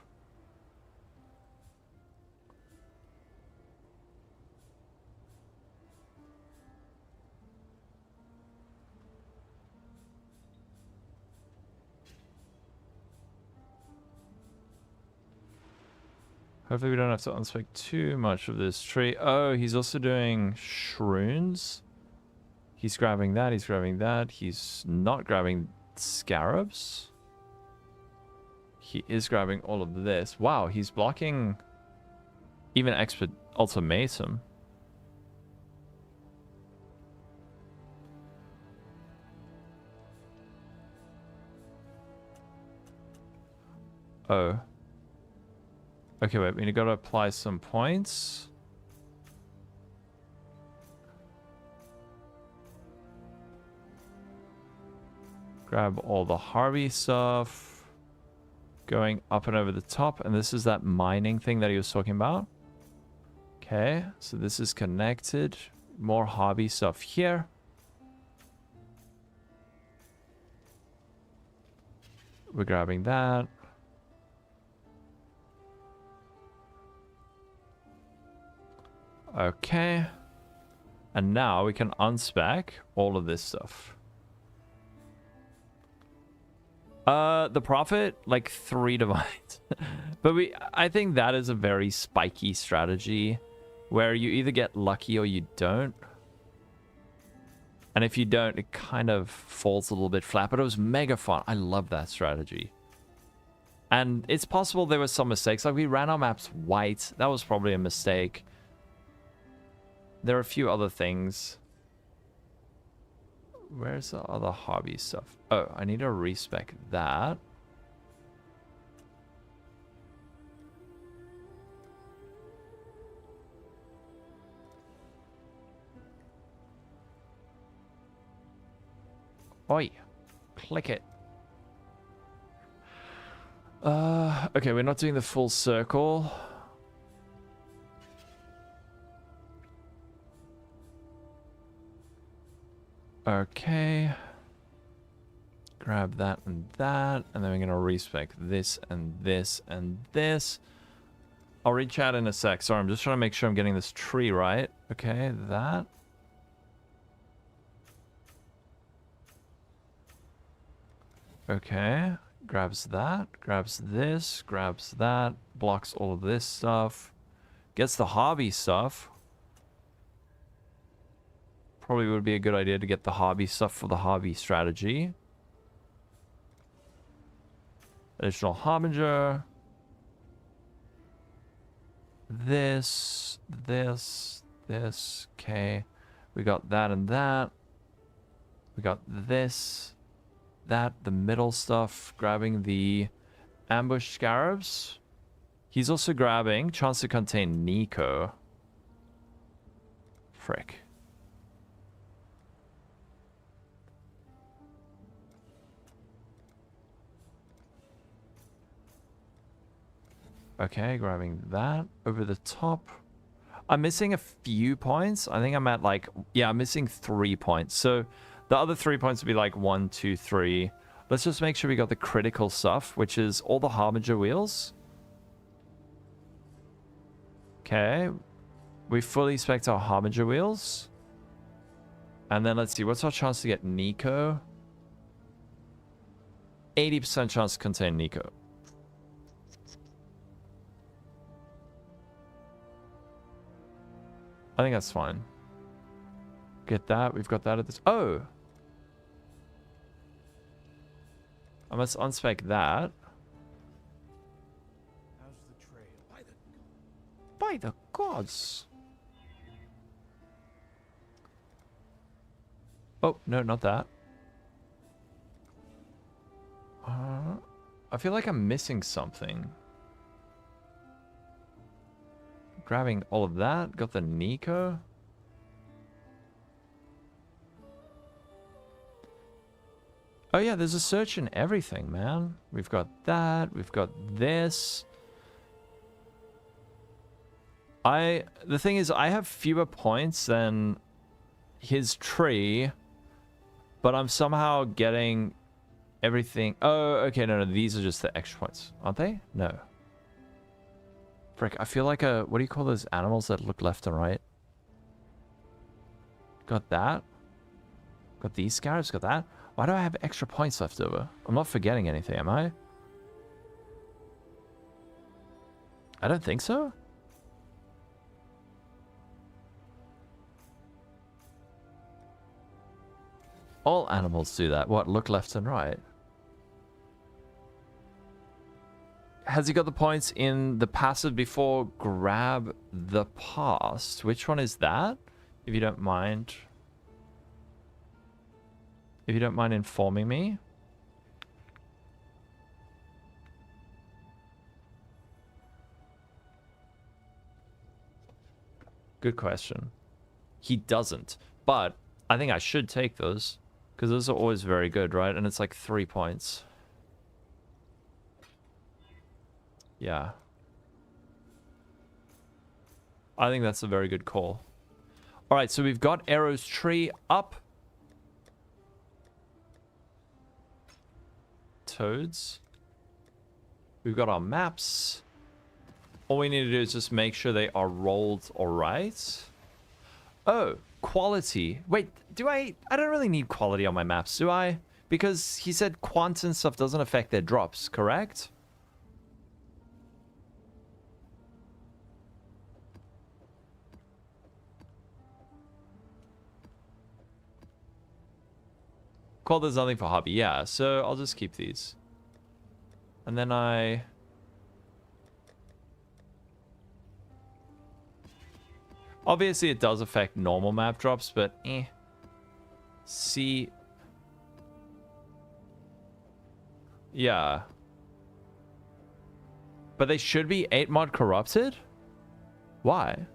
Hopefully we don't have to unspec too much of this tree. Oh, he's also doing shrooms. He's grabbing that, he's grabbing that. He's not grabbing scarabs. He is grabbing all of this. Wow, he's blocking even expert ultimatum. Oh. Okay, wait, we gotta apply some points. Grab all the Harvey stuff. Going up and over the top, and this is that mining thing that he was talking about. Okay, so this is connected. More Harvey stuff here. We're grabbing that. Okay. And now we can unspec all of this stuff. The profit, like 3 divides. But I think that is a very spiky strategy where you either get lucky or you don't. And if you don't, it kind of falls a little bit flat, but it was mega fun. I love that strategy. And it's possible there were some mistakes. Like we ran our maps white. That was probably a mistake. There are a few other things. Where's the other hobby stuff? Oh, I need to respec that. Oi. Click it. Okay, we're not doing the full circle. Okay. Grab that and that. And then we're going to respec this and this and this. I'll reach out in a sec. Sorry, I'm just trying to make sure I'm getting this tree right. Okay, that. Okay. Grabs that. Grabs this. Grabs that. Blocks all of this stuff. Gets the hobby stuff. Probably would be a good idea to get the hobby stuff for the hobby strategy. Additional Harbinger. This. Okay. We got that and that. We got this. That. The middle stuff. Grabbing the ambush scarabs. He's also grabbing chance to contain Nico. Frick. Okay, grabbing that over the top. I'm missing a few points. I think I'm at like, yeah, I'm missing 3 points. So the other 3 points would be like 1, 2, 3. Let's just make sure we got the critical stuff, which is all the Harbinger wheels. Okay. We fully spec our Harbinger wheels. And then let's see, what's our chance to get Nico? 80% chance to contain Nico. I think that's fine. Get that. We've got that at this. Oh! I must unspec that. How's the trail? By the gods. Oh, no, not that. I feel like I'm missing something. Grabbing all of that. Got the Nico. Oh yeah, there's a search in everything, man. We've got that. We've got this. The thing is, I have fewer points than his tree, but I'm somehow getting everything. Oh, okay, no, these are just the extra points, aren't they? No. Frick, I feel like what do you call those animals that look left and right? Got that. Got these scarabs, got that. Why do I have extra points left over? I'm not forgetting anything, am I? I don't think so. All animals do that. What, look left and right? Has he got the points in the passive before grab the past? Which one is that? If you don't mind. If you don't mind informing me. Good question. He doesn't. But I think I should take those. Because those are always very good, right? And it's like 3 points. Yeah. I think that's a very good call. Alright, so we've got Arrow's tree up. Toads. We've got our maps. All we need to do is just make sure they are rolled alright. Oh, quality. Wait, I don't really need quality on my maps, do I? Because he said quantum stuff doesn't affect their drops, correct? Call there's nothing for hobby. Yeah, so I'll just keep these. And then obviously it does affect normal map drops, but eh. See. Yeah. But they should be 8 mod corrupted? Why?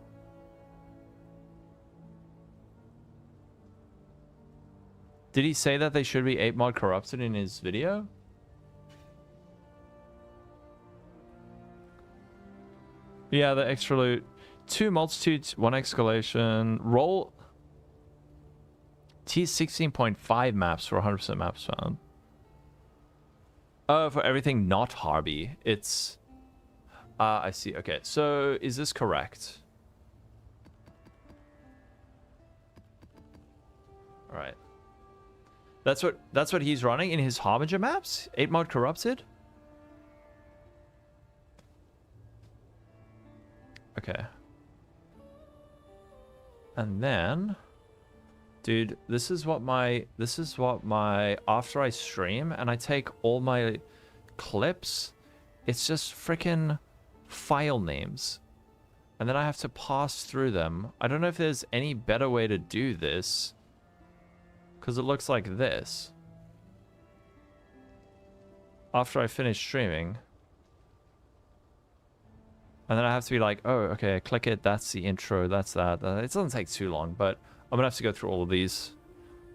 Did he say that they should be 8 mod corrupted in his video? Yeah, the extra loot. 2 multitudes, 1 escalation. Roll T16.5 maps for 100% maps found. Oh, for everything not Harby. It's... I see. Okay, so is this correct? Alright. That's what he's running in his Harbinger maps? 8 mod corrupted? Okay. And then, dude, this is what my after I stream and I take all my clips, it's just freaking file names. And then I have to pass through them. I don't know if there's any better way to do this. Because it looks like this. After I finish streaming. And then I have to be like, oh, okay, click it. That's the intro. That's that. It doesn't take too long, but I'm going to have to go through all of these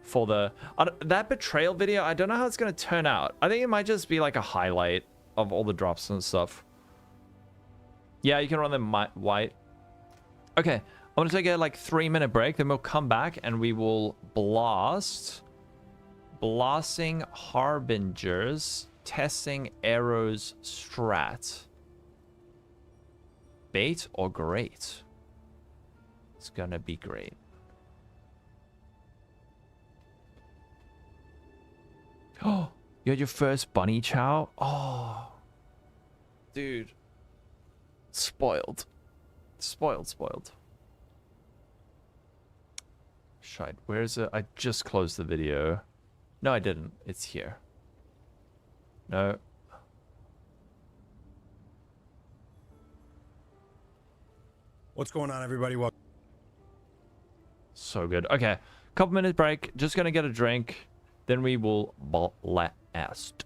for the... that Betrayal video, I don't know how it's going to turn out. I think it might just be like a highlight of all the drops and stuff. Yeah, you can run them white. Okay, I'm going to take a like 3-minute break. Then we'll come back and we will blast... Blasting Harbingers, testing arrows strat. Bait or great? It's gonna be great. Oh, you had your first bunny chow? Oh, dude. Spoiled. Spoiled. Shite, where is it? I just closed the video. No, I didn't. It's here. No. What's going on, everybody? Welcome. So good. Okay. Couple minute break. Just gonna get a drink. Then we will blast.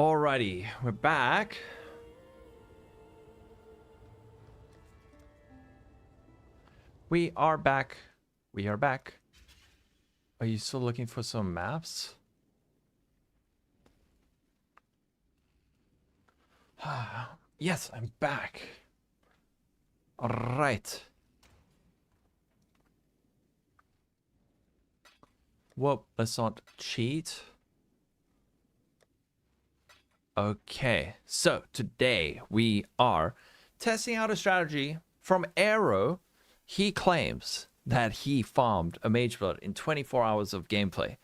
Alrighty, we're back. We are back. We are back. Are you still looking for some maps? Yes, I'm back. Alright. Whoa, let's not cheat. Okay, so today we are testing out a strategy from Arrow. He claims that he farmed a Mage build in 24 hours of gameplay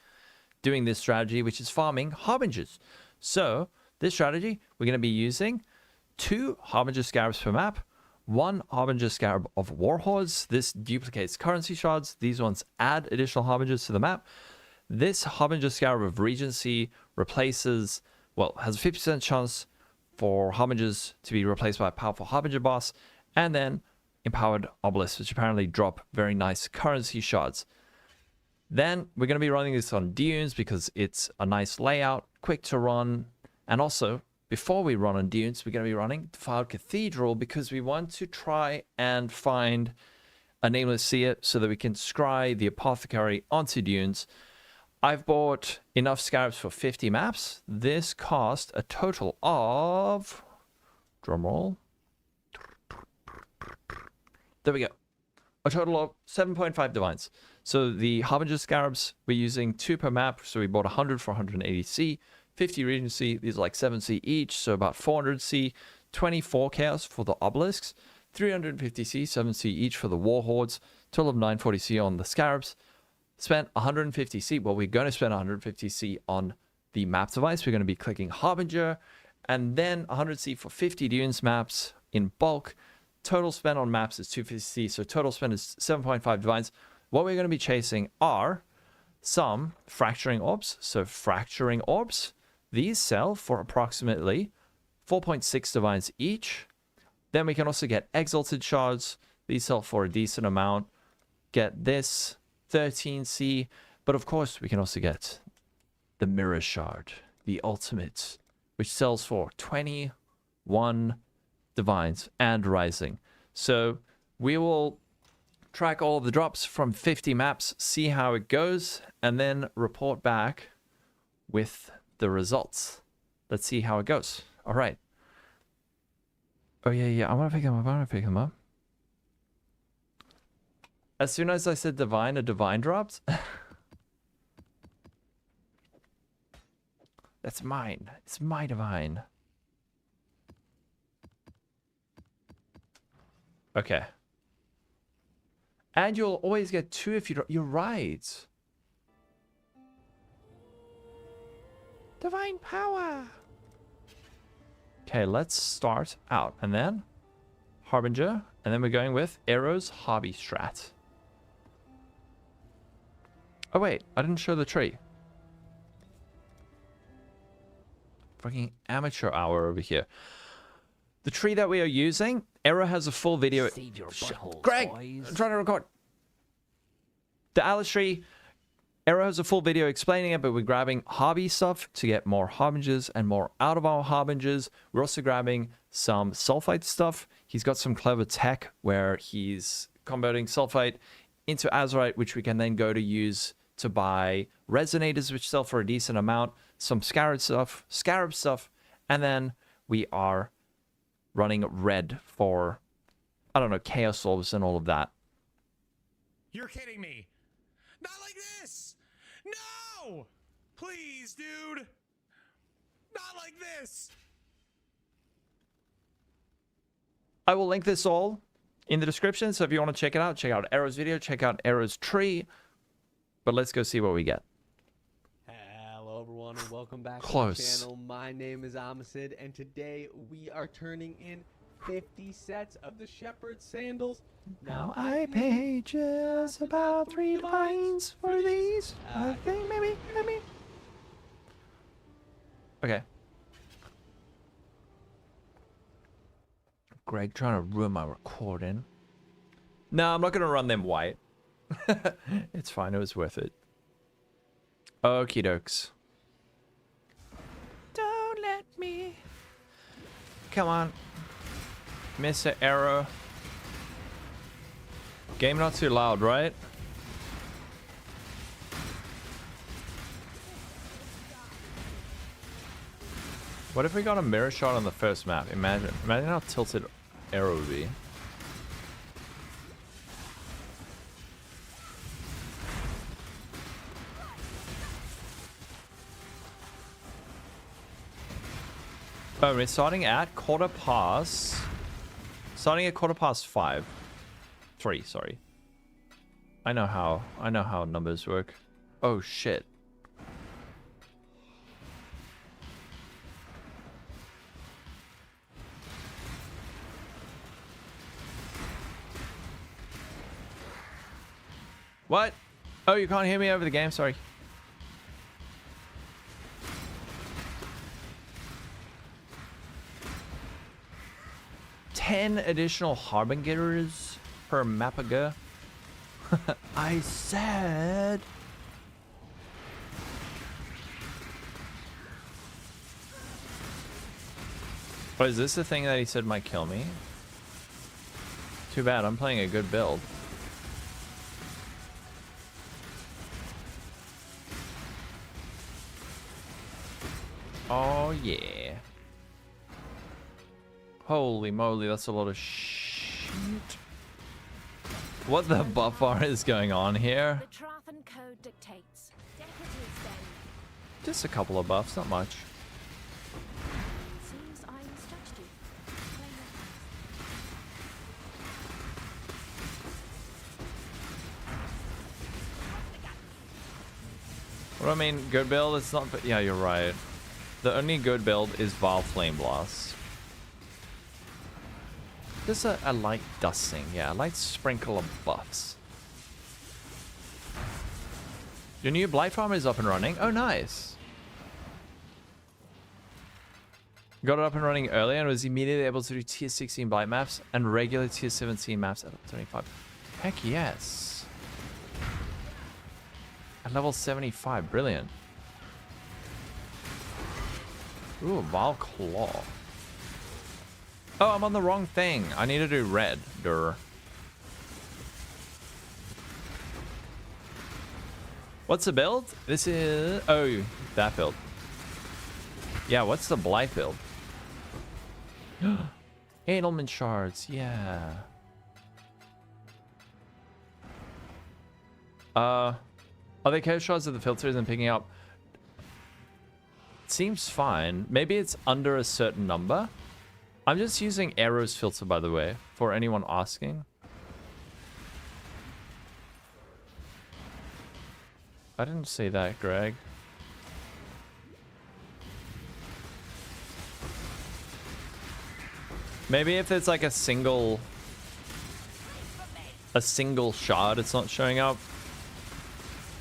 doing this strategy, which is farming Harbingers. So this strategy, we're going to be using 2 Harbinger Scarabs per map, 1 Harbinger Scarab of Warhordes. This duplicates currency shards. These ones add additional Harbingers to the map. This Harbinger Scarab of Regency replaces, well, has a 50% chance for Harbingers to be replaced by a powerful Harbinger boss, and then Empowered Obelisks, which apparently drop very nice currency shards. Then we're going to be running this on dunes because it's a nice layout, quick to run, and also before we run on dunes, we're going to be running Defiled Cathedral because we want to try and find a Nameless Seer so that we can scry the Apothecary onto dunes. I've bought enough scarabs for 50 maps. This cost a total of, drumroll, there we go, a total of 7.5 divines. So the Harbinger Scarabs, we're using 2 per map, so we bought 100 for 180C, 50 Regency, these are like 7C each, so about 400C, 24 Chaos for the Obelisks, 350C, 7C each for the Warhordes, total of 940C on the Scarabs. Spent 150C, well, we're going to spend 150C on the map device. We're going to be clicking Harbinger, and then 100C for 50 dunes maps in bulk. Total spend on maps is 250C, so total spend is 7.5 divines. What we're going to be chasing are some fracturing orbs. So fracturing orbs, these sell for approximately 4.6 divines each. Then we can also get exalted shards. These sell for a decent amount. Get this 13C, but of course we can also get the mirror shard, the ultimate, which sells for 21 divines and rising. So we will track all of the drops from 50 maps, see how it goes, and then report back with the results. Let's see how it goes. All right. Oh yeah, I want to pick him up. As soon as I said divine, a divine dropped. That's mine. It's my divine. Okay. And you'll always get 2 if you don't. You're right. Divine power. Okay, let's start out. And then Harbinger. And then we're going with Arrow's Hobby Strat. Oh wait, I didn't show the tree. Fucking amateur hour over here. The tree that we are using, Arrow has a full video. Save your buttholes, Greg, boys. I'm trying to record. The Alice tree, Arrow has a full video explaining it, but we're grabbing hobby stuff to get more Harbingers and more out of our Harbingers. We're also grabbing some Sulfite stuff. He's got some clever tech where he's converting Sulfite into Azurite, which we can then go to use to buy Resonators, which sell for a decent amount, some Scarab stuff, and then we are running red for, I don't know, Chaos Orbs and all of that. You're kidding me. Not like this. No! Please, dude. Not like this. I will link this all in the description, so if you want to check it out, check out Arrow's video, check out Arrow's tree. But let's go see what we get. Hello everyone and welcome back Close. to the channel. My name is Amacid and today we are turning in 50 sets of the Shepherd Sandals. Now I pay just about 3 divines for these. I think maybe. Okay. Greg trying to ruin my recording. No, I'm not going to run them white. It's fine. It was worth it. Okie dokes. Don't let me. Come on. Mr. Arrow. Game not too loud, right? What if we got a mirror shot on the first map? Imagine how tilted Arrow would be. Oh, we're starting at quarter past. Starting at quarter past 5. 3, sorry. I know how numbers work. Oh shit. What? Oh, you can't hear me over the game, sorry. Ten additional harbingers per map ago. I said. Oh, is this the thing that he said might kill me? Too bad, I'm playing a good build. Oh yeah. Holy moly, that's a lot of shit. What the buff bar is going on here? The Trathan code dictates. Decorative then. Just a couple of buffs, not much. Seems I misjudged you. What do I mean? Good build? It's not. Yeah, you're right. The only good build is Vile Flame Blast. Just a light dusting, yeah, a light sprinkle of buffs. Your new Blight Farm is up and running. Oh, nice. Got it up and running early and was immediately able to do tier 16 Blight maps and regular tier 17 maps at 25. Heck yes. At level 75, brilliant. Ooh, Vile Claw. Oh, I'm on the wrong thing. I need to do red. Durr. What's the build? This is... Oh, that build. Yeah, what's the Blight build? Edelman shards. Yeah. Are they chaos shards of the filters and picking up? Seems fine. Maybe it's under a certain number. I'm just using Arrow's filter, by the way, for anyone asking. I didn't say that, Greg. Maybe if it's like a single shard, it's not showing up.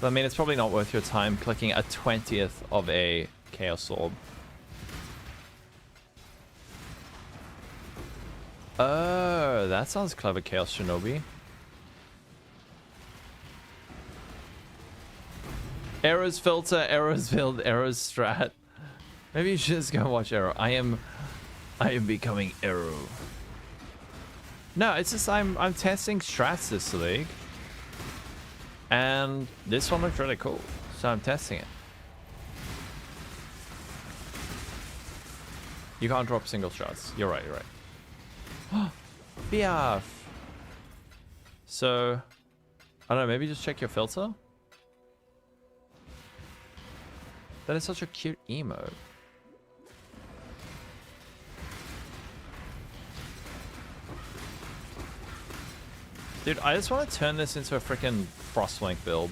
But I mean, it's probably not worth your time clicking a 20th of a Chaos Orb. Oh, that sounds clever, Chaos Shinobi. Arrow's filter, Arrow's build, Arrow's strat. Maybe you should just go watch Arrow. I am becoming Arrow. No, it's just I'm testing strats this league. And this one looks really cool. So I'm testing it. You can't drop single shots. You're right, you're right. Biaf. So, I don't know, maybe just check your filter? That is such a cute emote. Dude, I just want to turn this into a freaking Frostlink build.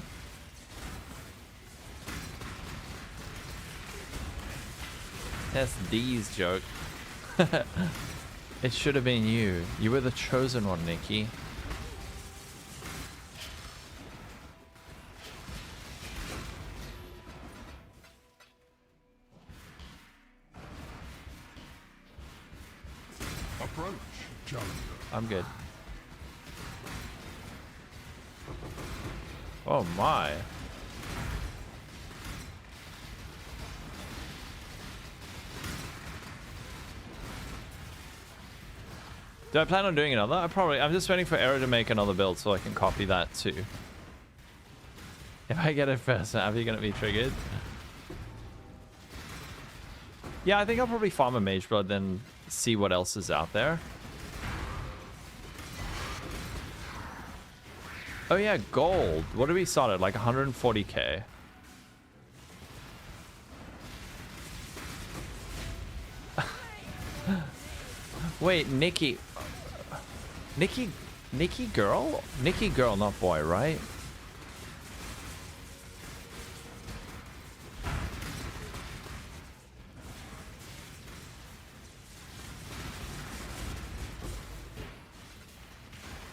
That's D's joke. It should have been you. You were the chosen one, Nikki. Approach, challenger. I'm good. Oh my. Do I plan on doing another? I'm just waiting for Arrow to make another build so I can copy that too. If I get it first, are you gonna be triggered? Yeah, I think I'll probably farm a Mage Blood, then see what else is out there. Oh yeah, gold. What did we start at? Like 140k. Wait, Nikki girl? Nikki girl, not boy, right?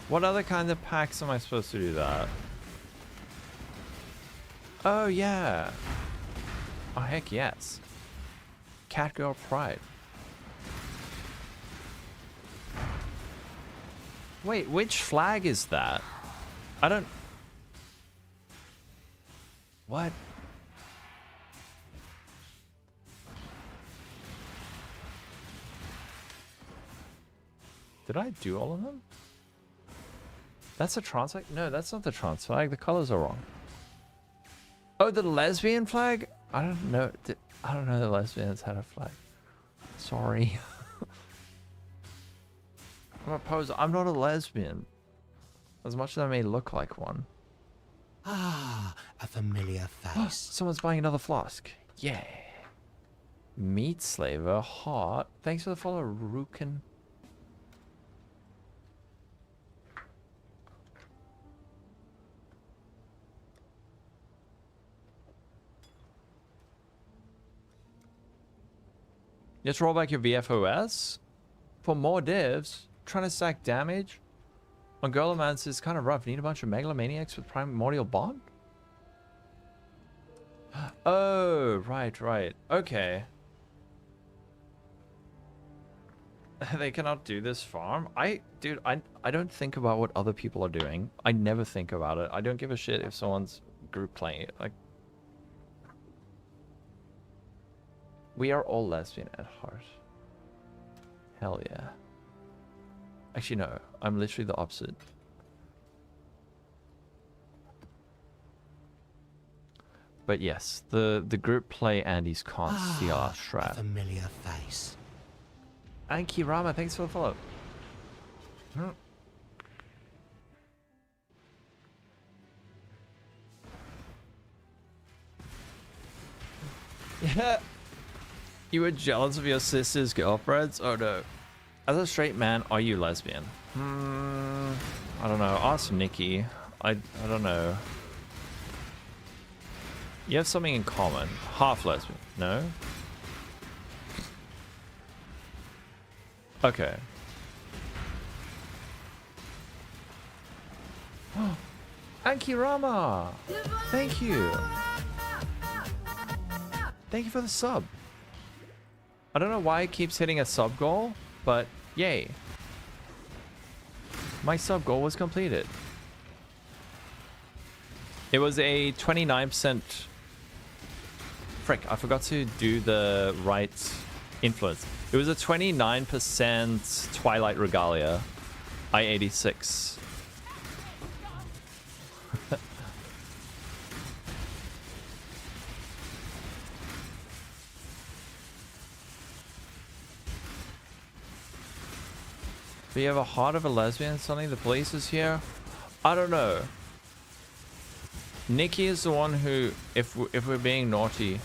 What other kind of packs am I supposed to do that? Oh, yeah. Oh, heck yes. Catgirl Pride. Wait, which flag is that? I don't... What? Did I do all of them? That's a trans flag? No, that's not the trans flag. The colors are wrong. Oh, the lesbian flag? I don't know. I don't know the lesbians had a flag. Sorry. I'm a poser. I'm not a lesbian. As much as I may look like one. Ah, a familiar face. Someone's buying another flask. Yeah. Meat Slaver. Hot. Thanks for the follow, Rukin. Just roll back your VFOS for more divs. Trying to stack damage on Golomance is kind of rough. Need a bunch of megalomaniacs with primordial bond. Oh, right. Okay. They cannot do this farm. Dude, I don't think about what other people are doing. I never think about it. I don't give a shit if someone's group playing it. Like, we are all lesbian at heart. Hell yeah. Actually, no. I'm literally the opposite. But yes, the group play Andy's can't see our strat. Familiar face. Anki Rama, thanks for the follow. Yeah. You were jealous of your sister's girlfriends? Oh no. As a straight man, are you lesbian? I don't know. Ask Nikki. I don't know. You have something in common. Half lesbian. No? Okay. Anki Rama! Thank you! Thank you for the sub. I don't know why it keeps hitting a sub goal, but yay. My sub goal was completed. It was a 29%... Frick, I forgot to do the right influence. It was a 29% Twilight Regalia. I-86. Do you have a heart of a lesbian? Something? The police is here? I don't know. Nikki is the one who, if we're being naughty,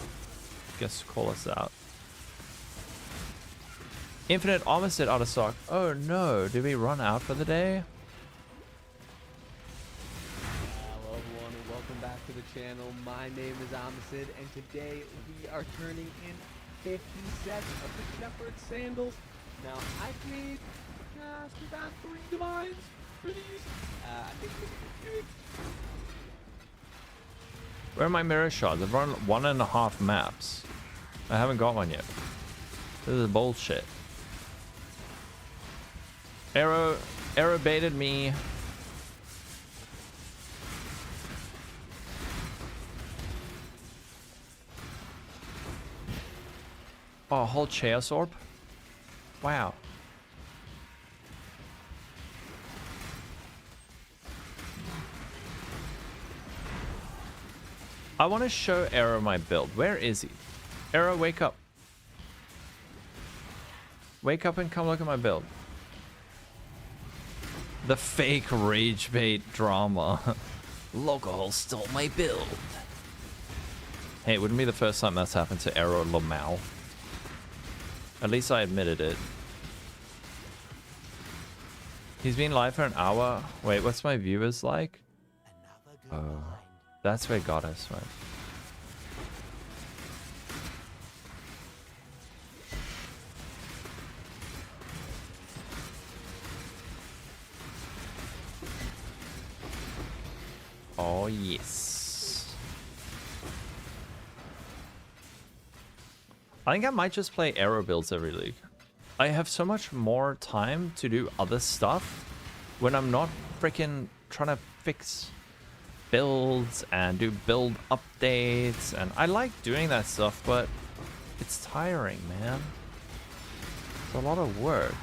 gets to call us out. Infinite armor set out of stock. Oh no, did we run out for the day? Hello everyone and welcome back to the channel. My name is Amacid and today we are turning in 50 sets of the Shepherd Sandals. Now I've made just about 3 divines for these. I think Where are my mirror shards? I've run 1.5 maps. I haven't got one yet. This is bullshit. Arrow baited me. Oh, a whole Chaos Orb? Wow. I want to show Arrow my build. Where is he? Arrow, wake up. Wake up and come look at my build. The fake rage bait drama. Lolcohol stole my build. Hey, it wouldn't be the first time that's happened to Arrow Lamau. At least I admitted it. He's been live for an hour. Wait, what's my viewers like? Oh, that's where Goddess went. Oh, yes. I think I might just play Arrow builds every league. I have so much more time to do other stuff when I'm not freaking trying to fix builds and do build updates. And I like doing that stuff, but it's tiring, man. It's a lot of work.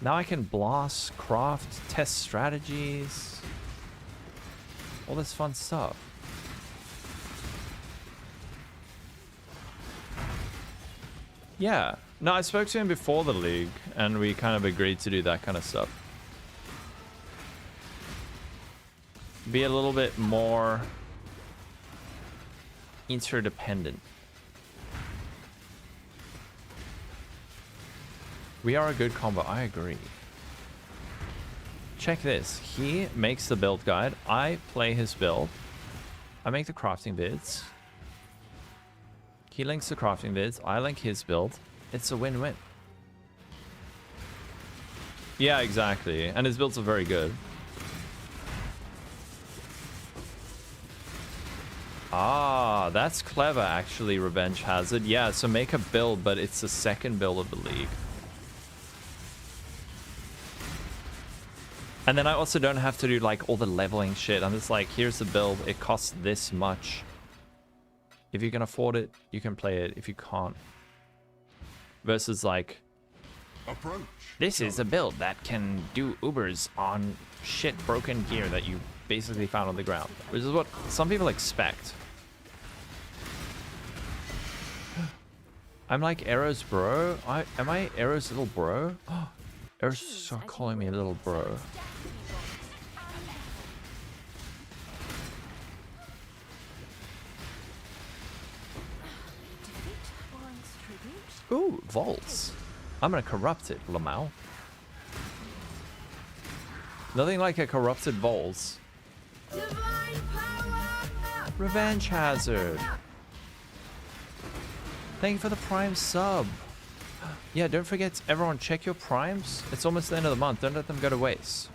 Now I can blast, craft, test strategies. All this fun stuff. Yeah. No, I spoke to him before the league, and we kind of agreed to do that kind of stuff. Be a little bit more interdependent. We are a good combo, I agree. Check this. He makes the build guide. I play his build. I make the crafting vids. He links the crafting vids. I link his build. It's a win-win. Yeah, exactly. And his builds are very good. Ah, that's clever, actually, Revenge Hazard. Yeah, so make a build, but it's the second build of the league. And then I also don't have to do like all the leveling shit. I'm just like, here's the build. It costs this much. If you can afford it, you can play it. If you can't. Versus like, approach. This is a build that can do Ubers on shit broken gear that you basically found on the ground. Which is what some people expect. I'm like Arrow's bro. Am I Arrow's little bro? Arrow's start calling me a little bro. Ooh, vaults. I'm gonna corrupt it, Lamau. Nothing like a corrupted vaults. Revenge Hazard. Thank you for the Prime sub. Yeah, don't forget, everyone, check your primes. It's almost the end of the month. Don't let them go to waste.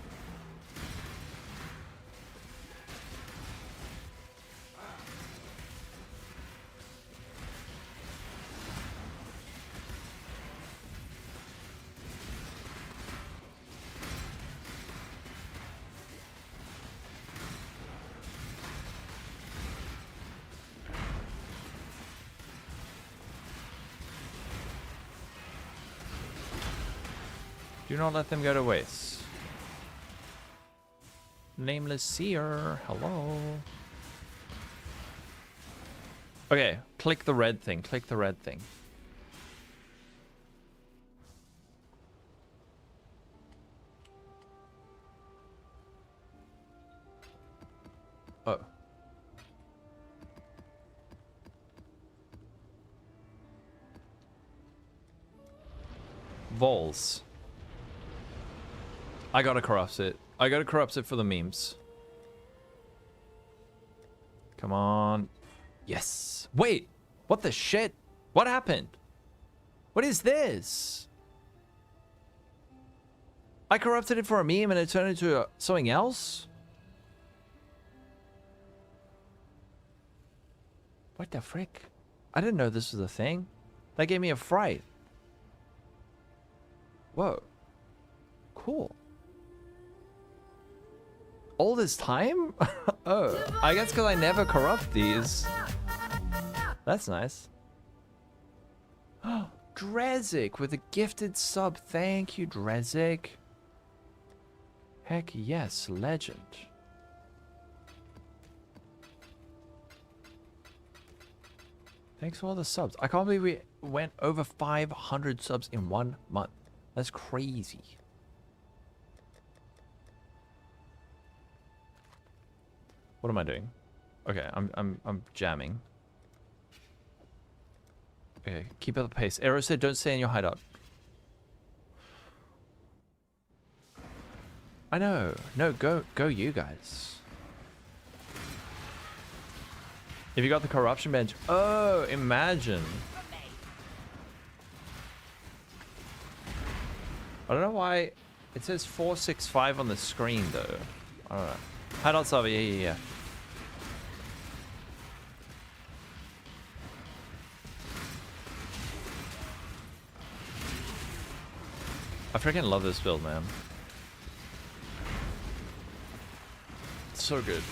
Do not let them go to waste. Nameless Seer, hello. Okay, click the red thing, click the red thing. Oh. Vols. I gotta corrupt it. I gotta corrupt it for the memes. Come on. Yes. Wait. What the shit? What happened? What is this? I corrupted it for a meme and it turned into something else? What the frick? I didn't know this was a thing. That gave me a fright. Whoa. Cool. All this time? Oh, I guess because I never corrupt these. That's nice. Drezik with a gifted sub. Thank you, Drezik. Heck yes, legend. Thanks for all the subs. I can't believe we went over 500 subs in 1 month. That's crazy. What am I doing? Okay, I'm jamming. Okay, keep up the pace. Arrow said don't stay in your hideout. I know. No, go you guys. If you got the corruption bench. Oh, imagine. I don't know why it says 465 on the screen though. I don't know. Hideout server, yeah. I freaking love this build, man. It's so good.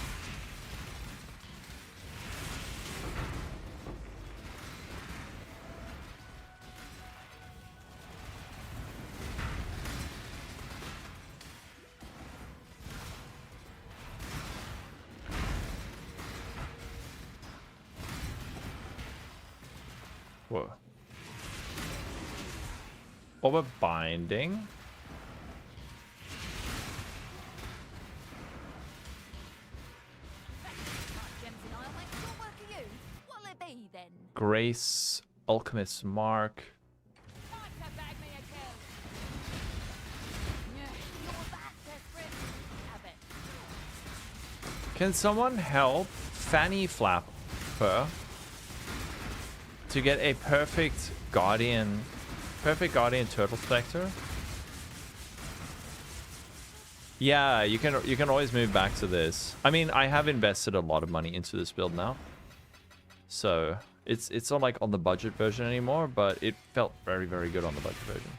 Whoa. What we're binding? Grace, Alchemist's Mark. Can someone help Fanny Flapper to get a perfect Guardian Turtle Spectre? Yeah, you can always move back to this. I mean, I have invested a lot of money into this build now, so it's not like on the budget version anymore, but it felt very, very good on the budget version.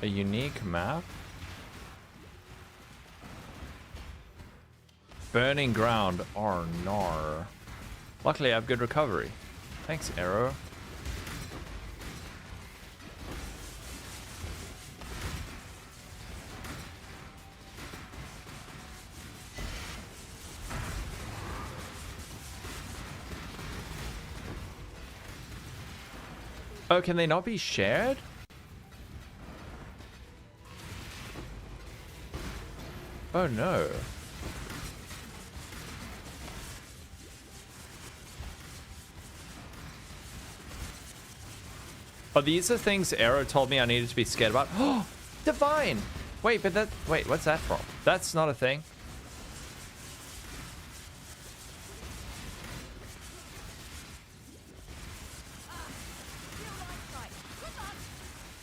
A unique map. Burning ground. Oh, no. Luckily, I have good recovery. Thanks, Arrow. Oh, can they not be shared? Oh, no. Oh, these are things Arrow told me I needed to be scared about. Oh, Divine! Wait, but wait, what's that from? That's not a thing.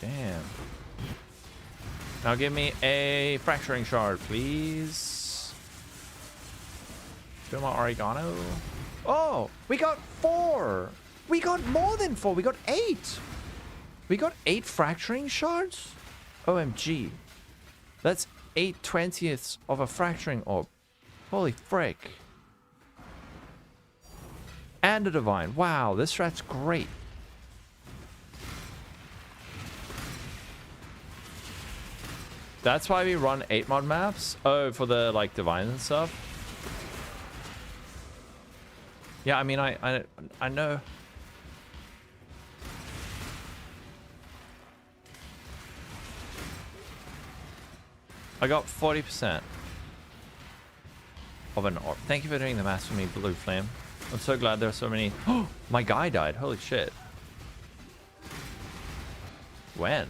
Damn. Now give me a fracturing shard, please. Do my oregano. Oh, we got 4. We got more than 4. We got 8. We got 8 fracturing shards? OMG. That's 8/20ths of a fracturing orb. Holy frick. And a divine. Wow, this strat's great. That's why we run 8 mod maps. Oh, for the like divines and stuff. Yeah, I mean I know. I got 40% of an orb. Thank you for doing the math for me, Blue Flame. I'm so glad there are so many. Oh, my guy died. Holy shit. When?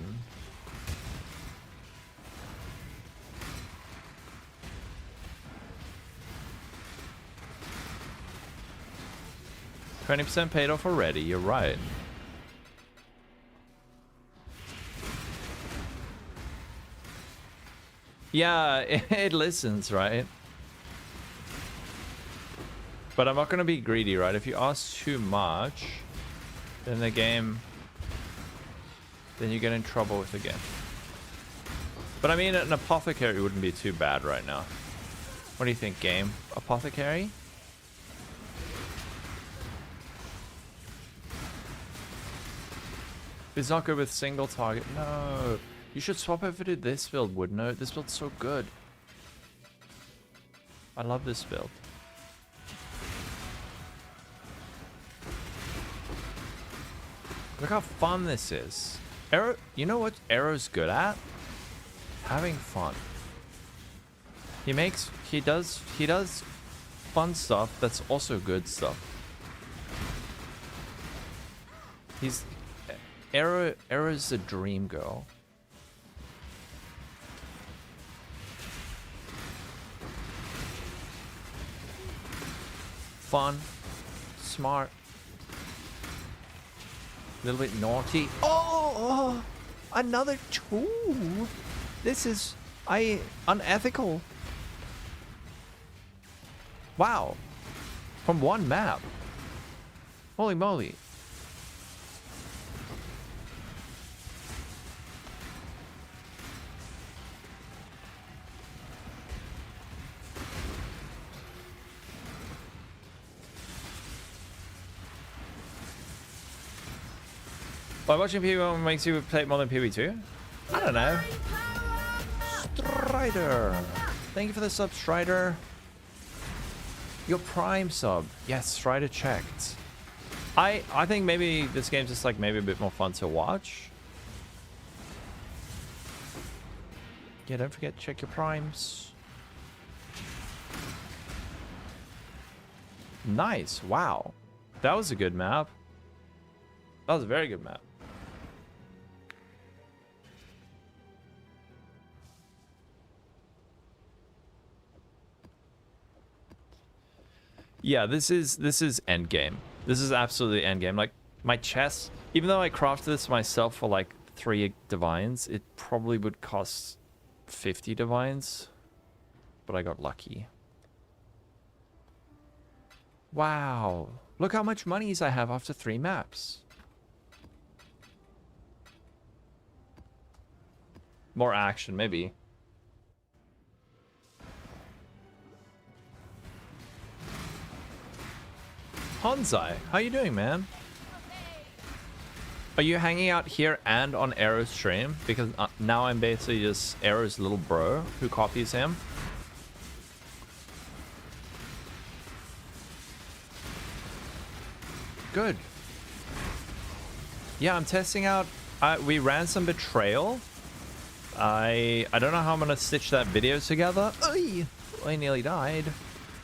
$20% paid off already. You're right. Yeah, it listens, right? But I'm not going to be greedy, right? If you ask too much, then the game... then you get in trouble with the game. But I mean, an apothecary wouldn't be too bad right now. What do you think, game? Apothecary? It's not good with single target. No. You should swap over to this build, Woodnote. This build's so good. I love this build. Look how fun this is. Arrow, you know what Arrow's good at? Having fun. He does fun stuff that's also good stuff. Arrow's a dream girl. Fun, smart, a little bit naughty. Oh, another two. This is unethical. Wow, from one map. Holy moly. By watching PoE makes you play more than PoE 2? I don't know. Strider. Thank you for the sub, Strider. Your Prime sub. Yes, Strider checked. I think maybe this game's just like maybe a bit more fun to watch. Yeah, don't forget to check your primes. Nice. Wow. That was a good map. That was a very good map. Yeah, this is end game. This is absolutely end game. Like my chest, even though I crafted this myself for like 3 divines, it probably would cost 50 divines, but I got lucky. Wow, look how much monies I have after 3 maps. More action, maybe. Honzai, how you doing, man? Are you hanging out here and on Arrow's stream? Because now I'm basically just Arrow's little bro who copies him. Good. Yeah, I'm testing out. We ran some Betrayal. I don't know how I'm gonna stitch that video together. Oy! I nearly died.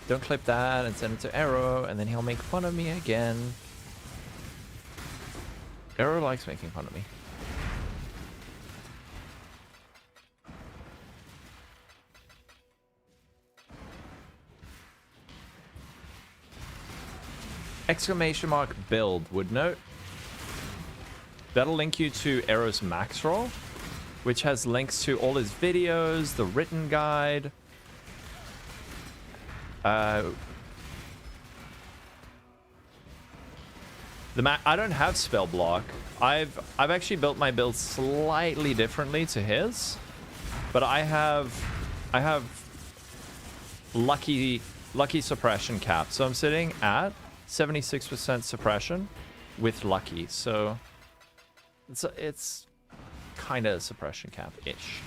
Don't clip that and send it to Arrow, and then he'll make fun of me again. Arrow likes making fun of me. Exclamation mark build would note. That'll link you to Arrow's max roll, which has links to all his videos, the written guide. I don't have spell block. I've actually built my build slightly differently to his, but I have lucky suppression cap. So I'm sitting at 76% suppression with lucky. So it's kind of a suppression cap ish.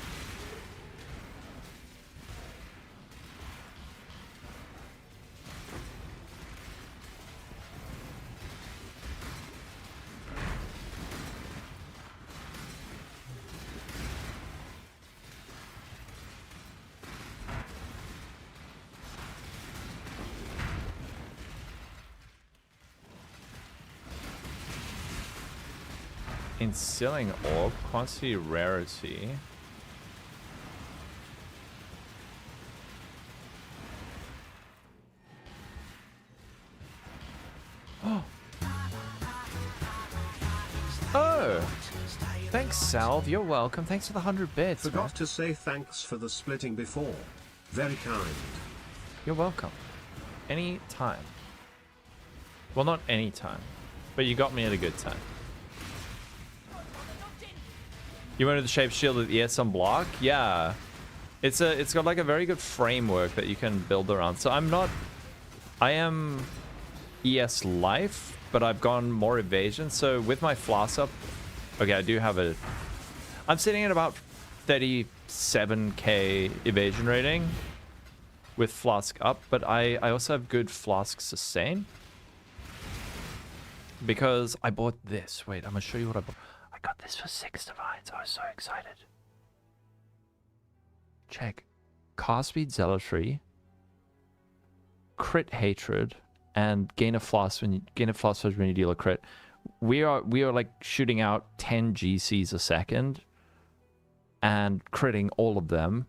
Instilling orb, quantity, rarity. Oh! Thanks, Salve. You're welcome. Thanks for the 100 bits. Forgot to say thanks for the splitting before. Very kind. You're welcome. Any time. Well, not any time, but you got me at a good time. You wanted the shape shield with ES on block? Yeah. It's got like a very good framework that you can build around. So I am ES life, but I've gone more evasion. So with my floss up, okay, I do have I'm sitting at about 37k evasion rating, with flask up, but I also have good flask sustain. Because I bought this. Wait, I'm gonna show you what I bought. I got this for 6 divines. I was so excited. Check. Cast speed zealotry, crit hatred, and gain a flask when you deal a crit. We are like shooting out 10 GCs a second and critting all of them.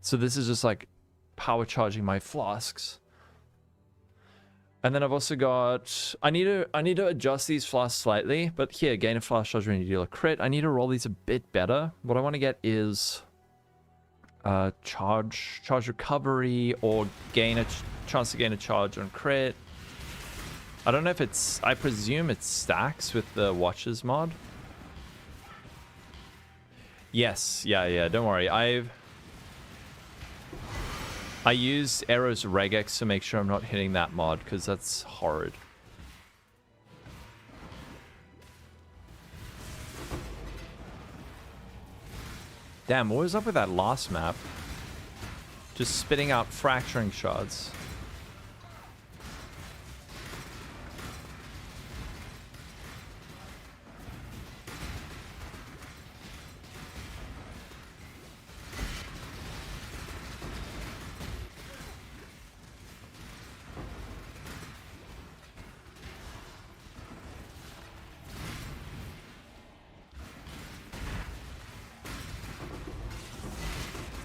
So this is just like power charging my flasks. And then I've also got, I need to adjust these flasks slightly, but here, gain a flask charge when you deal a crit. I need to roll these a bit better. What I want to get is charge recovery, or gain a chance to gain a charge on crit. I don't know if it's, I presume it stacks with the Watches mod. Yes, yeah, don't worry. I used Arrow's regex to make sure I'm not hitting that mod, because that's horrid. Damn, what was up with that last map? Just spitting out fracturing shards.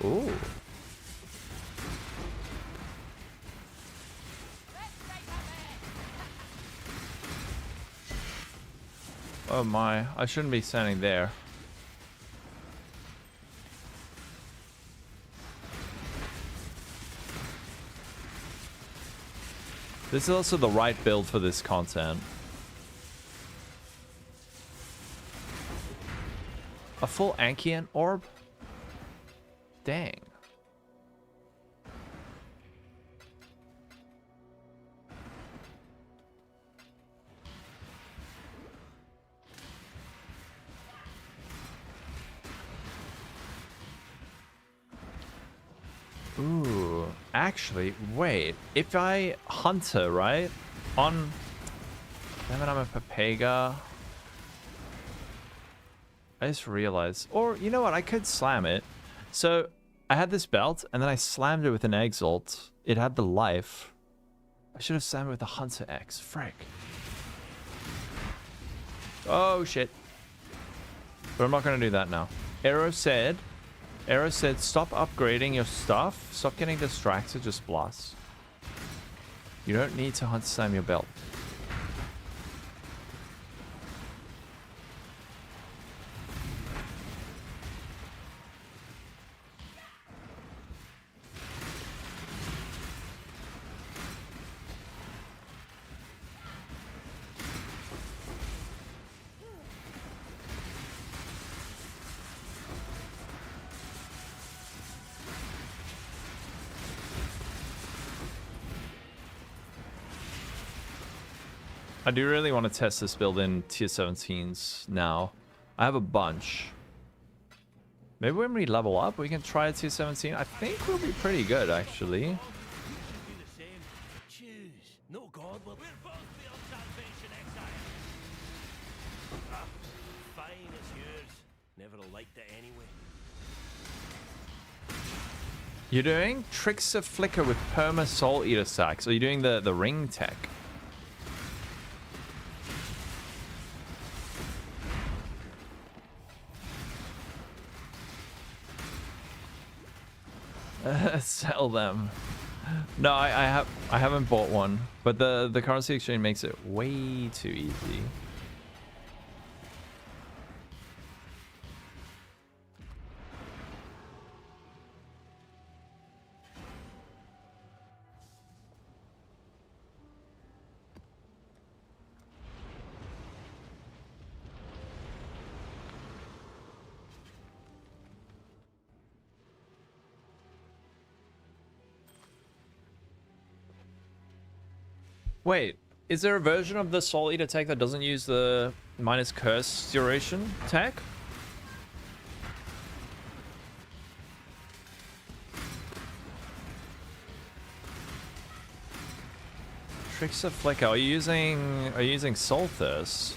Ooh. Oh my, I shouldn't be standing there. This is also the right build for this content. A full Ankian orb? Dang. Ooh, actually, wait. If I Hunter, right? On... Damn it, I'm a Papega. I just realized. Or, you know what? I could slam it. So, I had this belt, and then I slammed it with an Exalt. It had the life. I should have slammed it with a Hunter X. Frick. Oh, shit. But I'm not going to do that now. Arrow said, stop upgrading your stuff. Stop getting distracted. Just blast. You don't need to Hunter slam your belt. I do really want to test this build in tier 17s now. I have a bunch. Maybe when we level up, we can try a tier 17. I think we'll be pretty good, actually. No God will. We're both beyond salvation, exile. Fine as yours. Never liked it anyway. You're doing Tricks of Flicker with Perma Soul Eater stacks. Are you doing the ring tech? Sell them. No, I haven't bought one, but the currency exchange makes it way too easy. Wait, is there a version of the Soul Eater tech that doesn't use the minus curse duration tech? Tricks of Flicker. Are you using Soul Thirst?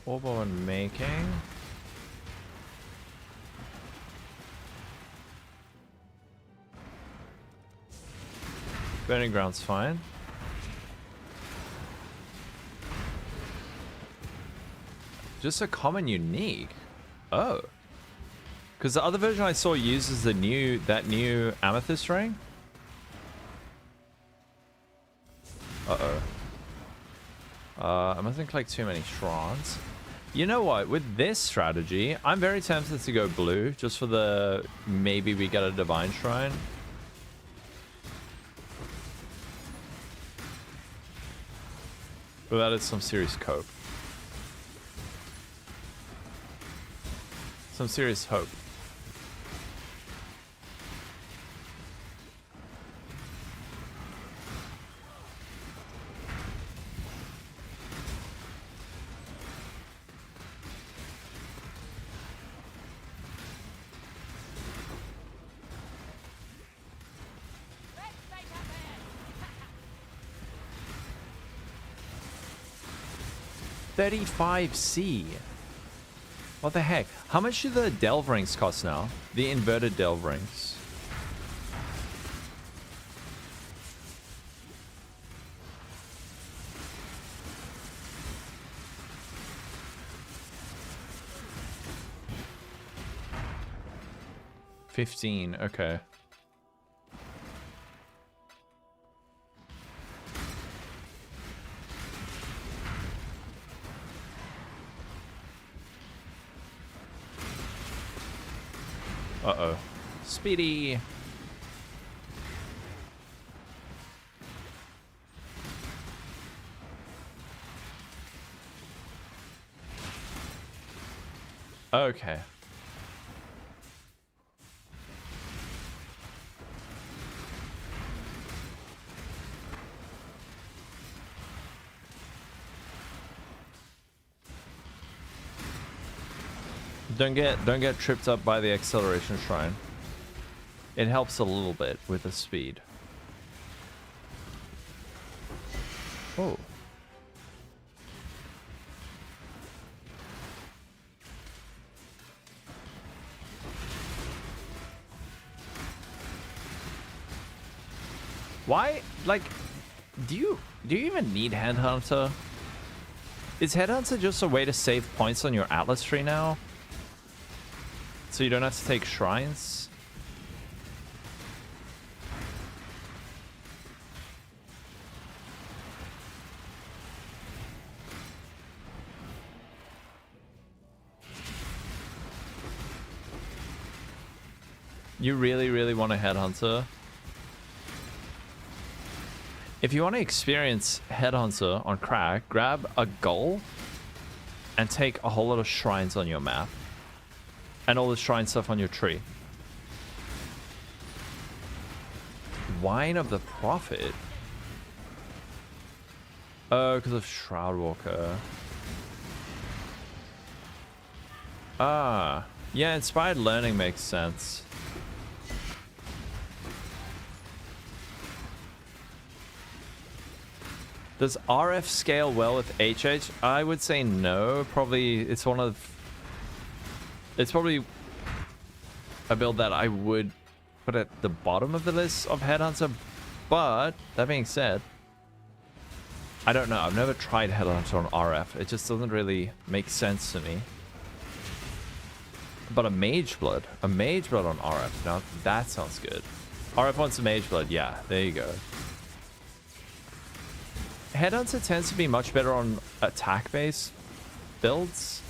Orbo and making. Burning Ground's fine. Just a common unique. Oh. Because the other version I saw uses that new amethyst ring. Uh-oh. I mustn't collect too many shrines. You know what? With this strategy, I'm very tempted to go blue just for the maybe we get a divine shrine. But that is some serious cope. Some serious hope. $35C. What the heck? How much do the delve rings cost now? The inverted delve rings. $15, okay. Uh-oh. Speedy. Okay. Don't get tripped up by the acceleration shrine. It helps a little bit with the speed. Oh. Why? Like, do you even need Headhunter? Is Headhunter just a way to save points on your Atlas tree now? So you don't have to take shrines? You really, really want a Headhunter? If you want to experience Headhunter on crack, grab a goal and take a whole lot of shrines on your map. And all the shrine stuff on your tree. Wine of the Prophet? Oh, because of Shroudwalker. Ah. Yeah, Inspired Learning makes sense. Does RF scale well with HH? I would say no. Probably it's one of... It's probably a build that I would put at the bottom of the list of Headhunter, but that being said, I don't know. I've never tried Headhunter on RF. It just doesn't really make sense to me. But a Mage Blood on RF, now that sounds good. RF wants a Mage Blood, yeah, there you go. Headhunter tends to be much better on attack-based builds.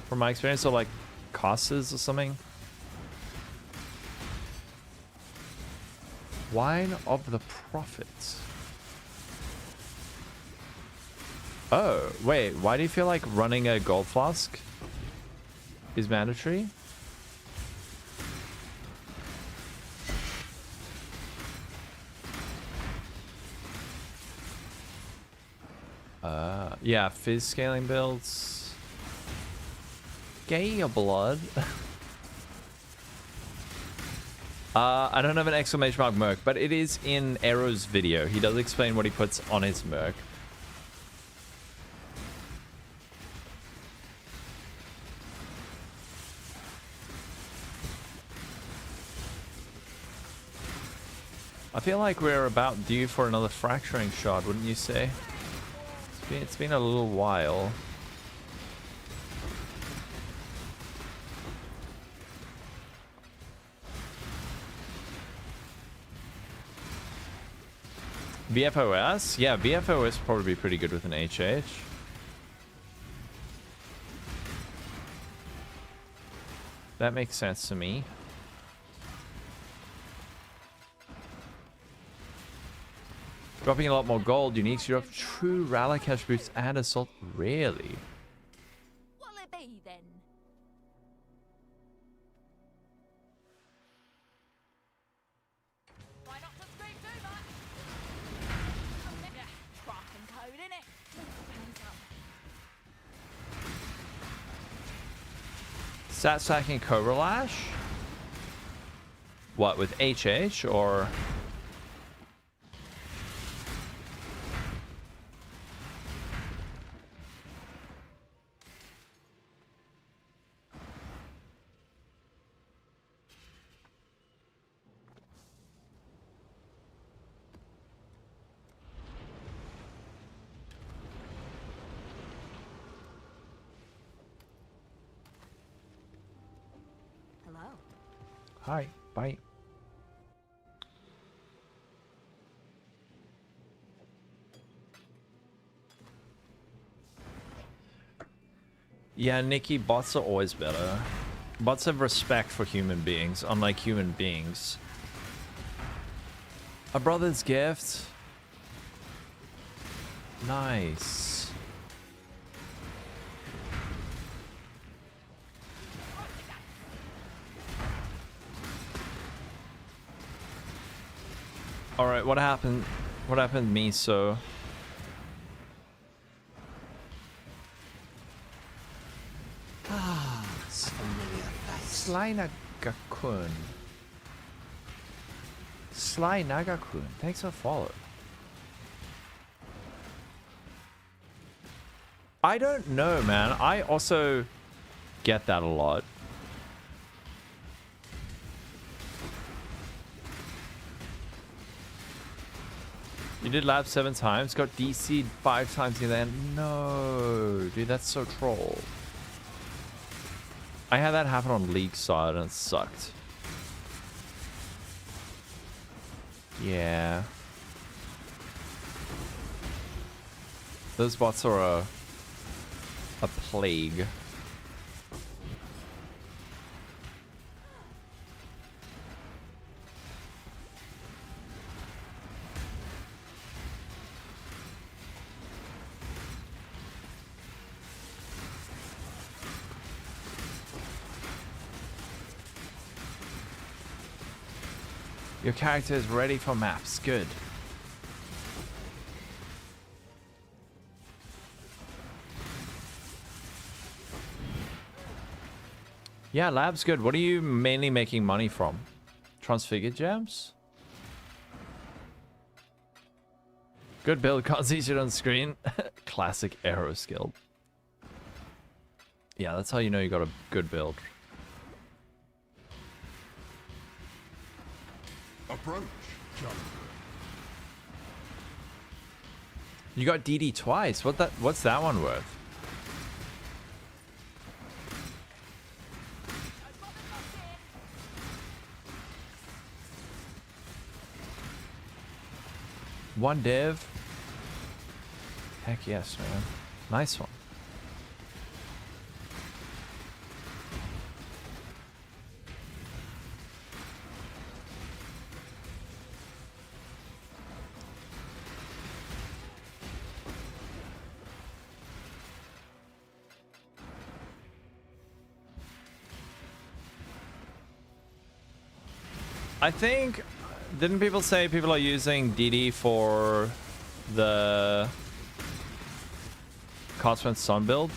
From my experience, or like casters or something. Wine of the Prophets. Oh, wait. Why do you feel like running a gold flask is mandatory? Yeah, fizz scaling builds. Gay blood. I don't have an exclamation mark merc, but it is in Aero's video. He does explain what he puts on his merc. I feel like we're about due for another fracturing shot, wouldn't you say? It's been a little while. VFOS? Yeah, VFOS would probably be pretty good with an HH. That makes sense to me. Dropping a lot more gold, uniques, you have true rally cash boots and assault. Really? What'll it be then? Try not to scream too much. Yeah, trucking code, innit? Hands up. Stat stacking Cobra Lash? What, with HH or? Hi, bye. Yeah, Nikki, bots are always better. Bots have respect for human beings, unlike human beings. A brother's gift. Nice. Alright, what happened? What happened to me, so? Ah, it's familiar face. Sly Nagakun. Sly Nagakun. Thanks for the follow. I don't know, man. I also get that a lot. You did lab 7 times, got DC'd 5 times in the end. No, dude, that's so troll. I had that happen on League side and it sucked. Yeah. Those bots are a plague. Your character is ready for maps. Good. Yeah, lab's good. What are you mainly making money from? Transfigured gems? Good build. Can't see shit on screen. Classic arrow skill. Yeah, that's how you know you got a good build. Approach, jump. You got DD twice. What's that one worth? One div. Heck yes, man. Nice one. I think, didn't people say people are using DD for the Cosman Sun build?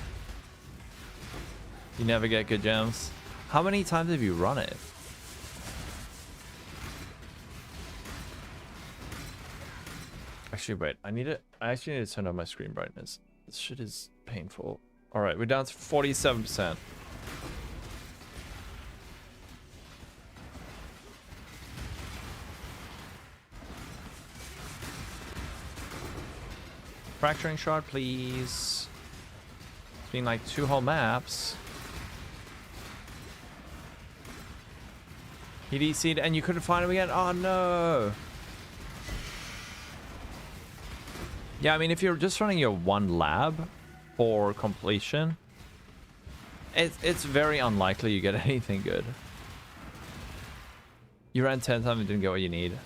You never get good gems. How many times have you run it? Actually, wait. I actually need to turn on my screen brightness. This shit is painful. All right, we're down to 47%. Fracturing shard, please. It's been like 2 whole maps. He DC'd and you couldn't find him again? Oh no! Yeah, I mean, if you're just running your 1 lab for completion, it's very unlikely you get anything good. You ran 10 times and didn't get what you need.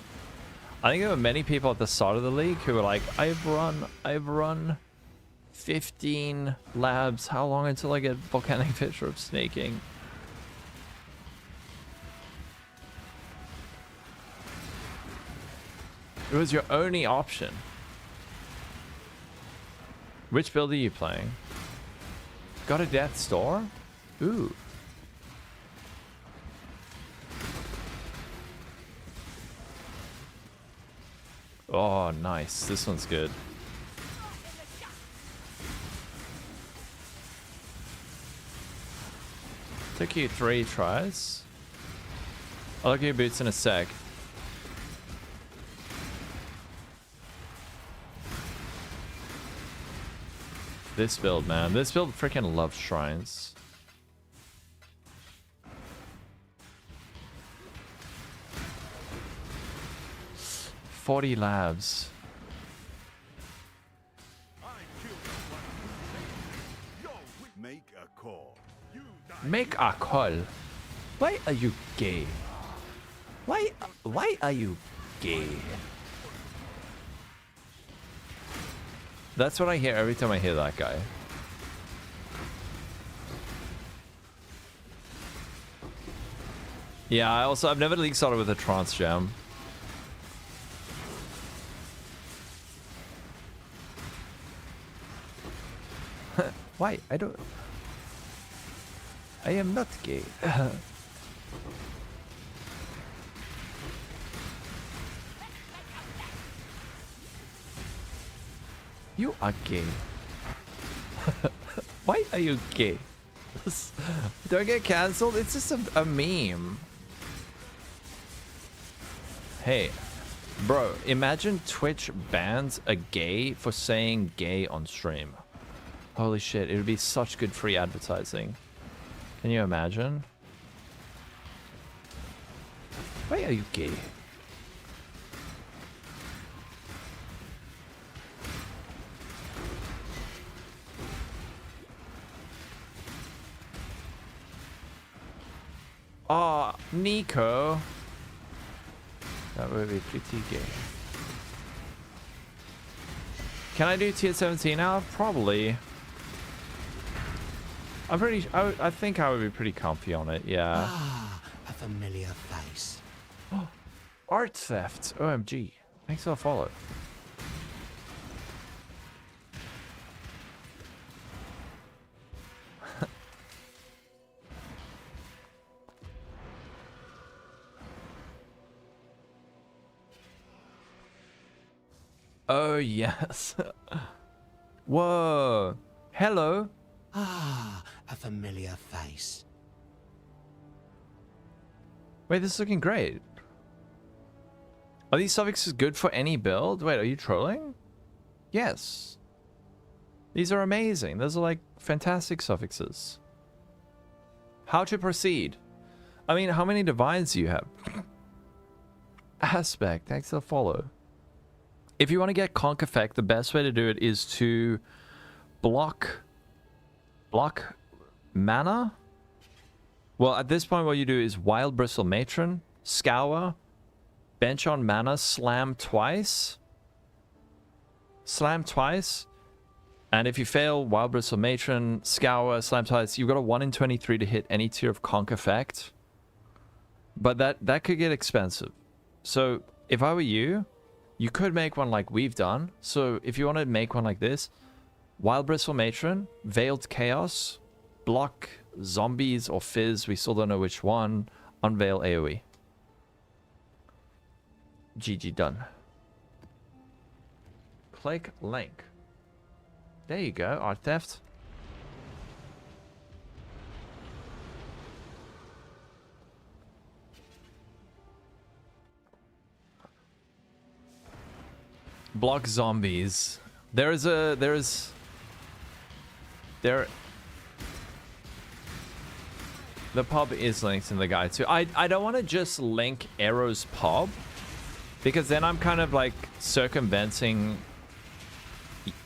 I think there were many people at the start of the league who were like, I've run 15 labs. How long until I get volcanic fish or snaking? It was your only option. Which build are you playing? Got a Death's Door? Ooh. Oh, nice. This one's good. Took you 3 tries. I'll look at your boots in a sec. This build, man. This build freaking loves shrines. $40 labs. Make a call. Make a call. Why are you gay? Why are you gay? That's what I hear every time I hear that guy. Yeah, I've never league started with a trance gem. Why? I am not gay. You are gay. Why are you gay? Don't get cancelled. It's just a meme. Hey, bro, imagine Twitch bans a gay for saying gay on stream. Holy shit, it would be such good free advertising. Can you imagine? Why are you gay? Oh, Nico. That would be pretty gay. Can I do tier 17 now? Probably. I think I would be pretty comfy on it, yeah. Ah, a familiar face. Art theft. OMG. Thanks for the follow. Oh, yes. Whoa. Hello. Ah, a familiar face. Wait, this is looking great. Are these suffixes good for any build? Wait, are you trolling? Yes. These are amazing. Those are like fantastic suffixes. How to proceed? I mean, how many divines do you have? Aspect, thanks for the follow. If you want to get conk effect, the best way to do it is to block mana. Well, at this point, what you do is Wild Bristle Matron, Scour, bench on mana, slam twice, and if you fail Wild Bristle Matron, Scour, slam twice, you've got a 1 in 23 to hit any tier of conk effect. But that could get expensive. So if I were you, you could make one like we've done. So if you want to make one like this, Wild Bristle Matron, Veiled Chaos, block zombies or fizz, we still don't know which one, unveil AoE. GG, done. Click link. There you go, art theft. Block zombies. There. The pub is linked in the guide too. I don't want to just link Arrow's pub, because then I'm kind of like circumventing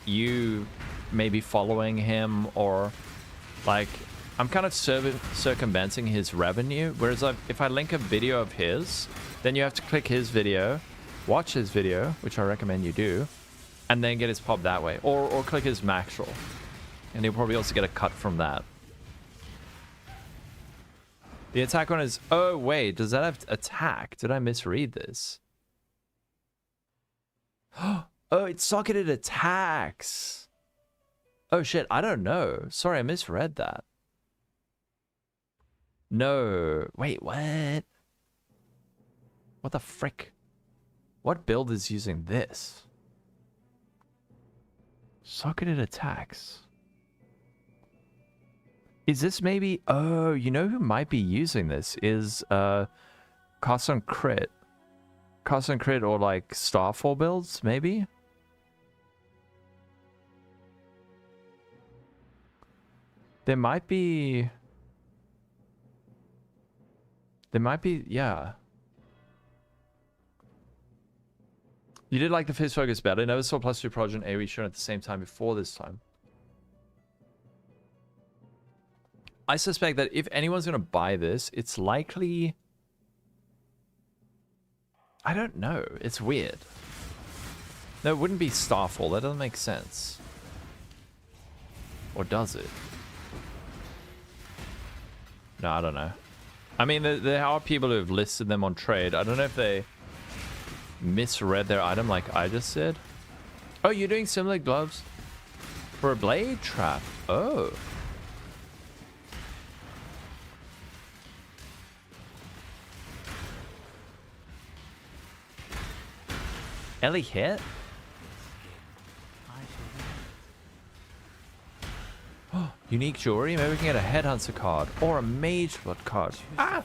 you maybe following him, or like I'm kind of circumventing his revenue. Whereas if I link a video of his, then you have to click his video, watch his video, which I recommend you do, and then get his pub that way, or click his Maxroll, and you'll probably also get a cut from that. The attack one is... Oh, wait. Does that have attack? Did I misread this? Oh, it's socketed attacks. Oh, shit. I don't know. Sorry, I misread that. No. Wait, what? What the frick? What build is using this? Socketed attacks. Is this maybe... Oh, you know who might be using this is Cost on Crit. Cost on Crit or like Starfall builds, maybe? There might be... yeah. You did like the Fizz Focus better. I never saw +2 Proj and AoE shown at the same time before this time. I suspect that if anyone's going to buy this, it's likely... I don't know. It's weird. No, it wouldn't be Starfall. That doesn't make sense. Or does it? No, I don't know. I mean, there are people who have listed them on trade. I don't know if they misread their item like I just said. Oh, you're doing similar gloves for a blade trap. Oh. Ellie hit? Oh, unique jewelry? Maybe we can get a Headhunter card or a Mage Blood card. Ah!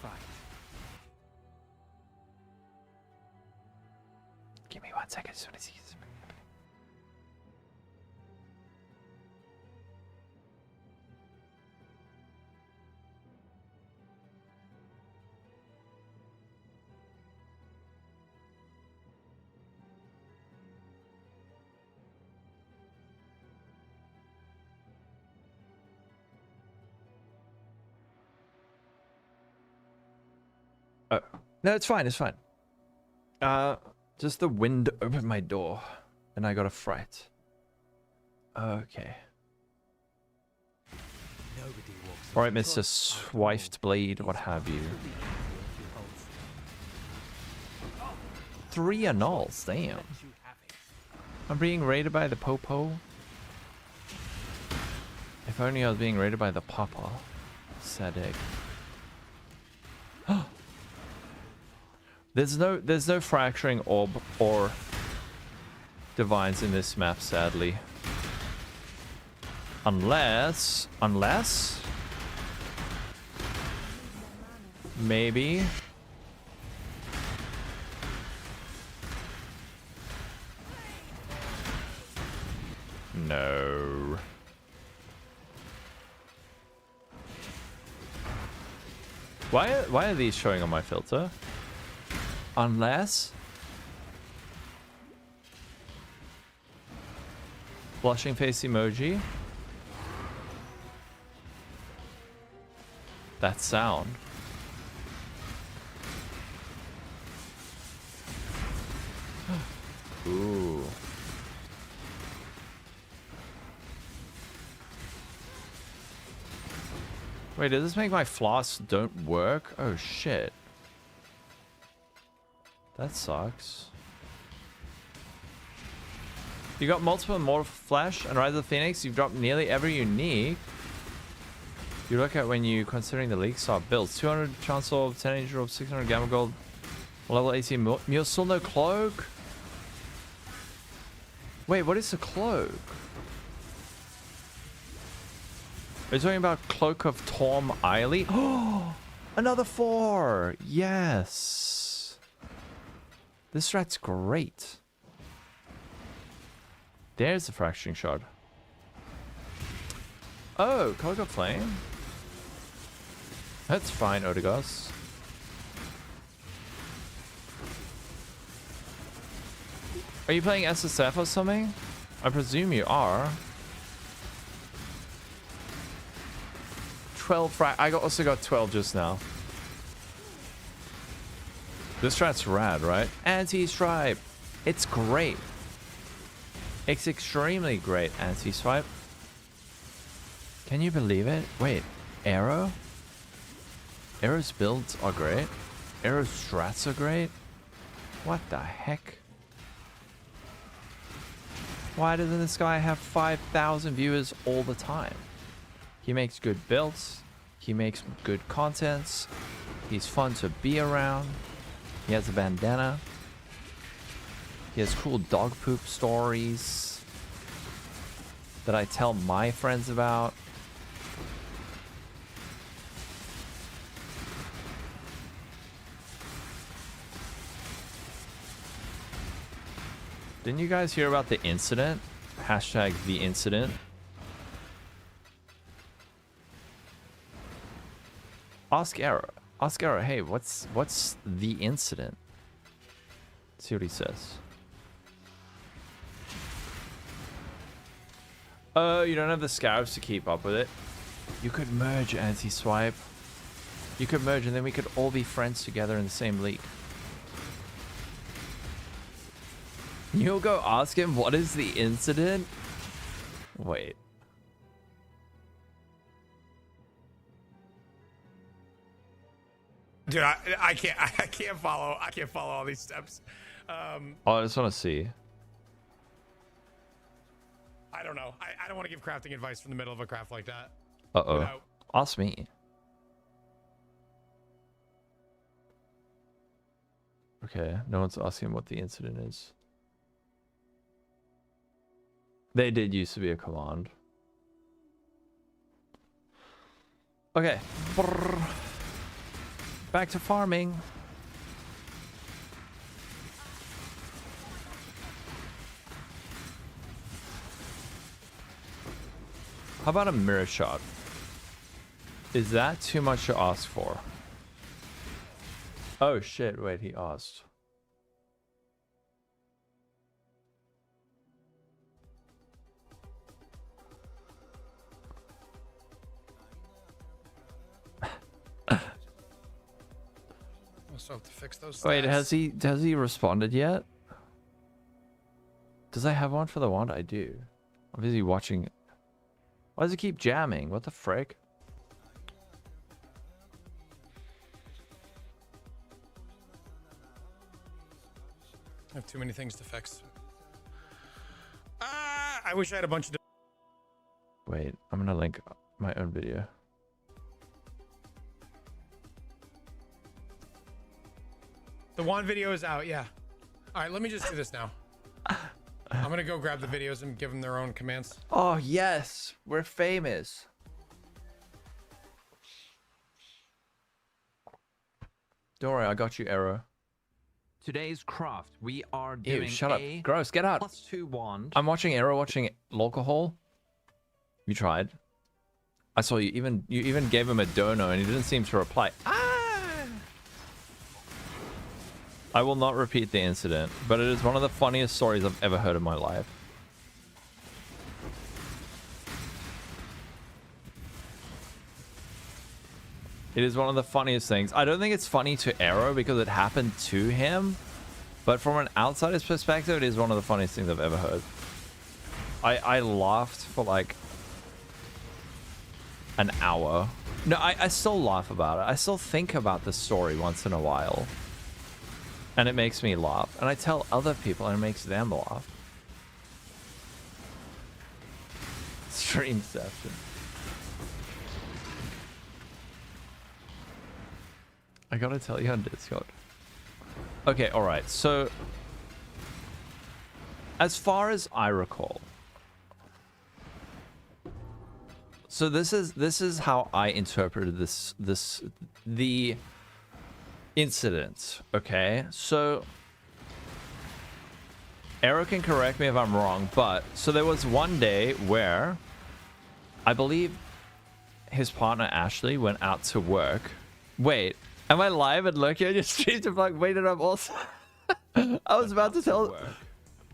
Give me 1 second as soon as he's... Oh. No, it's fine, it's fine. Just the wind opened my door, and I got a fright. Okay. Alright, Mr. Swift Blade, what have you. 3 annuls, damn. I'm being raided by the Popo. If only I was being raided by the Papa. Sad egg. There's no fracturing orb or divines in this map, sadly. Unless maybe no. Why are these showing on my filter? Unless blushing face emoji. That sound. Ooh. Wait, does this make my floss don't work? Oh shit. That sucks. You got multiple Immortal Flash and Rise of the Phoenix. You've dropped nearly every unique. You look at when you considering the League Star builds. 200 chance of 10 angel of 600 gamma gold. Level 18 mule. Still no cloak. Wait, what is the cloak? Are you talking about Cloak of Tom Eiley? Oh, another 4. Yes. This strat's great. There's the fracturing shard. Oh, Cloak of Flame. That's fine, Odegas. Are you playing SSF or something? I presume you are. 12 I also got 12 just now. This strat's rad, right? Anti-stripe. It's great. It's extremely great, anti-swipe. Can you believe it? Wait, Arrow? Arrow's builds are great. Arrow's strats are great. What the heck? Why doesn't this guy have 5,000 viewers all the time? He makes good builds. He makes good contents. He's fun to be around. He has a bandana. He has cool dog poop stories that I tell my friends about. Didn't you guys hear about the incident? Hashtag the incident. Ask Arrow. Ask Arrow, hey, what's the incident? Let's see what he says. Oh, you don't have the scarabs to keep up with it. You could merge, anti-swipe. You could merge and then we could all be friends together in the same league. You'll go ask him what is the incident? Wait. Dude, I can't follow all these steps. Oh, I just want to see. I don't know. I don't want to give crafting advice from the middle of a craft like that. Uh-oh. Ask me. Okay, no one's asking what the incident is. They did used to be a command. Okay. Brrr. Back to farming. How about a mirror shot? Is that too much to ask for? Oh shit, wait, he asked. Also have to fix those. Wait, stats. has he responded yet? Does I have one for the wand? I do. I'm busy watching. Why does it keep jamming? What the frick? I have too many things to fix. I wish I had a bunch of. Wait, I'm gonna link my own video. The wand video is out, yeah. All right, let me just do this now. I'm gonna go grab the videos and give them their own commands. Oh yes, we're famous. Don't worry, I got you, Arrow. Today's craft, we are doing. Ew, shut up. Gross, get out. +2 wand. I'm watching Arrow watching Lolcohol. You tried. I saw you even gave him a dono and he didn't seem to reply. I will not repeat the incident, but it is one of the funniest stories I've ever heard in my life. It is one of the funniest things. I don't think it's funny to Arrow because it happened to him, but from an outsider's perspective, it is one of the funniest things I've ever heard. I laughed for like an hour. No, I still laugh about it. I still think about the story once in a while. And it makes me laugh. And I tell other people and it makes them laugh. Streamception. I gotta tell you on Discord. Okay, alright, so as far as I recall. So this is how I interpreted the incident, okay? So Arrow can correct me if I'm wrong, but so there was one day where I believe his partner Ashley went out to work. Wait, am I live and lurking on your stream to fuck? Wait, and I'm also I was about to tell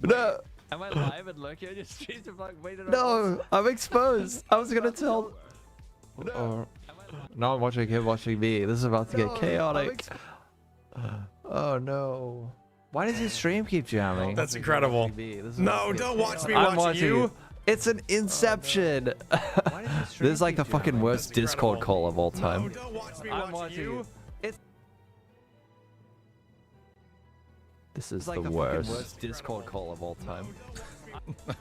no. Am I live and lurking on your stream to fuck? Wait, and no, I'm exposed. I was gonna tell. No, I'm watching him watching me. This is about to get chaotic. Oh no. Why does his stream keep jamming? That's incredible. No, don't watch me watching you. It's an inception. This is like the fucking worst Discord call of all time. No, don't watch me watching you. This is the worst Discord call of all time.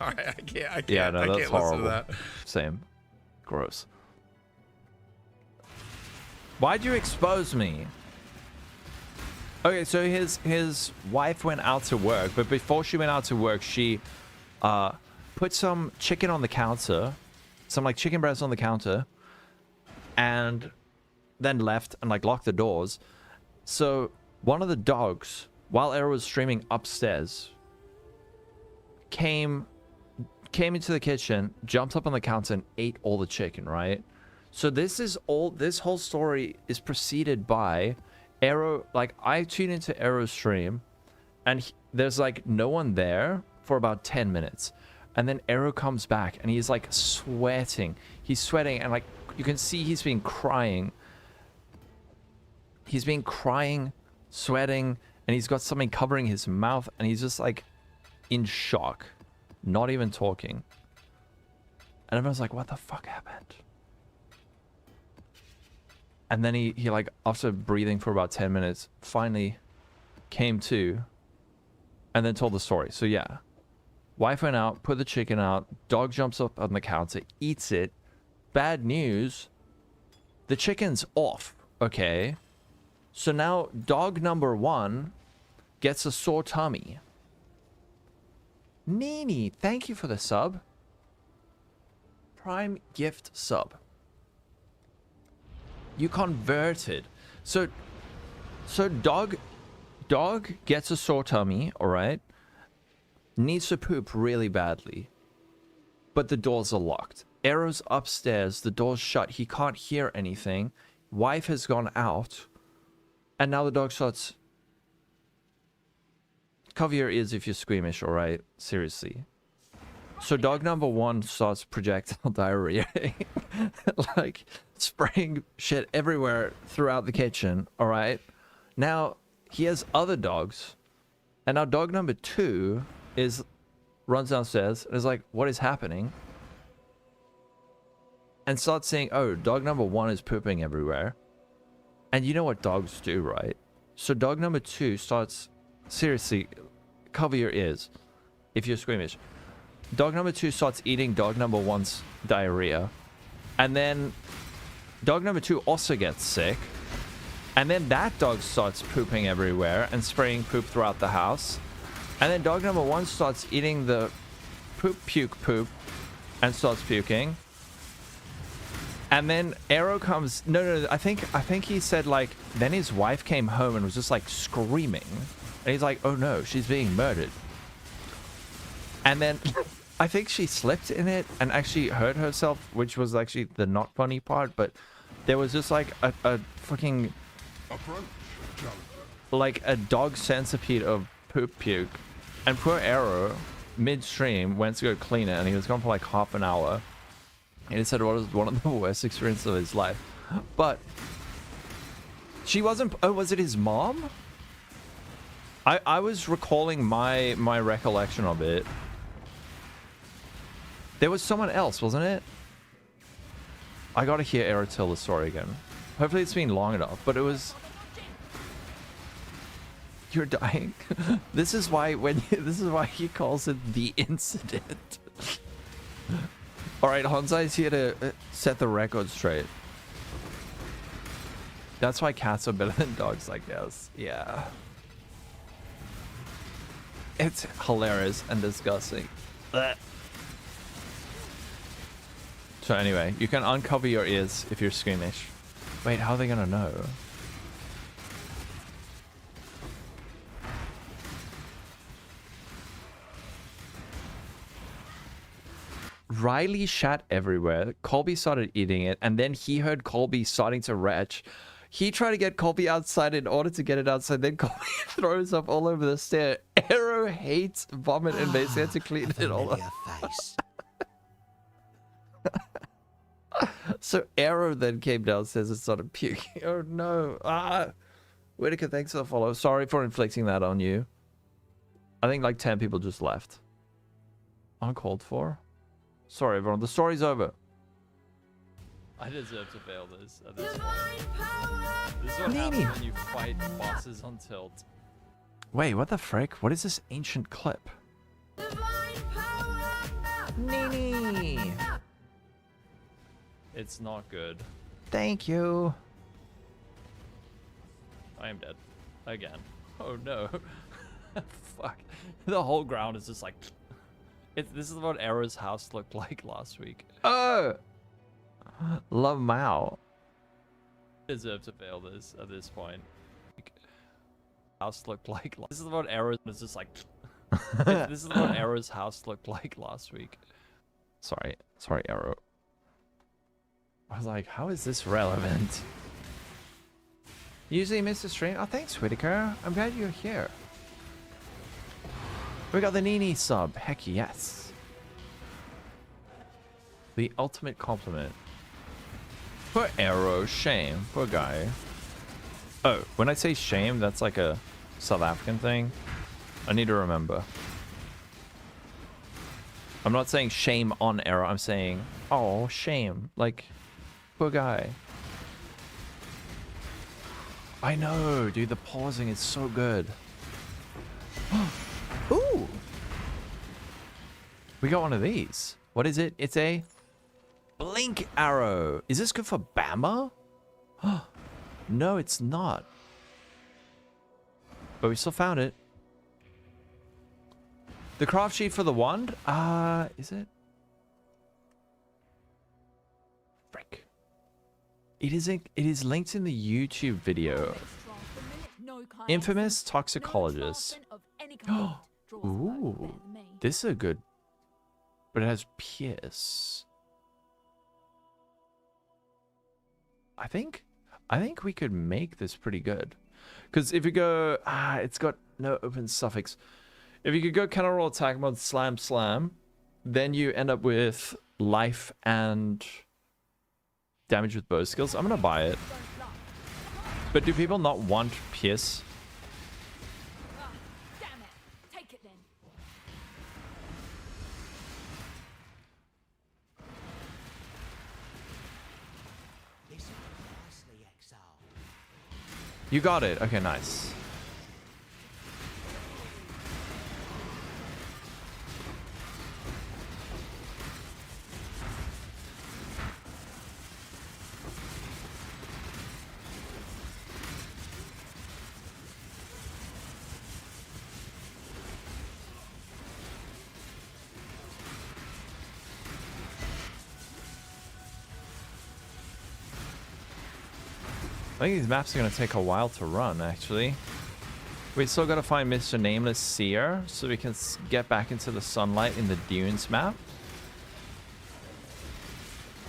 All right, I can't. Yeah, no, that's can't horrible. listen to that. Same. Gross. Why'd you expose me? Okay, so his wife went out to work, but before she went out to work, she put some chicken on the counter, some like chicken breast on the counter, and then left and like locked the doors. So one of the dogs, while Arrow was streaming upstairs, came into the kitchen, jumped up on the counter and ate all the chicken, right? So this whole story is preceded by Arrow. Like, I tune into Arrow's stream and there's like no one there for about 10 minutes. And then Arrow comes back and he's like sweating. He's sweating and like you can see he's been crying. He's been crying, sweating, and he's got something covering his mouth and he's just like in shock, not even talking. And everyone's like, what the fuck happened? And then he like, after breathing for about 10 minutes, finally came to and then told the story. So yeah, wife went out, put the chicken out, dog jumps up on the counter, eats it. Bad news, the chicken's off, okay? So now dog number 1 gets a sore tummy. Nini, thank you for the sub. Prime gift sub. You converted. So dog gets a sore tummy, all right? Needs to poop really badly. But the doors are locked. Arrow's upstairs, the door's shut, he can't hear anything. Wife has gone out. And now the dog starts... Cover your ears if you're squeamish, all right? Seriously. So dog number 1 starts projectile diarrhea. Like, spraying shit everywhere throughout the kitchen, all right? Now, he has other dogs. And now dog number 2 runs downstairs and is like, what is happening? And starts saying, oh, dog number 1 is pooping everywhere. And you know what dogs do, right? So dog number 2 starts... Seriously, cover your ears if you're squeamish. Dog number 2 starts eating dog number 1's diarrhea. And then dog number 2 also gets sick. And then that dog starts pooping everywhere and spraying poop throughout the house. And then dog number 1 starts eating the poop and starts puking. And then Arrow comes... No, I think he said, like, then his wife came home and was just, like, screaming. And he's like, oh, no, she's being murdered. And then I think she slipped in it and actually hurt herself, which was actually the not funny part. But there was just, like, a fucking... like, a dog centipede of poop puke. And poor Arrow, midstream, went to go clean it. And he was gone for, like, half an hour. And he said it was one of the worst experiences of his life. But she wasn't... Oh, was it his mom? I was recalling my recollection of it. There was someone else, wasn't it? I gotta hear Arrow tell the story again. Hopefully it's been long enough, but it was... You're dying. This is why he calls it the incident. All right, Honzai's here to set the record straight. That's why cats are better than dogs, I guess. Yeah. It's hilarious and disgusting. Blech. So anyway, you can uncover your ears if you're squeamish. Wait, how are they gonna know? Riley shat everywhere. Colby started eating it, and then he heard Colby starting to retch. He tried to get Colby outside in order to get it outside. Then Colby throws up all over the stair. Arrow hates vomit and basically had to clean it all up. Face. So Arrow then came downstairs and started puking. Oh no. Ah. Whitaker, thanks for the follow. Sorry for inflicting that on you. I think like 10 people just left. Uncalled for. Sorry everyone, the story's over. I deserve to fail this at this point. This is what happens when you fight bosses on tilt. Wait, what the frick? What is this ancient clip? Nini! It's not good. Thank you. I am dead. Again. Oh no. Fuck. The whole ground is just like... This is what Arrow's house looked like last week. Oh! Love Mao. Deserve to fail this at this point. House looked like... This is what Arrow's is just like... This is what Arrow's house looked like last week. Sorry, Arrow. I was like, how is this relevant? Usually miss the stream. Oh, thanks, Whitaker. I'm glad you're here. We got the Nini sub. Heck yes. The ultimate compliment. Poor Arrow. Shame. Poor guy. Oh, when I say shame, that's like a South African thing. I need to remember. I'm not saying shame on Arrow. I'm saying, oh, shame. Like, poor guy. I know, dude. The pausing is so good. Ooh. We got one of these. What is it? It's a blink arrow. Is this good for Bama? No, it's not. But we still found it. The craft sheet for the wand? Is it? Frick. It is linked in the YouTube video. Infamous toxicologist. Ooh, this is a good, but it has Pierce. I think we could make this pretty good, because if you go, it's got no open suffix. If you could go counter roll attack mode slam, then you end up with life and damage with bow skills. I'm gonna buy it. But do people not want Pierce? You got it. Okay, nice. I think these maps are going to take a while to run, actually. We still got to find Mr. Nameless Seer so we can get back into the sunlight in the Dunes map.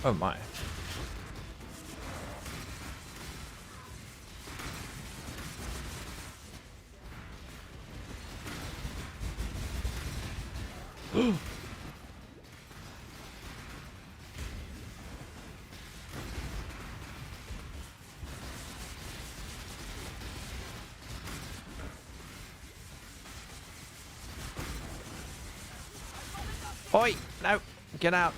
Oh my. Oi! No! Get out!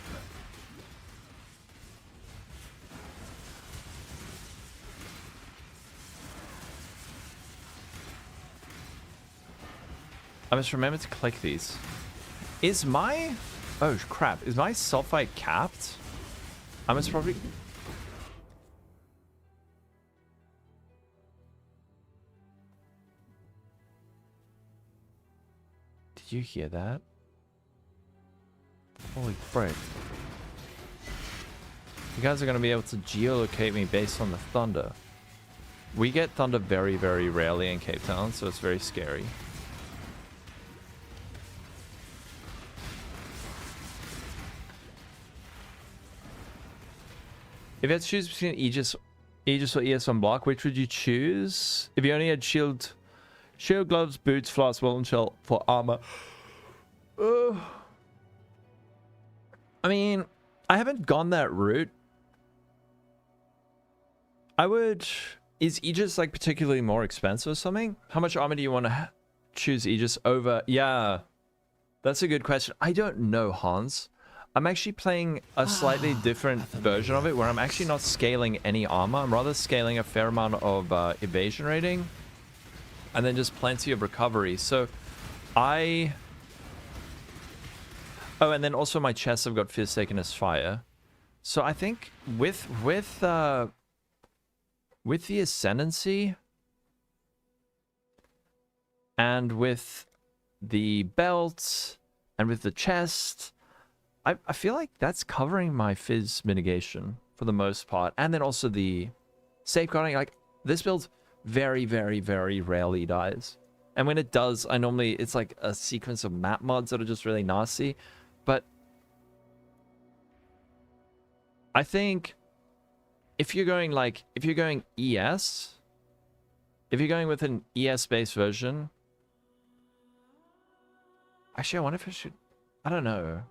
I must remember to click these. Is my... Oh crap, is my sulfite capped? I must probably... Did you hear that? Holy frick. You guys are going to be able to geolocate me based on the thunder. We get thunder very, very rarely in Cape Town, so it's very scary. If you had to choose between Aegis or ES on block, which would you choose? If you only had shield, gloves, boots, flasks, wallet, and shell for armor. I mean, I haven't gone that route. I would... Is Aegis like particularly more expensive or something? How much armor do you want to choose Aegis over? Yeah, that's a good question. I don't know, Hans. I'm actually playing a slightly different version of it where I'm actually not scaling any armor. I'm rather scaling a fair amount of evasion rating and then just plenty of recovery. So I... Oh, and then also my chests have got Fierce Taken as Fire. So I think with the Ascendancy and with the belt and with the chest, I feel like that's covering my Fizz mitigation for the most part. And then also the safeguarding. Like, this build very, very, very rarely dies. And when it does, it's like a sequence of map mods that are just really nasty. But I think if you're going ES, if you're going with an ES-based version, actually, I wonder if I should, I don't know.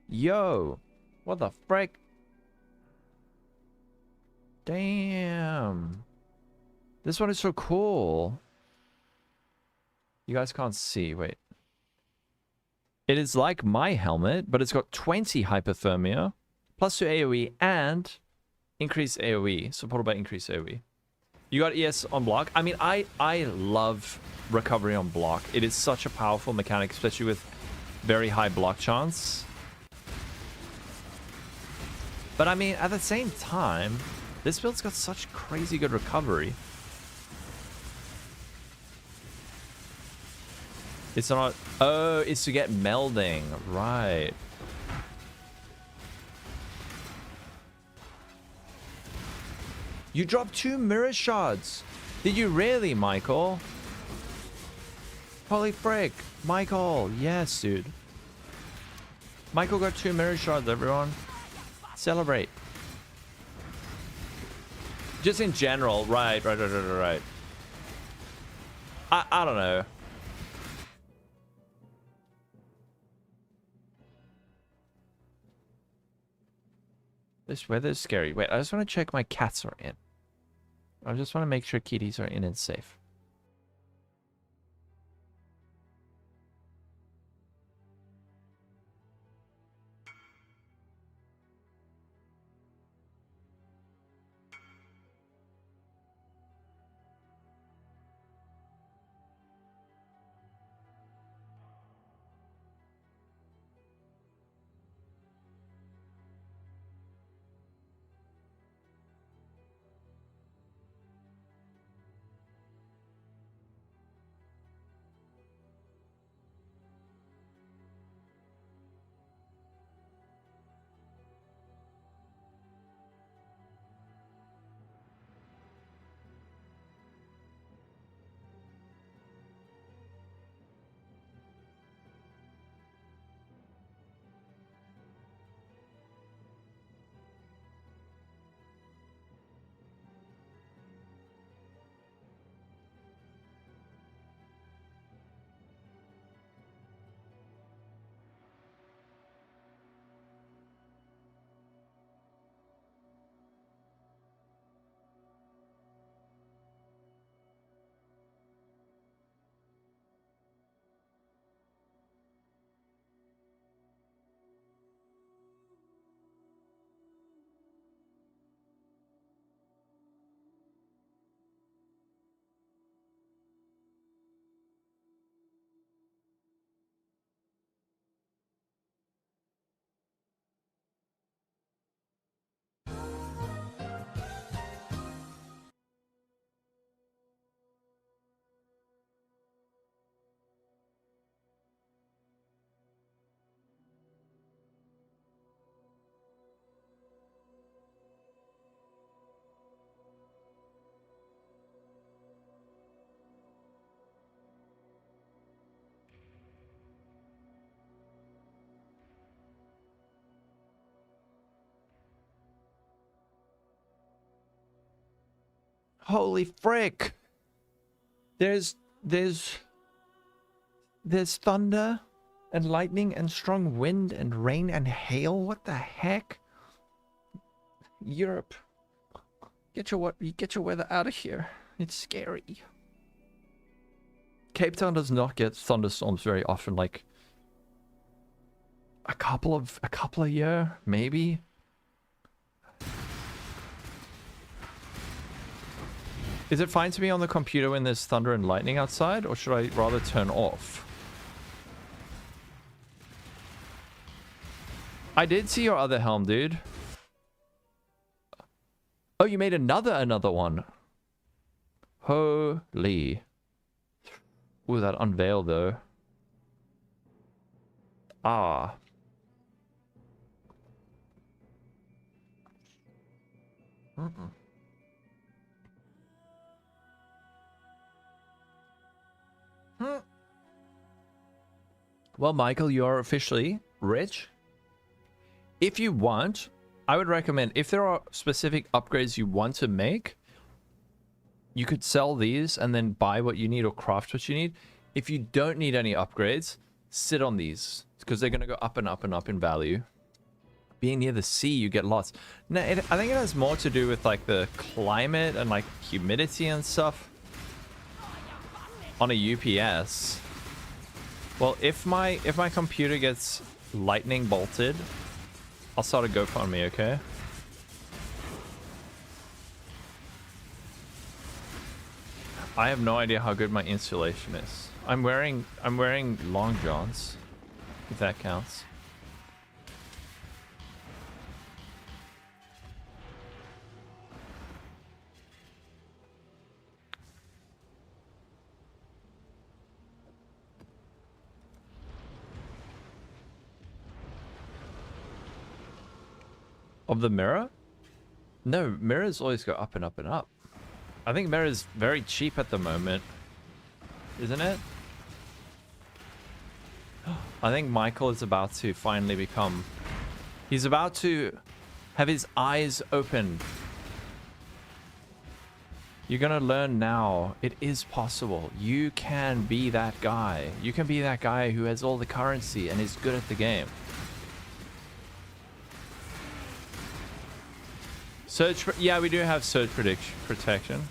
Yo, what the frick? Damn. This one is so cool. You guys can't see. Wait. It is like my helmet, but it's got 20 hypothermia, plus 2 AoE, and increased AoE, supported by increased AoE. You got ES on block. I mean, I love recovery on block. It is such a powerful mechanic, especially with very high block chance. But I mean, at the same time, this build's got such crazy good recovery. It's not... Oh, it's to get melding. Right. You dropped 2 mirror shards. Did you really, Michael? Holy frick. Michael. Yes, dude. Michael got 2 mirror shards, everyone. Celebrate. Just in general. Right. I don't know. This weather's scary. Wait, I just want to check my cats are in. I just want to make sure kitties are in and safe. Holy frick! There's thunder and lightning and strong wind and rain and hail. What the heck? Europe, get your weather out of here. It's scary. Cape Town does not get thunderstorms very often. Like a couple a year, maybe. Is it fine to be on the computer when there's thunder and lightning outside, or should I rather turn off? I did see your other helm, dude. Oh, you made another one. Holy. Ooh, that unveil though. Ah. Well, Michael, you're officially rich. If you want, I would recommend, if there are specific upgrades you want to make, you could sell these and then buy what you need or craft what you need. If you don't need any upgrades, sit on these because they're going to go up and up and up in value. Being near the sea, you get lots. No, I think it has more to do with like the climate and like humidity and stuff on a UPS. Well, if my computer gets lightning bolted, I'll start a GoFundMe, okay? I have no idea how good my insulation is. I'm wearing long johns, if that counts. Of the mirror? No, mirrors always go up and up and up. I think mirror is very cheap at the moment, isn't it? I think Michael is about to finally become... He's about to have his eyes opened. You're gonna learn now. It is possible. You can be that guy. You can be that guy who has all the currency and is good at the game. Surge, yeah, we do have surge protection.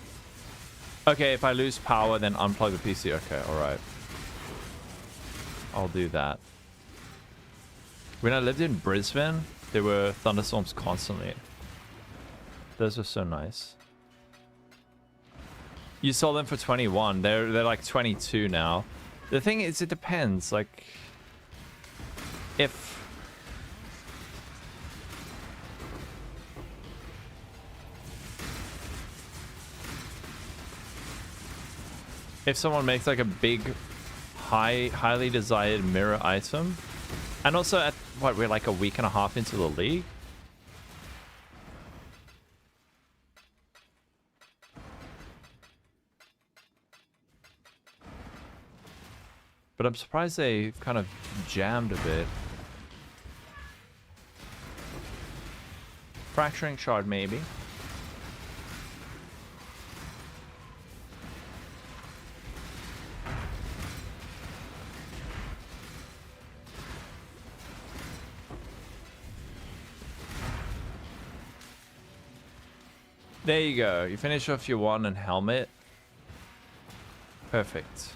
Okay, if I lose power, then unplug the PC. Okay, alright. I'll do that. When I lived in Brisbane, there were thunderstorms constantly. Those were so nice. You sold them for 21. They're like 22 now. The thing is, it depends. Like, if someone makes like a big, highly desired mirror item, and also at what, we're like a week and a half into the league. But I'm surprised they kind of jammed a bit. Fracturing shard, maybe. There you go. You finish off your one and helmet. Perfect.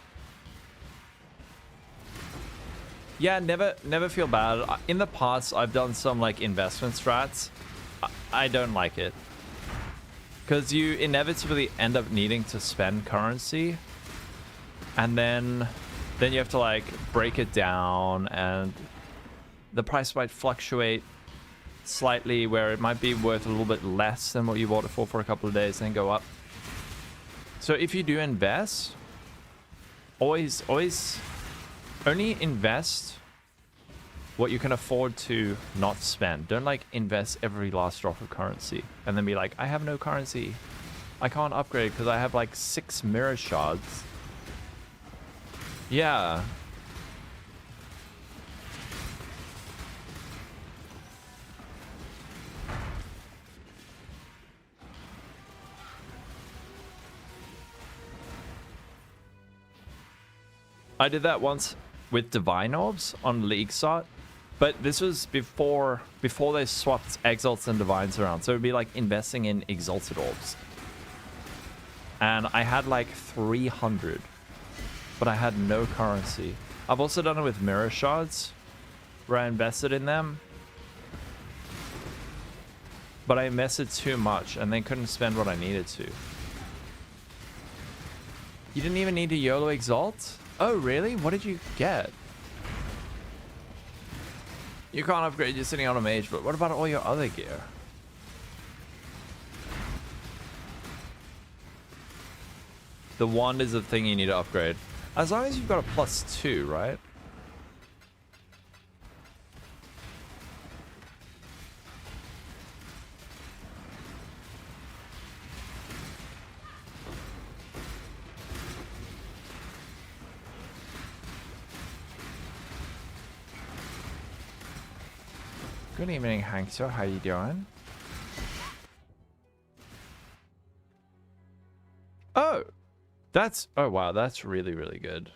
Yeah, never feel bad. In the past, I've done some like investment strats. I don't like it. Because you inevitably end up needing to spend currency. And then you have to like break it down, and the price might fluctuate slightly, where it might be worth a little bit less than what you bought it for a couple of days, and then go up. So if you do invest, always only invest what you can afford to not spend. Don't like invest every last drop of currency and then be like, I have no currency, I can't upgrade because I have like 6 mirror shards. Yeah. I did that once with Divine Orbs on League Start, but this was before they swapped Exalts and Divines around. So it would be like investing in Exalted Orbs. And I had like 300, but I had no currency. I've also done it with Mirror Shards, where I invested in them. But I invested too much and then couldn't spend what I needed to. You didn't even need to YOLO Exalt? Oh, really? What did you get? You can't upgrade, you're sitting on a mage, but what about all your other gear? The wand is the thing you need to upgrade. As long as you've got a +2, right? Good evening, Hankso. How you doing? Oh, oh wow, that's really, really good.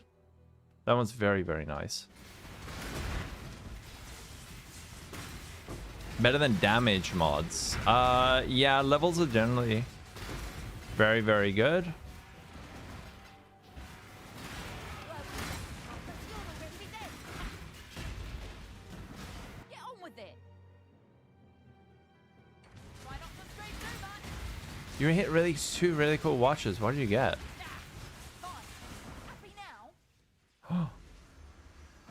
That one's very, very nice. Better than damage mods. Yeah, levels are generally very, very good. You hit two really cool watches. What did you get?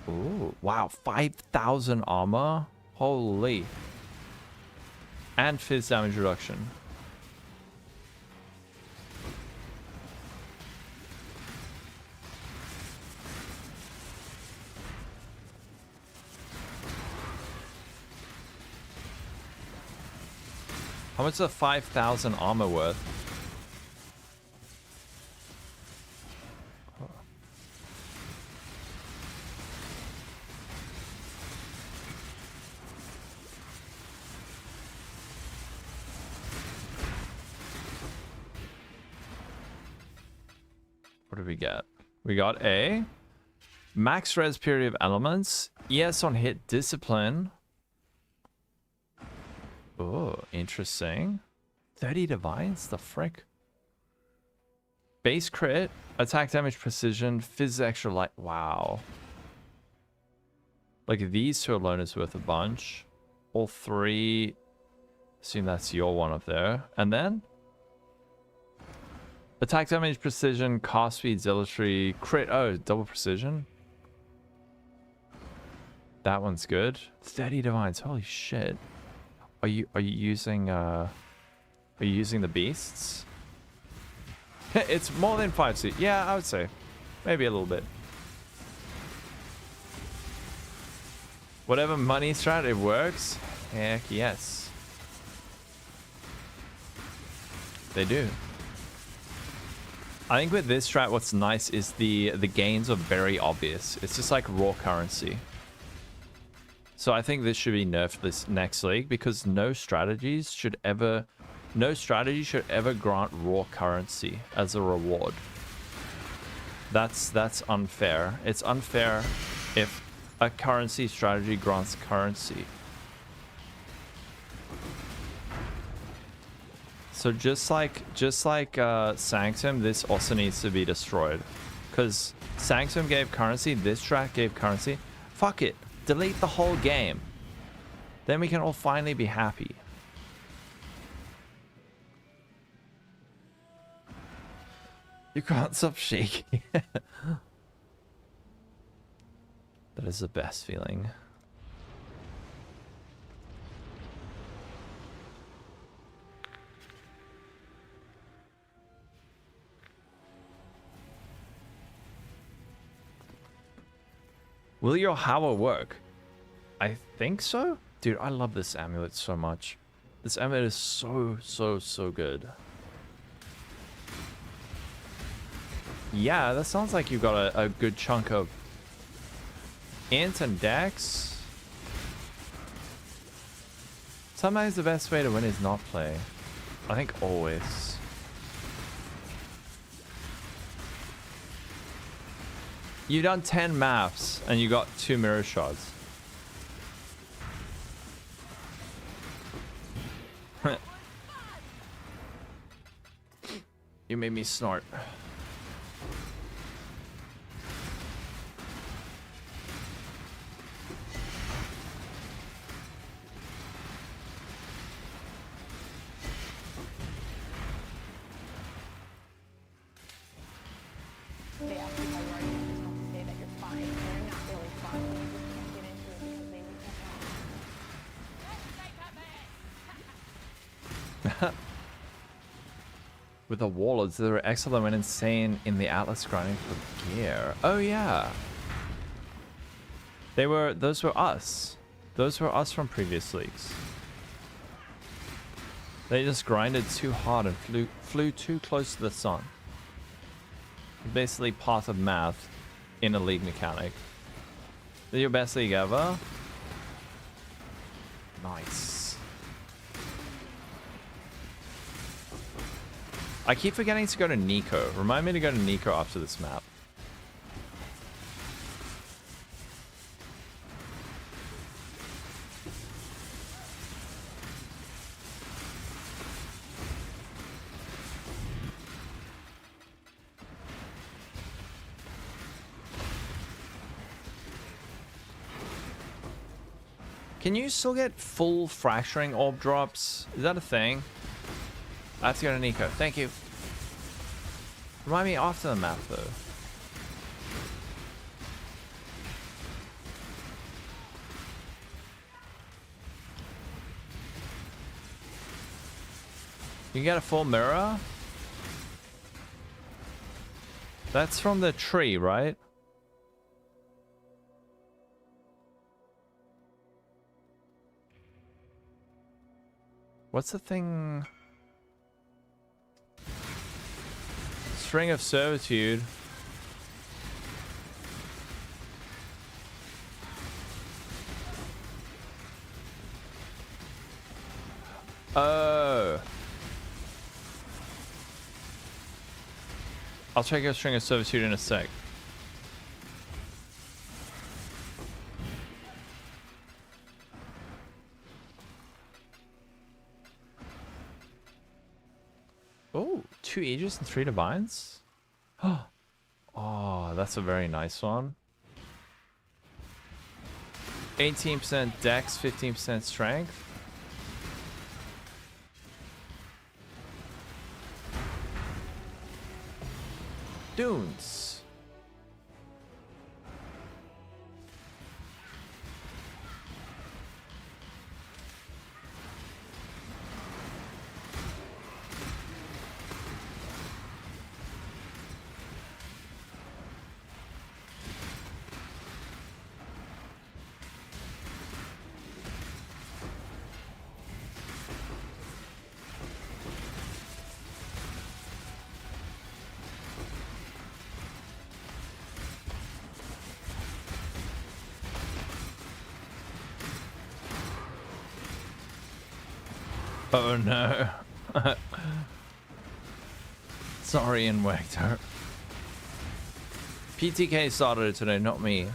Ooh, wow, 5,000 armor. Holy. And fizz damage reduction. How much is a 5,000 armor worth? What did we get? We got a max res period of elements. ES on hit discipline. Oh, interesting. 30 divines? The frick? Base crit, attack damage precision, fizz extra light. Wow. Like these two alone is worth a bunch. All three. Assume that's your one up there. And then attack damage precision, cast speed, zealotry, crit. Oh, double precision. That one's good. 30 divines. Holy shit. Are you using the beasts? It's more than 5C. Yeah, I would say. Maybe a little bit. Whatever money strat, it works. Heck yes. They do. I think with this strat, what's nice is the gains are very obvious. It's just like raw currency. So I think this should be nerfed this next league because no strategy should ever grant raw currency as a reward. That's unfair. It's unfair if a currency strategy grants currency. So just like Sanctum, this also needs to be destroyed. Because Sanctum gave currency, this strat gave currency. Fuck it. Delete the whole game. Then we can all finally be happy. You can't stop shaking. That is the best feeling. Will your Howl work? I think so. Dude, I love this amulet so much. This amulet is so good. Yeah, that sounds like you got a good chunk of int and dex. Sometimes the best way to win is not play. I think always. You done 10 maps and you got 2 mirror shots. You made me snort. They ask you how you are, you just have to say that you're fine. They're not really fine. You just can't get into it because they would With the warlords, they were excellent went insane in the Atlas grinding for gear. Oh yeah. Those were us. Those were us from previous leagues. They just grinded too hard and flew too close to the sun. Basically part of math in a league mechanic. Is it your best league ever? Nice. I keep forgetting to go to Nico. Remind me to go to Nico after this map. Can you still get full fracturing orb drops? Is that a thing? I have to go to Nico. Thank you. Remind me after the map, though. You can get a full mirror? That's from the tree, right? What's the thing? String of servitude. Oh. I'll check your string of servitude in a sec. Oh, 2 Aegis and 3 Divines? Oh, that's a very nice one. 18% Dex, 15% Strength. Dunes. Oh no. Sorry, Invector. PTK started it today, not me.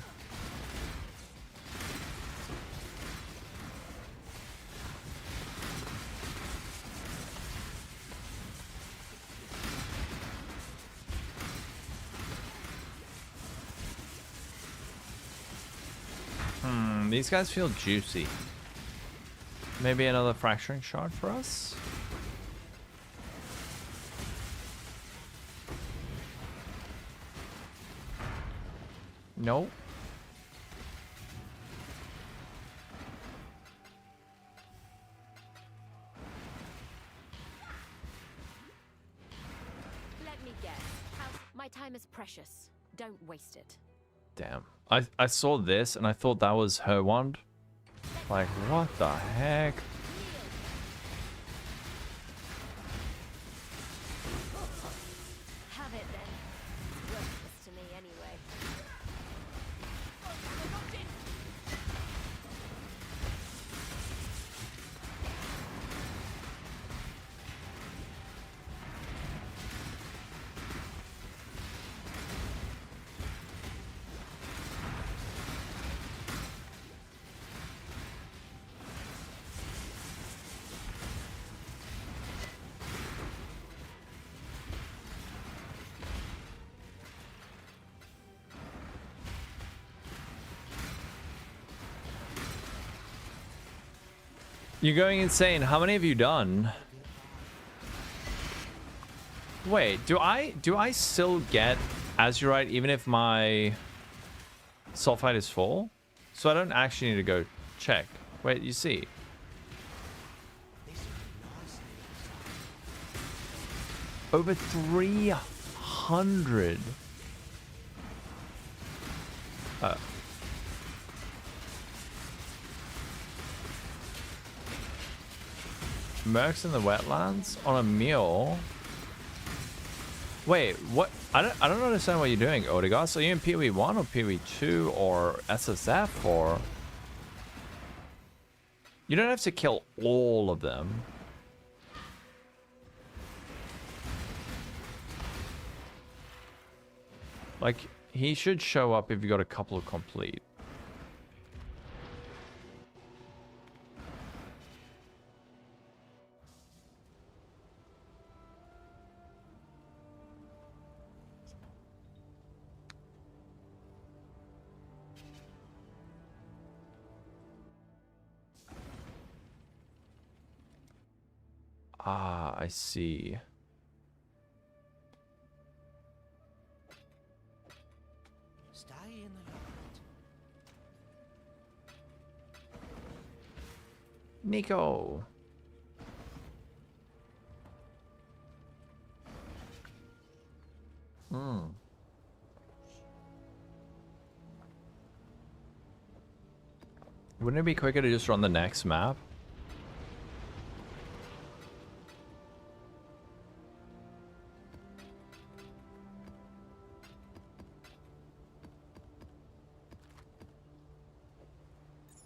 These guys feel juicy. Maybe another fracturing shard for us? Nope. Let me guess. My time is precious. Don't waste it. Damn. I saw this and I thought that was her wand. Like, what the heck? Have it then. It's worthless to me anyway. You're going insane. How many have you done? Wait, do I still get Azurite even if my sulfite is full? So I don't actually need to go check. Wait, you see. Over 300. Mercs in the wetlands on a meal. Wait, what? I don't understand what you're doing, Odegas. Are you in PoE 1 or PoE 2 or SSF or? You don't have to kill all of them. Like, he should show up if you got a couple of complete. Ah, I see. Stay in the light. Nico. Wouldn't it be quicker to just run the next map?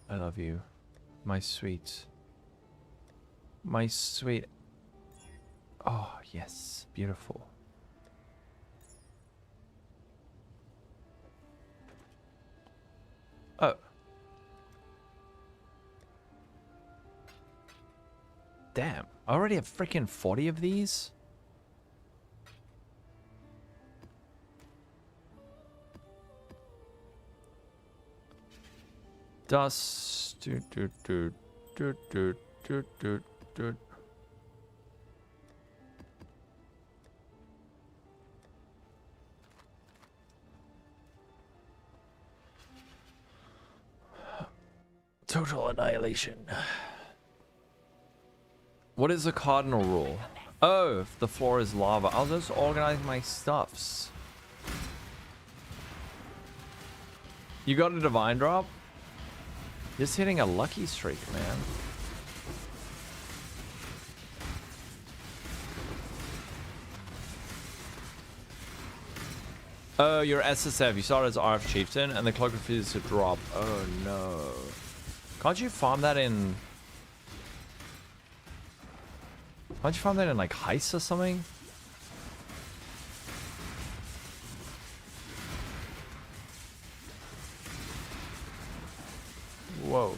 I love you, my sweet. My sweet. Oh, yes, beautiful. Oh. Damn, I already have freaking 40 of these? Dust. Total annihilation. What is the cardinal rule? Oh, if the floor is lava. I'll just organize my stuffs. You got a divine drop? Just hitting a lucky streak, man. Oh, you're SSF. You started as RF Chieftain and the cloak refuses to drop. Oh no. Can't you farm that in... Can't you farm that in like Heist or something? Whoa.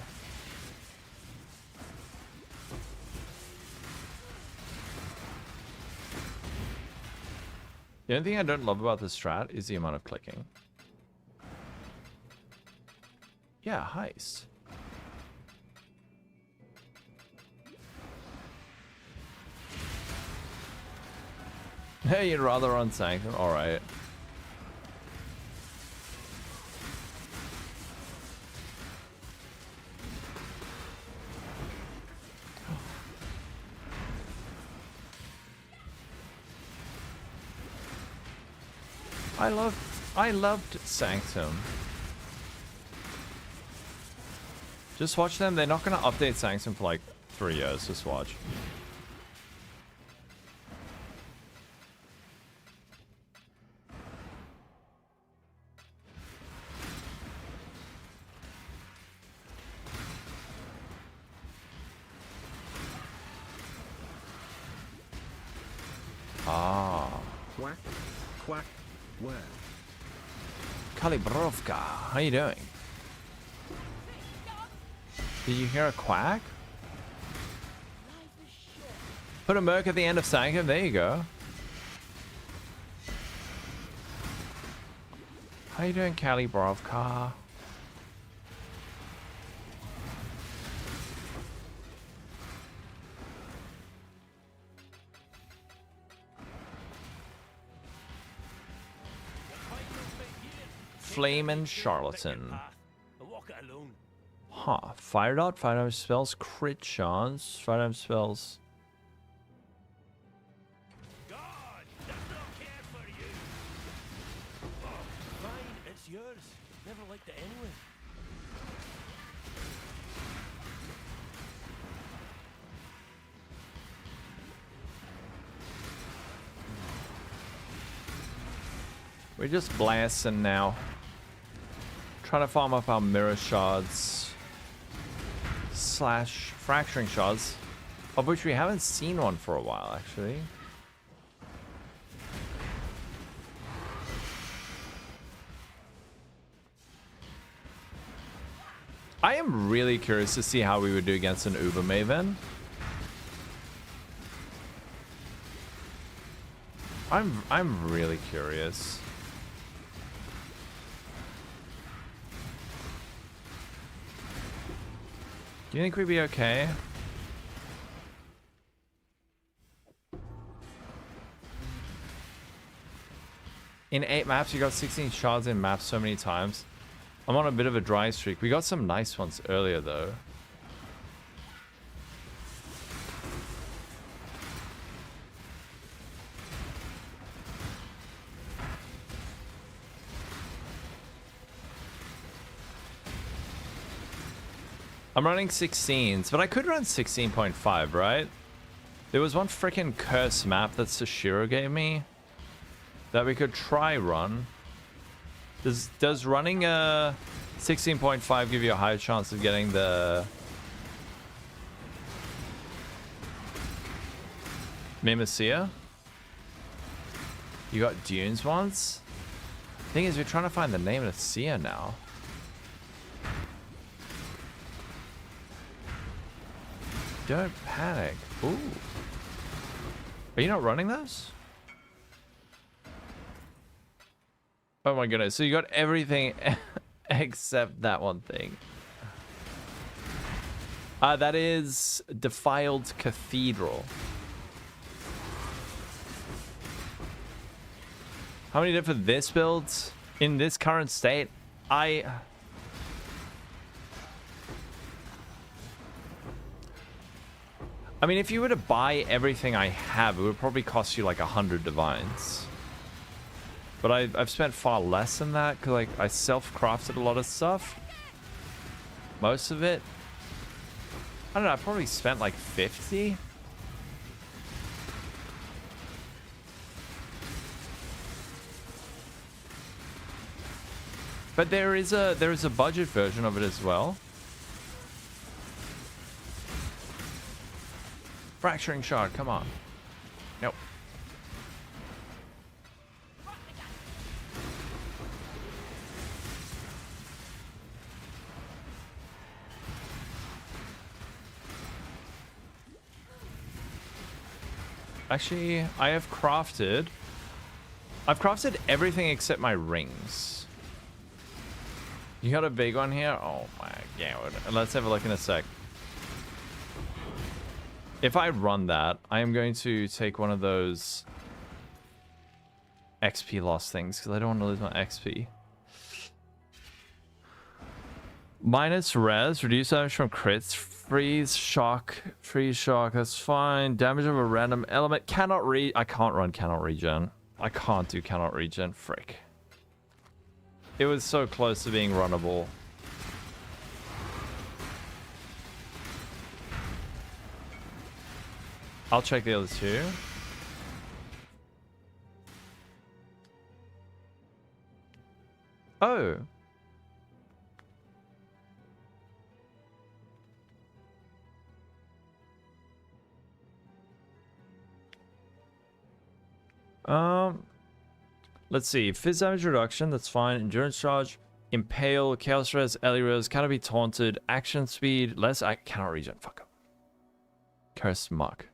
The only thing I don't love about this strat is the amount of clicking. Yeah, Heist. Hey, you'd rather run Sanctum? Alright. I loved Sanctum. Just watch them. They're not going to update Sanctum for like 3 years. Just watch. Ah. Quack, quack, where? Kalibrovka, how you doing? Did you hear a quack? Put a merc at the end of Sanctum, there you go. How you doing, Kalibrovka? Flame and Charlatan. And walk it alone. Huh. Fire dot, fire damage spells, crit chance, fire damage spells. God does not care for you. Oh, fine, it's yours. Never liked it anyway. We're just blasting now. Trying to farm up our mirror shards. Slash fracturing shards. Of which we haven't seen one for a while, actually. I am really curious to see how we would do against an Uber Maven. I'm really curious. Do you think we'd be okay? In 8 maps, you got 16 shards in maps so many times. I'm on a bit of a dry streak. We got some nice ones earlier, though. I'm running 16s, but I could run 16.5, right? There was one freaking curse map that Sashiro gave me that we could try run. Does running a 16.5 give you a higher chance of getting the Mimicea? You got Dunes once? Thing is, we're trying to find the name of the Sia now. Don't panic. Ooh. Are you not running those? Oh my goodness. So you got everything except that one thing. That is Defiled Cathedral. How many different this builds in this current state? I mean, if you were to buy everything I have, it would probably cost you like 100 divines. But I've spent far less than that because like I self-crafted a lot of stuff. Most of it. I don't know, I probably spent like 50. But there is a budget version of it as well. Fracturing shard, come on. Nope. Actually, I've crafted everything except my rings. You got a big one here? Oh my god. Let's have a look in a sec. If I run that, I am going to take one of those XP loss things because I don't want to lose my XP. Minus res, reduce damage from crits, freeze shock, that's fine. Damage of a random element, I can't run cannot regen. I can't do cannot regen, frick. It was so close to being runnable. I'll check the other two. Oh. Let's see. Fizz damage reduction, that's fine. Endurance charge, impale, chaos res, Ellie res, cannot be taunted, action speed, I cannot regen. Fuck up. Cursed muck.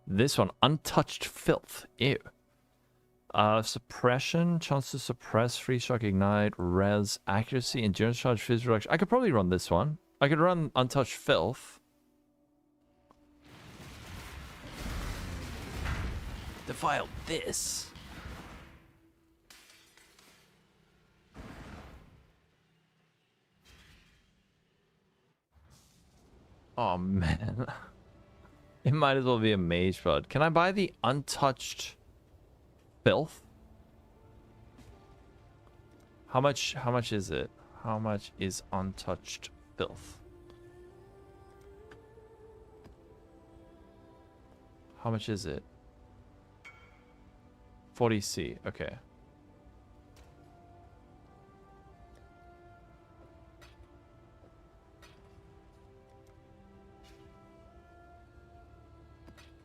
This one, untouched filth. Ew. Suppression, chance to suppress, free shock, ignite, res, accuracy, endurance charge, fizz reduction. I could probably run this one. I could run untouched filth. Defiled this. Oh man. It might as well be a mage bud. Can I buy the untouched filth? How much is it? How much is untouched filth? How much is it? 40C. Okay.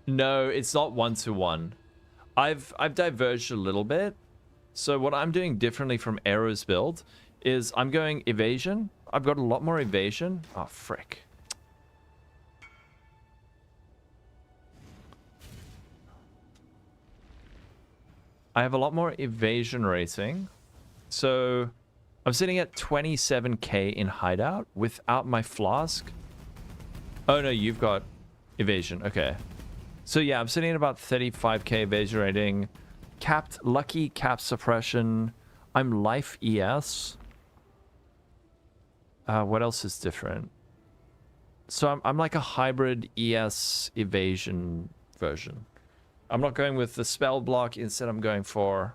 No, it's not 1-to-1. I've diverged a little bit. So what I'm doing differently from Aero's build is I'm going evasion. I've got a lot more evasion. Oh, frick. I have a lot more evasion rating. So I'm sitting at 27k in hideout without my flask. Oh no, you've got evasion. Okay. So yeah, I'm sitting at about 35k evasion rating. Capped, lucky cap suppression. I'm life ES. What else is different? So I'm like a hybrid ES evasion version. I'm not going with the spell block. Instead, I'm going for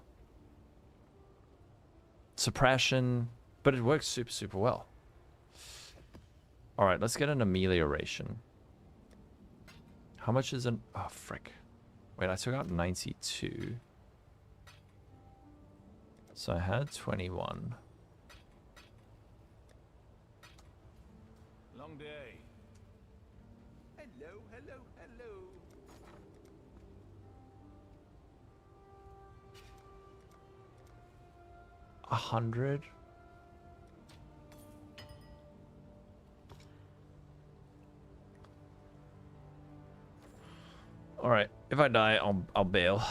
suppression. But it works super, super well. All right, let's get an amelioration. How much is an... Oh, frick. Wait, I took out 92. So I had 21. Long day. Hello, hello, hello. 100. All right, if I die, I'll bail.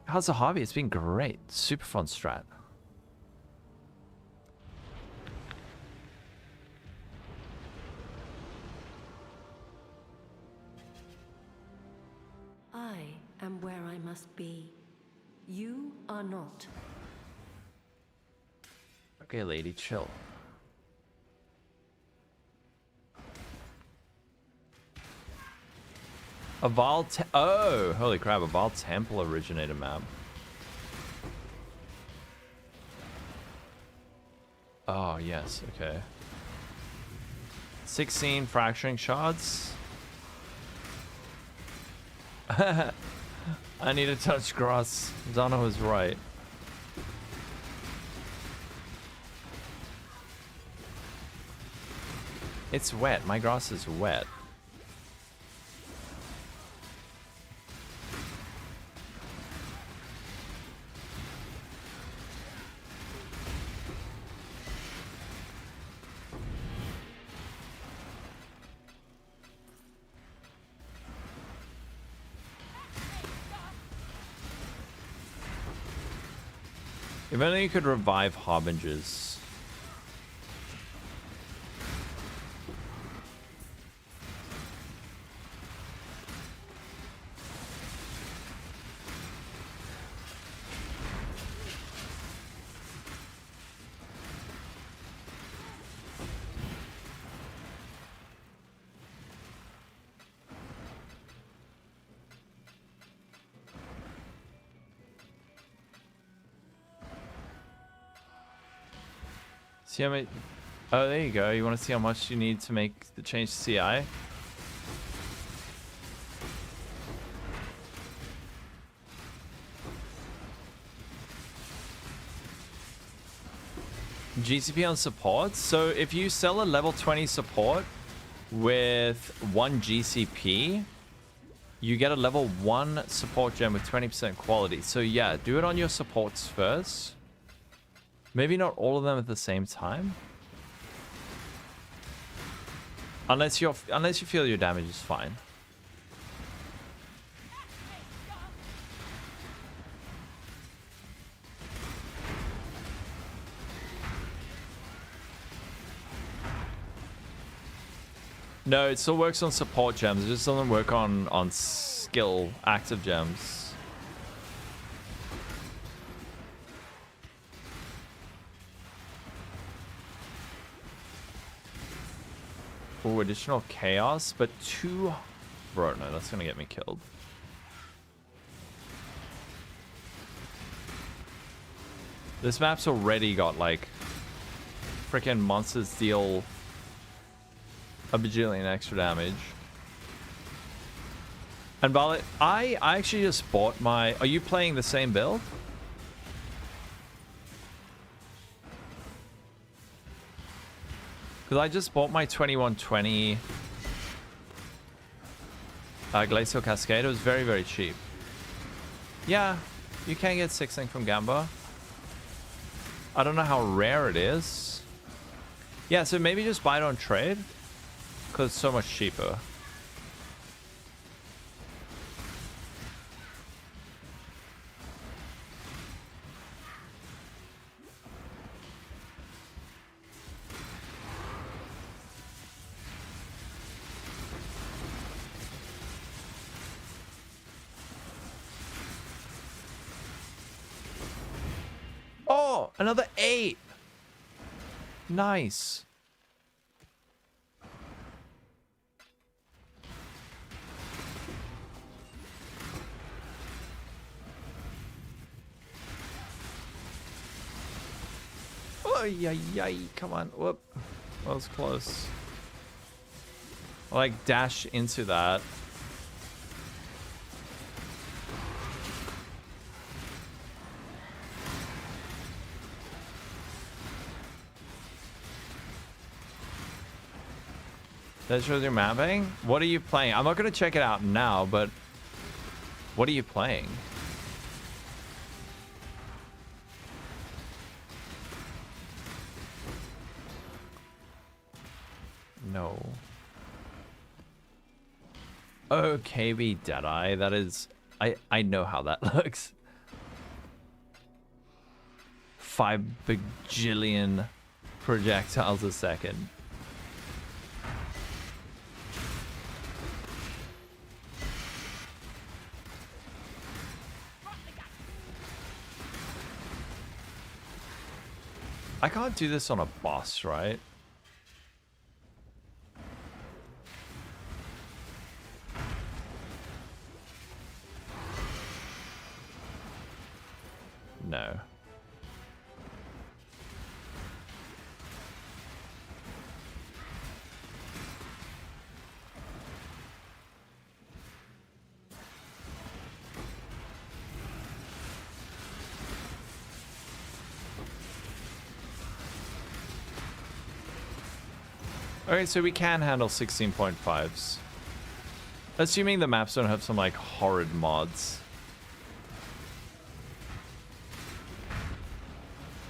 How's the hobby? It's been great. Super fun strat. I am where I must be. You are not. Okay, lady, chill. Oh, holy crap, a Val Temple originator map. Oh, yes, okay. 16 fracturing shards. I need to touch grass. Donna was right. It's wet. My grass is wet. If only you could revive harbingers. See how many... Oh, there you go. You want to see how much you need to make the change to CI? GCP on support. So if you sell a level 20 support with 1 GCP, you get a level 1 support gem with 20% quality. So yeah, do it on your supports first. Maybe not all of them at the same time. Unless you feel your damage is fine. No, it still works on support gems. It just doesn't work on skill active gems. Ooh, additional chaos, but 2... Bro, no, that's gonna get me killed. This map's already got, like, freaking monsters deal a bajillion extra damage. And Barlet, I actually just bought my... Are you playing the same build? Because I just bought my 2120 Glacial Cascade. It was very, very cheap. Yeah, you can get 6-link from Gamba. I don't know how rare it is. Yeah, so maybe just buy it on trade. Because it's so much cheaper. Oh, another 8. Nice. Oh, yay, come on. Whoop. That was close. I like dash into that. That shows your mapping? What are you playing? I'm not going to check it out now, but what are you playing? No. Oh, KB Deadeye. That is... I know how that looks. 5 bajillion projectiles a second. I can't do this on a boss, right? No. Okay, so we can handle 16.5s. Assuming the maps don't have some, like, horrid mods.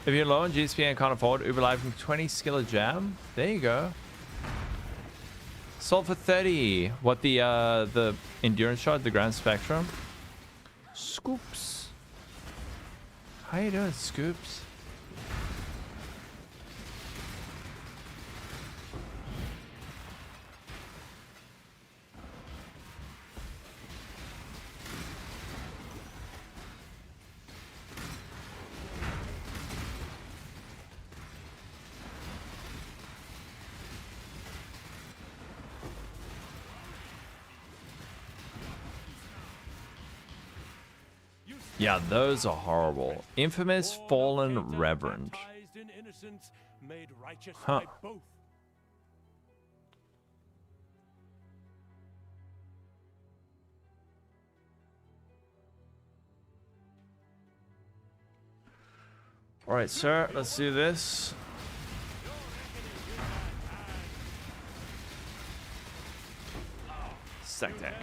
If you're low on GSP and can't afford Uber Live from 20 skill a jam, there you go. Sold for 30. What, the endurance shot, the Grand Spectrum? Scoops. How you doing, Scoops? Yeah, those are horrible. Infamous Fallen Reverend. Huh. Alright, sir, let's do this. Stack that.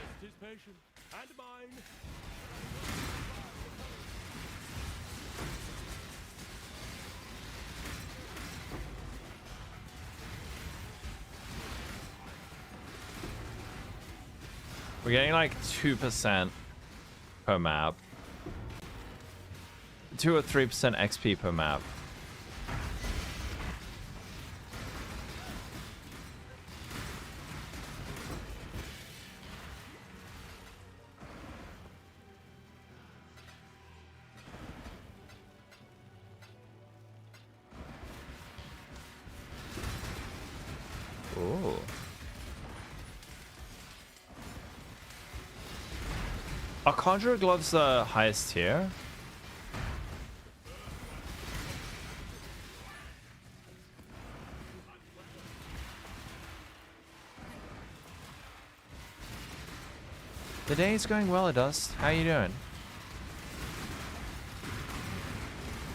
We're getting like 2% per map. 2 or 3% XP per map. Ooh. Are Conjurer Gloves the highest tier? The day's going well, Dust. How you doing?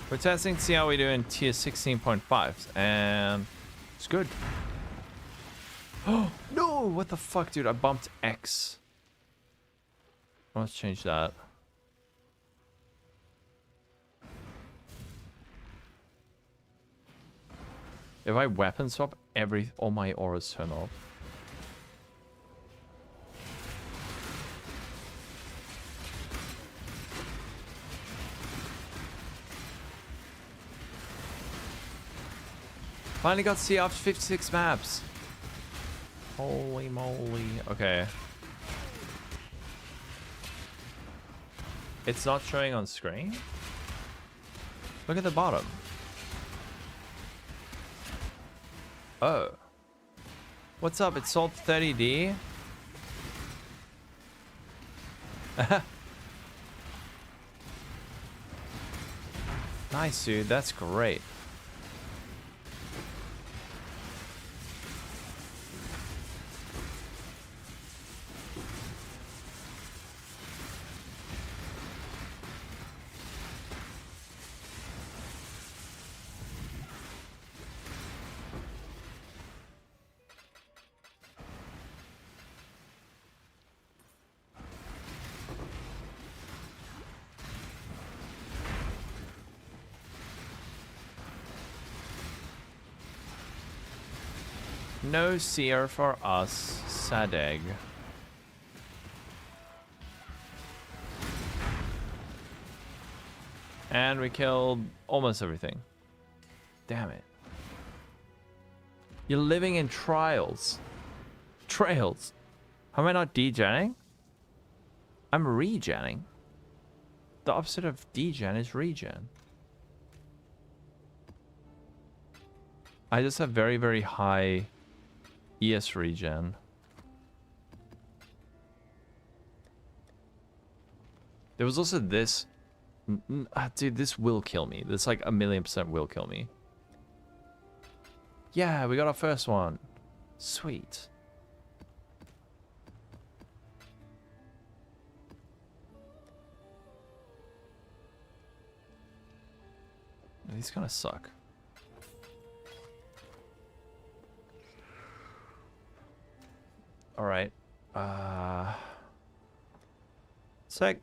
We're testing to see how we do in tier 16.5, and it's good. Oh no! What the fuck, dude? I bumped X. Let's change that. If I weapon swap, all my auras turn off. Finally got to see after 56 maps. Holy moly. Okay. It's not showing on screen? Look at the bottom. Oh. What's up? It sold 30D? Nice, dude. That's great. No seer for us, sad egg. And we killed almost everything. Damn it. You're living in trials. Trails. How am I not degenning? I'm regenning. The opposite of degen is regen. I just have very, very high ES regen. There was also this. Dude, this will kill me. This like 1,000,000% will kill me. Yeah, we got our first one. Sweet. These kind of suck. All right. Sec.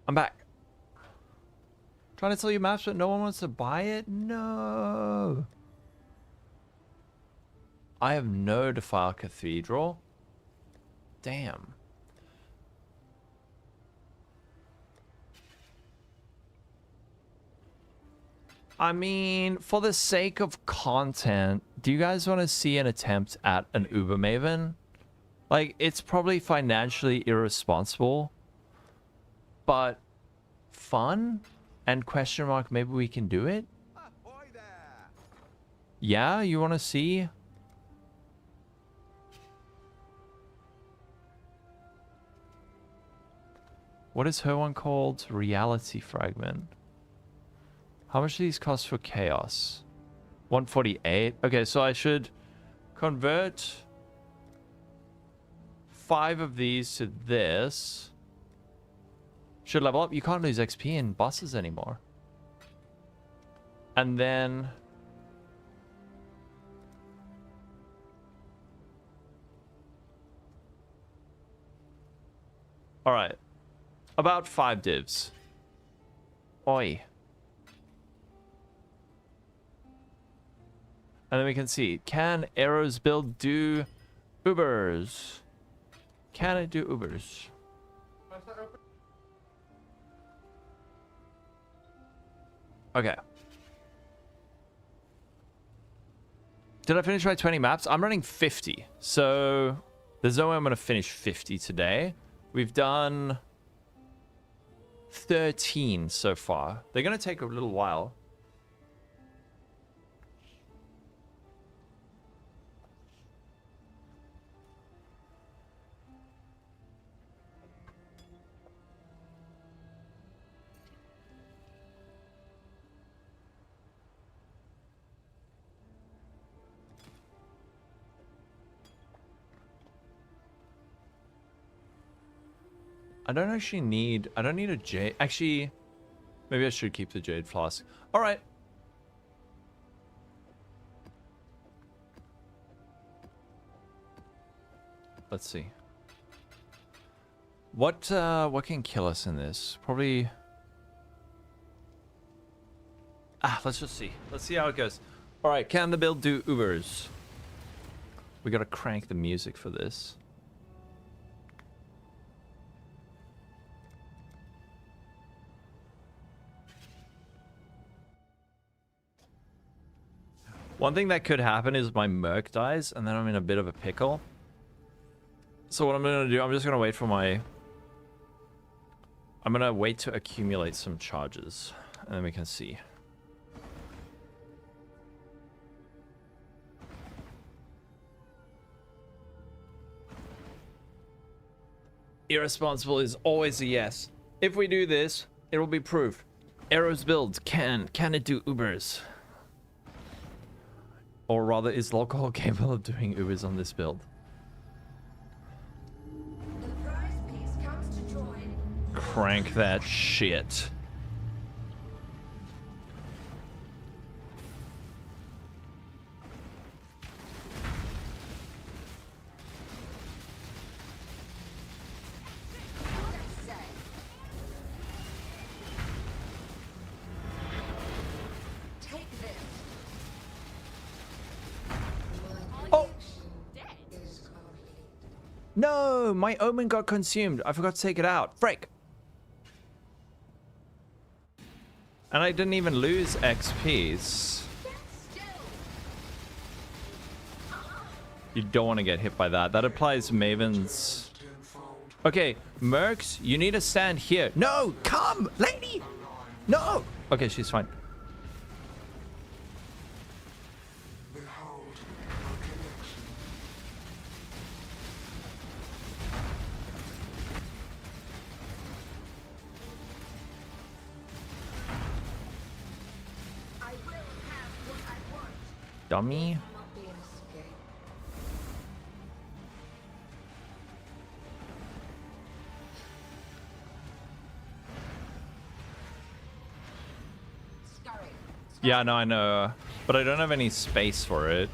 I'm back. Trying to tell you maps, but no one wants to buy it? No. I have no Defile Cathedral. Damn. I mean, for the sake of content, do you guys want to see an attempt at an Uber Maven? Like, it's probably financially irresponsible, but fun? And question mark, maybe we can do it? Yeah, you want to see? What is her one called? Reality Fragment. How much do these cost for Chaos? 148. Okay, so I should convert 5 of these to this. Should level up. You can't lose XP in bosses anymore. And then... Alright. About 5 divs. Oi. And then we can see, can Arrow's build do Ubers? Can it do Ubers? Okay. Did I finish my 20 maps? I'm running 50. So there's no way I'm going to finish 50 today. We've done 13 so far. They're going to take a little while. I don't actually need... I don't need a jade... Actually, maybe I should keep the jade flask. Alright. Let's see. What can kill us in this? Probably... let's just see. Let's see how it goes. Alright, can the build do Ubers? We gotta crank the music for this. One thing that could happen is my Merc dies, and then I'm in a bit of a pickle. So what I'm going to do, I'm just going to wait for my... I'm going to wait to accumulate some charges, and then we can see. Irresponsible is always a yes. If we do this, it will be proof. Arrow's build, can it do Ubers? Or rather, is Lolcohol capable of doing Ubers on this build? Crank that shit. No, my omen got consumed. I forgot to take it out. Frick. And I didn't even lose XPs. You don't want to get hit by that. That applies Maven's. Okay, Mercs, you need to stand here. No, come, lady. No. Okay, she's fine. Dummy. Yeah, no, I know. But I don't have any space for it.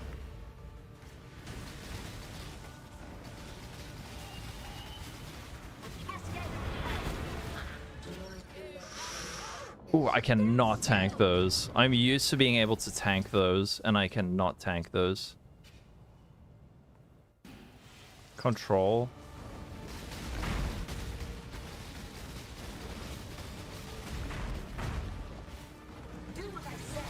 Ooh, I cannot tank those. I'm used to being able to tank those, and I cannot tank those. Control. Do what I say.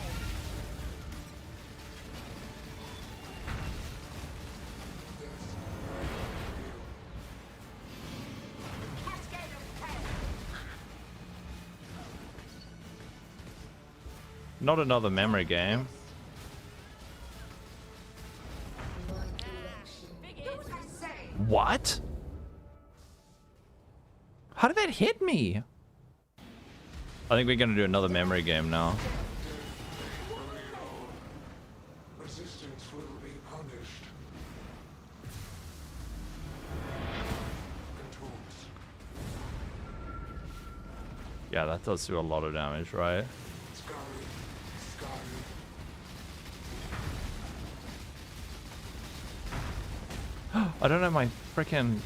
Not another memory game. What? How did that hit me? I think we're gonna do another memory game now. Resistance will be punished. Controls. Yeah, that does do a lot of damage, right? I don't have my freaking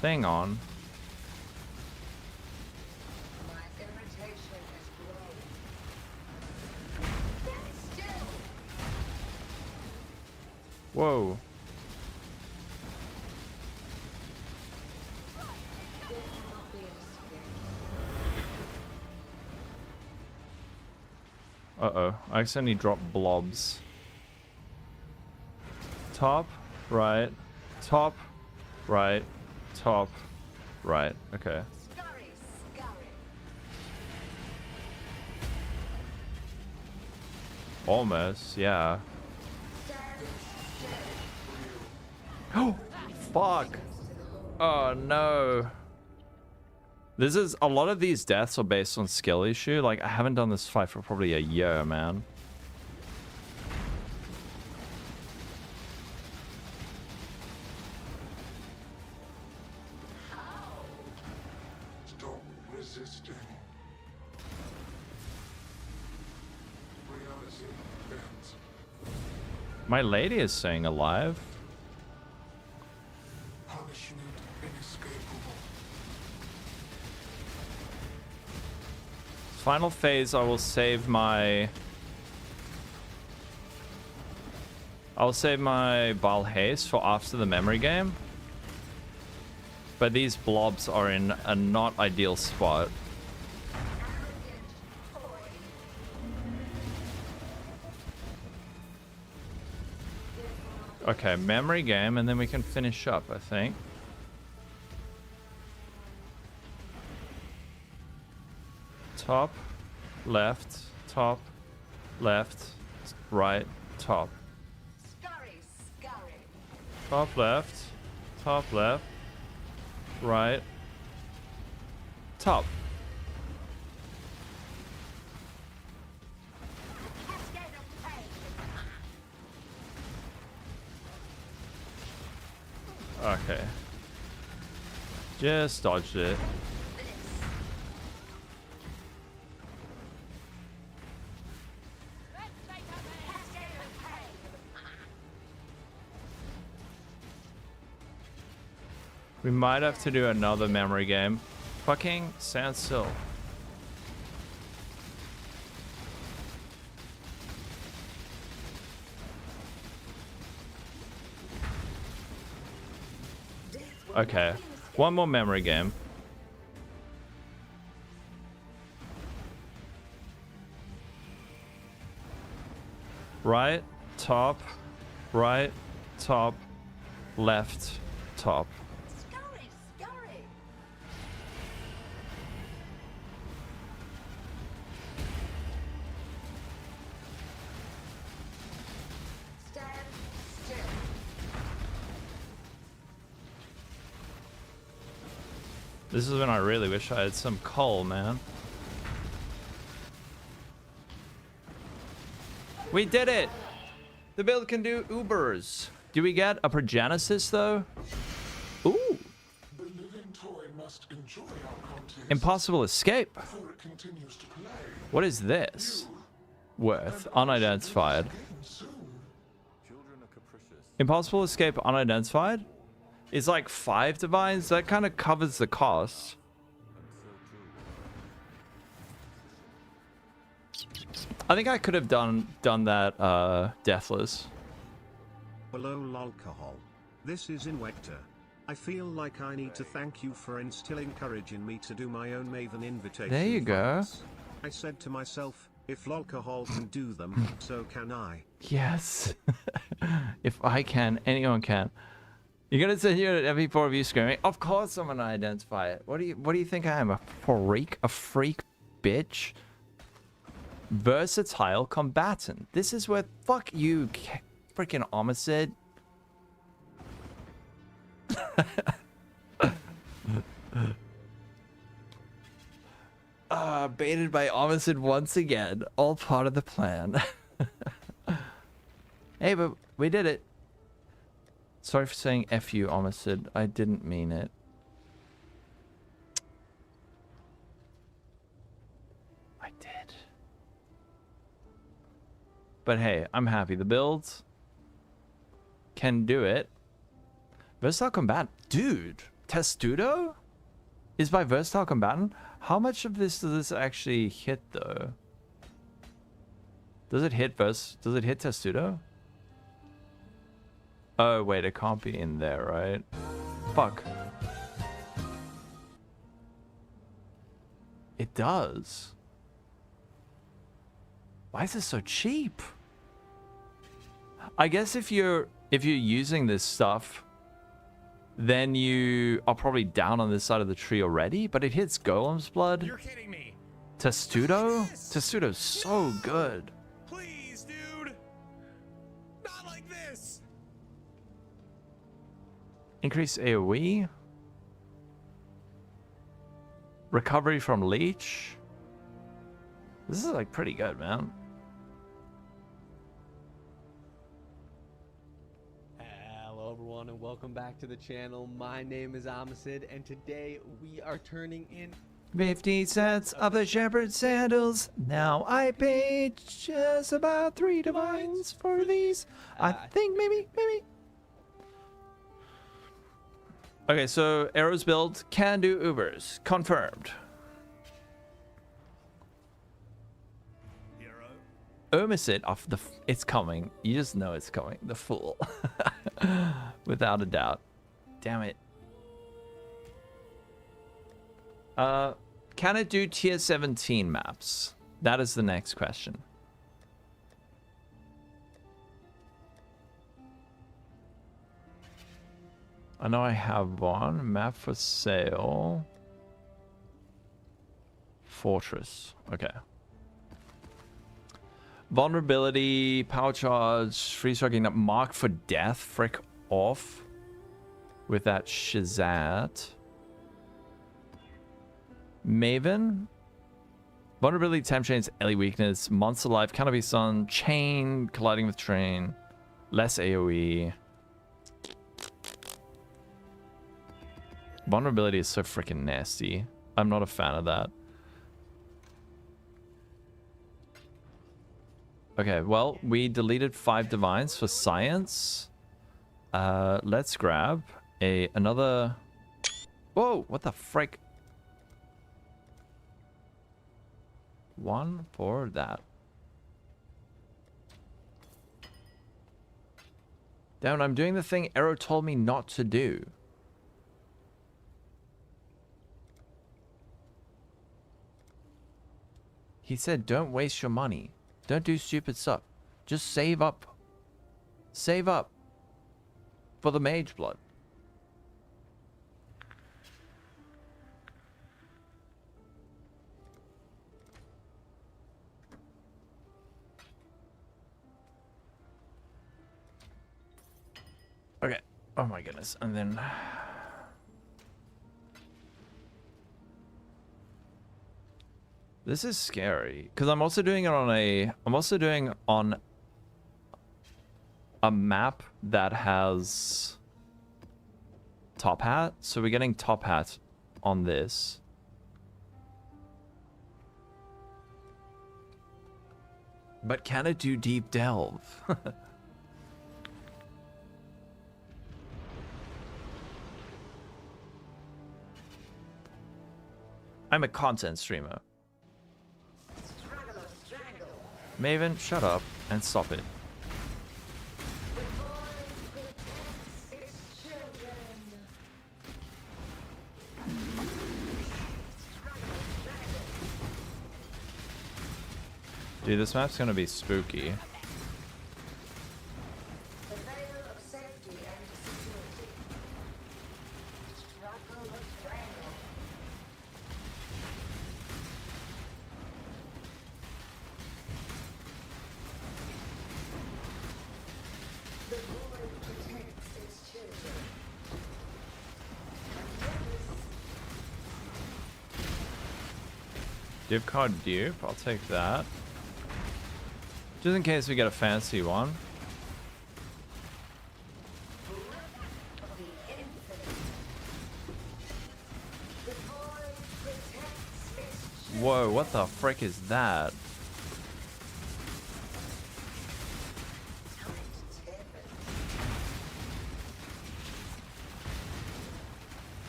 thing on. Whoa. Uh-oh. I accidentally dropped blobs. Top, right, top, right, top, right. Okay. Almost, yeah. Oh, fuck. Oh, no. This is, a lot of these deaths are based on skill issue. Like, I haven't done this fight for probably a year, man. Stop resisting. Reality bends. My lady is staying alive. Punishment inescapable. Final phase, I will save my... I'll save my Bile Haste for after the memory game. But these blobs are in a not ideal spot. Okay, memory game, and then we can finish up, I think. Top, left, right, top. Top left, right, top. Okay. Just dodged it. We might have to do another memory game. Fucking stand still. Okay, one more memory game. Right, top, left, top. This is when I really wish I had some coal, man. We did it! The build can do Ubers. Do we get a Progenesis, though? Ooh! The living toy must enjoy our contest. Impossible escape. Before it continues to play. What is this? Worth. Unidentified. Impossible escape unidentified? Is like 5 divines? That kind of covers the cost. I think I could have done that deathless. Hello Lolcohol. This is Invector. I feel like I need to thank you for instilling courage in me to do my own Maven invitation. There you go. fights. I said to myself, if Lolcohol can do them, so can I. Yes. If I can, anyone can. You're gonna sit here at every 4 of you screaming, of course I'm gonna identify it. What do you think I am? A freak? A freak bitch? Versatile combatant. This is where fuck you freaking Omicid. got baited by Omicid once again. All part of the plan. Hey, but we did it. Sorry for saying F you, Omicid. I didn't mean it. I did. But hey, I'm happy. The builds can do it. Versatile Combatant. Dude, Testudo is by Versatile Combatant? How much of this does this actually hit, though? Does it hit Does it hit Testudo? Oh, wait, it can't be in there, right? Fuck. It does. Why is this so cheap? I guess if you're using this stuff, then you are probably down on this side of the tree already, but it hits Golem's Blood. You're kidding me. Testudo? Testudo's so good. Please, dude. Not like this. Increase AoE. Recovery from Leech. This is like pretty good, man. Hello everyone and welcome back to the channel. My name is Omicid and today we are turning in 50 sets of the shepherd sandals. Now I paid just about 3 divines for these. I think maybe. Okay, so Arrow's build can do Ubers. Confirmed. Omicid off the... It's coming. You just know it's coming. The Fool. Without a doubt. Damn it. Can it do tier 17 maps? That is the next question. I know I have one. Map for sale. Fortress. Okay. Vulnerability, power charge, free striking up, mark for death, frick off with that Shazat. Maven, vulnerability, temp chains, Ellie weakness, monster life, canopy sun, chain, colliding with train, less AoE. Vulnerability is so freaking nasty. I'm not a fan of that. Okay, well, we deleted 5 divines for science. Let's grab another... Whoa, what the frick? 1 for that. Damn, I'm doing the thing Arrow told me not to do. He said, don't waste your money. Don't do stupid stuff. Just save up. Save up. For the Mage Blood. Okay. Oh my goodness. And then... This is scary because I'm also doing it on a map that has top hat. So we're getting top hat on this. But can it do deep delve? I'm a content streamer. Maven, shut up and stop it. Dude, this map's gonna be spooky. Div card dupe. I'll take that. Just in case we get a fancy one. Whoa, what the frick is that?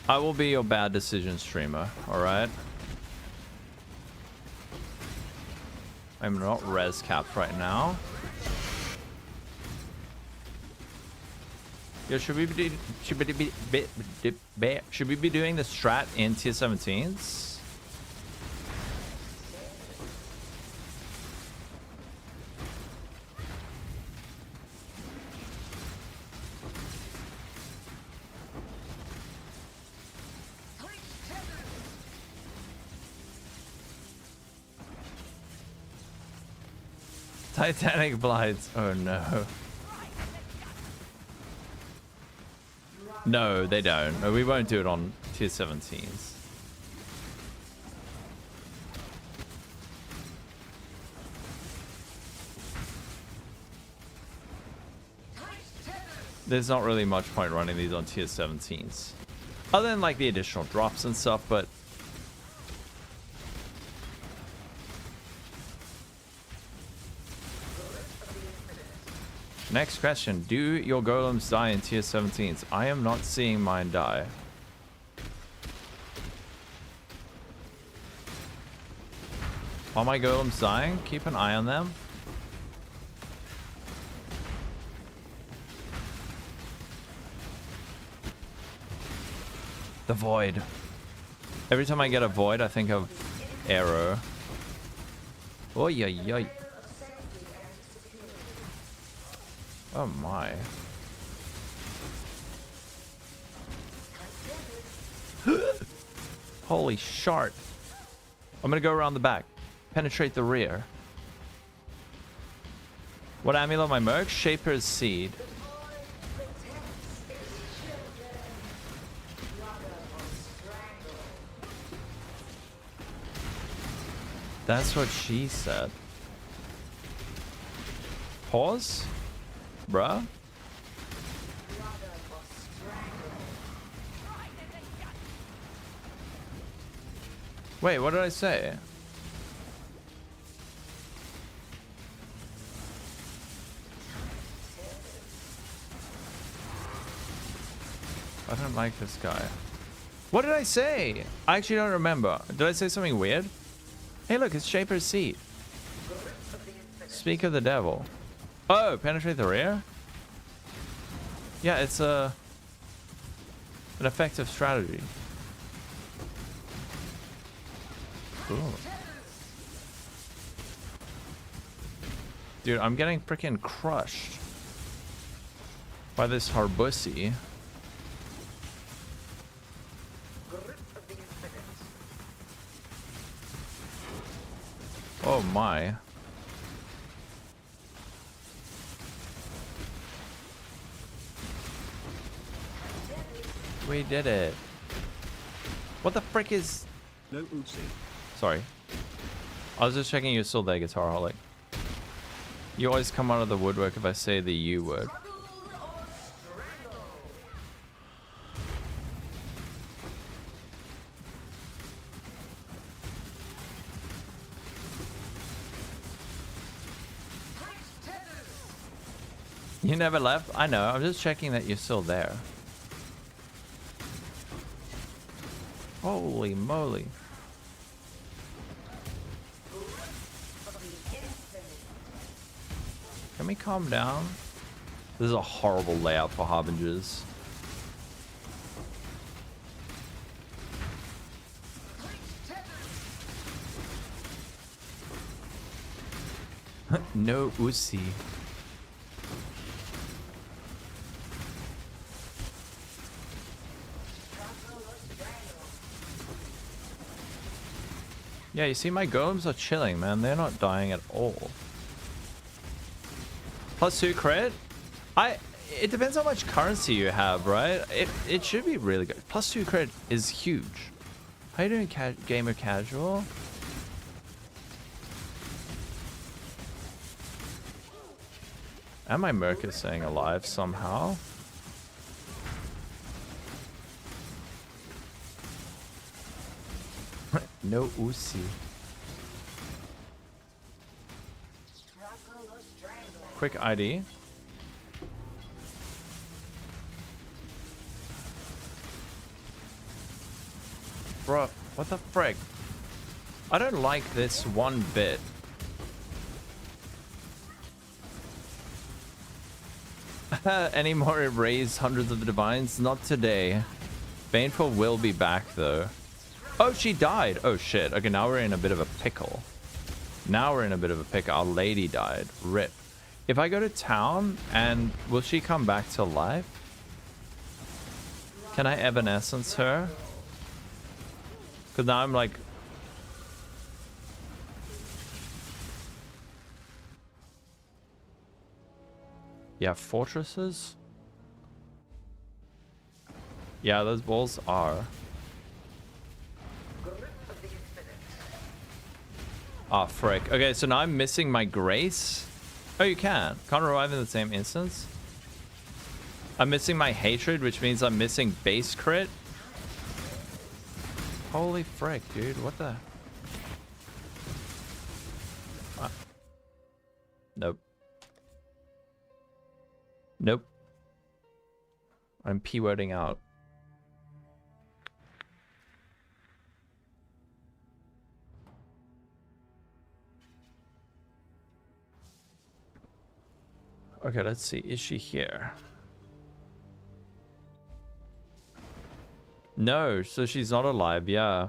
I will be your bad decision streamer, alright? I'm not res capped right now. Yo, should we be doing the strat in tier 17s? Titanic blights. Oh no. No, they don't. No, we won't do it on tier 17s. There's not really much point running these on tier 17s. Other than like the additional drops and stuff, but next question. Do your golems die in tier 17s? I am not seeing mine die. Are my golems dying? Keep an eye on them. The void. Every time I get a void, I think of arrow. Oh yeah, yeah. Oh my. Holy shart. I'm gonna go around the back. Penetrate the rear. What amulet my merc? Shaper's Seed. That's what she said. Pause? Bruh? Wait, what did I say? I don't like this guy. What did I say? I actually don't remember. Did I say something weird? Hey look, it's Shaper's Seed. Speak of the devil. Oh, penetrate the rear? Yeah, it's an effective strategy. Cool. Dude, I'm getting freaking crushed by this Harbussy. Oh my. We did it. What the frick is... No Uzi. Sorry. I was just checking you're still there, Guitar Holic. You always come out of the woodwork if I say the U word. You never left? I know. I'm just checking that you're still there. Holy moly. Can we calm down? This is a horrible layout for Harbingers. No Uzi. Yeah, you see my golems are chilling, man. They're not dying at all. +2 crit? It depends how much currency you have, right? It should be really good. +2 crit is huge. How you doing, gamer casual? And my Merc is staying alive somehow. No Uzi. Quick ID. Bro, what the frick? I don't like this one bit. Any more erase hundreds of the divines? Not today. Baneful will be back though. Oh, she died. Oh shit. Okay, now we're in a bit of a pickle. Now we're in a bit of a pickle. Our lady died. Rip. If I go to town, and will she come back to life? Can I evanescence her? Because now I'm like... Yeah, fortresses? Yeah, those balls are. Ah, frick. Okay, so now I'm missing my grace. Oh, you can. Can't revive in the same instance. I'm missing my hatred, which means I'm missing base crit. Holy frick, dude. What the... Nope. Nope. I'm P-wording out. Okay, let's see. Is she here? No, so she's not alive, yeah.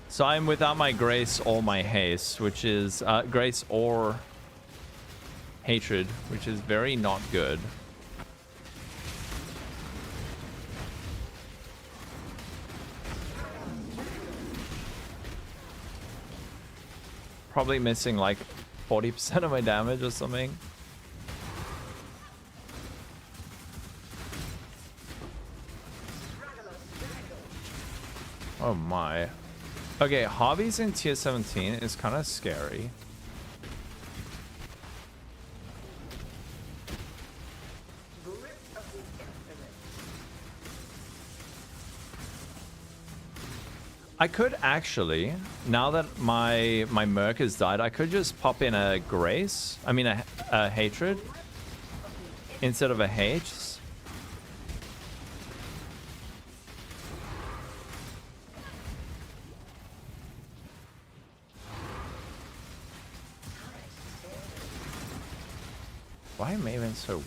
So I'm without my grace or my haste, which is grace or hatred, which is very not good. Probably missing like 40% of my damage or something. Oh my. Okay, hobbies in tier 17 is kind of scary. I could actually, now that my Merc has died, I could just pop in a Grace. I mean a Hatred instead of a Haste. Why am I even so...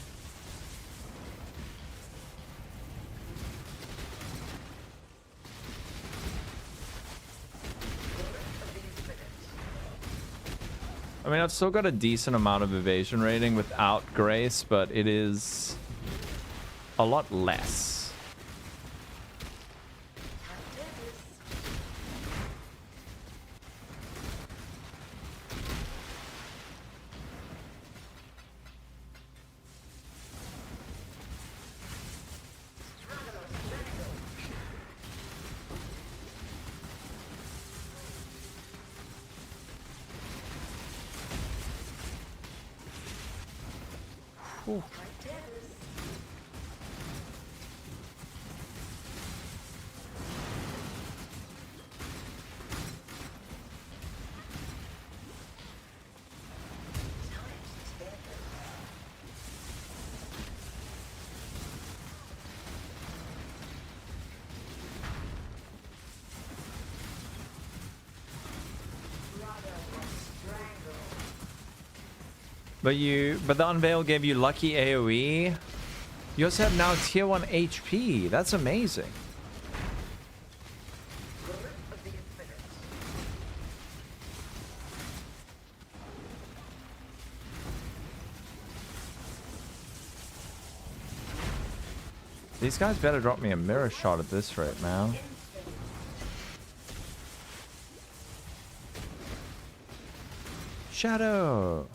I mean, I've still got a decent amount of evasion rating without Grace, but it is a lot less. Ooh. But the Unveil gave you lucky AoE. You also have now tier 1 HP. That's amazing. These guys better drop me a mirror shot at this rate, man. Shadow.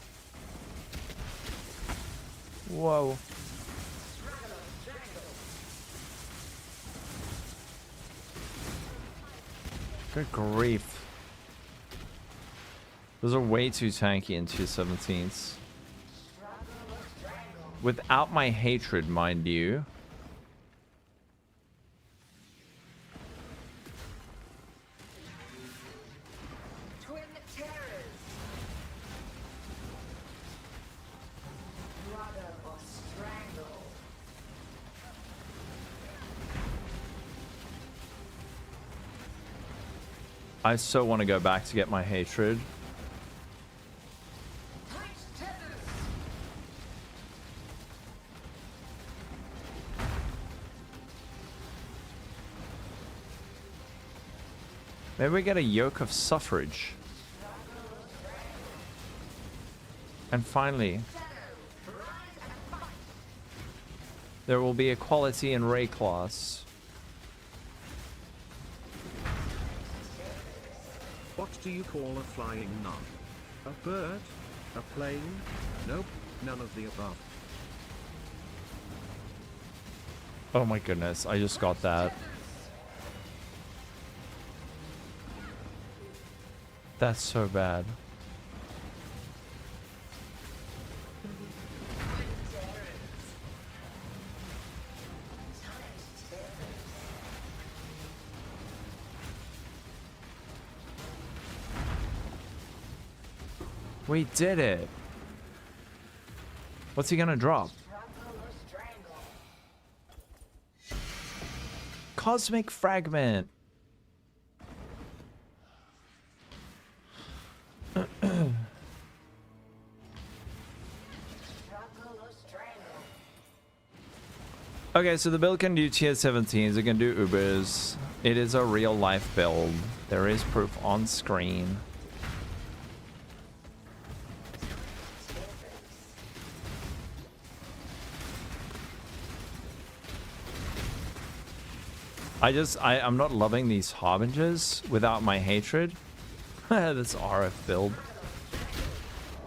Whoa. Good grief. Those are way too tanky in tier 17s. Without my hatred, mind you. Twin terrors. Brother or strangle. I so want to go back to get my hatred. Maybe we get a yoke of suffrage. And finally, there will be equality in Ray class. What do you call a flying nun? A bird? A plane? Nope, none of the above. Oh my goodness, I just got that. That's so bad. We did it. What's he gonna drop? Cosmic Fragment. Okay, so the build can do tier 17s, it can do Ubers. It is a real life build. There is proof on screen. I'm not loving these harbingers without my hatred. This RF build.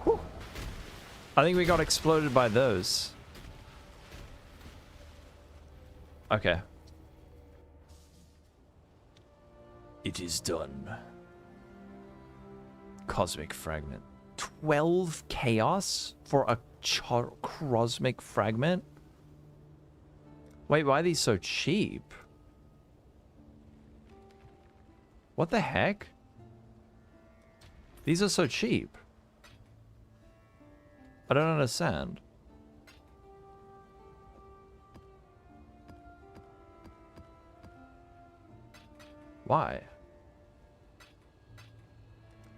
Whew. I think we got exploded by those. Okay. It is done. Cosmic Fragment. 12 chaos for a cosmic fragment? Wait, why are these so cheap? What the heck? These are so cheap. I don't understand. Why?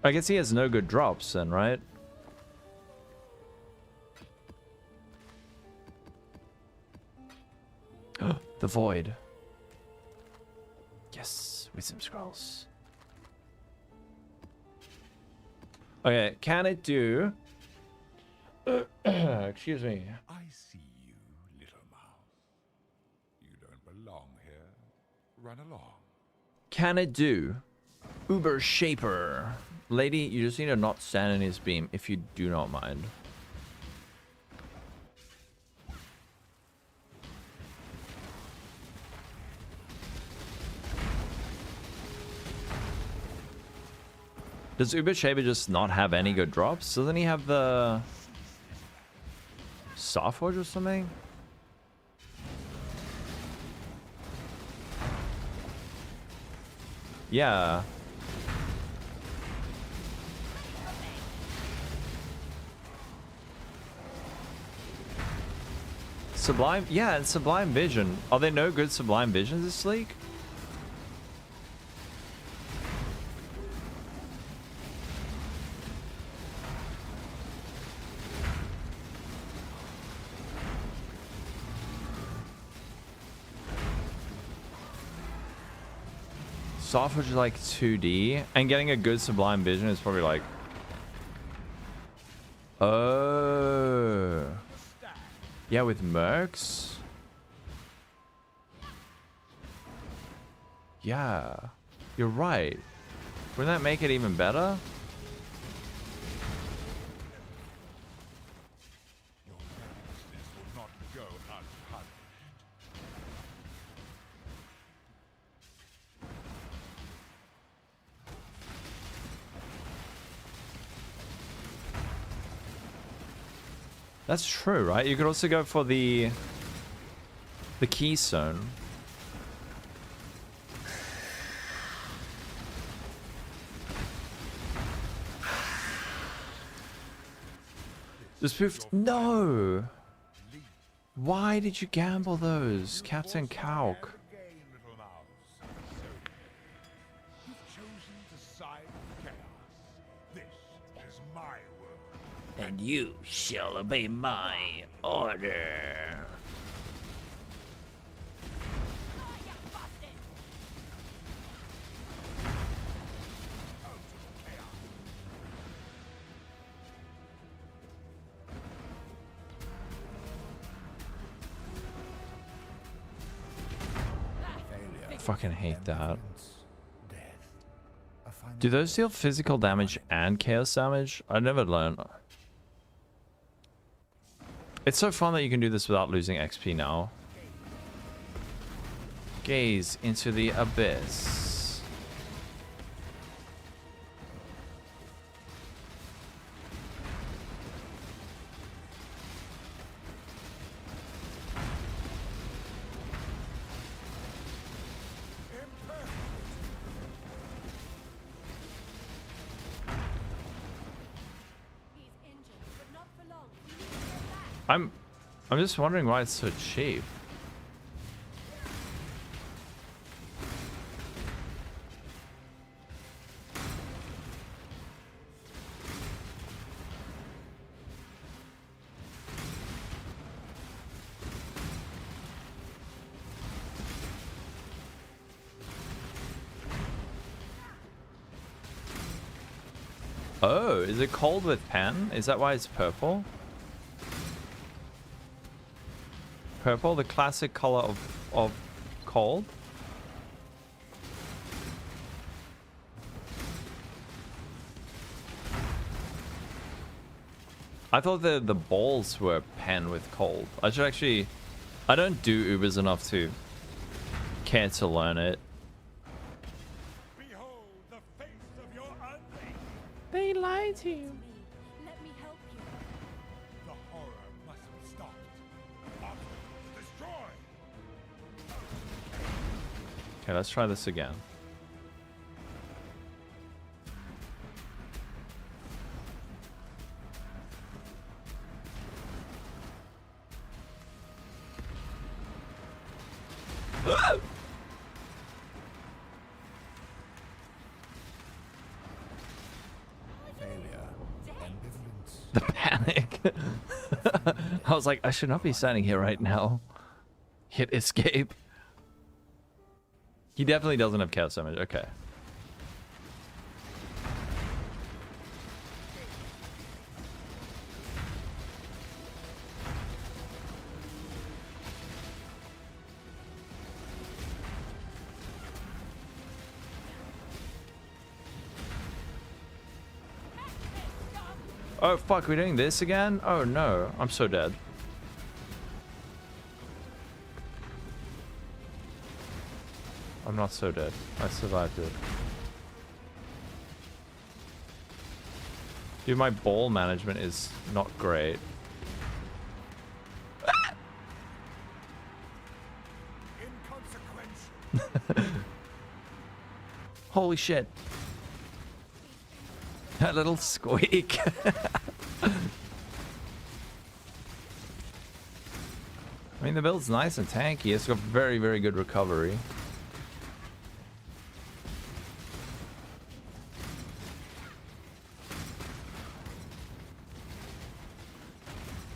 I guess he has no good drops then, right? The Void. Yes, Wisdom Scrolls. Okay, can it do... Excuse me. I see you, little mouse. You don't belong here. Run along. Can it do Uber Shaper? Lady, you just need to not stand in his beam if you do not mind. Does Uber Shaper just not have any good drops? Doesn't he have the Starforge or something? Yeah. Sublime, yeah, and Sublime Vision. Are there no good Sublime Visions this league? Starforge is like 2D, and getting a good Sublime Vision is probably like... Oh. Yeah, with Mercs? Yeah. You're right. Wouldn't that make it even better? That's true, right? You could also go for the keystone. This poofed. No! Why did you gamble those, Captain Kalk? And you shall obey my order. I fucking hate that. Do those deal physical damage and chaos damage? I never learned. It's so fun that you can do this without losing XP now. Gaze into the abyss. I'm just wondering why it's so cheap. Oh, is it cold with pen? Is that why it's purple? Purple, the classic color of cold. I thought the balls were pen with cold. I should actually... I don't do Ubers enough to care to learn it. Behold the face of your unleashed. They lied to you. Let me help you. The horror must be stopped. Obstacles destroyed. Okay, let's try this again. The panic. I was like, I should not be standing here right now. Hit escape. He definitely doesn't have chaos damage. Okay. Oh fuck, we're doing this again? Oh no, I'm so dead. I'm not so dead. I survived it. Dude, my ball management is not great. Holy shit. That little squeak. I mean, the build's nice and tanky. It's got very, very good recovery.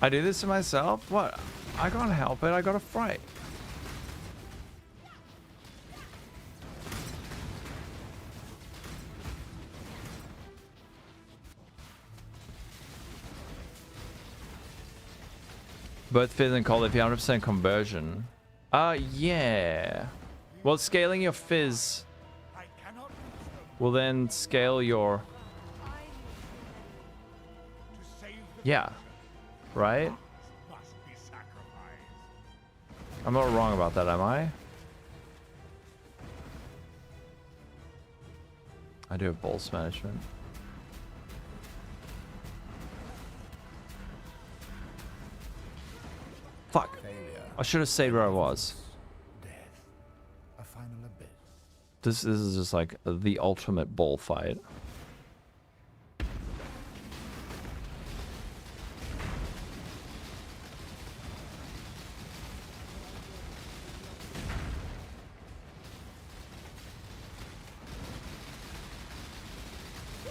I do this to myself? What? I can't help it. I got a fright. Both fizz and cold if you have 100% conversion. Yeah. Well, scaling your fizz will then scale your... Yeah. Right? I'm not wrong about that, am I? I do have bolts management. I should have stayed where I was. Death. A final abyss. This is just like the ultimate ball fight.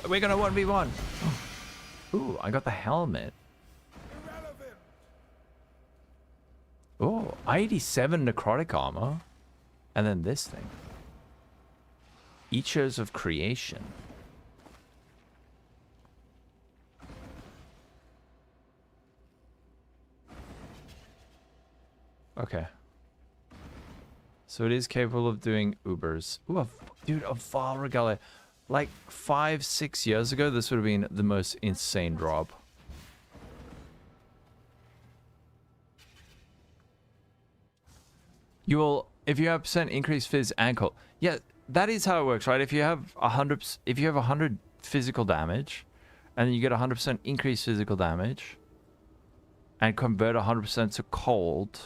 We're gonna 1v1. Ooh, I got the helmet. Oh, 87 necrotic armor. And then this thing. Echoes of creation. Okay. So it is capable of doing Ubers. Ooh, dude, a Val Regalia. Like 5-6 years ago, this would have been the most insane drop. You will, if you have % increased phys and cold. Yeah, that is how it works, right? If you have 100 physical damage, and then you get 100% increased physical damage, and convert 100% to cold,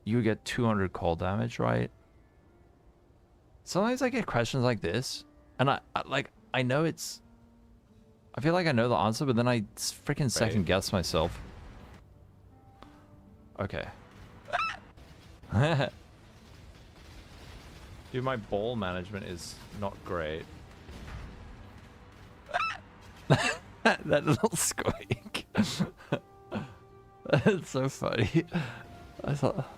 you get 200 cold damage, right? Sometimes I get questions like this, and I know it's, I feel like I know the answer, but then I freaking second guess myself. Okay. Dude, my ball management is not great. That little squeak. That's so funny. I thought...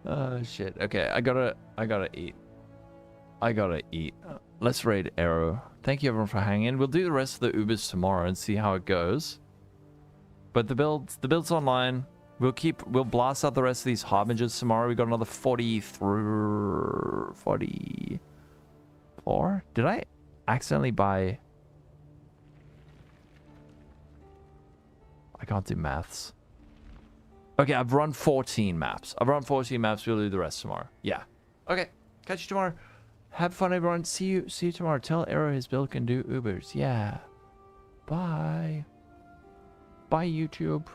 Oh shit. Okay, I gotta eat. I gotta eat. Let's raid Arrow. Thank you everyone for hanging. We'll do the rest of the Ubers tomorrow and see how it goes. But the build's online. We'll blast out the rest of these harbingers tomorrow. We got another 44. Did I accidentally buy? I can't do maths. Okay, I've run 14 maps. We'll do the rest tomorrow. Yeah. Okay. Catch you tomorrow. Have fun, everyone. See you tomorrow. Tell Arrow his build can do Ubers. Yeah. Bye. Bye, YouTube.